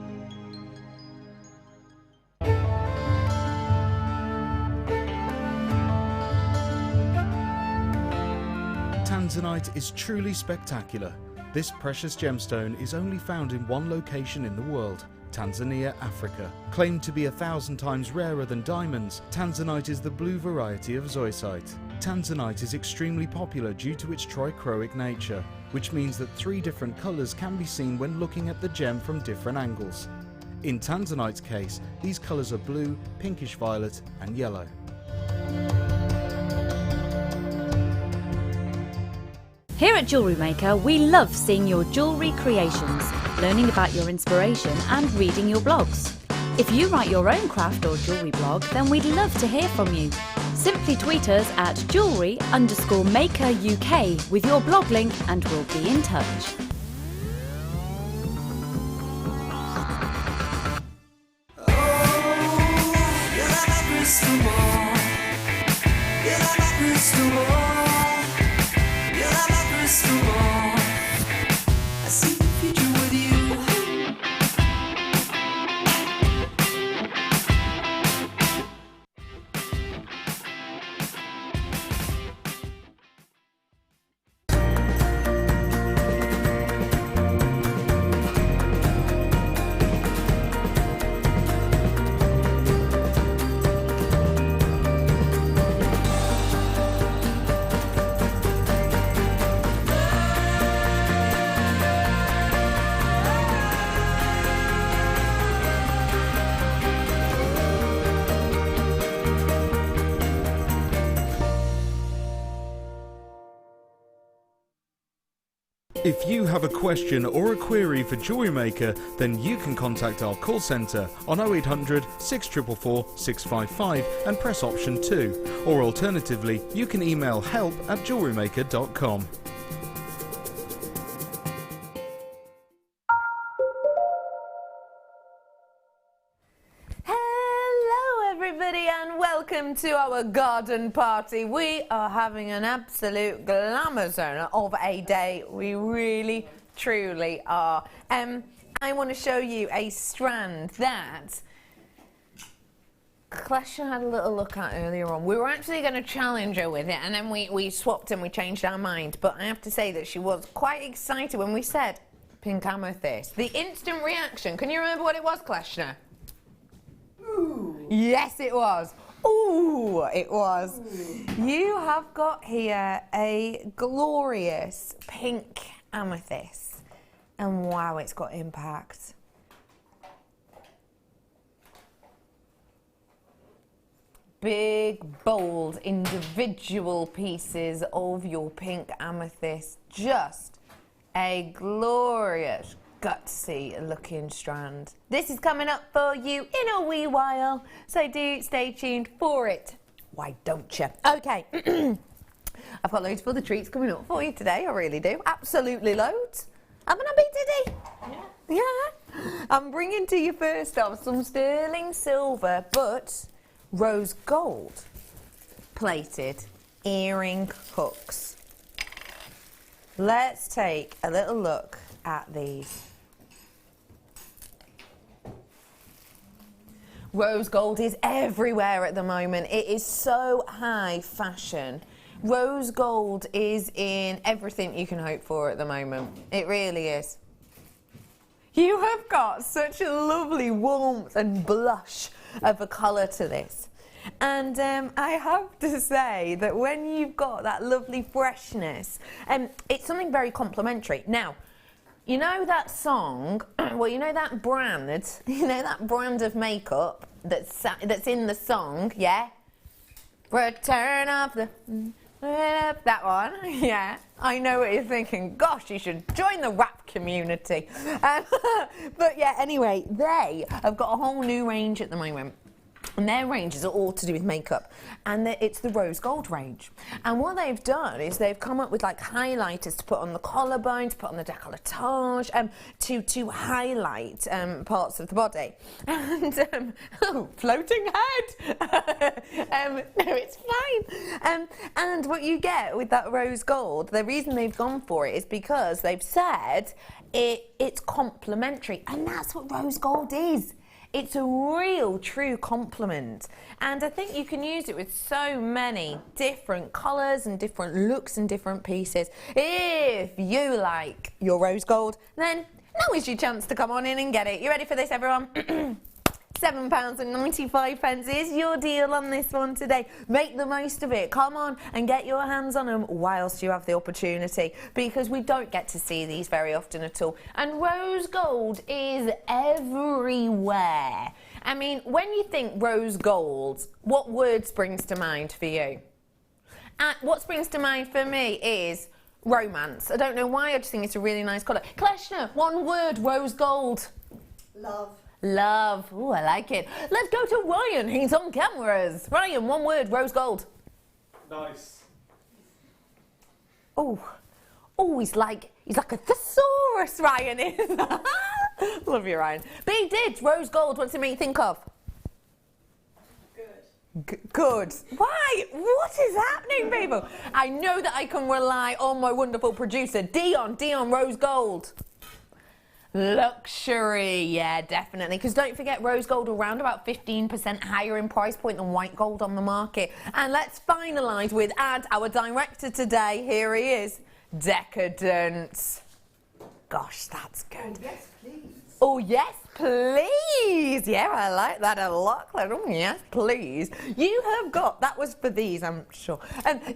Tanzanite is truly spectacular. This precious gemstone is only found in one location in the world, Tanzania, Africa. Claimed to be 1,000 times rarer than diamonds, Tanzanite is the blue variety of zoisite. Tanzanite is extremely popular due to its trichroic nature, which means that 3 different colours can be seen when looking at the gem from different angles. In Tanzanite's case, these colours are blue, pinkish violet and yellow. Here at Jewellery Maker, we love seeing your jewellery creations, learning about your inspiration and reading your blogs. If you write your own craft or jewellery blog, then we'd love to hear from you. Simply tweet us at jewellery_maker UK with your blog link and we'll be in touch. If you have a question or a query for Jewellery Maker, then you can contact our call centre on 0800 644 655 and press option 2. Or alternatively, you can email help@jewellerymaker.com. And welcome to our garden party. We are having an absolute glamour zone of a day. We really, truly are. I want to show you a strand that Kleshna had a little look at earlier on. We were actually going to challenge her with it, and then we swapped and we changed our mind. But I have to say that she was quite excited when we said pink amethyst. The instant reaction, can you remember what it was, Kleshna? Ooh. Yes, it was. Ooh, it was. Ooh. You have got here a glorious pink amethyst. And wow, it's got impact. Big, bold, individual pieces of your pink amethyst. Just a glorious, gutsy looking strand. This is coming up for you in a wee while, so do stay tuned for it. Why don't you? Okay, I've got loads of other treats coming up for you today, I really do. Absolutely loads. Haven't I been today? Yeah. Yeah. I'm bringing to you first off some sterling silver, but rose gold plated earring hooks. Let's take a little look at these. Rose gold is everywhere at the moment. It is so high fashion. Rose gold is in everything you can hope for at the moment. It really is. You have got such a lovely warmth and blush of a colour to this. And I have to say that when you've got that lovely freshness, it's something very complimentary. Now, you know that song, well, you know that brand of makeup that's in the song, yeah? Return of the... that one, yeah. I know what you're thinking. Gosh, you should join the rap community. But yeah, anyway, they have got a whole new range at the moment. And their ranges are all to do with makeup, and it's the rose gold range. And what they've done is they've come up with like highlighters to put on the collarbone, to put on the décolletage, to highlight parts of the body. And oh, floating head. No, it's fine. And what you get with that rose gold, the reason they've gone for it is because they've said it's complementary, and that's what rose gold is. It's a real, true compliment. And I think you can use it with so many different colours and different looks and different pieces. If you like your rose gold, then now is your chance to come on in and get it. You ready for this, everyone? £7.95 is your deal on this one today. Make the most of it. Come on and get your hands on them whilst you have the opportunity, because we don't get to see these very often at all. And rose gold is everywhere. I mean, when you think rose gold, what word springs to mind for you? What springs to mind for me is romance. I don't know why, I just think it's a really nice colour. Kleshna, one word, rose gold. Love. Love. Ooh, I like it. Let's go to Ryan. He's on cameras. Ryan, one word, rose gold. Nice. Oh, he's like a thesaurus, Ryan is. Love you, Ryan. B did rose gold. What's it make you think of? Good. Why? What is happening, people? I know that I can rely on my wonderful producer, Dion, rose gold. Luxury, yeah, definitely. Because don't forget, rose gold around about 15% higher in price point than white gold on the market. And let's finalise with our director today. Here he is, Decadence. Gosh, that's good. Oh, yes, please. Oh, yes, please. Yeah, I like that a lot. Oh, yes, please. You have got, that was for these, I'm sure.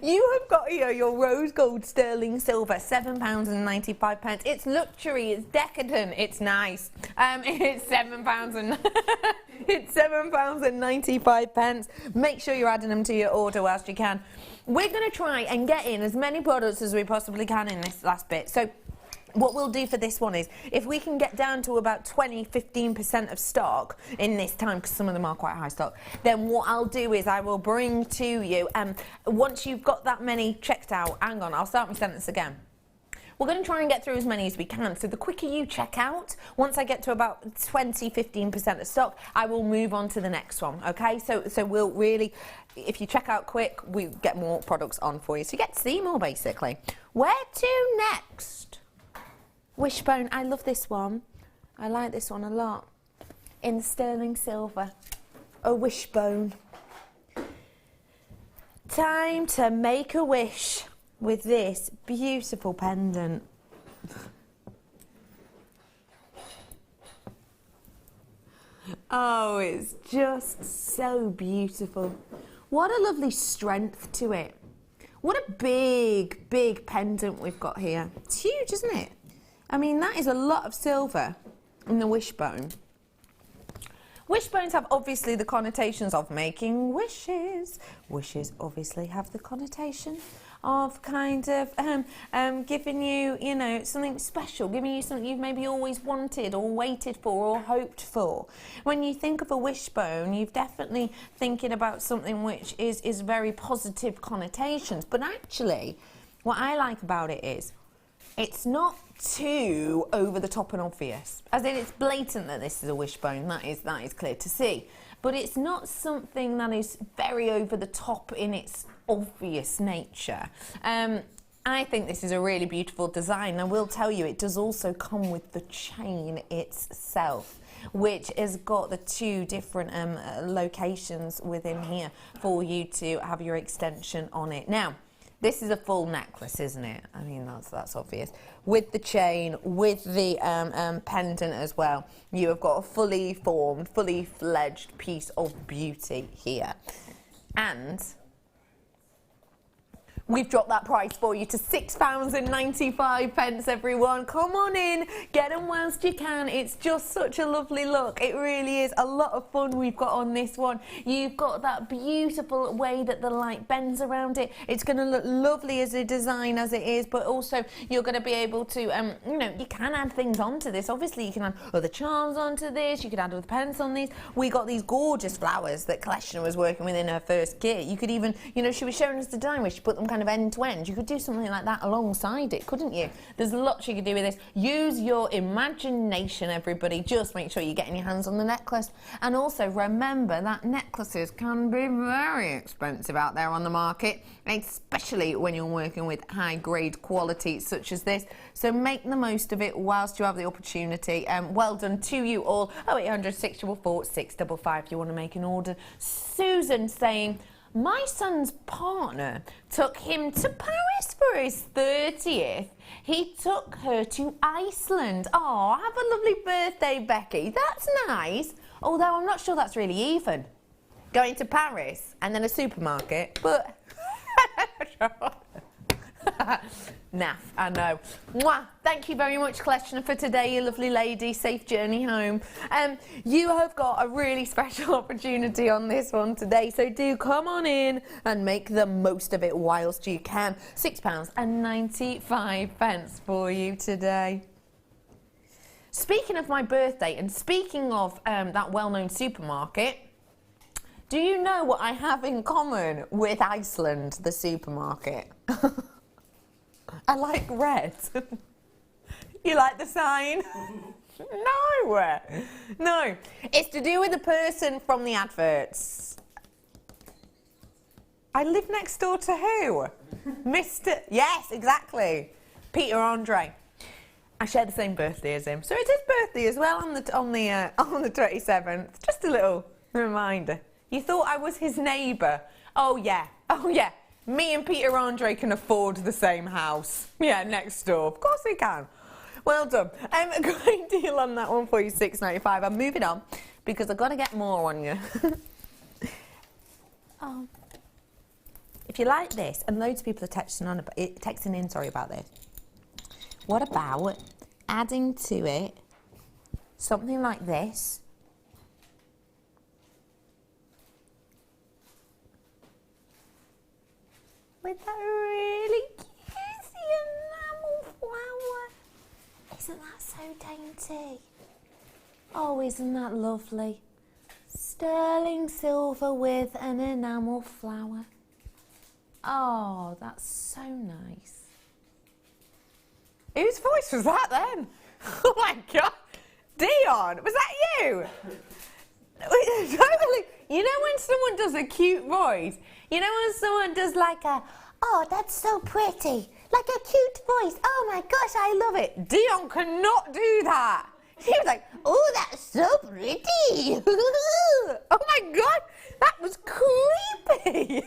You have got here your rose gold sterling silver, £7.95. It's luxury, it's decadent, it's nice. It's it's £7.95. Make sure you're adding them to your order whilst you can. We're going to try and get in as many products as we possibly can in this last bit. So what we'll do for this one is, if we can get down to about 20-15% of stock in this time, because some of them are quite high stock, then what I'll do is I will bring to you, once you've got that many checked out, hang on, I'll start my sentence again. We're going to try and get through as many as we can. So the quicker you check out, once I get to about 20-15% of stock, I will move on to the next one, okay? So we'll really, if you check out quick, we get more products on for you. So you get to see more, basically. Where to next? Wishbone, I love this one. I like this one a lot. In sterling silver. A wishbone. Time to make a wish with this beautiful pendant. Oh, it's just so beautiful. What a lovely strength to it. What a big, big pendant we've got here. It's huge, isn't it? I mean, that is a lot of silver in the wishbone. Wishbones have obviously the connotations of making wishes. Wishes obviously have the connotation of kind of giving you, you know, something special, giving you something you've maybe always wanted or waited for or hoped for. When you think of a wishbone, you're definitely thinking about something which is very positive connotations. But actually, what I like about it is, it's not too over the top and obvious. As in, it's blatant that this is a wishbone, that is clear to see. But it's not something that is very over the top in its obvious nature. I think this is a really beautiful design. I will tell you, it does also come with the chain itself, which has got the two different locations within here for you to have your extension on it. Now, this is a full necklace, isn't it? I mean, that's obvious. With the chain, with the pendant as well, you have got a fully formed, fully fledged piece of beauty here. And we've dropped that price for you to £6.95, everyone. Come on in, get them whilst you can. It's just such a lovely look. It really is a lot of fun we've got on this one. You've got that beautiful way that the light bends around it. It's going to look lovely as a design as it is, but also you're going to be able to, you know, you can add things onto this. Obviously, you can add other charms onto this. You could add other pens on these. We got these gorgeous flowers that Kleshna was working with in her first kit. You could even, you know, she was showing us the design where she put them kind of end to end. You could do something like that alongside it, couldn't you? There's lots you could do with this. Use your imagination, everybody. Just make sure you're getting your hands on the necklace. And also remember that necklaces can be very expensive out there on the market, especially when you're working with high grade quality such as this. So make the most of it whilst you have the opportunity. Well done to you all. 0800 644 655 if you want to make an order. Susan saying, my son's partner took him to Paris for his 30th. He took her to Iceland. Oh, have a lovely birthday, Becky. That's nice. Although I'm not sure that's really even. Going to Paris and then a supermarket, but... Naff, I know. Mwah. Thank you very much, Kleshna, for today, you lovely lady. Safe journey home. You have got a really special opportunity on this one today, so do come on in and make the most of it whilst you can. £6.95 for you today. Speaking of my birthday and speaking of that well-known supermarket, do you know what I have in common with Iceland, the supermarket? I like red. You like the sign? No. It's to do with the person from the adverts. I live next door to who? Mr. Yes, exactly. Peter Andre. I share the same birthday as him, so it's his birthday as well on the 27th. Just a little reminder. You thought I was his neighbour? Oh yeah. Me and Peter Andre can afford the same house. Yeah, next door. Of course we can. Well done. A great deal on that one for you, £6.95. I'm moving on because I've got to get more on you. Oh. If you like this, and loads of people are texting in about this, what about adding to it something like this? With that really cutesy enamel flower. Oh, isn't that lovely? Sterling silver with an enamel flower. Oh, that's so nice. Whose voice was that then? Oh my God. Dion, was that you? Totally. You know when someone does a cute voice? You know when someone does like a, oh, that's so pretty. Like a cute voice. Oh my gosh, I love it. Dion cannot do that. She was like, oh, that's so pretty. Oh my God, that was creepy.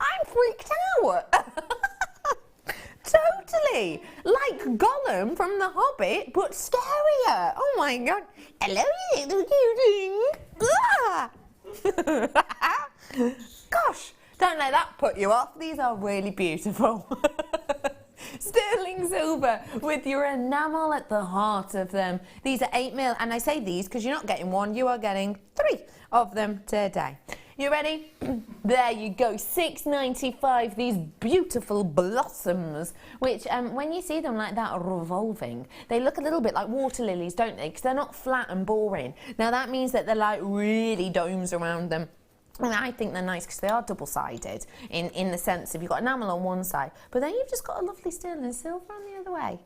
I'm freaked out. Totally. Like Gollum from The Hobbit, but scarier. Oh my God. Hello, little cutie. Gosh, don't let that put you off. These are really beautiful. Sterling silver with your enamel at the heart of them. These are 8mm, and I say these because you're not getting one, you are getting 3 of them today. You ready? There you go, $6.95, these beautiful blossoms, which when you see them like that revolving, they look a little bit like water lilies, don't they? Because they're not flat and boring. Now that means that they're like really domes around them. And I think they're nice because they are double-sided in the sense of you've got enamel on one side, but then you've just got a lovely sterling silver on the other way.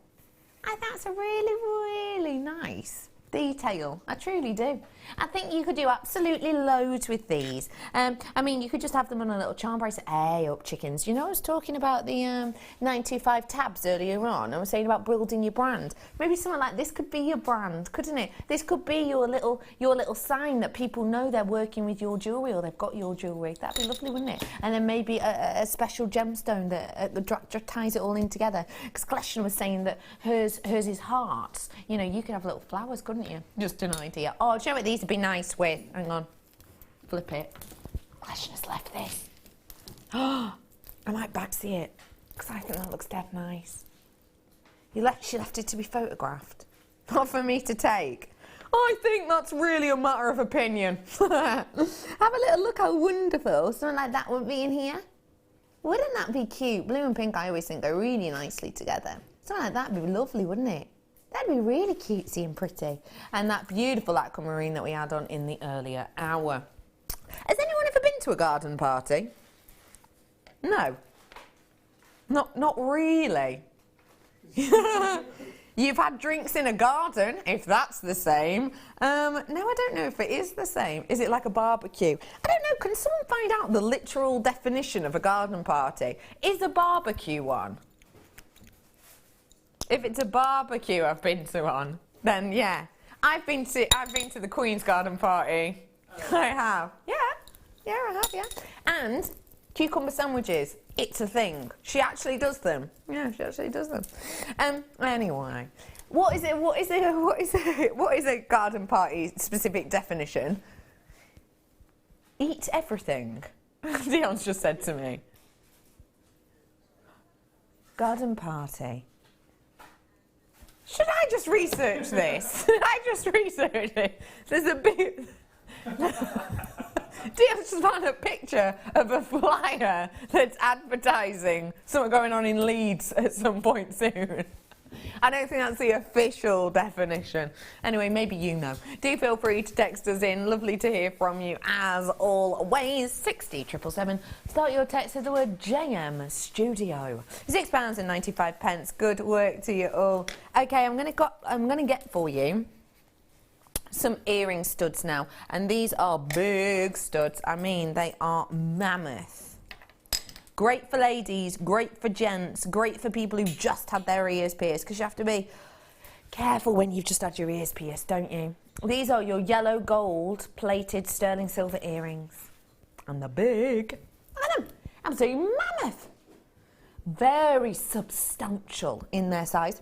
I think that's a really, really nice detail. I truly do. I think you could do absolutely loads with these. I mean, you could just have them on a little charm bracelet. Hey, up chickens. You know, I was talking about the 925 tabs earlier on. I was saying about building your brand. Maybe something like this could be your brand, couldn't it? This could be your little sign that people know they're working with your jewellery or they've got your jewellery. That'd be lovely, wouldn't it? And then maybe a special gemstone that ties it all in together. Because Kleshna was saying that hers is hearts. You know, you could have little flowers, couldn't you? Just an idea. Oh, do you know what these would be nice with? Hang on. Flip it. Kleshna's left this. Oh, I might backsy it because I think that looks dead nice. She left it to be photographed, not for me to take. I think that's really a matter of opinion. Have a little look how wonderful something like that would be in here. Wouldn't that be cute? Blue and pink I always think go really nicely together. Something like that would be lovely, wouldn't it? That'd be really cutesy and pretty. And that beautiful aquamarine that we had on in the earlier hour. Has anyone ever been to a garden party? No. Not really. You've had drinks in a garden, if that's the same. No, I don't know if it is the same. Is it like a barbecue? I don't know. Can someone find out the literal definition of a garden party? Is a barbecue one? If it's a barbecue I've been to one, then yeah. I've been to the Queen's garden party. Oh. I have. Yeah, I have, yeah. And cucumber sandwiches. It's a thing. She actually does them. Yeah, she actually does them. Anyway, what is a garden party specific definition? Eat everything. Dion's just said to me. Garden party. Should I just research this? Should I just research it? There's a big... Dion's just found a picture of a flyer that's advertising something going on in Leeds at some point soon. I don't think that's the official definition. Anyway, maybe you know. Do feel free to text us in. Lovely to hear from you as always. 60777. Start your text with the word JM Studio. £6.95. Good work to you all. Okay, I'm gonna get for you some earring studs now, and these are big studs. I mean, they are mammoth. Great for ladies, great for gents, great for people who've just had their ears pierced, because you have to be careful when you've just had your ears pierced, don't you? These are your yellow gold plated sterling silver earrings. And they're big. Look at them. Absolutely mammoth. Very substantial in their size.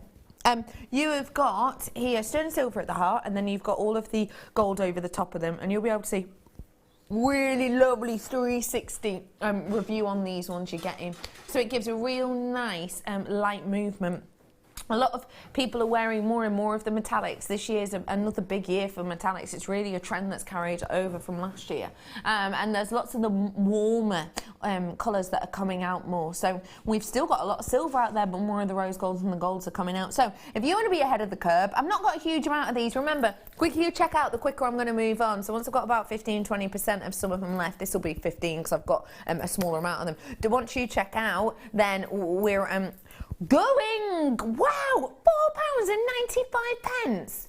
You have got here sterling silver at the heart, and then you've got all of the gold over the top of them, and you'll be able to see really lovely 360 review on these ones you're getting. So it gives a real nice light movement A lot of people are wearing more and more of the metallics. This year's another big year for metallics. It's really a trend that's carried over from last year. And there's lots of the warmer colours that are coming out more. So we've still got a lot of silver out there, but more of the rose golds and the golds are coming out. So if you want to be ahead of the curve, I've not got a huge amount of these. Remember, quicker you check out, the quicker I'm going to move on. So once I've got about 15-20% of some of them left, this will be 15 because I've got a smaller amount of them. Once you check out, then we're going, wow, £4.95.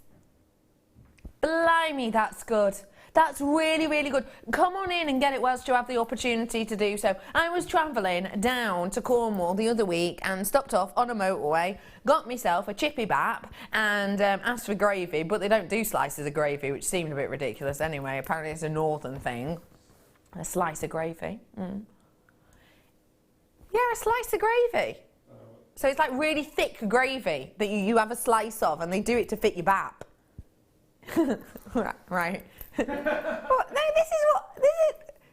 Blimey, that's good. That's really, really good. Come on in and get it whilst you have the opportunity to do so. I was travelling down to Cornwall the other week and stopped off on a motorway, got myself a chippy bap and asked for gravy, but they don't do slices of gravy, which seemed a bit ridiculous anyway. Apparently it's a northern thing. A slice of gravy. Yeah, a slice of gravy. So it's like really thick gravy that you have a slice of, and they do it to fit your bap. Right. Well, no, this is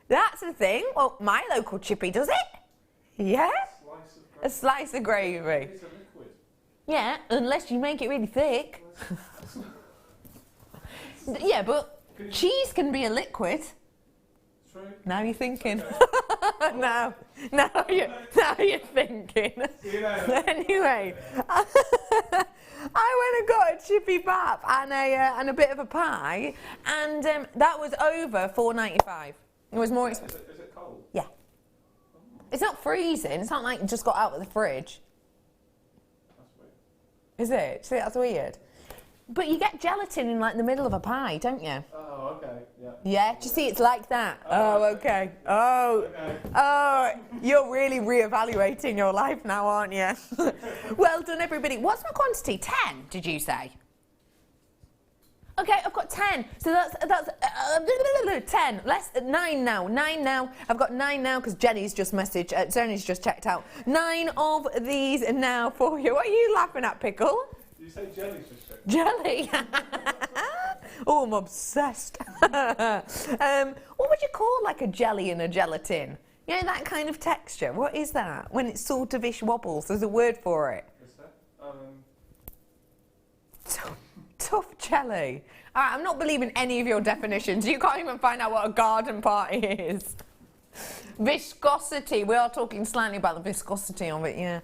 that's the thing. Well, my local chippy does it. Yeah? A slice of gravy. It's a liquid. Yeah, unless you make it really thick. Yeah, but cheese can be a liquid. True. Now you're thinking. now you're thinking. Anyway, I went and got a chippy bap and a bit of a pie, and that was over £4.95. It was more expensive. Is it cold? Yeah. It's not freezing. It's not like it just got out of the fridge. That's weird. Is it? See, that's weird. But you get gelatin in like the middle of a pie, don't you? Oh, okay. Yeah. Yeah, do you see it's like that? Oh, okay. Oh, you're really re-evaluating your life now, aren't you? Well done, everybody. What's my quantity? 10, did you say? Okay, I've got 10. So that's 10. Less 9 now. 9 now. I've got 9 now because Jenny's just messaged. Jenny's just checked out. 9 of these now for you. What are you laughing at, Pickle? Did you say jelly's just checked? Jelly. Oh, I'm obsessed. What would you call like a jelly and a gelatin? You know, that kind of texture. What is that? When it sort of ish wobbles, there's a word for it. Is that? Tough jelly. All right, I'm not believing any of your definitions. You can't even find out what a garden party is. Viscosity. We are talking slightly about the viscosity of it, yeah.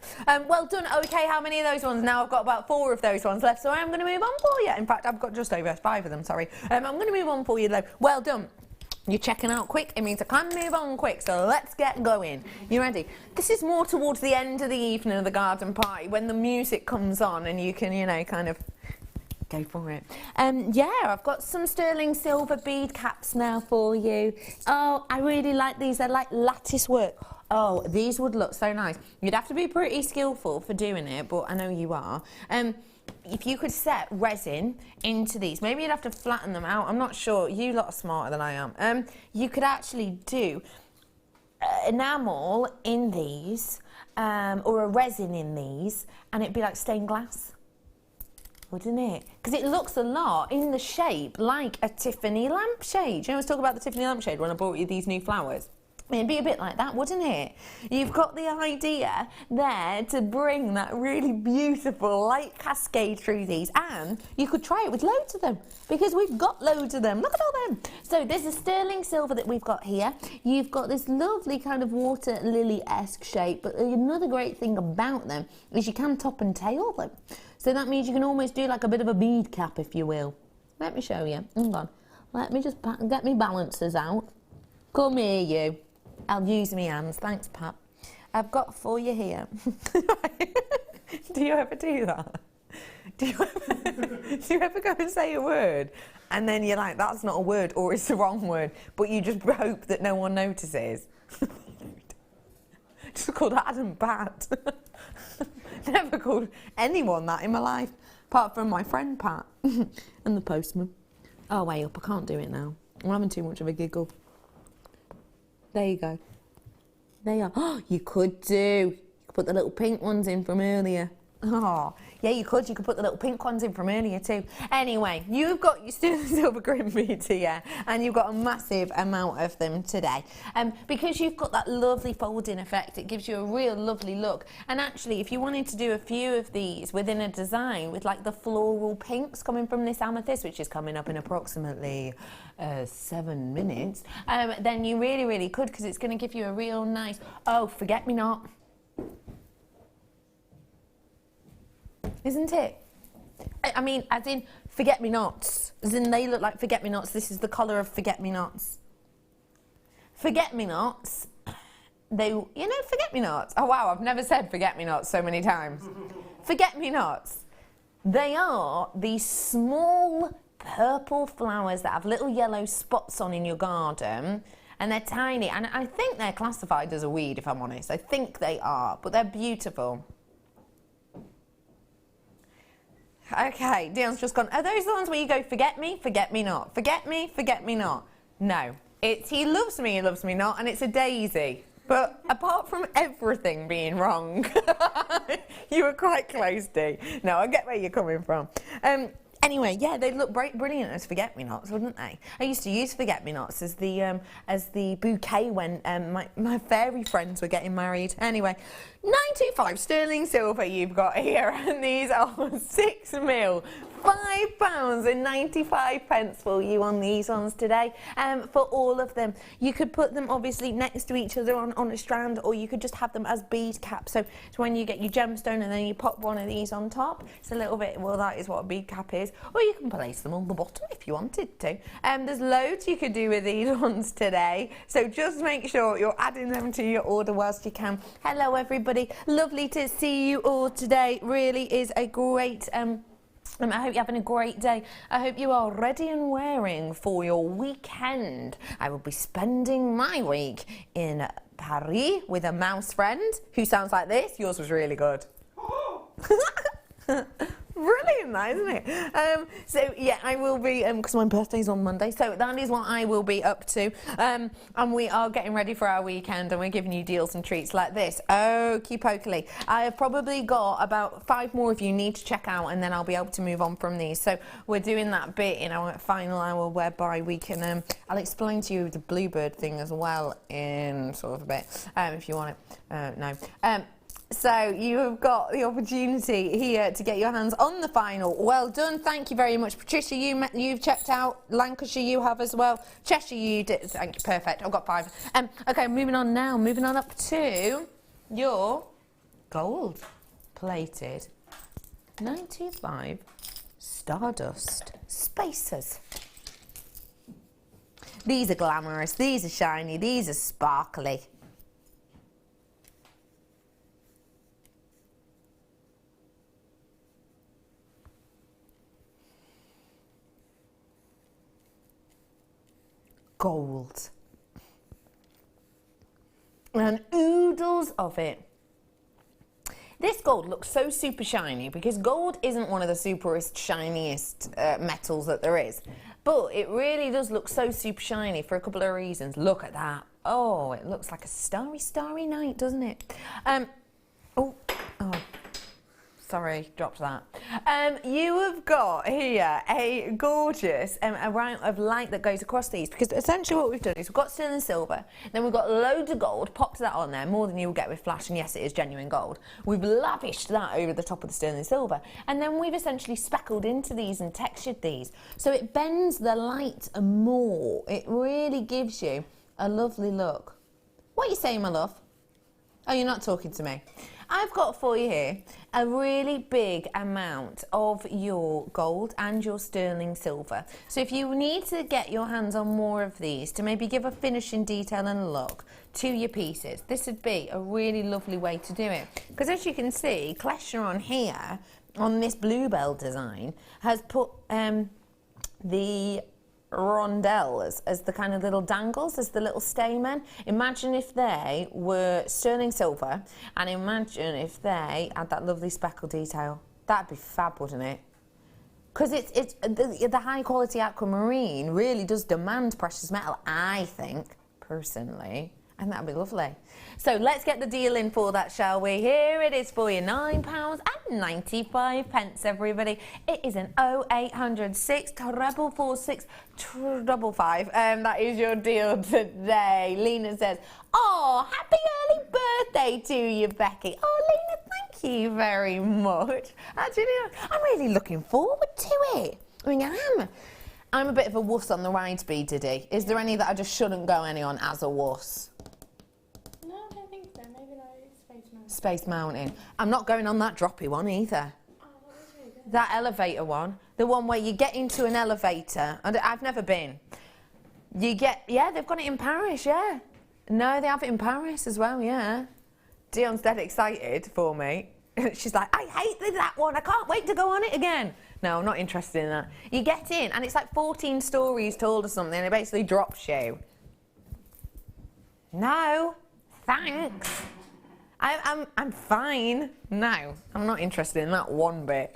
Well done. Okay, how many of those ones? Now I've got about 4 of those ones left, so I'm going to move on for you. In fact, I've got just over 5 of them, sorry. I'm going to move on for you, though. Well done. You're checking out quick. It means I can move on quick, so let's get going. You ready? This is more towards the end of the evening of the garden party, when the music comes on and you can, you know, kind of go for it. Yeah, I've got some sterling silver bead caps now for you. Oh, I really like these. They're like lattice work. Oh, these would look so nice. You'd have to be pretty skillful for doing it, but I know you are. If you could set resin into these, maybe you'd have to flatten them out. I'm not sure. You lot are smarter than I am. You could actually do enamel in these, or a resin in these, and it'd be like stained glass. Wouldn't it? Because it looks a lot in the shape like a Tiffany lampshade. You know, I was talking about the Tiffany lampshade when I bought you these new flowers. It'd be a bit like that, wouldn't it? You've got the idea there to bring that really beautiful light cascade through these, and you could try it with loads of them because we've got loads of them. Look at all them. So there's a sterling silver that we've got here. You've got this lovely kind of water lily-esque shape, but another great thing about them is you can top and tail them. So that means you can almost do like a bit of a bead cap, if you will. Let me show you. Hang on. Let me just get me balancers out. Come here, you. I'll use my hands. Thanks, Pat. I've got for you here. Do you ever do that? Do you ever go and say a word and then you're like, that's not a word or it's the wrong word, but you just hope that no one notices? Just called Adam Pat. Never called anyone that in my life, apart from my friend Pat and the postman. Oh, way up. I can't do it now. I'm having too much of a giggle. There you go. There you are. Oh, you could do. You could put the little pink ones in from earlier. Oh, yeah, you could. You could put the little pink ones in from earlier too. Anyway, you've got your sterling silver grim beads here, and you've got a massive amount of them today. Because you've got that lovely folding effect, it gives you a real lovely look. And actually, if you wanted to do a few of these within a design with like the floral pinks coming from this amethyst, which is coming up in approximately 7 minutes, then you really, really could, because it's going to give you a real nice, forget-me-not. Isn't it? I mean, as in forget-me-nots. As in they look like forget-me-nots. This is the colour of forget-me-nots. Forget-me-nots, forget-me-nots. Oh, wow, I've never said forget-me-nots so many times. Forget-me-nots. They are these small purple flowers that have little yellow spots on in your garden. And they're tiny. And I think they're classified as a weed, if I'm honest. I think they are. But they're beautiful. Okay, Dion's just gone, are those the ones where you go, forget me, forget me not? Forget me not? No. It's he loves me not, and it's a daisy. But apart from everything being wrong, you were quite close, Dee. No, I get where you're coming from. Anyway, yeah, they'd look brilliant as forget-me-nots, wouldn't they? I used to use forget-me-nots as the bouquet when my fairy friends were getting married. Anyway, 925 sterling silver you've got here, and these are 6 mil. £5.95 for you on these ones today, for all of them. You could put them obviously next to each other on a strand, or you could just have them as bead caps. So it's when you get your gemstone and then you pop one of these on top. It's a little bit, well, that is what a bead cap is. Or you can place them on the bottom if you wanted to. There's loads you could do with these ones today. So just make sure you're adding them to your order whilst you can. Hello everybody, lovely to see you all today. Really is a great I hope you're having a great day. I hope you are ready and wearing for your weekend. I will be spending my week in Paris with a mouse friend who sounds like this. Yours was really good. Brilliant, that, isn't it? So yeah, I will be, because my birthday's on Monday, so that is what I will be up to. And we are getting ready for our weekend, and we're giving you deals and treats like this. Okie pokely. I have probably got about 5 more of you need to check out, and then I'll be able to move on from these. So we're doing that bit in our final hour whereby we can, I'll explain to you the bluebird thing as well in sort of a bit, if you want it. No. So you have got the opportunity here to get your hands on the final. Well done, thank you very much. Patricia, you've checked out. Lancashire, you have as well. Cheshire, you did. Thank you, perfect. I've got 5. Okay, moving on now. Moving on up to your gold-plated 925 Stardust Spacers. These are glamorous. These are shiny. These are sparkly. Gold and oodles of it. This gold looks so super shiny because gold isn't one of the superest, shiniest metals that there is, but it really does look so super shiny for a couple of reasons. Look at that. Oh, it looks like a starry night, doesn't it? Sorry, dropped that. You have got here a gorgeous amount of light that goes across these, because essentially what we've done is we've got sterling silver, then we've got loads of gold, popped that on there, more than you will get with flash, and yes, it is genuine gold. We've lavished that over the top of the sterling silver, and then we've essentially speckled into these and textured these, so it bends the light more. It really gives you a lovely look. What are you saying, my love? Oh, you're not talking to me. I've got for you here a really big amount of your gold and your sterling silver. So if you need to get your hands on more of these to maybe give a finishing detail and look to your pieces, this would be a really lovely way to do it. Because as you can see, Kleshna on here, on this bluebell design, has put the rondelles as the kind of little dangles, as the little stamen. Imagine if they were sterling silver, and imagine if they had that lovely speckle detail. That'd be fab, wouldn't it? Because it's the high quality aquamarine really does demand precious metal, I think, personally. And that'll be lovely. So let's get the deal in for that, shall we? Here it is for you, £9.95, everybody. It is an 0800 64446 555. That is your deal today. Lena says, oh, happy early birthday to you, Becky. Oh, Lena, thank you very much. Actually, I'm really looking forward to it. I mean, I'm a bit of a wuss on the ride speed, Diddy. Is there any that I just shouldn't go any on as a wuss? Space Mountain. I'm not going on that droppy one either. That elevator one. The one where you get into an elevator. And I've never been. You get, yeah, they've got it in Paris, yeah. No, they have it in Paris as well, yeah. Dion's dead excited for me. She's like, I hate that one. I can't wait to go on it again. No, I'm not interested in that. You get in and it's like 14 stories tall or something and it basically drops you. No, thanks. I'm fine. No, I'm not interested in that one bit.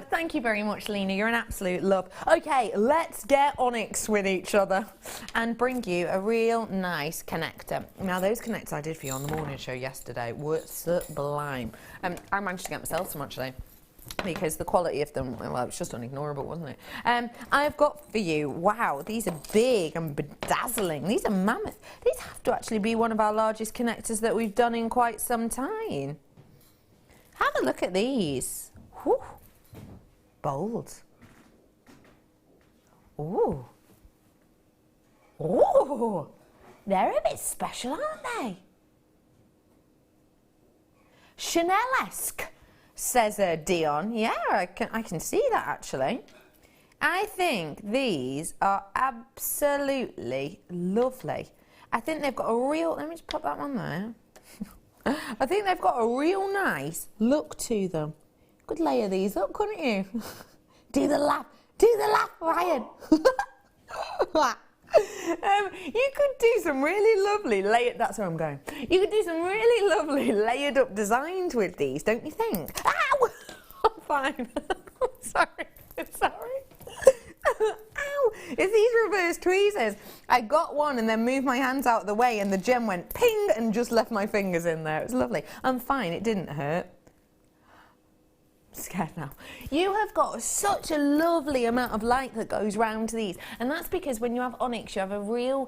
Thank you very much, Lena. You're an absolute love. Okay, let's get onyx with each other and bring you a real nice connector. Now, those connectors I did for you on the morning show yesterday were sublime. I managed to get myself some actually, because the quality of them, well, it was just unignorable, wasn't it? I've got for you, wow, these are big and bedazzling. These are mammoth. These have to actually be one of our largest connectors that we've done in quite some time. Have a look at these. Whew. Bold. Ooh. Ooh. They're a bit special, aren't they? Chanel-esque, says Dion. Yeah, I can see that actually. I think these are absolutely lovely. I think they've got a real, let me just put that one there. I think they've got a real nice look to them. Could layer these up, couldn't you? Do the laugh, Ryan. You could do some really lovely layered, that's where I'm going. You could do some really lovely layered up designs with these, don't you think? Ow! I'm fine. Sorry. Ow! It's these reverse tweezers. I got one and then moved my hands out of the way and the gem went ping and just left my fingers in there. It was lovely. I'm fine, it didn't hurt. Scared now. You have got such a lovely amount of light that goes round these, and that's because when you have onyx you have a real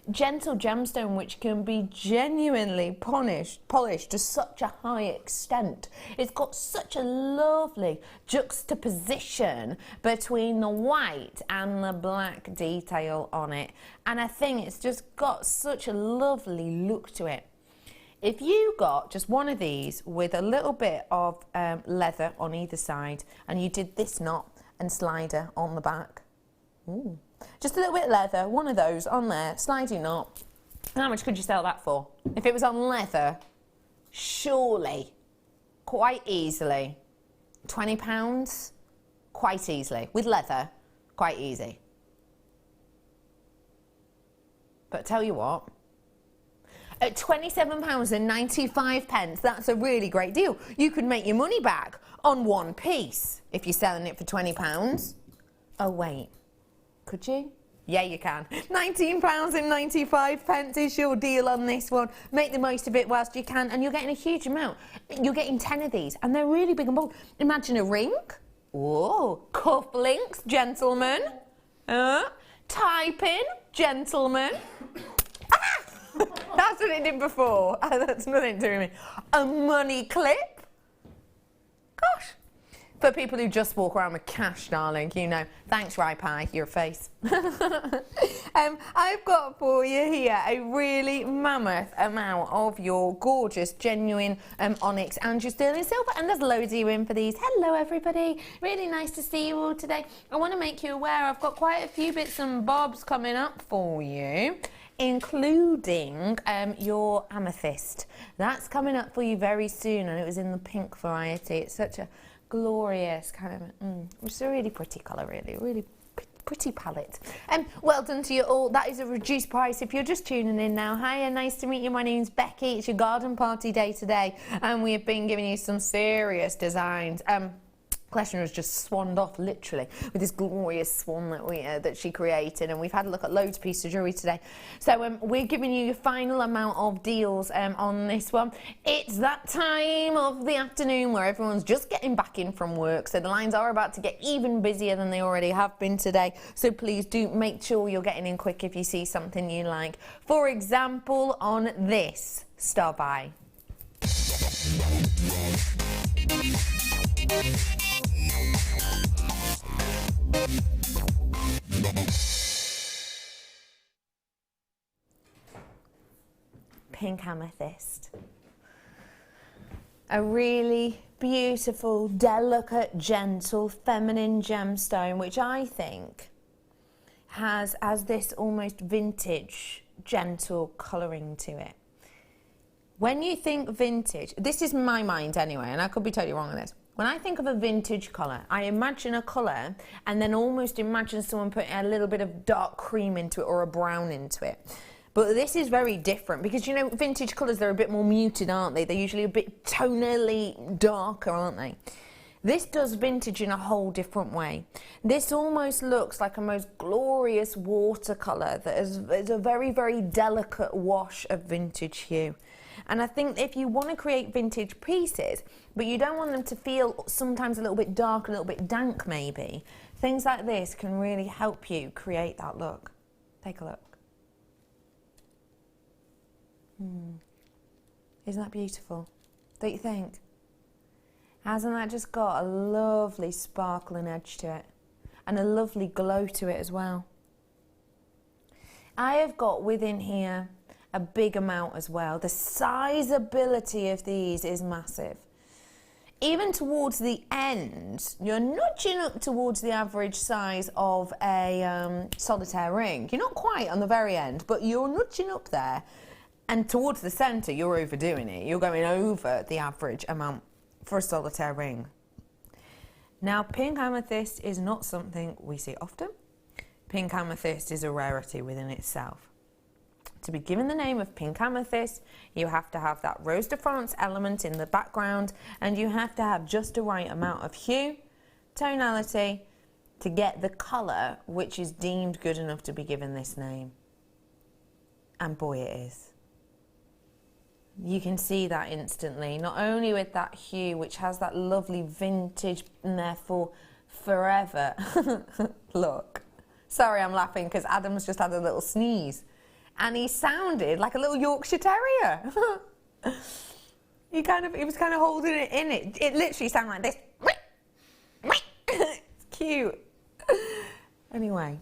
gentle gemstone which can be genuinely polished to such a high extent. It's got such a lovely juxtaposition between the white and the black detail on it, and I think it's just got such a lovely look to it. If you got just one of these with a little bit of leather on either side and you did this knot and slider on the back, ooh, just a little bit of leather, one of those on there, sliding knot, how much could you sell that for? If it was on leather, surely, quite easily, £20, quite easily. With leather, quite easy. But tell you what, at £27.95, that's a really great deal. You could make your money back on one piece if you're selling it for £20. Oh, wait. Could you? Yeah, you can. £19.95 is your deal on this one. Make the most of it whilst you can, and you're getting a huge amount. You're getting 10 of these, and they're really big and bold. Imagine a ring. Oh, cufflinks, gentlemen. Typing, gentlemen. Ah! That's what it did before. That's nothing to me. A money clip. Gosh. For people who just walk around with cash, darling, you know. Thanks, Rye Pie, your face. I've got for you here a really mammoth amount of your gorgeous, genuine onyx and your sterling silver. And there's loads of you in for these. Hello, everybody. Really nice to see you all today. I want to make you aware I've got quite a few bits and bobs coming up for you, including your amethyst. That's coming up for you very soon, and it was in the pink variety. It's such a glorious kind of, it's a really pretty colour, really pretty palette. Well done to you all. That is a reduced price if you're just tuning in now. Hiya, nice to meet you. My name's Becky. It's your garden party day today, and we have been giving you some serious designs. Kleshna has just swanned off, literally, with this glorious swan that she created, and we've had a look at loads of pieces of jewellery today. So we're giving you your final amount of deals on this one. It's that time of the afternoon where everyone's just getting back in from work, so the lines are about to get even busier than they already have been today. So please do make sure you're getting in quick if you see something you like. For example, on this star buy. Pink amethyst. A really beautiful, delicate, gentle, feminine gemstone, which I think has this almost vintage, gentle colouring to it. When you think vintage, this is my mind anyway, and I could be totally wrong on this. When I think of a vintage colour, I imagine a colour and then almost imagine someone putting a little bit of dark cream into it or a brown into it. But this is very different because, you know, vintage colours, they're a bit more muted, aren't they? They're usually a bit tonally darker, aren't they? This does vintage in a whole different way. This almost looks like a most glorious watercolour that is a very, very delicate wash of vintage hue. And I think if you want to create vintage pieces, but you don't want them to feel sometimes a little bit dark, a little bit dank maybe, things like this can really help you create that look. Take a look. Isn't that beautiful? Don't you think? Hasn't that just got a lovely sparkling edge to it? And a lovely glow to it as well. I have got within here a big amount as well. The sizability of these is massive. Even towards the end, you're nudging up towards the average size of a solitaire ring. You're not quite on the very end, but you're nudging up there. And towards the centre, you're overdoing it. You're going over the average amount for a solitaire ring. Now, pink amethyst is not something we see often. Pink amethyst is a rarity within itself. To be given the name of pink amethyst, you have to have that Rose de France element in the background, and you have to have just the right amount of hue, tonality, to get the colour which is deemed good enough to be given this name. And boy, it is. You can see that instantly, not only with that hue, which has that lovely vintage and therefore forever. Look. Sorry, I'm laughing because Adam's just had a little sneeze. And he sounded like a little Yorkshire Terrier. He was kind of holding it in it. It literally sounded like this. It's cute. Anyway,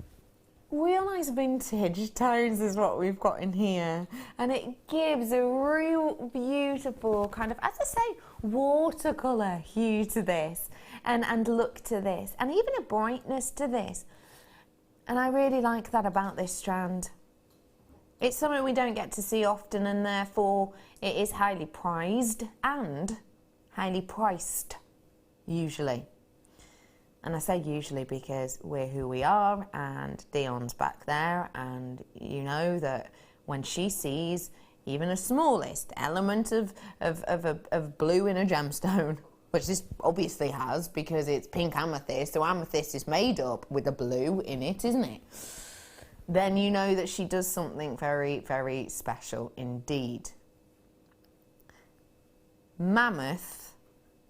real nice vintage tones is what we've got in here. And it gives a real beautiful kind of, as I say, watercolour hue to this and look to this. And even a brightness to this. And I really like that about this strand. It's something we don't get to see often, and therefore it is highly prized and highly priced, usually. And I say usually because we're who we are, and Dion's back there, and you know that when she sees even a smallest element of blue in a gemstone, which this obviously has because it's pink amethyst, so amethyst is made up with a blue in it, isn't it? Then you know that she does something very, very special indeed. Mammoth,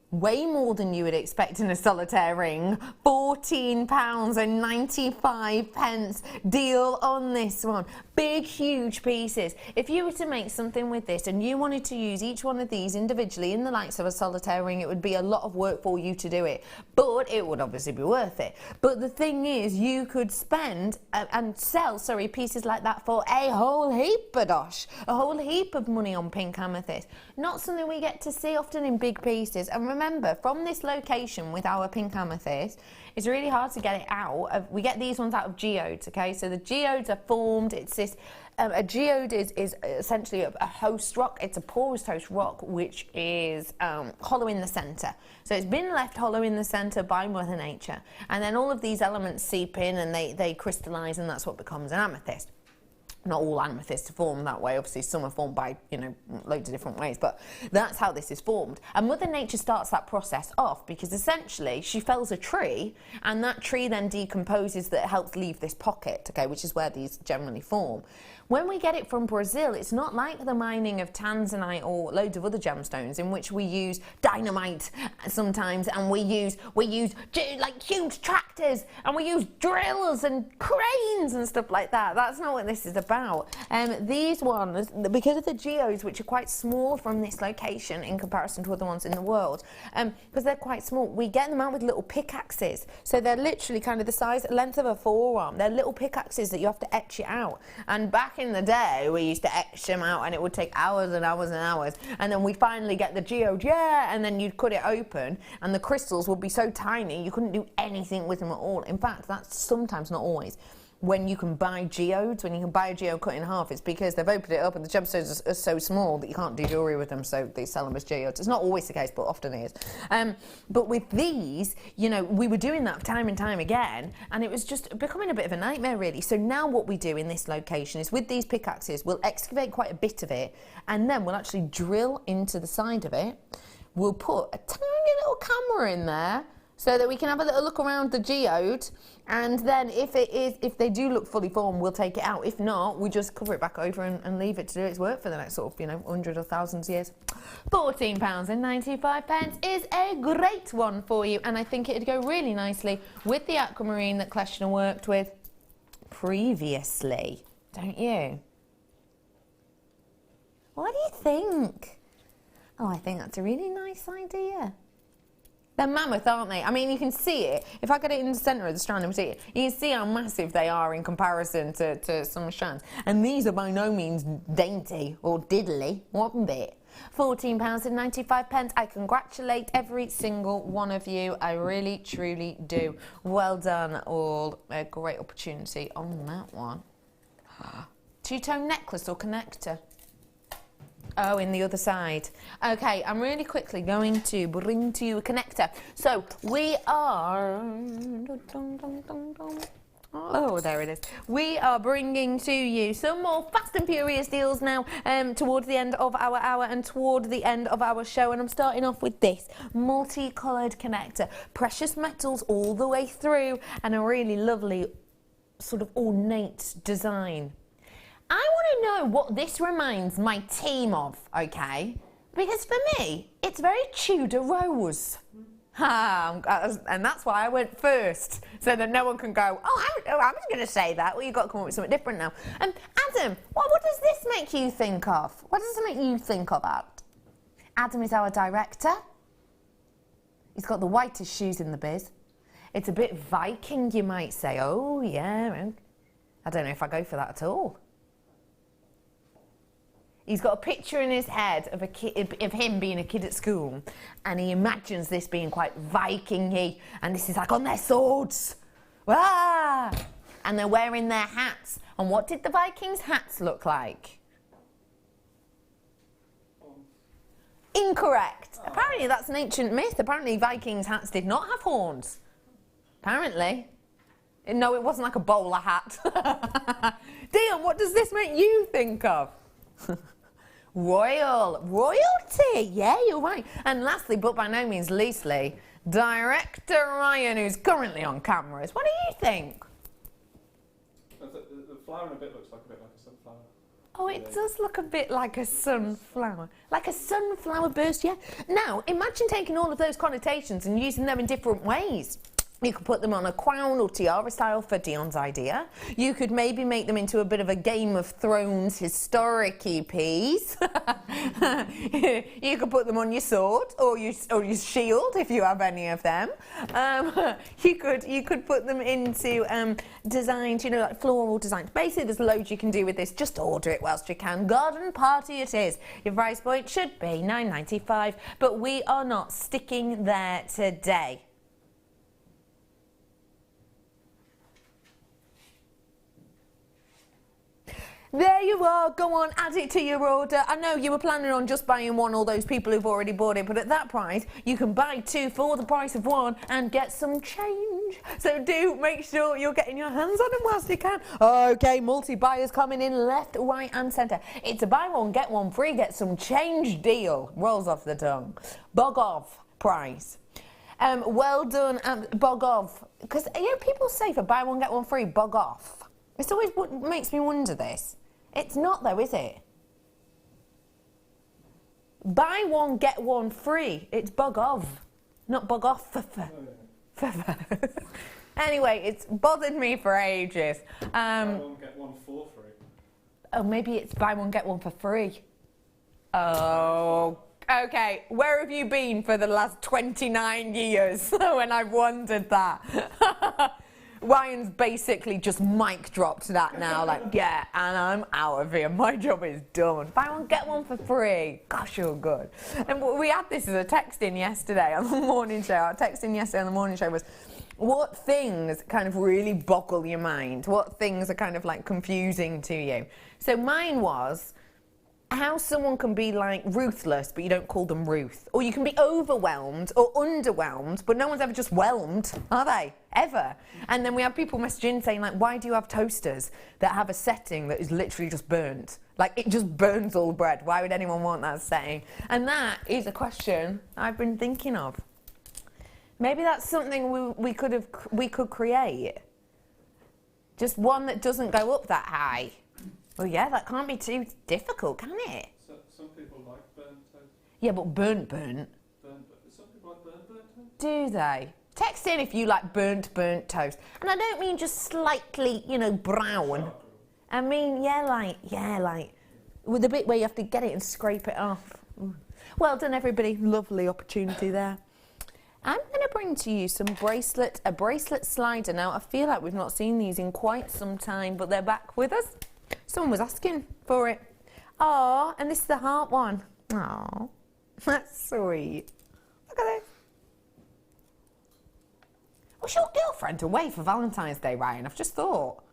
way more than you would expect in a solitaire ring. £14.95 deal on this one. Big, huge pieces. If you were to make something with this and you wanted to use each one of these individually in the likes of a solitaire ring, it would be a lot of work for you to do it. But it would obviously be worth it. But the thing is, you could spend and sell, pieces like that for a whole heap of dosh. A whole heap of money on pink amethyst. Not something we get to see often in big pieces. And remember, from this location with our pink amethyst, it's really hard to get it out. We get these ones out of geodes, okay? So the geodes are formed. It's this, a geode is essentially a host rock. It's a porous host rock, which is hollow in the centre. So it's been left hollow in the centre by Mother Nature. And then all of these elements seep in and they crystallise, and that's what becomes an amethyst. not all amethysts are formed that way. Obviously, some are formed by, you know, loads of different ways, but that's how this is formed. And Mother Nature starts that process off because essentially she fells a tree, and that tree then decomposes, that helps leave this pocket, okay, which is where these generally form. When we get it from Brazil, it's not like the mining of tanzanite or loads of other gemstones in which we use dynamite sometimes, and we use like huge tractors, and we use drills and cranes and stuff like that. That's not what this is about. These ones, because of the geodes, which are quite small from this location in comparison to other ones in the world, because they're quite small, we get them out with little pickaxes. So they're literally kind of the size, length of a forearm. They're little pickaxes that you have to etch it out. And back in the day, we used to etch them out, and it would take hours and hours and hours, and then we'd finally get the geode, and then you'd cut it open, and the crystals would be so tiny you couldn't do anything with them at all. In fact, that's sometimes, not always, when you can buy geodes, when you can buy a geode cut in half, it's because they've opened it up and the gemstones are so small that you can't do jewellery with them, so they sell them as geodes. It's not always the case, but often it is. But with these, you know, we were doing that time and time again, and it was just becoming a bit of a nightmare, really. So now what we do in this location is, with these pickaxes, we'll excavate quite a bit of it, and then we'll actually drill into the side of it. We'll put a tiny little camera in there, so that we can have a little look around the geode, and then if they do look fully formed, we'll take it out. If not, we just cover it back over and leave it to do its work for the next sort of, you know, 100 or thousands years. £14.95 is a great one for you, and I think it'd go really nicely with the aquamarine that Kleshna worked with previously, don't you? What do you think? Oh, I think that's a really nice idea. They're mammoth, aren't they? I mean, you can see it. If I get it in the centre of the strand and see it, you can see how massive they are in comparison to some strands. And these are by no means dainty or diddly, one bit. £14.95. I congratulate every single one of you. I really, truly do. Well done, all. A great opportunity on that one. Two-tone necklace or connector? Oh, in the other side. Okay, I'm really quickly going to bring to you a connector. So we are... Oh, there it is. We are bringing to you some more Fast and Furious deals now towards the end of our hour and toward the end of our show. And I'm starting off with this multicoloured connector. Precious metals all the way through, and a really lovely sort of ornate design. I want to know what this reminds my team of, okay? Because for me, it's very Tudor rose. And that's why I went first, so that no one can go, oh, I was going to say that. Well, you've got to come up with something different now. Adam, what does this make you think of? What does it make you think of, Ad? Adam is our director. He's got the whitest shoes in the biz. It's a bit Viking, you might say. Oh, yeah. I don't know if I go for that at all. He's got a picture in his head of him being a kid at school, and he imagines this being quite Viking-y, and this is like on their swords. Ah! And they're wearing their hats. And what did the Vikings' hats look like? Incorrect. Apparently that's an ancient myth. Apparently Vikings' hats did not have horns. Apparently. No, it wasn't like a bowler hat. Dion, what does this make you think of? Royalty, yeah, you're right. And lastly, but by no means leastly, director Ryan, who's currently on cameras. What do you think? The flower in a bit looks like a bit like a sunflower. Oh, it does look a bit like a sunflower. Like a sunflower burst, yeah. Now, imagine taking all of those connotations and using them in different ways. You could put them on a crown or tiara style for Dion's idea. You could maybe make them into a bit of a Game of Thrones historic-y piece. You could put them on your sword or your shield if you have any of them. You could put them into designs, you know, like floral designs. Basically, there's loads you can do with this. Just order it whilst you can. Garden party it is. Your price point should be $9.95, but we are not sticking there today. There you are, go on, add it to your order. I know you were planning on just buying one, all those people who've already bought it, but at that price, you can buy two for the price of one and get some change change. So do make sure you're getting your hands on them whilst you can. Okay, multi-buyers coming in left, right and centre. It's a buy one, get one free, get some change deal. Rolls off the tongue. Bog off price. Well done, bog off. Because, you know, people say for buy one, get one free, bog off. It's always what makes me wonder this. It's not though, is it? Buy one, get one free. It's bog off, not bog off. Anyway, it's bothered me for ages. Buy one, get one for free. Oh, maybe it's buy one, get one for free. Oh, okay. Where have you been for the last 29 years when I've wondered that? Ryan's basically just mic dropped that now, like, yeah, and I'm out of here. My job is done. Buy one, get one for free. Gosh, you're good. And we had this as a text-in yesterday on the morning show. Our text-in yesterday on the morning show was, what things kind of really boggle your mind? What things are kind of like confusing to you? So mine was how someone can be like ruthless, but you don't call them Ruth. Or you can be overwhelmed or underwhelmed, but no one's ever just whelmed, are they? Ever. And then we have people messaging saying like, why do you have toasters that have a setting that is literally just burnt? Like it just burns all bread. Why would anyone want that setting? And that is a question I've been thinking of. Maybe that's something we could create. Just one that doesn't go up that high. Well, yeah, that can't be too difficult, can it? So, some people like burnt toast. Yeah, but burnt. Some people like burnt toast. Do they? Text in if you like burnt toast. And I don't mean just slightly, you know, brown. I mean, like, with the bit where you have to get it and scrape it off. Ooh. Well done, everybody. Lovely opportunity there. I'm going to bring to you a bracelet slider. Now, I feel like we've not seen these in quite some time, but they're back with us. Someone was asking for it. Oh, and this is the heart one. Oh, that's sweet. Look at this. Was your girlfriend away for Valentine's Day, Ryan? I've just thought.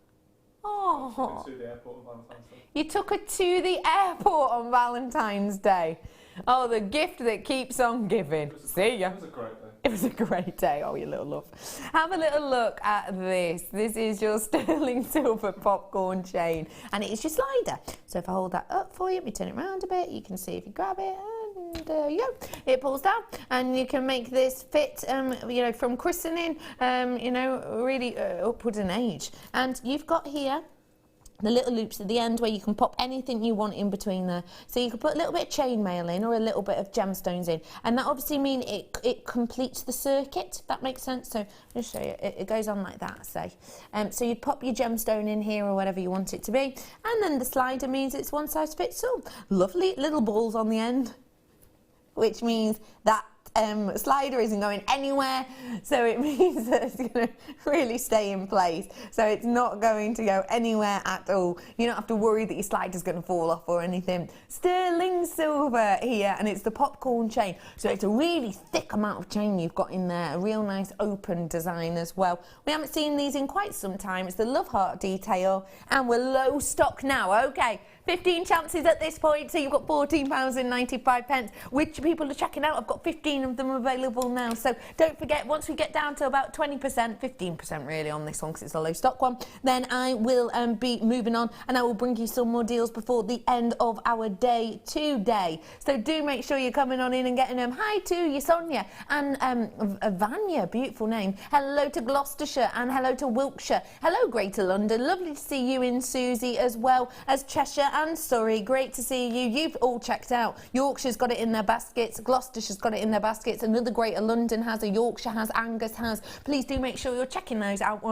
Oh. To the airport on Valentine's Day. You took her to the airport on Valentine's Day. Oh, the gift that keeps on giving. See ya. It was a great day. It was a great day. Oh, you little love. Have a little look at this. This is your sterling silver popcorn chain. And it is your slider. So if I hold that up for you, let me turn it around a bit. You can see if you grab it. And there you go. It pulls down. And you can make this fit, you know, from christening, you know, really upward in age. And you've got here the little loops at the end where you can pop anything you want in between there. So you can put a little bit of chainmail in or a little bit of gemstones in. And that obviously means it completes the circuit, if that makes sense. So I'll show you. It goes on like that, say. So you'd pop your gemstone in here or whatever you want it to be. And then the slider means it's one size fits all. Lovely little balls on the end, which means that slider isn't going anywhere, so it means that it's going to really stay in place, so it's not going to go anywhere at all. You don't have to worry that your slider's going to fall off or anything. Sterling silver here, and it's the popcorn chain, so it's a really thick amount of chain you've got in there, a real nice open design as well. We haven't seen these in quite some time. It's the love heart detail, and we're low stock now. Okay, 15 chances at this point, so you've got £14.95. Which people are checking out, I've got 15 of them available now, so don't forget, once we get down to about 20%, 15% really on this one because it's a low stock one, then I will be moving on and I will bring you some more deals before the end of our day today. So do make sure you're coming on in and getting them. Hi to you, Sonia, and Vanya, beautiful name. Hello to Gloucestershire and hello to Wiltshire. Hello, Greater London. Lovely to see you in, Susie, as well as Cheshire and Surrey. Great to see you. You've all checked out. Yorkshire's got it in their baskets. Gloucestershire's got it in their baskets. Another Greater London has, a Yorkshire has, Angus has. Please do make sure you're checking those out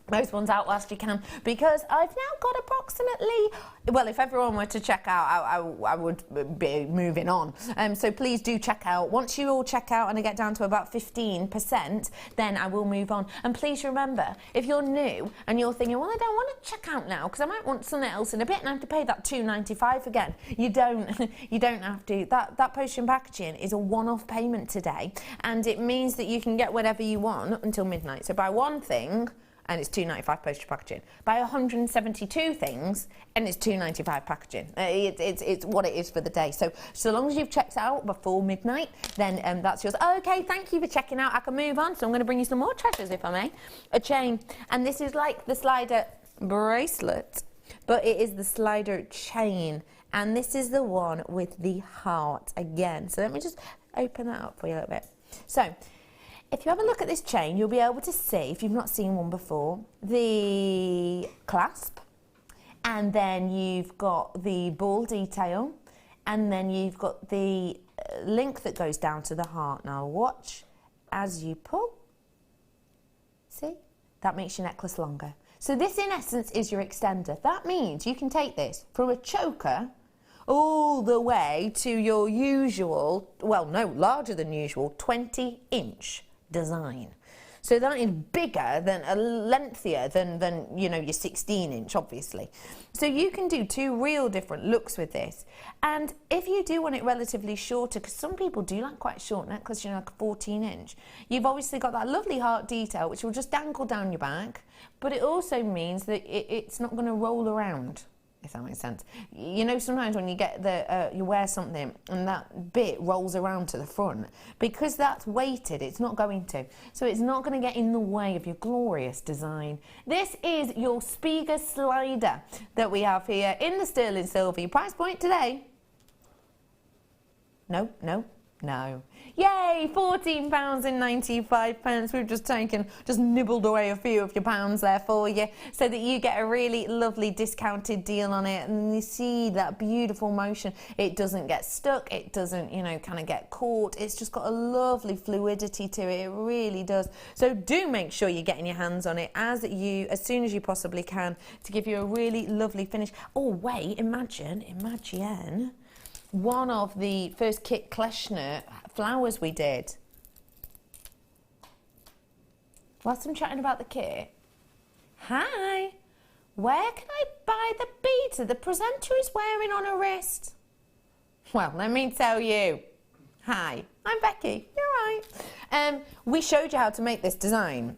those ones out whilst you can, because I've now got approximately, well, if everyone were to check out, I would be moving on. So please do check out. Once you all check out and I get down to about 15%, then I will move on. And please remember, if you're new and you're thinking, well, I don't want to check out now because I might want something else in a bit and I have to pay that $2.95 again. You don't have to. That postage and packaging is a one-off payment today, and it means that you can get whatever you want until midnight. So buy one thing and it's $2.95 postage packaging. Buy 172 things and it's $2.95 packaging. It's what it is for the day. So long as you've checked out before midnight, then that's yours. Okay, thank you for checking out. I can move on. So I'm going to bring you some more treasures, if I may. A chain, and this is like the slider bracelet, but it is the slider chain, and this is the one with the heart again. So let me just open that up for you a little bit. So if you have a look at this chain, you'll be able to see, if you've not seen one before, the clasp, and then you've got the ball detail, and then you've got the link that goes down to the heart. Now watch as you pull. See? That makes your necklace longer. So this in essence is your extender. That means you can take this from a choker all the way to your usual, well no, larger than usual, 20-inch design. So that is bigger than, lengthier than you know, your 16-inch, obviously. So you can do two real different looks with this. And if you do want it relatively shorter, because some people do like quite short necklace, you know, like a 14-inch, you've obviously got that lovely heart detail, which will just dangle down your back, but it also means that it's not going to roll around, if that makes sense. You know, sometimes when you get you wear something and that bit rolls around to the front, because that's weighted, it's not going to. So it's not going to get in the way of your glorious design. This is your Spiga slider that we have here in the sterling silver. Your price point today? No. Yay, £14.95. We've just nibbled away a few of your pounds there for you, so that you get a really lovely discounted deal on it. And you see that beautiful motion. It doesn't get stuck. It doesn't, you know, kind of get caught. It's just got a lovely fluidity to it. It really does. So do make sure you're getting your hands on it as soon as you possibly can, to give you a really lovely finish. Oh wait, imagine one of the first kit Kleshna flowers we did. Whilst I'm chatting about the kit, hi, where can I buy the beads that the presenter is wearing on her wrist? Well, let me tell you. Hi, I'm Becky. You're right. We showed you how to make this design.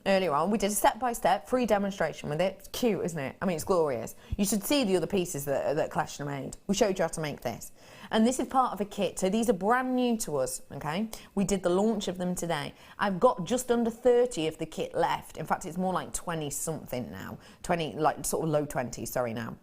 Earlier on. We did a step-by-step free demonstration with it. It's cute, isn't it? I mean, it's glorious. You should see the other pieces that Kleshna made. We showed you how to make this. And this is part of a kit. So these are brand new to us, okay? We did the launch of them today. I've got just under 30 of the kit left. In fact, it's more like 20-something now. 20, like sort of low 20s, sorry now.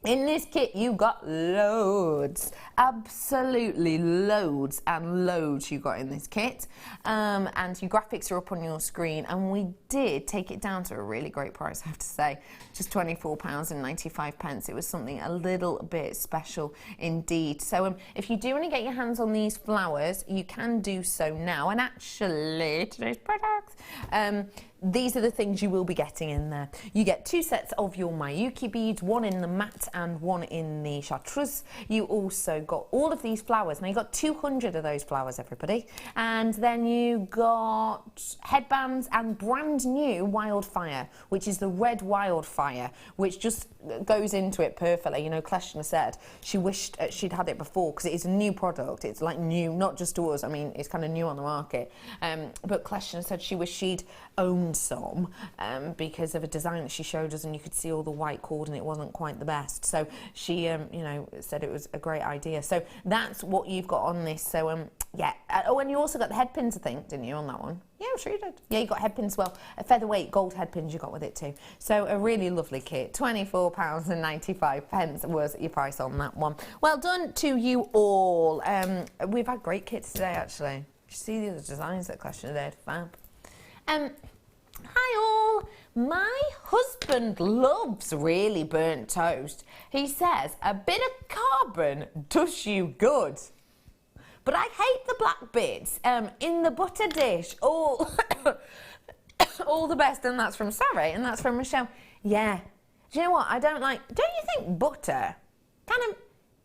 In this kit, you got loads, absolutely loads and loads you got in this kit. And your graphics are up on your screen, and we did take it down to a really great price, I have to say, just £24.95. It was something a little bit special indeed. So if you do want to get your hands on these flowers, you can do so now. And actually, today's products, these are the things you will be getting in there. You get 2 sets of your Miyuki beads, one in the matte and one in the chartreuse. You also got all of these flowers. Now you got 200 of those flowers, everybody. And then you got headbands and brand new Wildfire, which is the red Wildfire, which just goes into it perfectly. You know, Kleshna said she wished she'd had it before, because it is a new product. It's like new, not just to us. I mean, it's kind of new on the market. But Kleshna said she wished she'd owned some because of a design that she showed us, and you could see all the white cord and it wasn't quite the best. So she, you know, said it was a great idea. So that's what you've got on this. So yeah. Oh, and you also got the head pins, I think, didn't you, on that one? Yeah, I'm sure you did. Yeah, you got head pins, well, a featherweight gold head pins you got with it too. So a really lovely kit. £24.95 was your price on that one. Well done to you all. We've had great kits today, actually. You see the other designs that Kleshna did. Fab. Hi all. My husband loves really burnt toast. He says a bit of carbon does you good. But I hate the black bits in the butter dish. All the best. And that's from Sarah, and that's from Michelle. Yeah. Do you know what? I don't like... Don't you think butter kind of...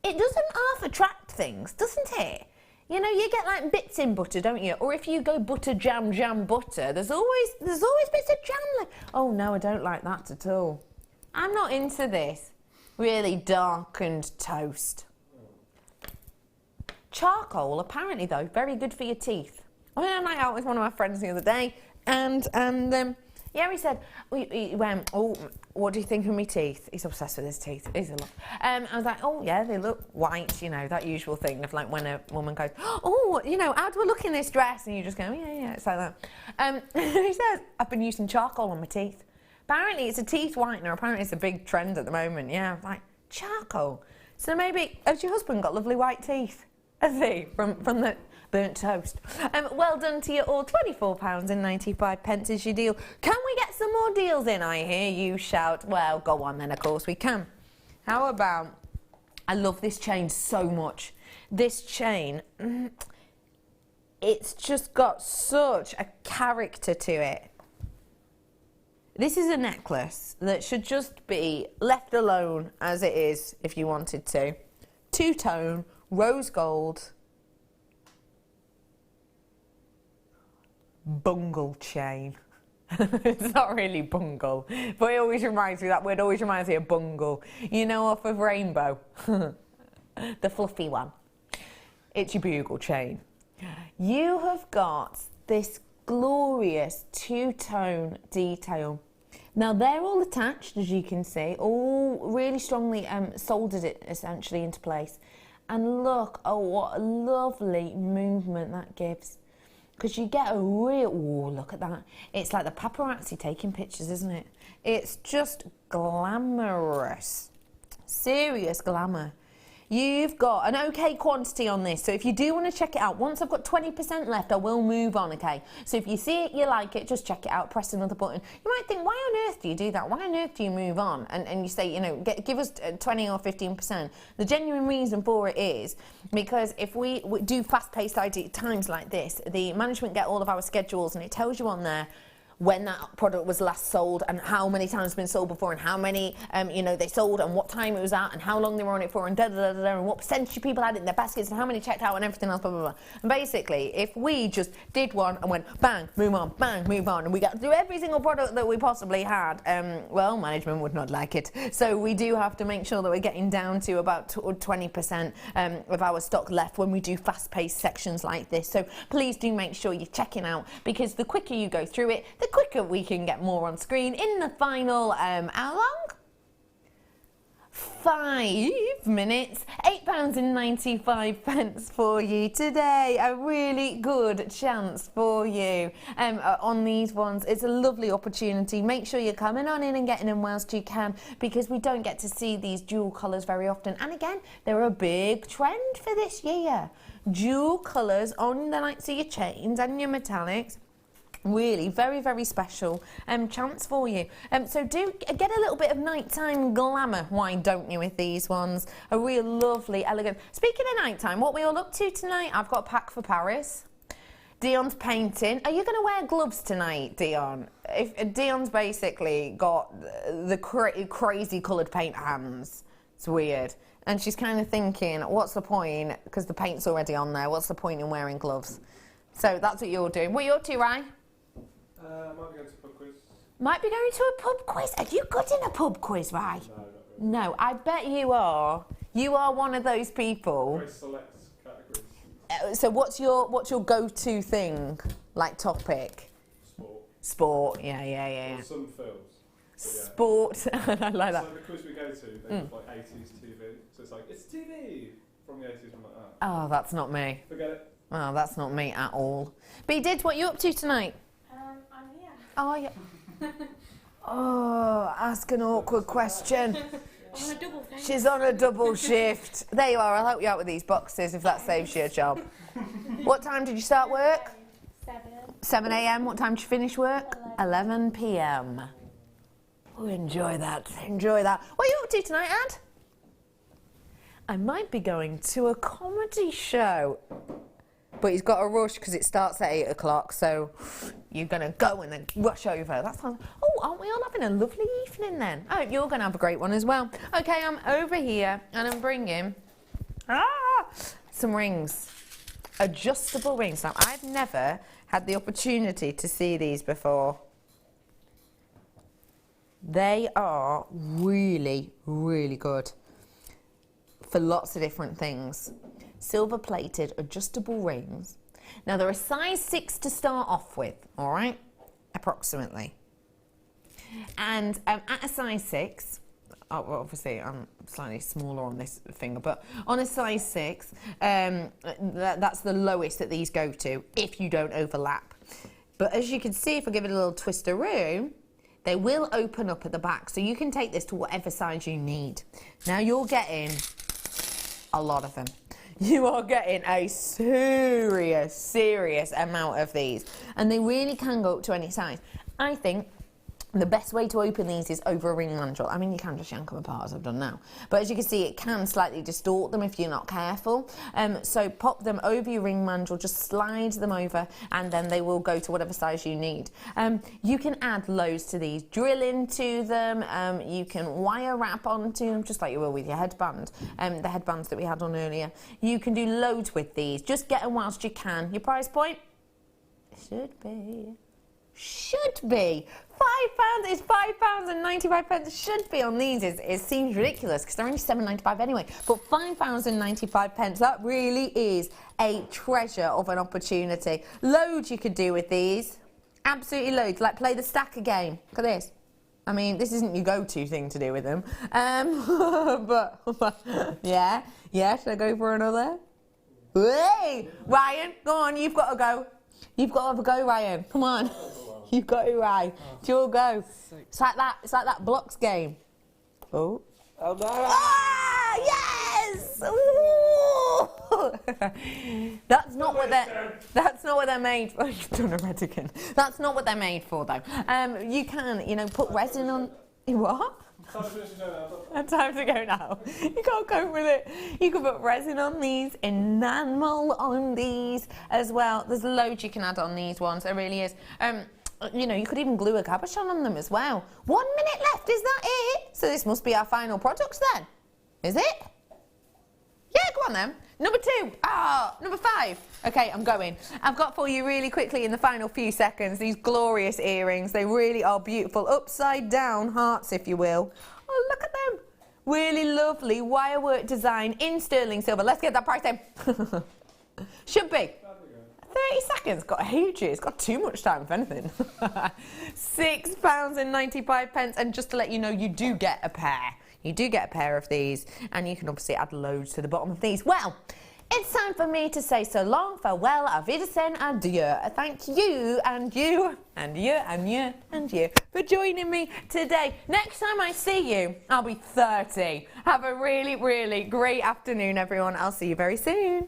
It doesn't half attract things, doesn't it? You know, you get like bits in butter, don't you? Or if you go butter, jam, butter, there's always bits of jam left. Oh no, I don't like that at all. I'm not into this really darkened toast. Charcoal, apparently though, very good for your teeth. I went on a night out with one of my friends the other day. Yeah, he said, he went, oh, what do you think of my teeth? He's obsessed with his teeth. He's a lot. I was like, oh, yeah, they look white, you know, that usual thing of like when a woman goes, oh, you know, how do I look in this dress? And you just go, yeah, it's like that. He says, I've been using charcoal on my teeth. Apparently, it's a teeth whitener. Apparently, it's a big trend at the moment. Yeah, like, charcoal. So maybe, has your husband got lovely white teeth? Has he? From the burnt toast. Well done to you all. £24.95 is your deal. Can we get some more deals in? I hear you shout. Well, go on then, of course we can. How about, I love this chain so much. This chain, it's just got such a character to it. This is a necklace that should just be left alone as it is if you wanted to. Two-tone, rose gold, bungle chain. It's not really bungle, but it always reminds me, that word always reminds me of bungle. You know, off of Rainbow, the fluffy one. It's your bugle chain. You have got this glorious two-tone detail. Now they're all attached, as you can see, all really strongly soldered it essentially into place. And look, oh, what a lovely movement that gives. Because you get a real, oh, look at that. It's like the paparazzi taking pictures, isn't it? It's just glamorous. Serious glamour. You've got an okay quantity on this, so if you do want to check it out, once I've got 20% left, I will move on, okay? So if you see it, you like it, just check it out, press another button. You might think, why on earth do you do that? Why on earth do you move on? And you say, you know, give us 20 or 15%. The genuine reason for it is because if we do fast-paced times like this, the management get all of our schedules and it tells you on there when that product was last sold and how many times it's been sold before and how many, you know, they sold and what time it was at and how long they were on it for and and what percentage of people had it in their baskets and how many checked out and everything else, blah, blah, blah. And basically, if we just did one and went bang, move on, and we got through every single product that we possibly had, well, management would not like it. So we do have to make sure that we're getting down to about 20% of our stock left when we do fast-paced sections like this. So please do make sure you're checking out, because the quicker you go through it, the quicker we can get more on screen in the final, how long? 5 minutes, £8.95 for you today. A really good chance for you on these ones. It's a lovely opportunity. Make sure you're coming on in and getting them whilst you can, because we don't get to see these jewel colours very often. And again, they're a big trend for this year. Jewel colours on the likes of your chains and your metallics. Really, very, very special chance for you. So do get a little bit of nighttime glamour, why don't you, with these ones? A real lovely, elegant. Speaking of nighttime, what we all up to tonight? I've got a pack for Paris. Dion's painting. Are you going to wear gloves tonight, Dion? If Dion's basically got the crazy coloured paint hands. It's weird. And she's kind of thinking, what's the point? Because the paint's already on there. What's the point in wearing gloves? So that's what you're doing. What are you up to, Ryan? I might be going to a pub quiz. Might be going to a pub quiz. Are you good in a pub quiz, Ryan? No, not really. No, I bet you are. You are one of those people. Very select categories. So what's your go-to thing, like topic? Sport. Yeah. Or some films. But yeah. Sport. I like that. So the quiz we go to, they have like 80s TV. So it's like, it's TV from the 80s and like that. Oh, that's not me. Forget it. Oh, that's not me at all. B Did, what are you up to tonight? I'm here. Oh, yeah. Oh, ask an awkward question. On a double thing. She's on a double shift. There you are. I'll help you out with these boxes if that saves you a job. What time did you start work? 7 a.m. What time did you finish work? 11 p.m. Oh, enjoy that. Enjoy that. What are you up to tonight, Ad? I might be going to a comedy show. But he's got a rush because it starts at 8 o'clock, so you're going to go and then rush over. That sounds... Oh, aren't we all having a lovely evening then? Oh, you're going to have a great one as well. Okay, I'm over here and I'm bringing some rings. Adjustable rings. Now, I've never had the opportunity to see these before. They are really, really good for lots of different things. Silver-plated adjustable rings. Now, they're a size 6 to start off with, all right? approximately. And at a size 6, oh, well, obviously I'm slightly smaller on this finger, but on a size 6, that's the lowest that these go to if you don't overlap. But as you can see, if I give it a little twisteroo, they will open up at the back, so you can take this to whatever size you need. Now you're getting a lot of them. You are getting a serious amount of these, and they really can go up to any size. I think the best way to open these is over a ring mandrel. I mean, you can just yank them apart as I've done now. But as you can see, it can slightly distort them if you're not careful. So pop them over your ring mandrel, just slide them over, and then they will go to whatever size you need. You can add loads to these, drill into them, you can wire wrap onto them, just like you will with your headband, the headbands that we had on earlier. You can do loads with these. Just get them whilst you can. Your price point? Should be £5 is £5.95. Should be on these. It seems ridiculous because they're only £7.95 anyway. But £5.95, that really is a treasure of an opportunity. Loads you could do with these. Absolutely loads. Like play the stacker game. Look at this. I mean, this isn't your go-to thing to do with them. But yeah. Should I go for another? Hey, Ryan, go on. You've got to go. You've got to have a go, Ryan. Come on. You've got to, Ryan. Dual go. It's like that blocks game. Oh. Oh no! Ah, yes! Ooh. That's not what they're made for. You've done a Redican. That's not what they're made for, though. You can, put resin on. What? Time to go now. You can't cope with it. You can put resin on these, enamel on these as well. There's loads you can add on these ones. There really is. You could even glue a cabochon on them as well. 1 minute left, is that it? So this must be our final products then. Is it? Yeah, go on then. Number 2. Number 5. Okay, I'm going. I've got for you really quickly in the final few seconds these glorious earrings. They really are beautiful. Upside down hearts, if you will. Oh, look at them. Really lovely wirework design in sterling silver. Let's get that price in. Should be. 30 seconds, got ages, got too much time if anything. £6.95, and just to let you know, you do get a pair. You do get a pair of these, and you can obviously add loads to the bottom of these. Well, it's time for me to say so long, farewell, auf Wiedersehen, adieu. Thank you, and you, and you, and you, and you, for joining me today. Next time I see you, I'll be 30. Have a really, really great afternoon, everyone. I'll see you very soon.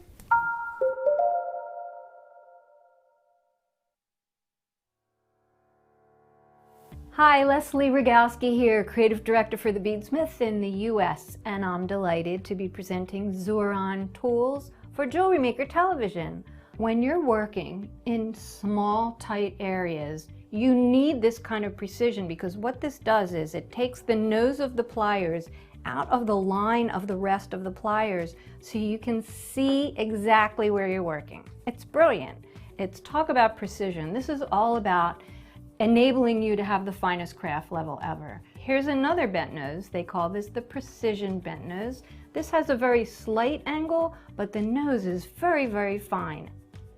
Hi, Leslie Rogalski here, Creative Director for the Beadsmith in the US, and I'm delighted to be presenting Zuron tools for Jewelry Maker television. When you're working in small, tight areas, you need this kind of precision because what this does is it takes the nose of the pliers out of the line of the rest of the pliers so you can see exactly where you're working. It's brilliant. It's talk about precision. This is all about enabling you to have the finest craft level ever. Here's another bent nose. They call this the precision bent nose. This has a very slight angle, but the nose is very, very fine.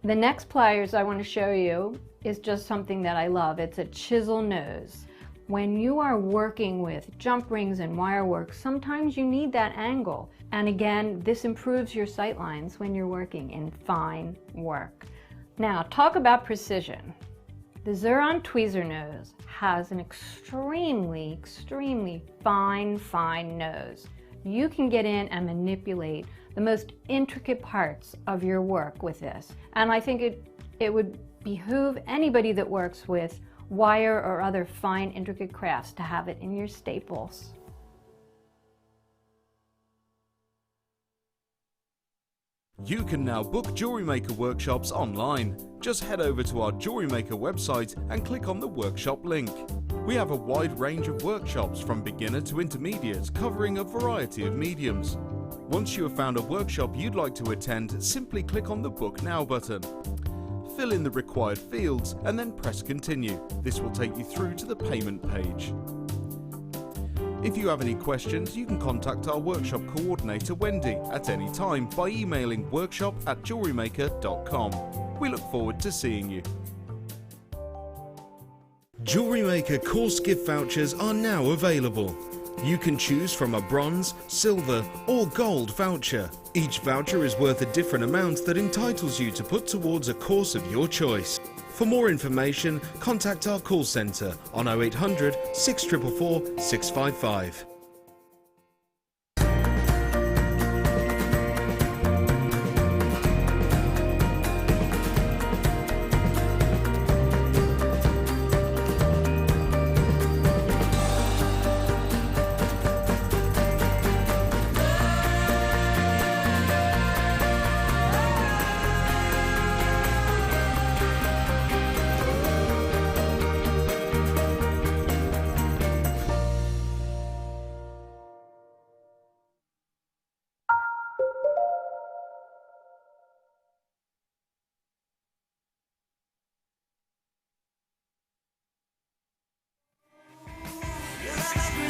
The next pliers I want to show you is just something that I love. It's a chisel nose. When you are working with jump rings and wire work, sometimes you need that angle. And again, this improves your sight lines when you're working in fine work. Now, talk about precision. The Zuron tweezer nose has an extremely, extremely fine nose. You can get in and manipulate the most intricate parts of your work with this. And I think it would behoove anybody that works with wire or other fine, intricate crafts to have it in your staples. You can now book Jewellery Maker workshops online. Just head over to our Jewellery Maker website and click on the workshop link. We have a wide range of workshops from beginner to intermediate, covering a variety of mediums. Once you have found a workshop you'd like to attend, simply click on the Book Now button. Fill in the required fields and then press Continue. This will take you through to the payment page. If you have any questions, you can contact our workshop coordinator Wendy at any time by emailing workshop@jewellerymaker.com. We look forward to seeing you. Jewellery Maker course gift vouchers are now available. You can choose from a bronze, silver or gold voucher. Each voucher is worth a different amount that entitles you to put towards a course of your choice. For more information, contact our call centre on 0800 644 655.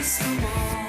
crystal ball.